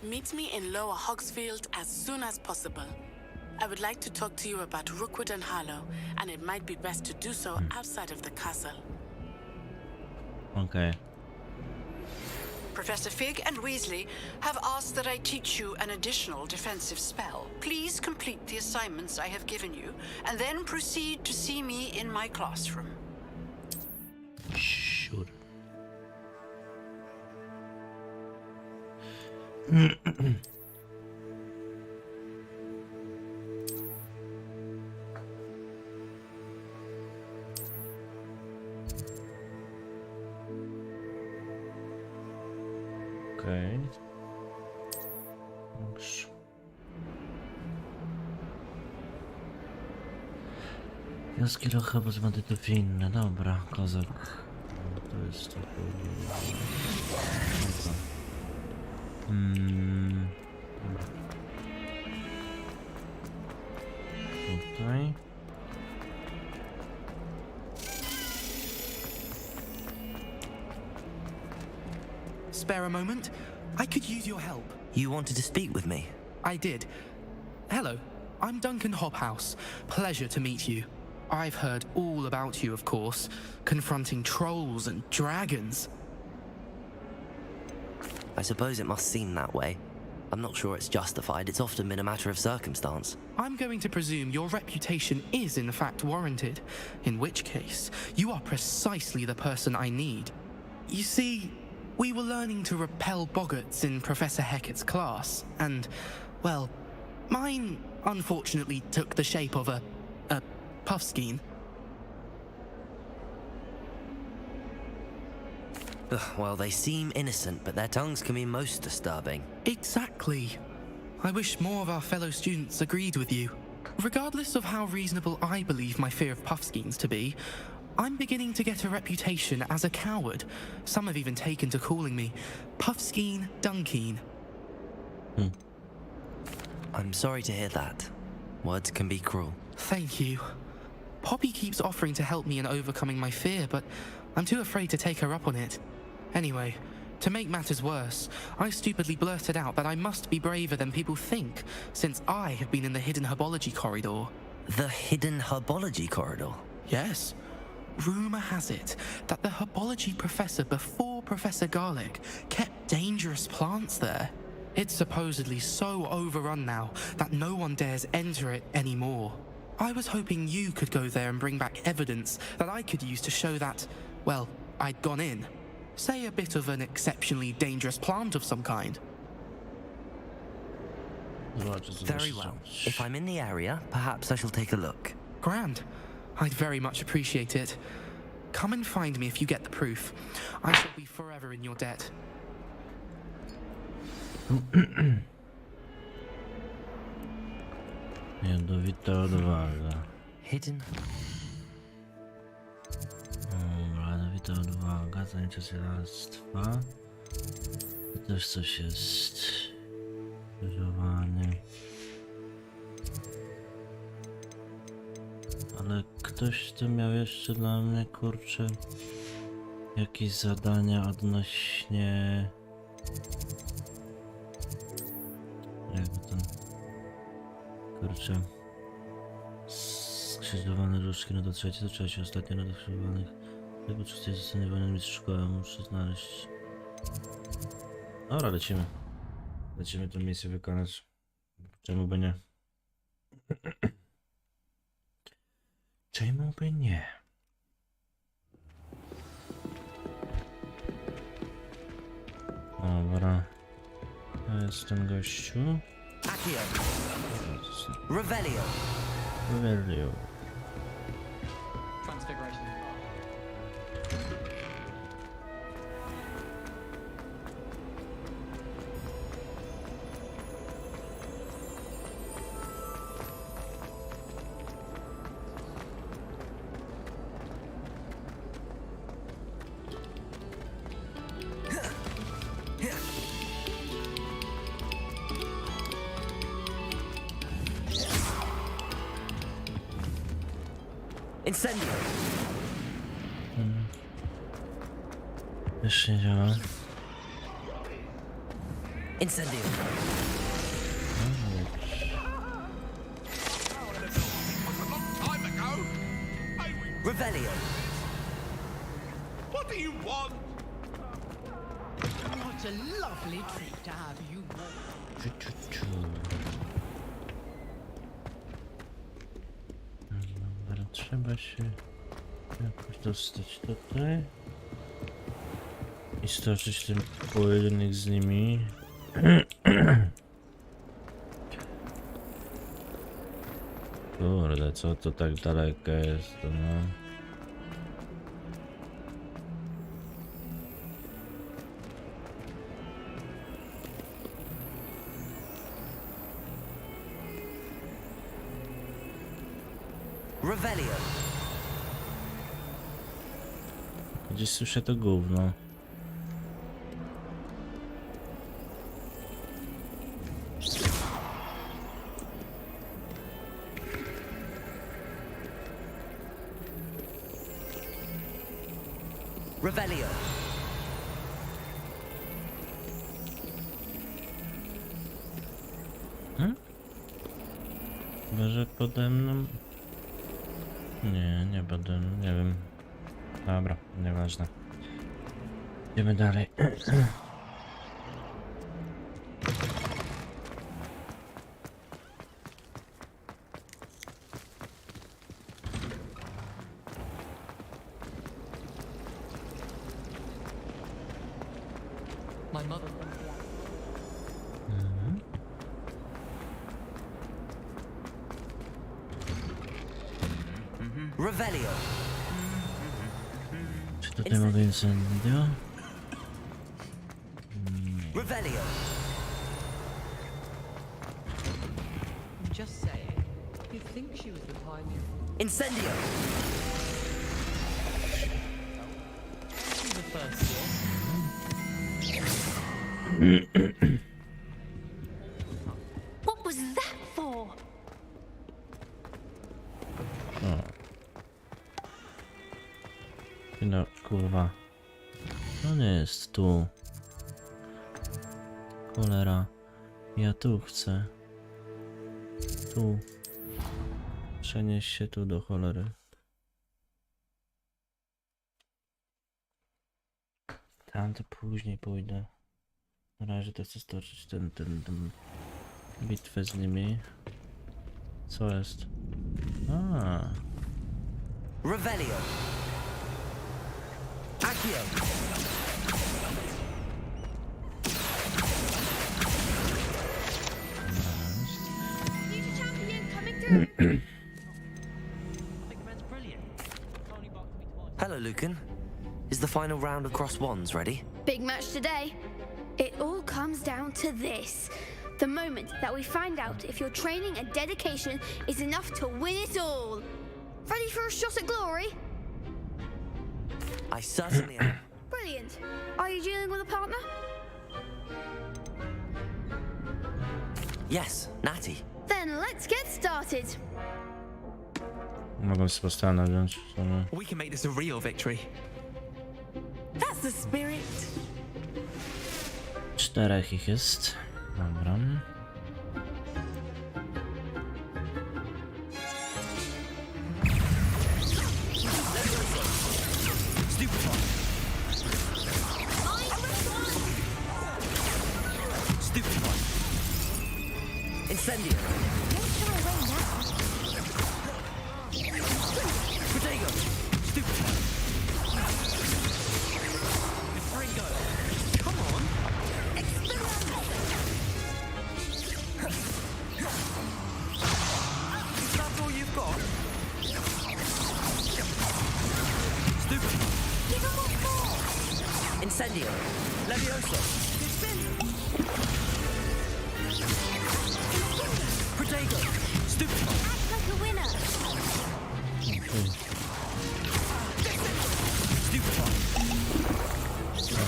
Meet me in Lower Hogsfield as soon as possible. I would like to talk to you about Rookwood and Harlow, and it might be best to do so outside of the castle. Okay. Professor Fig and Weasley have asked that I teach you an additional defensive spell. Please complete the assignments I have given you, and then proceed to see me in my classroom. Sure. Okej. Dobrze. Wioski Locha bez bandytów i inne. Dobra, kozak. To jest to. Tutaj. Spare a moment? I could use your help. You wanted to speak with me? I did. Hello, I'm Duncan Hobhouse. Pleasure to meet you. I've heard all about you, of course, confronting trolls and dragons. I suppose it must seem that way. I'm not sure it's justified. It's often been a matter of circumstance. I'm going to presume your reputation is in fact warranted, in which case, you are precisely the person I need. You see, we were learning to repel boggarts in Professor Hecat's class, and, well, mine unfortunately took the shape of a puffskein. Well, they seem innocent, but their tongues can be most disturbing. Exactly. I wish more of our fellow students agreed with you. Regardless of how reasonable I believe my fear of puffskeins to be, I'm beginning to get a reputation as a coward. Some have even taken to calling me Puffskeen Dunkeen. I'm sorry to hear that. Words can be cruel. Thank you. Poppy keeps offering to help me in overcoming my fear, but I'm too afraid to take her up on it. Anyway, to make matters worse, I stupidly blurted out that I must be braver than people think, since I have been in the hidden herbology corridor. The hidden herbology corridor? Yes. Rumour has it that the herbology professor before Professor Garlic kept dangerous plants there. It's supposedly so overrun now that no one dares enter it anymore. I was hoping you could go there and bring back evidence that I could use to show that, well, I'd gone in. Say a bit of an exceptionally dangerous plant of some kind. Very well. If I'm in the area, perhaps I shall take a look. Grand. I'd very much appreciate it. Come and find me if you get the proof. I shall be forever in your debt. Jadowita odwaga. Hidden. Jadowita odwaga, zajęcie zielarstwa. To też coś jest. Krzyżowanie. Ale ktoś tu miał jeszcze dla mnie, kurczę, jakieś zadania odnośnie... Jakby to... Kurczę... Skrzyżowane różdżki, no to trzecie, ostatnie no do skrzyżowanych. Jakby czysto jest zastanawiany mistrz szkoły, muszę znaleźć... Dobra, lecimy. Lecimy tę misję wykonać. Czemu by nie? Czemu by nie? Dobra. To jest ten gościu. Revelio. Revelio. Transfiguration. Incendio. Już nie działa. Incendio. Revelio. What do you want? What a lovely treat to have you all. Dobra, trzeba się jakoś dostać tutaj i stoczyć ten pojedynek z nimi. Kurde, co to tak daleko jest, to no. Revelio. Gdzieś słyszę to gówno. Revelio. Może pode mną? Nie pode mną, nie wiem. Dobra, nieważne. Idziemy dalej. my mother. Revelio. Czy tutaj mogę incendio? Revelio. Just saying. You think she was the pioneer? Incendio. She's the first What was that for? No kurwa. No nie jest tu. Cholera. Ja tu chcę. Tu. Przenieś się tu do cholery. Tam to później pójdę. Na razie to chcę stoczyć ten bitwę z nimi. Co jest? Revelio. Accio. Future champion coming through. Hello, Lucan. Is the final round of cross wands ready? Big match today. It all comes down to this. The moment that we find out if your training and dedication is enough to win it all. Ready for a shot at glory? I certainly am. Brilliant. Are you dealing with a partner? Yes, Natty. Then let's get started. Mogę sobie postanowić. We can make this a real victory. That's the spirit. 4 ich jest. Dobra. Incendio. Protego. Stupefy. Fringo. Come on. Is that all you've got? Stupefy. Incendio. Levioso. Protego. Stupefy. Act like a winner.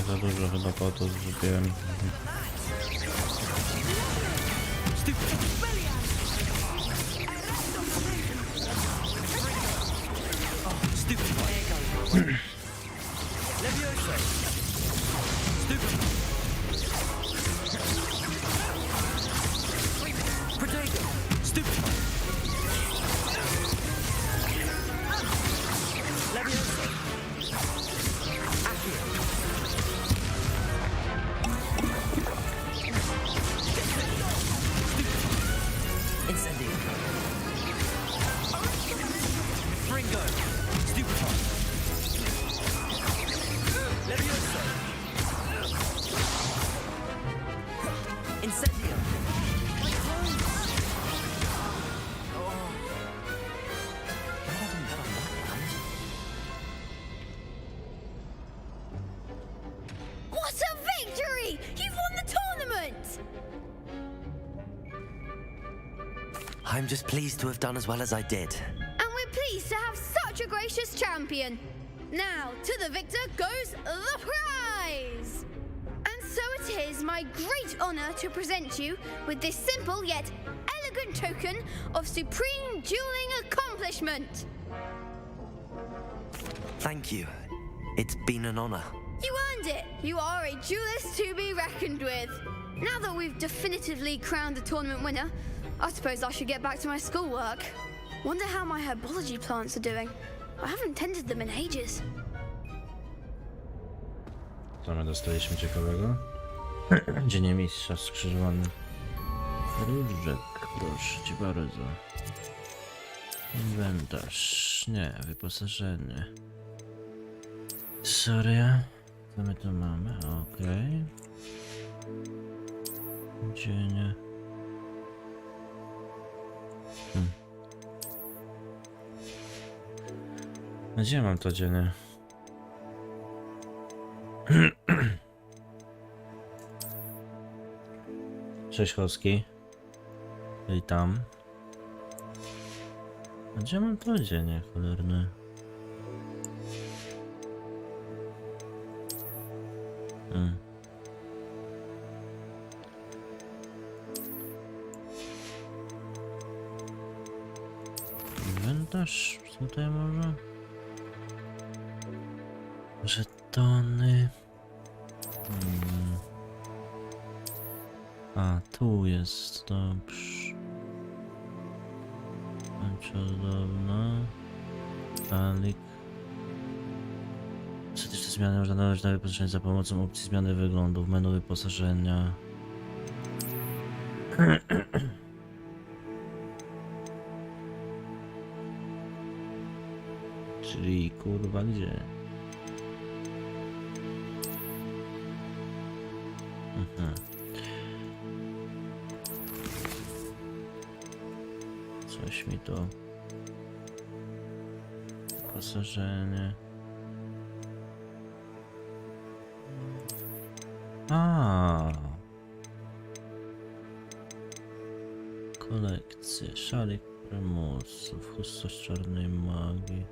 Za dużo chyba po to zrzuciłem. What a victory! You've won the tournament! I'm just pleased to have done as well as I did. And we're pleased to have such a gracious champion. Now, to the victor goes the prize! And so it is my great honor to present you with this simple yet elegant token of supreme dueling accomplishment. Thank you. It's been an honor. You earned it! You are a duelist to be reckoned with. Now that we've definitively crowned the tournament winner, I suppose I should get back to my schoolwork. Wonder how my herbology plants are doing. I haven't tended them in ages. Co my dostaliśmy ciekawego? Dzień mistrza skrzyżowany. Różek, proszę cię bardzo. Inwentarz. Nie, wyposażenie. Sorry. Co my tu mamy? Okej. Dzień. Gdzie mam to dzień? Cześć Choski. Witam. A gdzie mam to dzień, cholerny? Inwentarz tutaj może? Żetony. A, tu jest, dobrze. Cudowno. Talik. Statyczne zmiany można należeć na wyposażenie za pomocą opcji zmiany wyglądu w menu wyposażenia. Czyli kurwa gdzie? Coś mi to... Wyposażenie... Kolekcje, szalik prymusów, chusta z czarnej magii.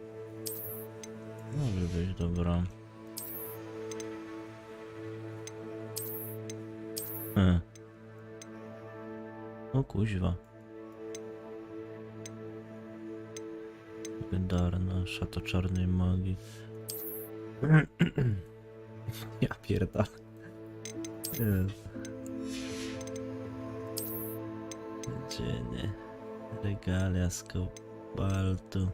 Może być dobra. O kuźwa. Legendarna szata czarnej magii. Ja pierdolę. Dzień. Regalia z kobaltu.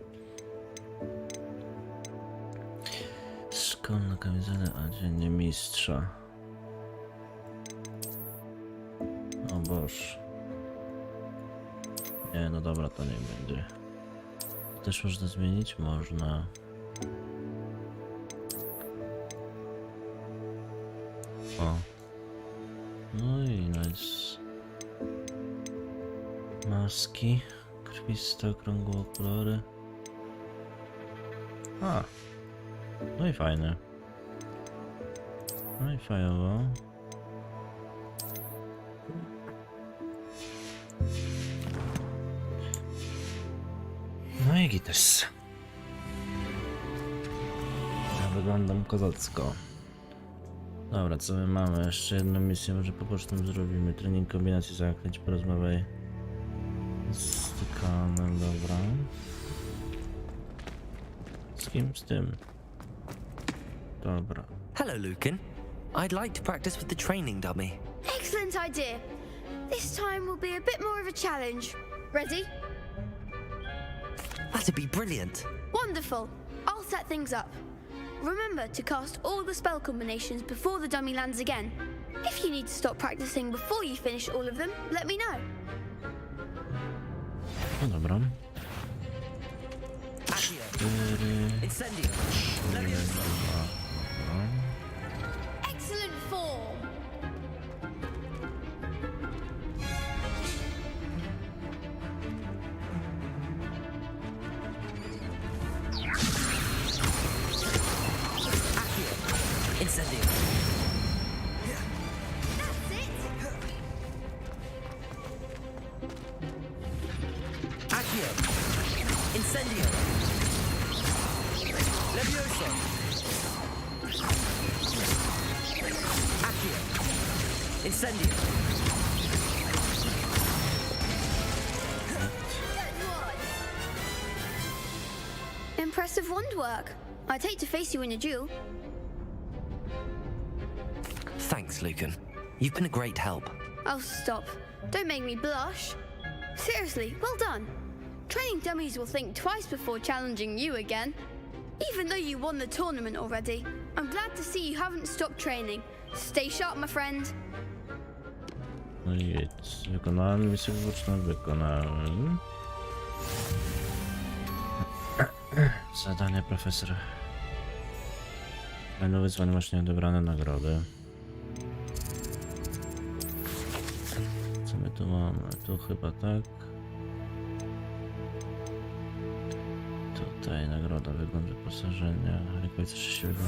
Szkolna kamizelę, a dziennie mistrza. O Boże. Nie, no dobra, to nie będzie. Też można zmienić? Można. O. No i nice. Maski. Krwiste, okrągłe okulary. A. No i fajne. No i fajowo. No i gites. Ja wyglądam kozacko. Dobra, co my mamy? Jeszcze jedną misję może po pocztą zrobimy. Trening kombinacji zaklęć porozmawiaj z Tykanem, dobra. Z kim? Z tym. Dobra. Hello, Lucan. I'd like to practice with the training dummy. Excellent idea. This time will be a bit more of a challenge. Ready? That'd be brilliant. Wonderful. I'll set things up. Remember to cast all the spell combinations before the dummy lands again. If you need to stop practicing before you finish all of them, let me know. No dobra. Excellent form. Incendio. That's it. Accio. Incendio. Levioso. Accio. Incendio. Impressive wand work. I'd hate to face you in a duel. Thanks, Lucan. You've been a great help. Oh, stop. Don't make me blush. Seriously, well done. Training dummies will think twice before challenging you again. Even though you won the tournament already, I'm glad to see you haven't stopped training. Stay sharp, my friend. No i jedź. Wykonałem misję wyboczną, wykonałem. Zadanie profesor. Menu wyzwań masz nieodebrane nagrody. tu mamy? Tu chyba tak. Tutaj nagroda, wygląd wyposażenia, rękawice szczęśliwego.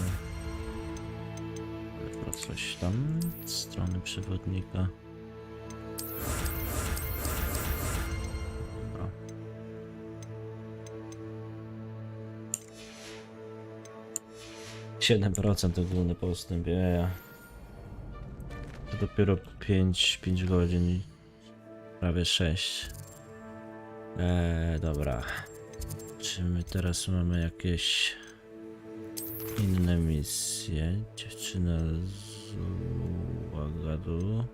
Albo coś tam, strony przewodnika. Dobra. %, ogólny postęp, to dopiero 5 godzin, prawie 6. Dobra. Czy my teraz mamy jakieś inne misje? Dziewczyna z Łagadu.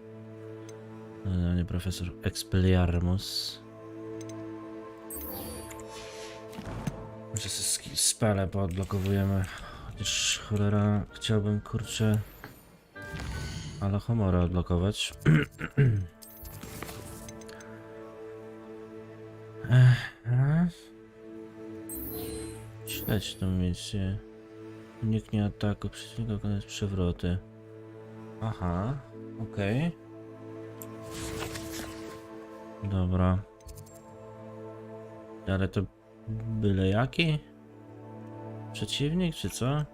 Nie, profesor Expelliarmus. Może sobie spele poodblokowujemy. Chociaż cholera, chciałbym, kurczę, ale Homora odblokować. Śledź tą misję. Uniknie ataku przeciwnika, wykonać przewroty. Aha, okej. Dobra. Ale to byle jaki? Przeciwnik, czy co?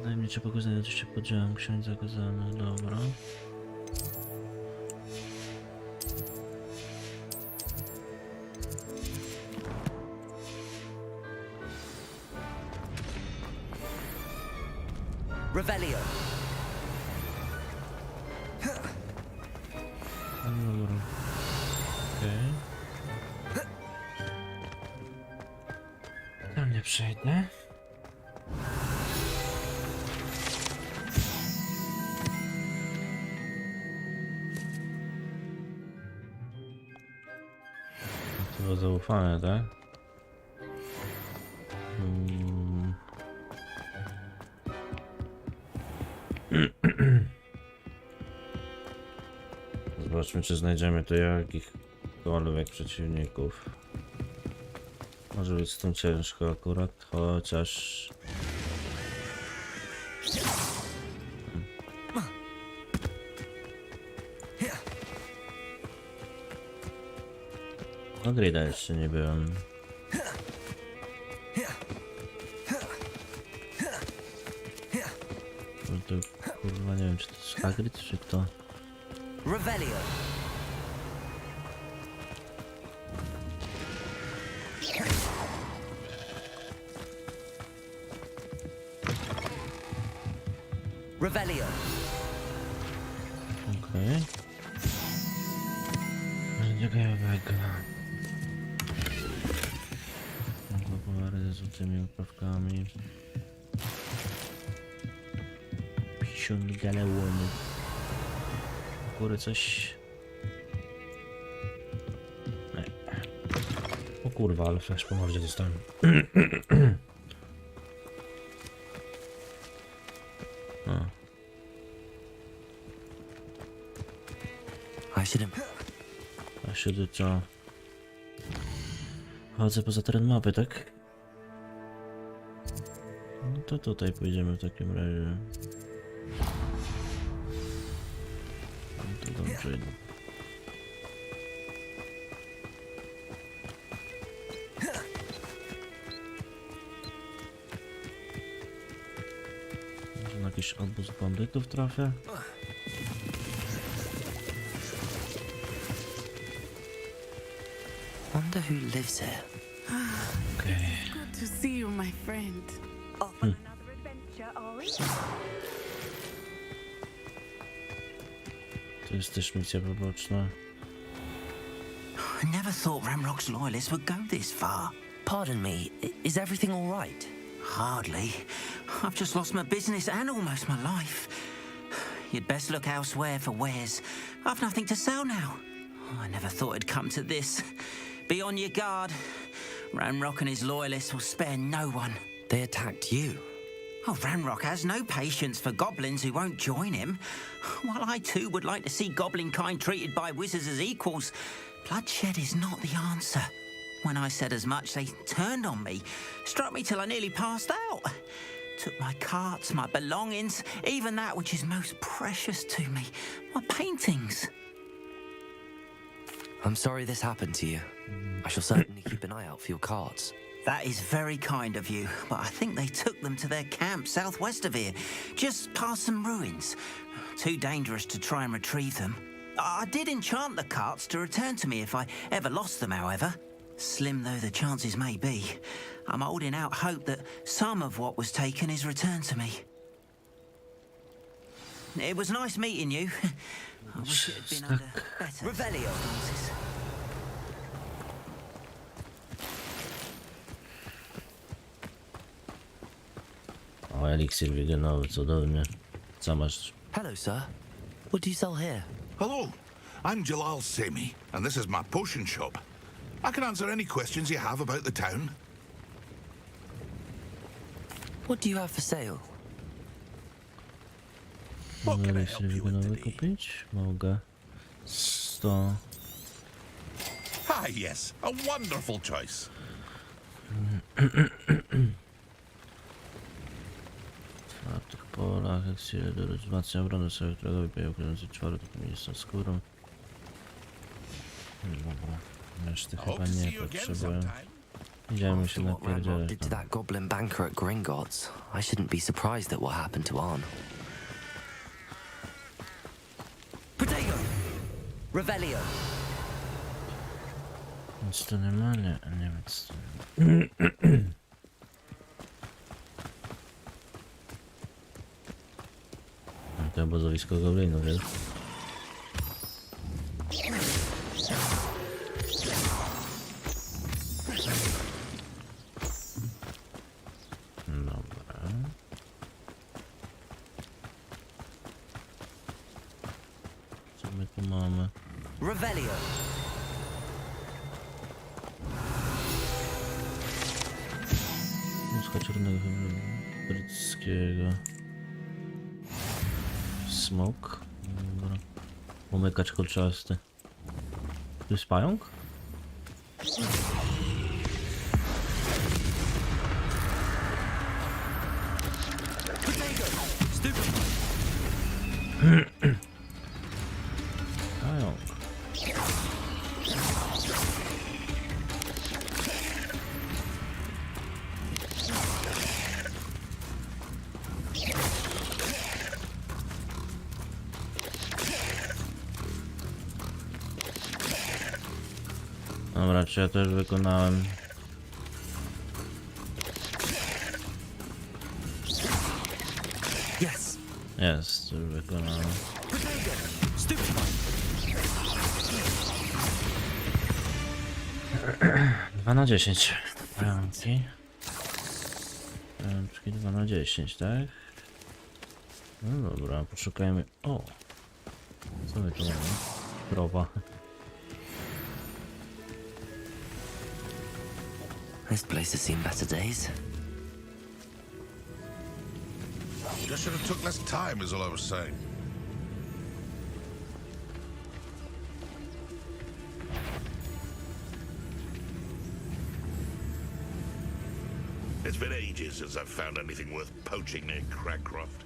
Najmniejsze pogodzenie, to się podziałem, ksiądz zakazany, dobra. Revelio. Dobra. Okej. Tam nie przejdę. To było zaufane, tak? Zobaczmy, czy znajdziemy tu jakichkolwiek przeciwników. Może być z tym ciężko akurat, chociaż... No Grida jeszcze nie byłem. No to kurwa nie wiem, czy to jest Hagrid, czy kto? Revelio. Revelio. Okej. Ciekawego. Okulary ze złotymi oprawkami. Pisiony galełony. Góry coś... Nie. O kurwa, ale flash po mordzie dostałem. No. A siedzę co? Chodzę poza teren mapy, tak? No to tutaj pójdziemy w takim razie. No to dobrze idę. Może na jakiś obóz bandytów trafię? Wonder who lives here. Okay. Good to see you, my friend. Off on another adventure, are we? To jest też misja poboczna. I never thought Ramrock's loyalists would go this far. Pardon me, is everything all right? Hardly. I've just lost my business and almost my life. You'd best look elsewhere for wares. I've nothing to sell now. I never thought it'd come to this. Be on your guard. Ramrock and his loyalists will spare no one. They attacked you. Oh, Ramrock has no patience for goblins who won't join him. While I too would like to see goblin kind treated by wizards as equals, bloodshed is not the answer. When I said as much, they turned on me, struck me till I nearly passed out. Took my carts, my belongings, even that which is most precious to me, my paintings. I'm sorry this happened to you. I shall certainly keep an eye out for your carts. That is very kind of you, but I think they took them to their camp southwest of here, just past some ruins. Too dangerous to try and retrieve them. I did enchant the carts to return to me if I ever lost them, however. Slim though the chances may be, I'm holding out hope that some of what was taken is returned to me. It was nice meeting you. I wish it had been under better circumstances. O, eliksir wigienowy, cudownie. Co masz? Hello, sir. What do you sell here? Hello, I'm Jalal Semi, and this is my potion shop. I can answer any questions you have about the town. What do you have for sale? Mogę eliksir wigienowy kupić? Mogę. 100. Ah, yes, a wonderful choice. W tych polach, eliksir do wzmacnia obrony sobie, którego wybijają kręcy czwarty miejsca skórą. Dobra, reszty chyba nie potrzebuję. Idziemy się napierdzielać. Did to that goblin banker at Gringotts. I shouldn't be surprised at what happened to Arn. Potato! Revelio! Nic to nie ma? Nie wiem co. To obozowisko goblinów, wiesz? Dobra. Co my tu mamy? Revelio! Muska czarnego brytyjskiego. Smok. Dobra. Umykacz kolczasty. Tu jest pająk? Pająk. Dobra, czy ja też wykonałem? Jest, już wykonałem. 2 na 10. Pająki. Pajączki 2 na 10, tak? No dobra, poszukajmy. O! Co my tu mamy? Krowa. This place has seen better days. Just should have took less time, is all I was saying. It's been ages since I've found anything worth poaching near Cragcroft.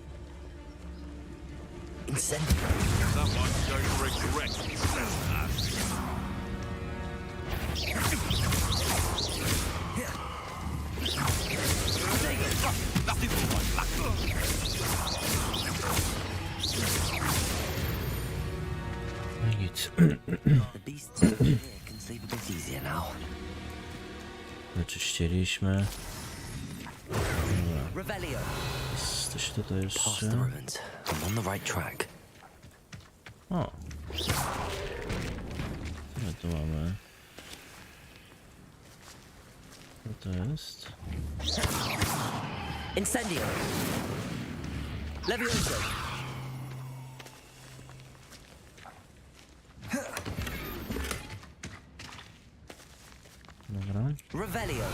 Someone's going to regret that. The beasts here can sleep a bit easier now. Wyczyściliśmy. Revelio. Coś tutaj jeszcze. Past the ruins. I'm on the right track. O. Co my tu mamy? Co to jest? Incendio! Levioso! Dobra. Revelio!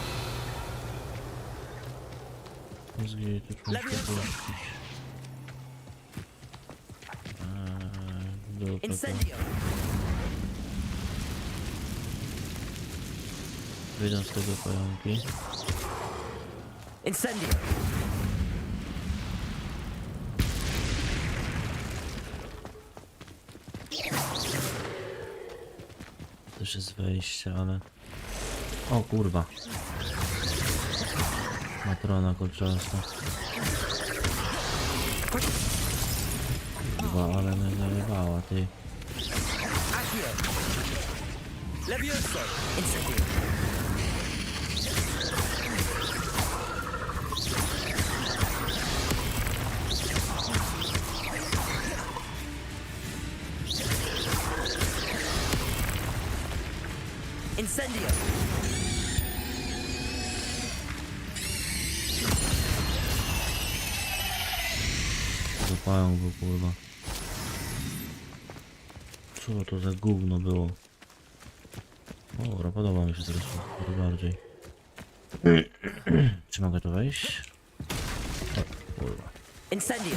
Mózgi tu Incendio! Wyjdą z tego pająki. Incendio. Też jest wejście, ale... O kurwa. Matrona kolczasta. Kurwa, ale mnie zajebała, ty. Levioso. Incendio. Incendio. Zapają go, kurwa. Co to za gówno było? Dobra, podoba mi się teraz to bardziej. Czy mogę tu wejść? O, kurwa. Incendio.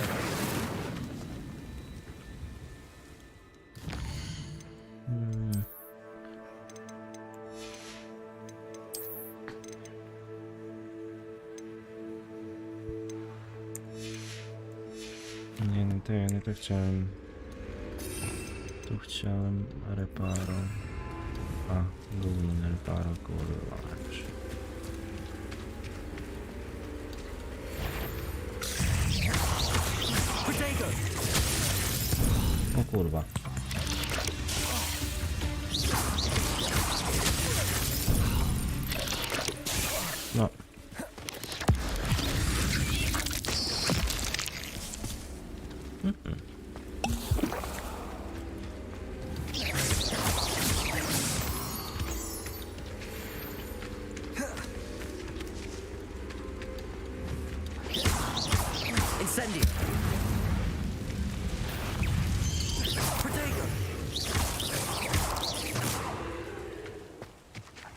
Nie to chciałem. Tu chciałem reparo. A, główny reparo, kurwa. O kurwa. No. Incendio.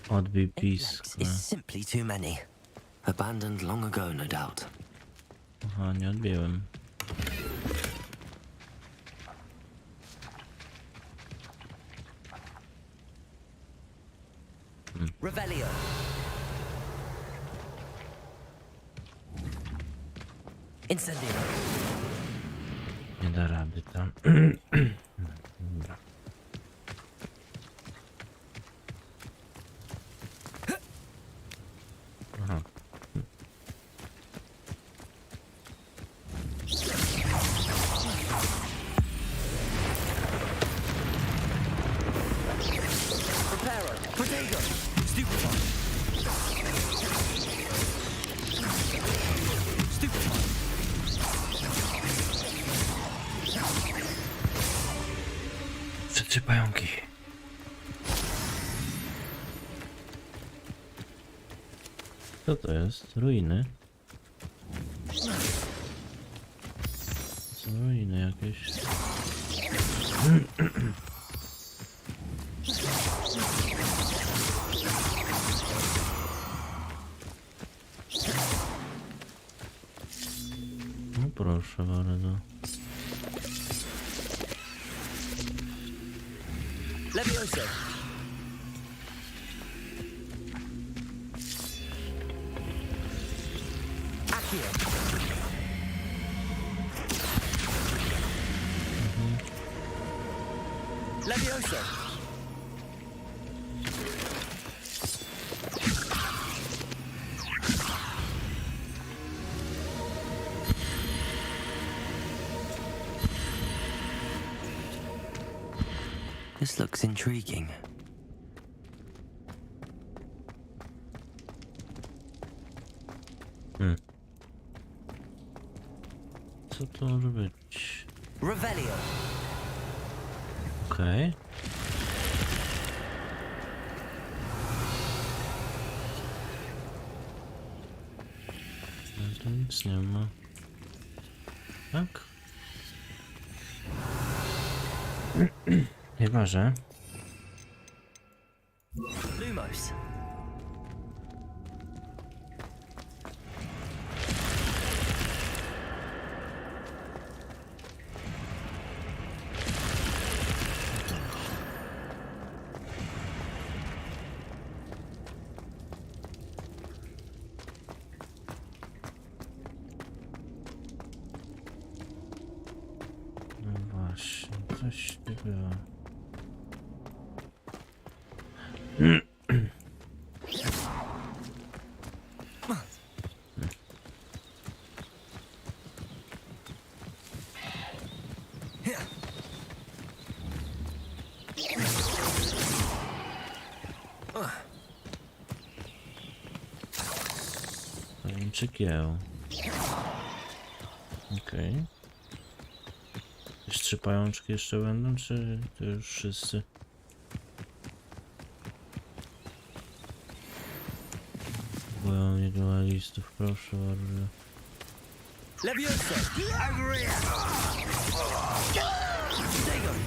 Odbij pisk. Is simply too many. Abandoned long ago, no doubt. Aha, nie odbiłem. Revelio. Incendio. Nie da rady tam. Dobra. Aha. Preparo. Protego. Stupefy. Stupefy. Trzy pająki. Co to jest? Ruiny? Są ruiny jakieś. No proszę bardzo. Levioso. Accio. Levioso. This looks intriguing. Co to może być? Revelio. Okej. Tu nic nie ma. Tak? Chyba, że... Lumos. właśnie, coś tu było. Pajęczyk jęł. Okej. Jakieś 3 pajączki jeszcze będą, czy to już wszyscy? Boją nie dualistów, proszę bardzo. Levioso! Over here! Dig 'em!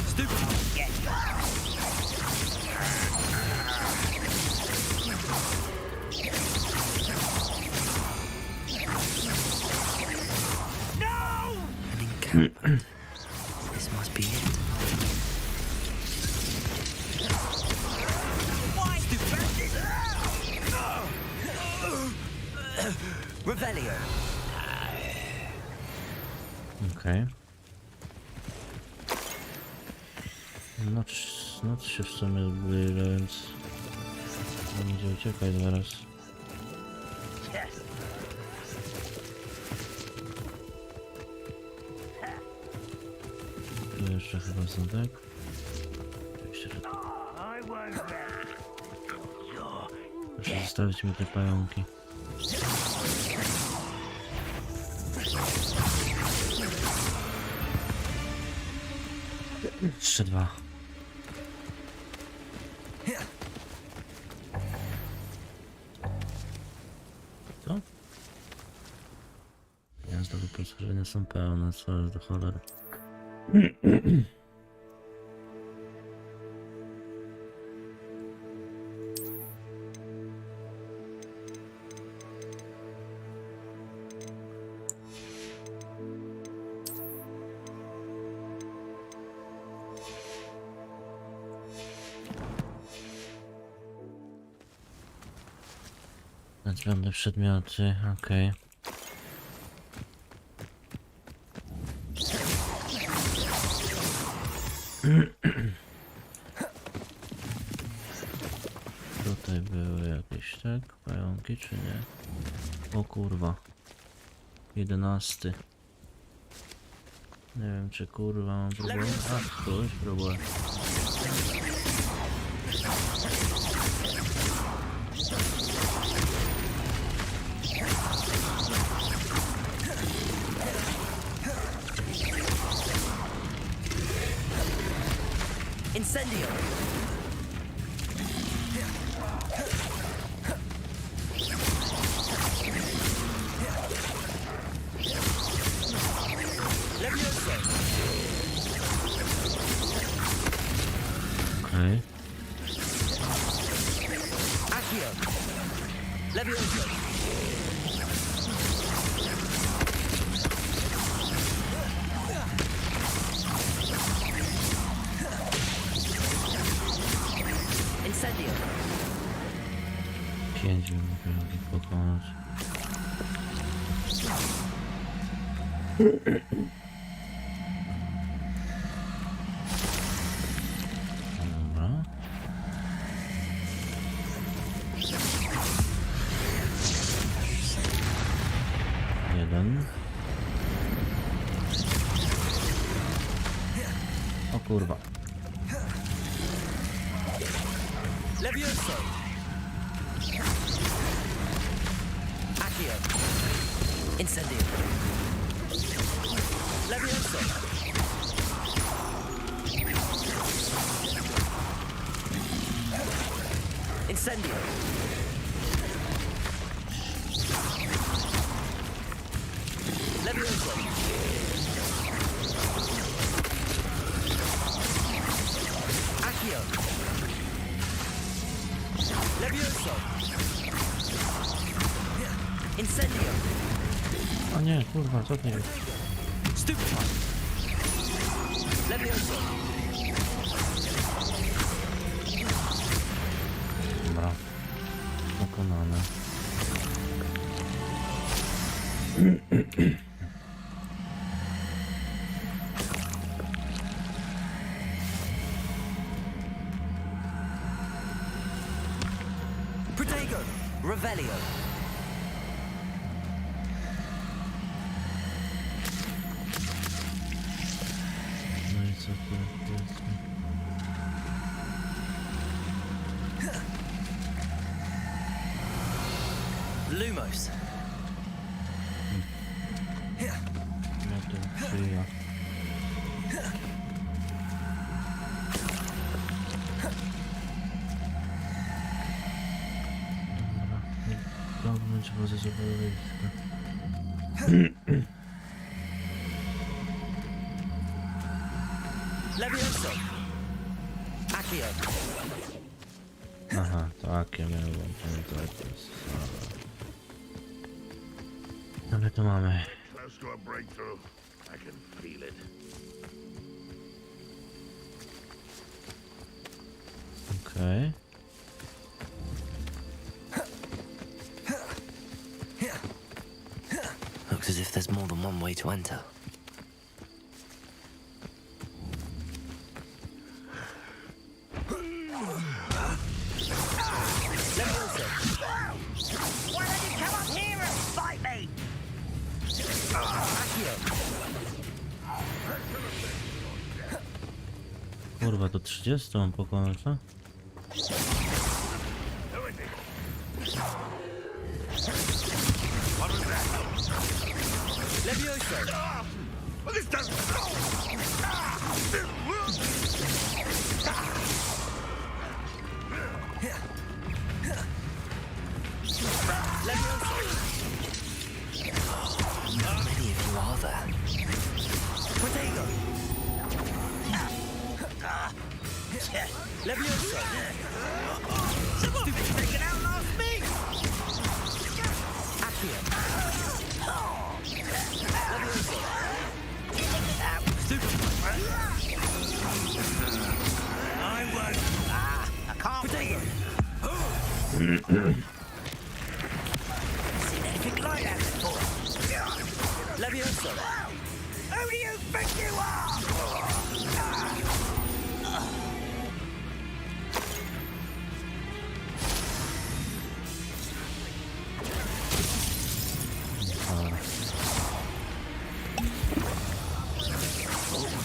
Stupid! Yeah. No! An encampment. This must be it. Why stupid? Revelio. Okej. Noc się w sumie zbliża, więc będzie uciekać zaraz. Tu jeszcze chyba zadek. Oczywiście, że proszę zostawić mi te pająki. Jeszcze 2. Co? Gniazda wyposażenia są pełne, co jest do cholery. Nadmierne przedmioty, okej. Tutaj były jakieś, tak? Pająki czy nie? O kurwa. 11. Nie wiem czy kurwa mam próbować. A, ktoś próbuje. Incendio! Levioso! Okej. Accio! Levioso! Incendio! 5 bym mógł pokonać. Dobra. Jeden. O kurwa. Levioso! Accio! Incendio! Levioso! Incendio! Levioso! Accio! Levioso! Incendio! O nie, kurwa, co to jest? Stupid! Levioso! Dobra. Pokonane. Incendio. No i co tu jest? Lumos. Ja tu przyjdę. Domnąć procesor podołam. Levioso. Accio. Aha, to Accio miał włączony, to jest. Ale to mamy. Close to a breakthrough. I can feel it. Okej. Looks as if there's more than one way to enter. Why don't you come up here and fight me? Kurwa, to 30 mam pokonać, co? Levioso. Well, this doesn't. How many of you are there? Protego. Levioso. Stupid they can outlast me! Accio. I won't. I can't win. Seen anything like that before? Levioso. Who do you think you are?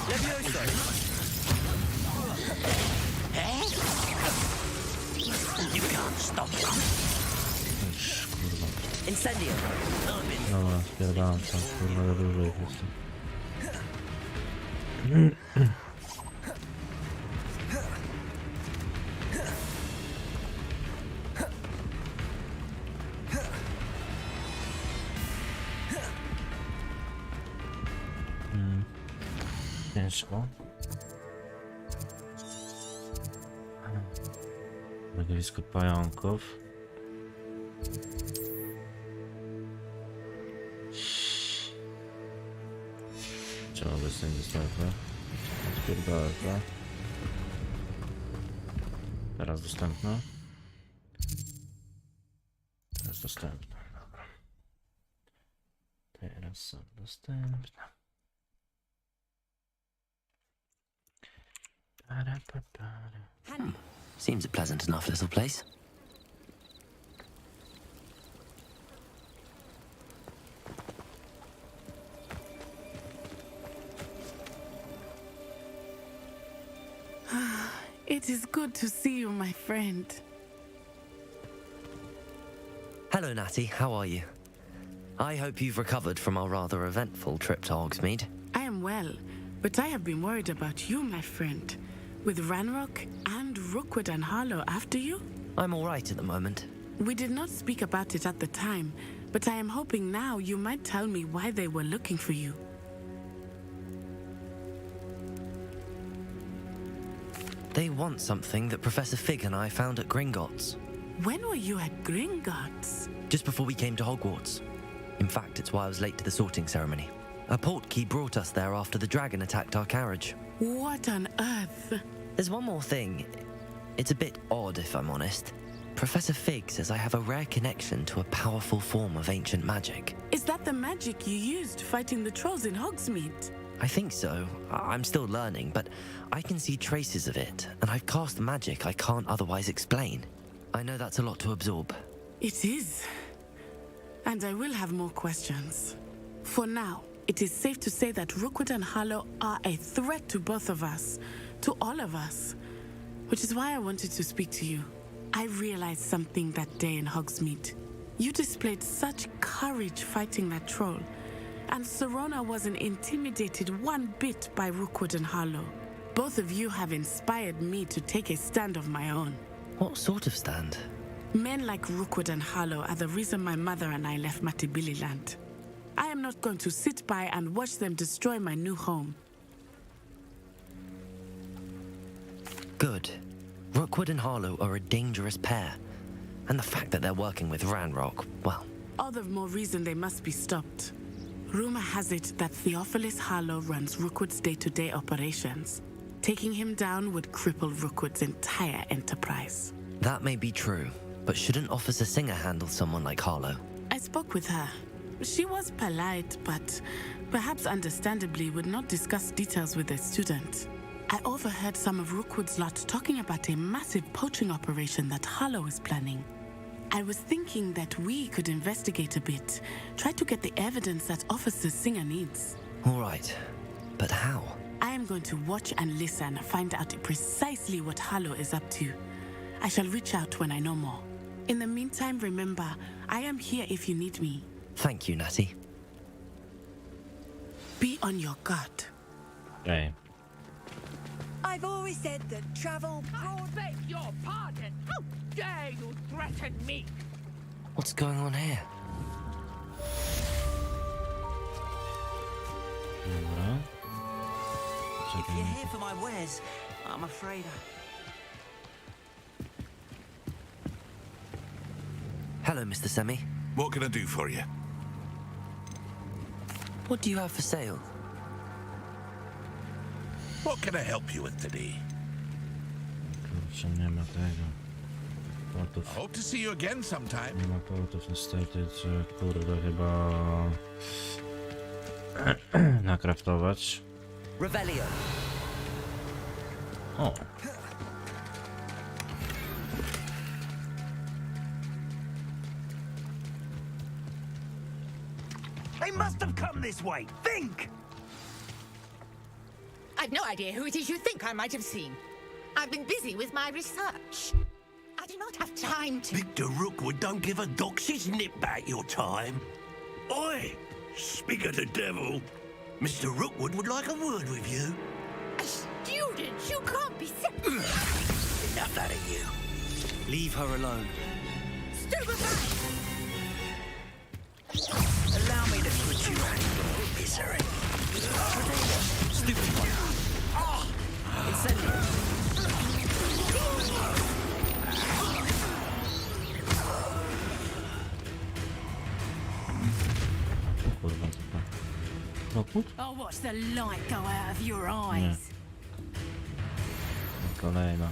Levioso. You can't stop me. Kurwa. Incendio. Dobra, spierdalam tam, kurwa, za dużo ich jest. Ciężko. Legowisko pająków. Czemu obecnie dostępne? Spierdolę to. Teraz dostępne. Teraz dostępne, dobra. Teraz są dostępne. Seems a pleasant enough little place. It is good to see you, my friend. Hello, Natty. How are you? I hope you've recovered from our rather eventful trip to Hogsmeade. I am well, but I have been worried about you, my friend. With Ranrock and Rookwood and Harlow after you? I'm all right at the moment. We did not speak about it at the time, but I am hoping now you might tell me why they were looking for you. They want something that Professor Fig and I found at Gringotts. When were you at Gringotts? Just before we came to Hogwarts. In fact, it's why I was late to the sorting ceremony. A portkey brought us there after the dragon attacked our carriage. What on earth? There's one more thing. It's a bit odd, if I'm honest. Professor Fig says I have a rare connection to a powerful form of ancient magic. Is that the magic you used fighting the trolls in Hogsmeade? I think so. I'm still learning, but I can see traces of it, and I've cast magic I can't otherwise explain. I know that's a lot to absorb. It is. And I will have more questions. For now, it is safe to say that Rookwood and Harlow are a threat to both of us, to all of us. Which is why I wanted to speak to you. I realized something that day in Hogsmeade. You displayed such courage fighting that troll, and Serona wasn't intimidated one bit by Rookwood and Harlow. Both of you have inspired me to take a stand of my own. What sort of stand? Men like Rookwood and Harlow are the reason my mother and I left Matibili land. I am not going to sit by and watch them destroy my new home. Good. Rookwood and Harlow are a dangerous pair. And the fact that they're working with Ranrock, well... All the more reason they must be stopped. Rumor has it that Theophilus Harlow runs Rookwood's day-to-day operations. Taking him down would cripple Rookwood's entire enterprise. That may be true, but shouldn't Officer Singer handle someone like Harlow? I spoke with her. She was polite, but perhaps understandably would not discuss details with a student. I overheard some of Rookwood's lot talking about a massive poaching operation that Harlow is planning. I was thinking that we could investigate a bit, try to get the evidence that Officer Singer needs. All right, but how? I am going to watch and listen, find out precisely what Harlow is up to. I shall reach out when I know more. In the meantime, remember, I am here if you need me. Thank you, Natty. Be on your guard. Okay. I've always said that travel I beg your pardon. How dare you threaten me? What's going on here? Dobra. If you're here for my wares, I'm afraid Hello, Mr. Semi. What can I do for you? What do you have for sale? What can I help you with today? Kurczę, nie ma tego. Portów. Hope to see you again sometime. Nie ma portów niestety, czy kurde chyba nakraftować. Revelio. O. They must have come this way. Think! I've no idea who it is you think I might have seen. I've been busy with my research. I do not have time to... Victor Rookwood don't give a doxy's nip back your time. Oi! Speak of the devil. Mr. Rookwood would like a word with you. A student? You can't be... Enough out of you. Leave her alone. Stupefy! Allow me to put you out of your misery. Stupid one. Incendio. Kurwa, Rookwood? Oh, watch the light go out of your eyes. Kolejna.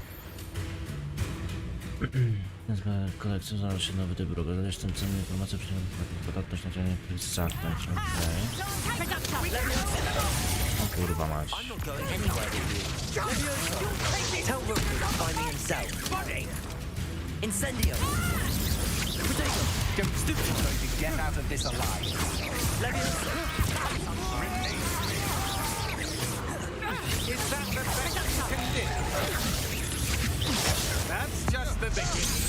Nazwę kolekcją znalazł się nowy typ wroga. Zresztą cenne informacje przyjmują podatność na działanie zamknąć. O kurwa mać. Tell Rookwood to find me himself. Incendio. Don't stupid trying to get out of this alive. Is that the best you can do? That's just the beginning.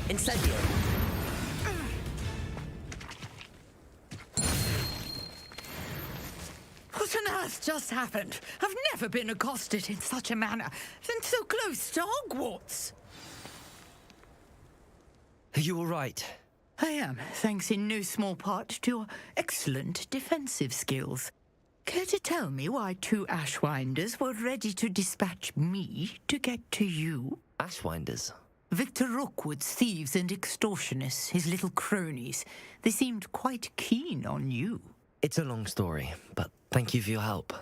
Incendio. What on earth just happened? I've never been accosted in such a manner, and so close to Hogwarts. Are you all right? I am, thanks in no small part to your excellent defensive skills. Care to tell me why two Ashwinders were ready to dispatch me to get to you? Ashwinders? Victor Rookwood's thieves and extortionists, his little cronies. They seemed quite keen on you. It's a long story, but thank you for your help.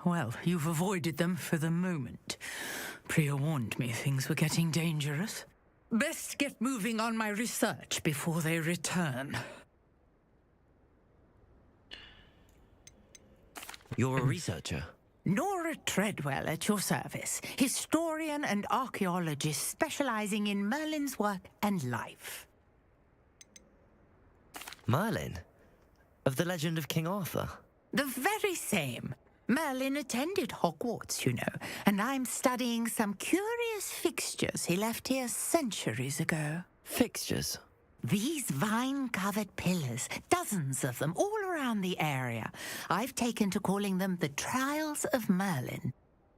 Well, you've avoided them for the moment. Priya warned me things were getting dangerous. Best get moving on my research before they return. You're a researcher? Nora Treadwell at your service, historian and archaeologist specializing in Merlin's work and life. Merlin? Of the legend of King Arthur? The very same. Merlin attended Hogwarts, you know, and I'm studying some curious fixtures he left here centuries ago. Fixtures? These vine-covered pillars, dozens of them all around the area. I've taken to calling them the Trials of Merlin.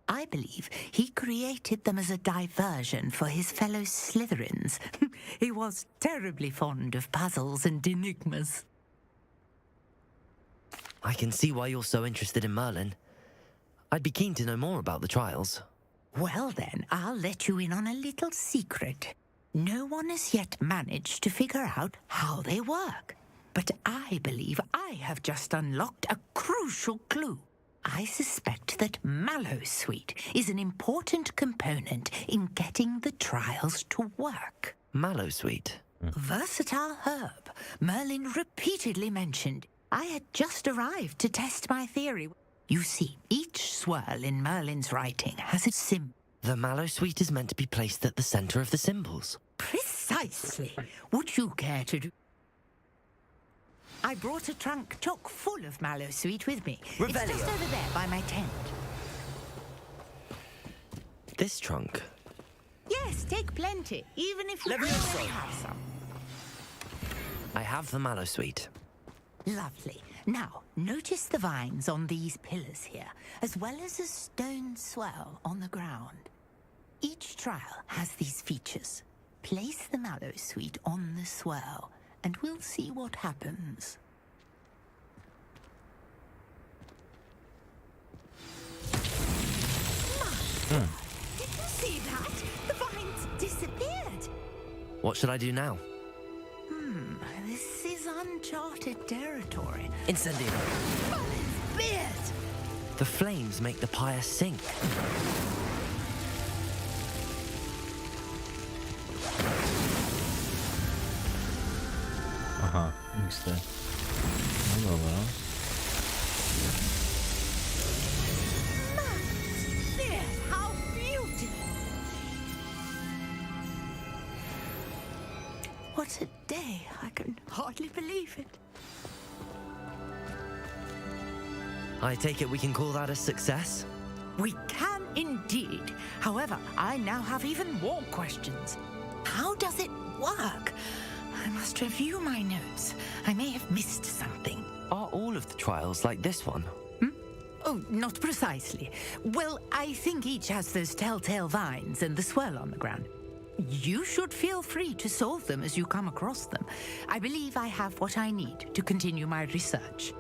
I believe he created them as a diversion for his fellow Slytherins. He was terribly fond of puzzles and enigmas. I can see why you're so interested in Merlin. I'd be keen to know more about the trials. Well then, I'll let you in on a little secret. No one has yet managed to figure out how they work. But I believe I have just unlocked a crucial clue. I suspect that Mallowsweet is an important component in getting the trials to work. Mallowsweet? Versatile herb. Merlin repeatedly mentioned. I had just arrived to test my theory. You see, each swirl in Merlin's writing has a symbol. The Mallowsweet is meant to be placed at the center of the symbols. Precisely. Would you care to do? I brought a trunk chock full of Mallowsweet with me. It's just over there by my tent. This trunk? Yes, take plenty, even if you already have some. I have the Mallowsweet. Lovely. Now, notice the vines on these pillars here, as well as a stone swell on the ground. Each trial has these features. Place the Mallowsweet on the swell, and we'll see what happens. Did you see that? The vines disappeared. What should I do now? This is uncharted territory. Incendio. Merlin's beard! The flames make the pyre sink. Aha, XD. No dobra. Merlin's beard, how beautiful! What a day. I can hardly believe it. I take it we can call that a success? We can indeed. However, I now have even more questions. How does it work? I must review my notes. I may have missed something. Are all of the trials like this one? Oh, not precisely. Well, I think each has those telltale vines and the swirl on the ground. You should feel free to solve them as you come across them. I believe I have what I need to continue my research.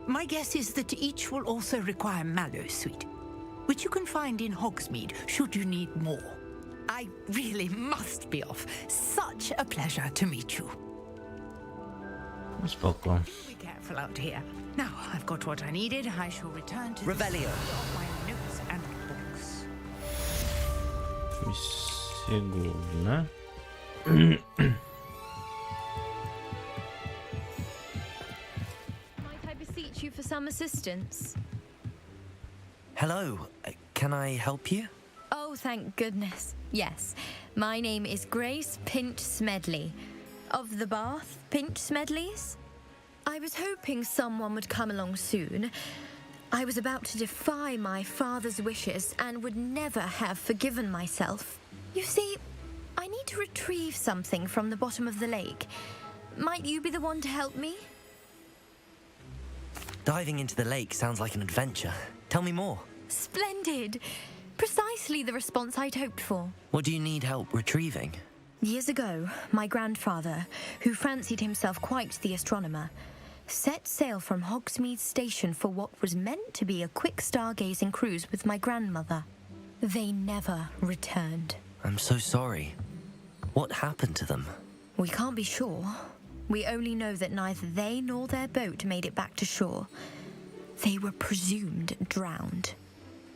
My guess is that each will also require Mallowsweet, which you can find in Hogsmeade should you need more. I really must be off. Such a pleasure to meet you. Spoko. Be careful out here. Now I've got what I needed. I shall return to Revelio. my notes and books. Misje główne. Might I beseech you for some assistance? Hello, can I help you? Oh, thank goodness. Yes, my name is Grace Pinch Smedley, of the Bath Pinch Smedleys. I was hoping someone would come along soon. I was about to defy my father's wishes and would never have forgiven myself. You see, I need to retrieve something from the bottom of the lake. Might you be the one to help me? Diving into the lake sounds like an adventure. Tell me more. Splendid! Precisely the response I'd hoped for. What do you need help retrieving? Years ago, my grandfather, who fancied himself quite the astronomer, set sail from Hogsmeade Station for what was meant to be a quick stargazing cruise with my grandmother. They never returned. I'm so sorry. What happened to them? We can't be sure. We only know that neither they nor their boat made it back to shore. They were presumed drowned.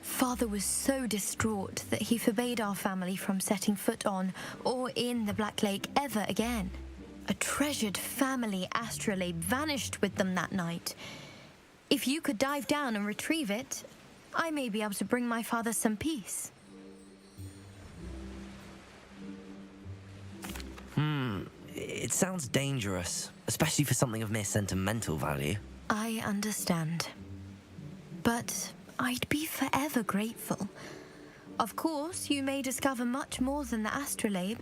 Father was so distraught that he forbade our family from setting foot on or in the Black Lake ever again. A treasured family astrolabe vanished with them that night. If you could dive down and retrieve it, I may be able to bring my father some peace. It sounds dangerous, especially for something of mere sentimental value. I understand. But I'd be forever grateful. Of course, you may discover much more than the astrolabe.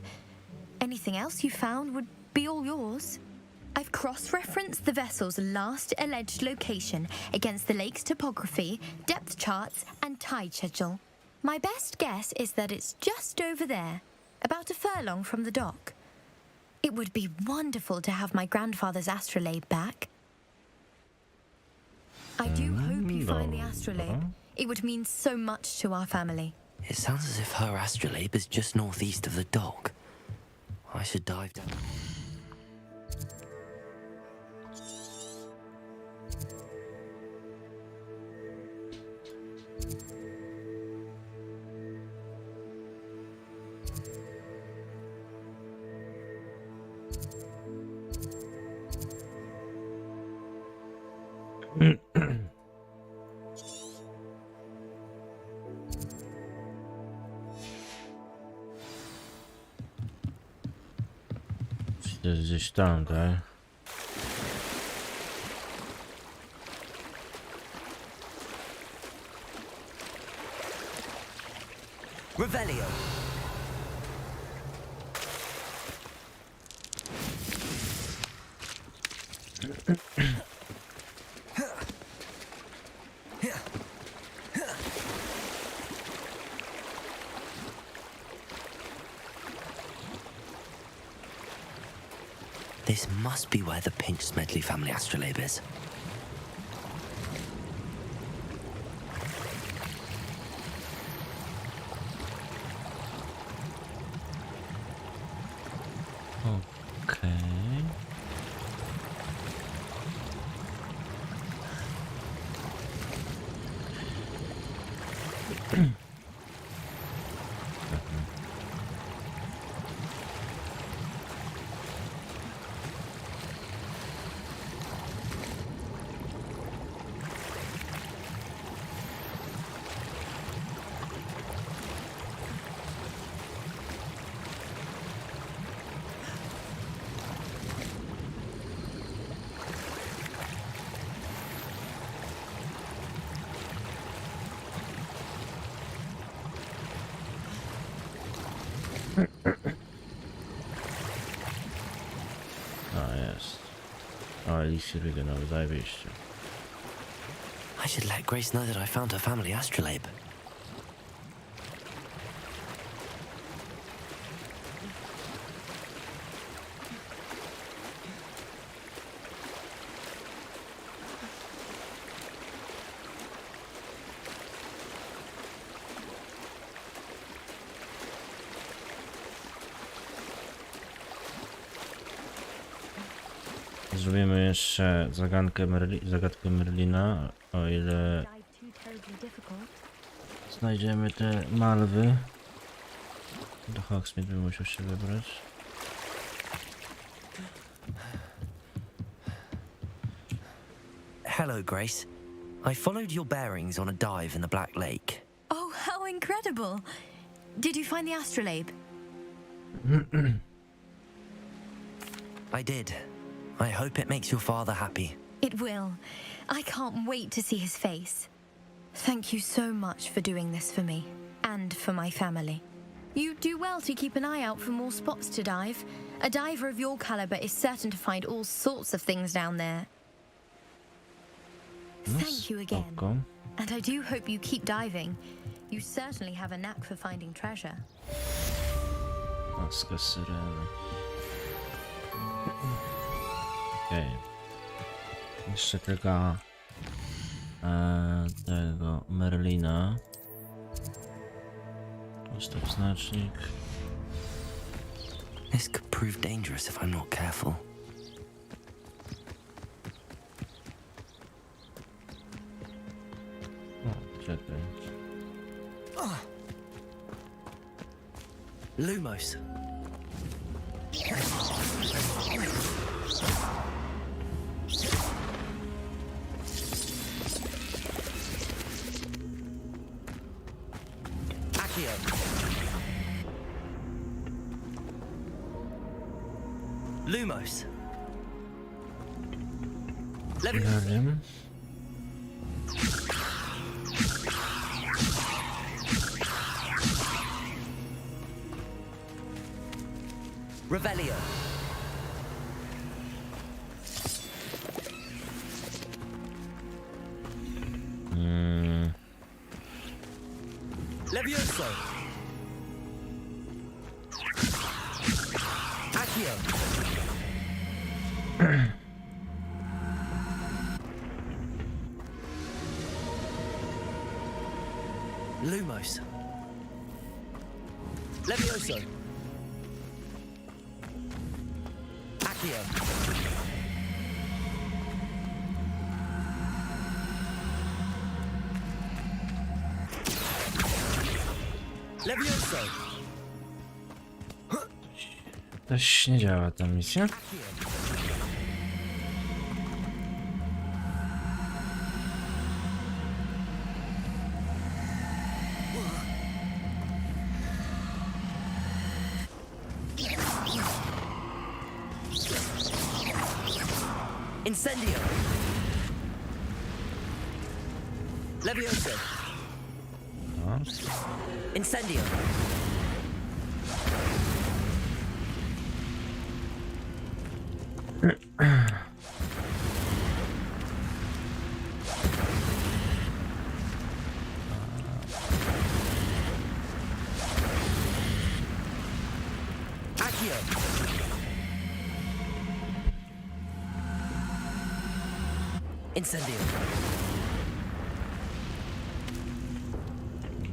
Anything else you found would be all yours. I've cross-referenced the vessel's last alleged location against the lake's topography, depth charts, and tide schedule. My best guess is that it's just over there, about a furlong from the dock. It would be wonderful to have my grandfather's astrolabe back. I do hope you find the astrolabe. It would mean so much to our family. It sounds as if her astrolabe is just northeast of the dock. I should dive down. Gdzieś tam, tak? Revelio. This must be where the Pinch Smedley family astrolabe is. Okay. I should let Grace know that I found her family astrolabe. Zrobimy jeszcze zagadkę Merlina, o ile znajdziemy te malwy. Do Hogsmeade bym musiał się wybrać. Hello, Grace. I followed your bearings on a dive in the Black Lake. Oh, how incredible! Did you find the astrolabe? I did. I hope it makes your father happy. It will. I can't wait to see his face. Thank you so much for doing this for me, and for my family. You do well to keep an eye out for more spots to dive. A diver of your caliber is certain to find all sorts of things down there. Thank you again. And I do hope you keep diving. You certainly have a knack for finding treasure. Maska syreny. Okej. Jeszcze tylko tego Merlina. Ustaw znacznik. This could prove dangerous if I'm not careful. O, czekaj. Lumos. Lumos. Nie wiem. Revelio. Levioso. Accio. Lumos. Levioso. Accio. Levioso. Coś nie działa ta misja. Incendio. Levioso. No. Incendio. Accio. Incendio.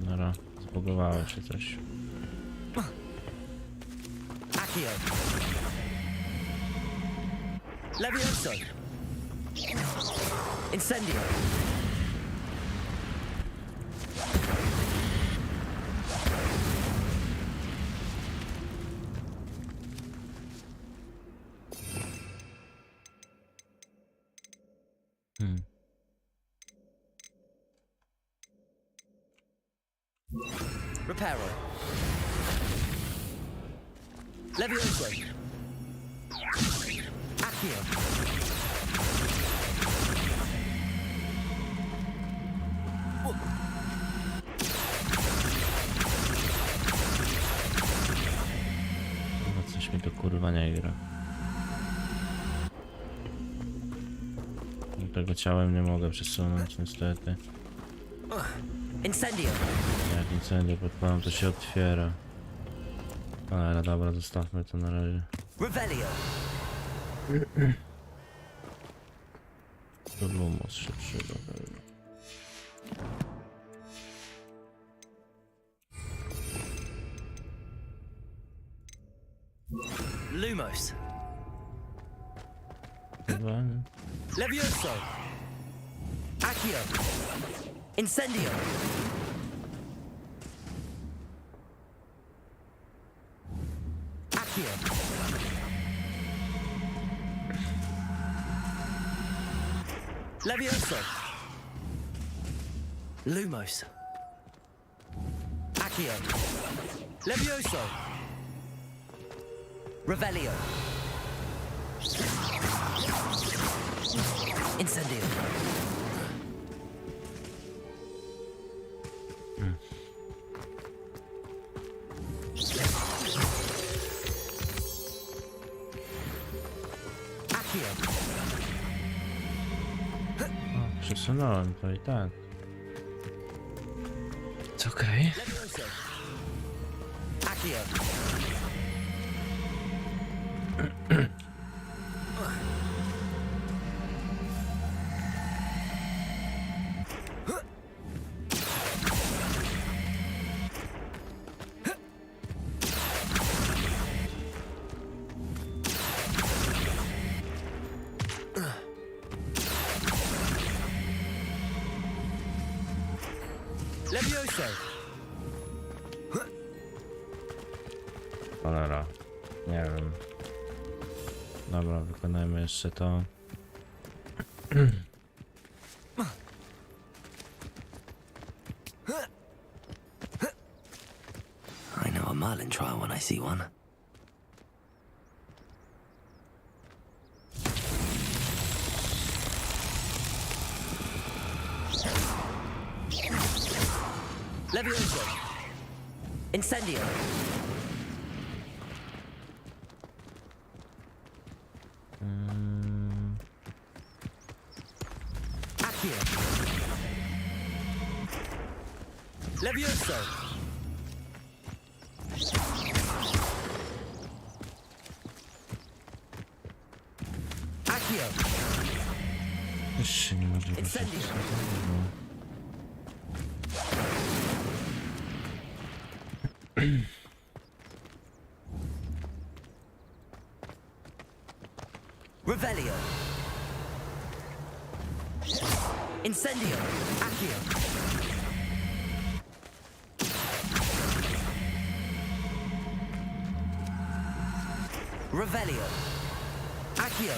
Dobra, zbugowało się coś. Accio. Levioso. Incendio. Reparo. Levioso. Accio. No coś mi to kurwa nie gra. Tego ciałem nie mogę przesunąć niestety. Incendio. Jak incendio podpalam, to się otwiera. Ale dobra, zostawmy to na razie. Revelio. To Lumos szybszego pewnie. Lumos. Chyba nie. Levioso. Accio. Incendio. Accio. Levioso. Lumos. Accio. Levioso. Revelio. Incendio. O, przesunąłem to i tak. It's okej. Levioso. Cholera. Nie wiem. Dobra, wykonajmy jeszcze to. I know a Merlin trial when I see one. Levioso. Incendio. Accio. Levioso. Accio. Jeszcze nie może być. Revelio. Incendio. Accio. Revelio. Accio.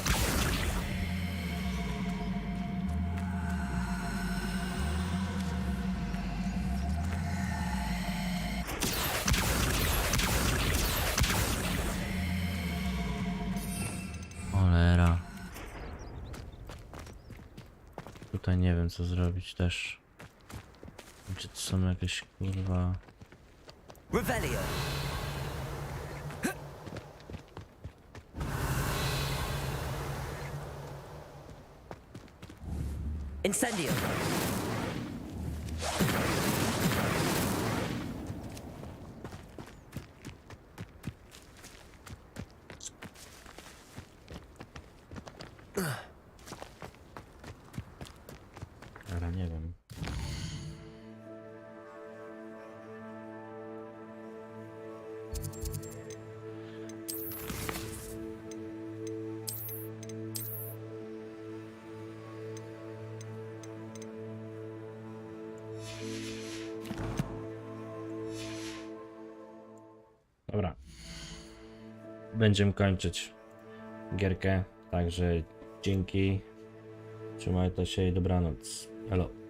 Cholera. Tutaj nie wiem co zrobić też. Czy to są jakieś kurwa... Revelio. Incendio. Ale nie wiem. Dobra. Będziemy kończyć gierkę, także dzięki. Trzymajcie się i dobranoc. Hello.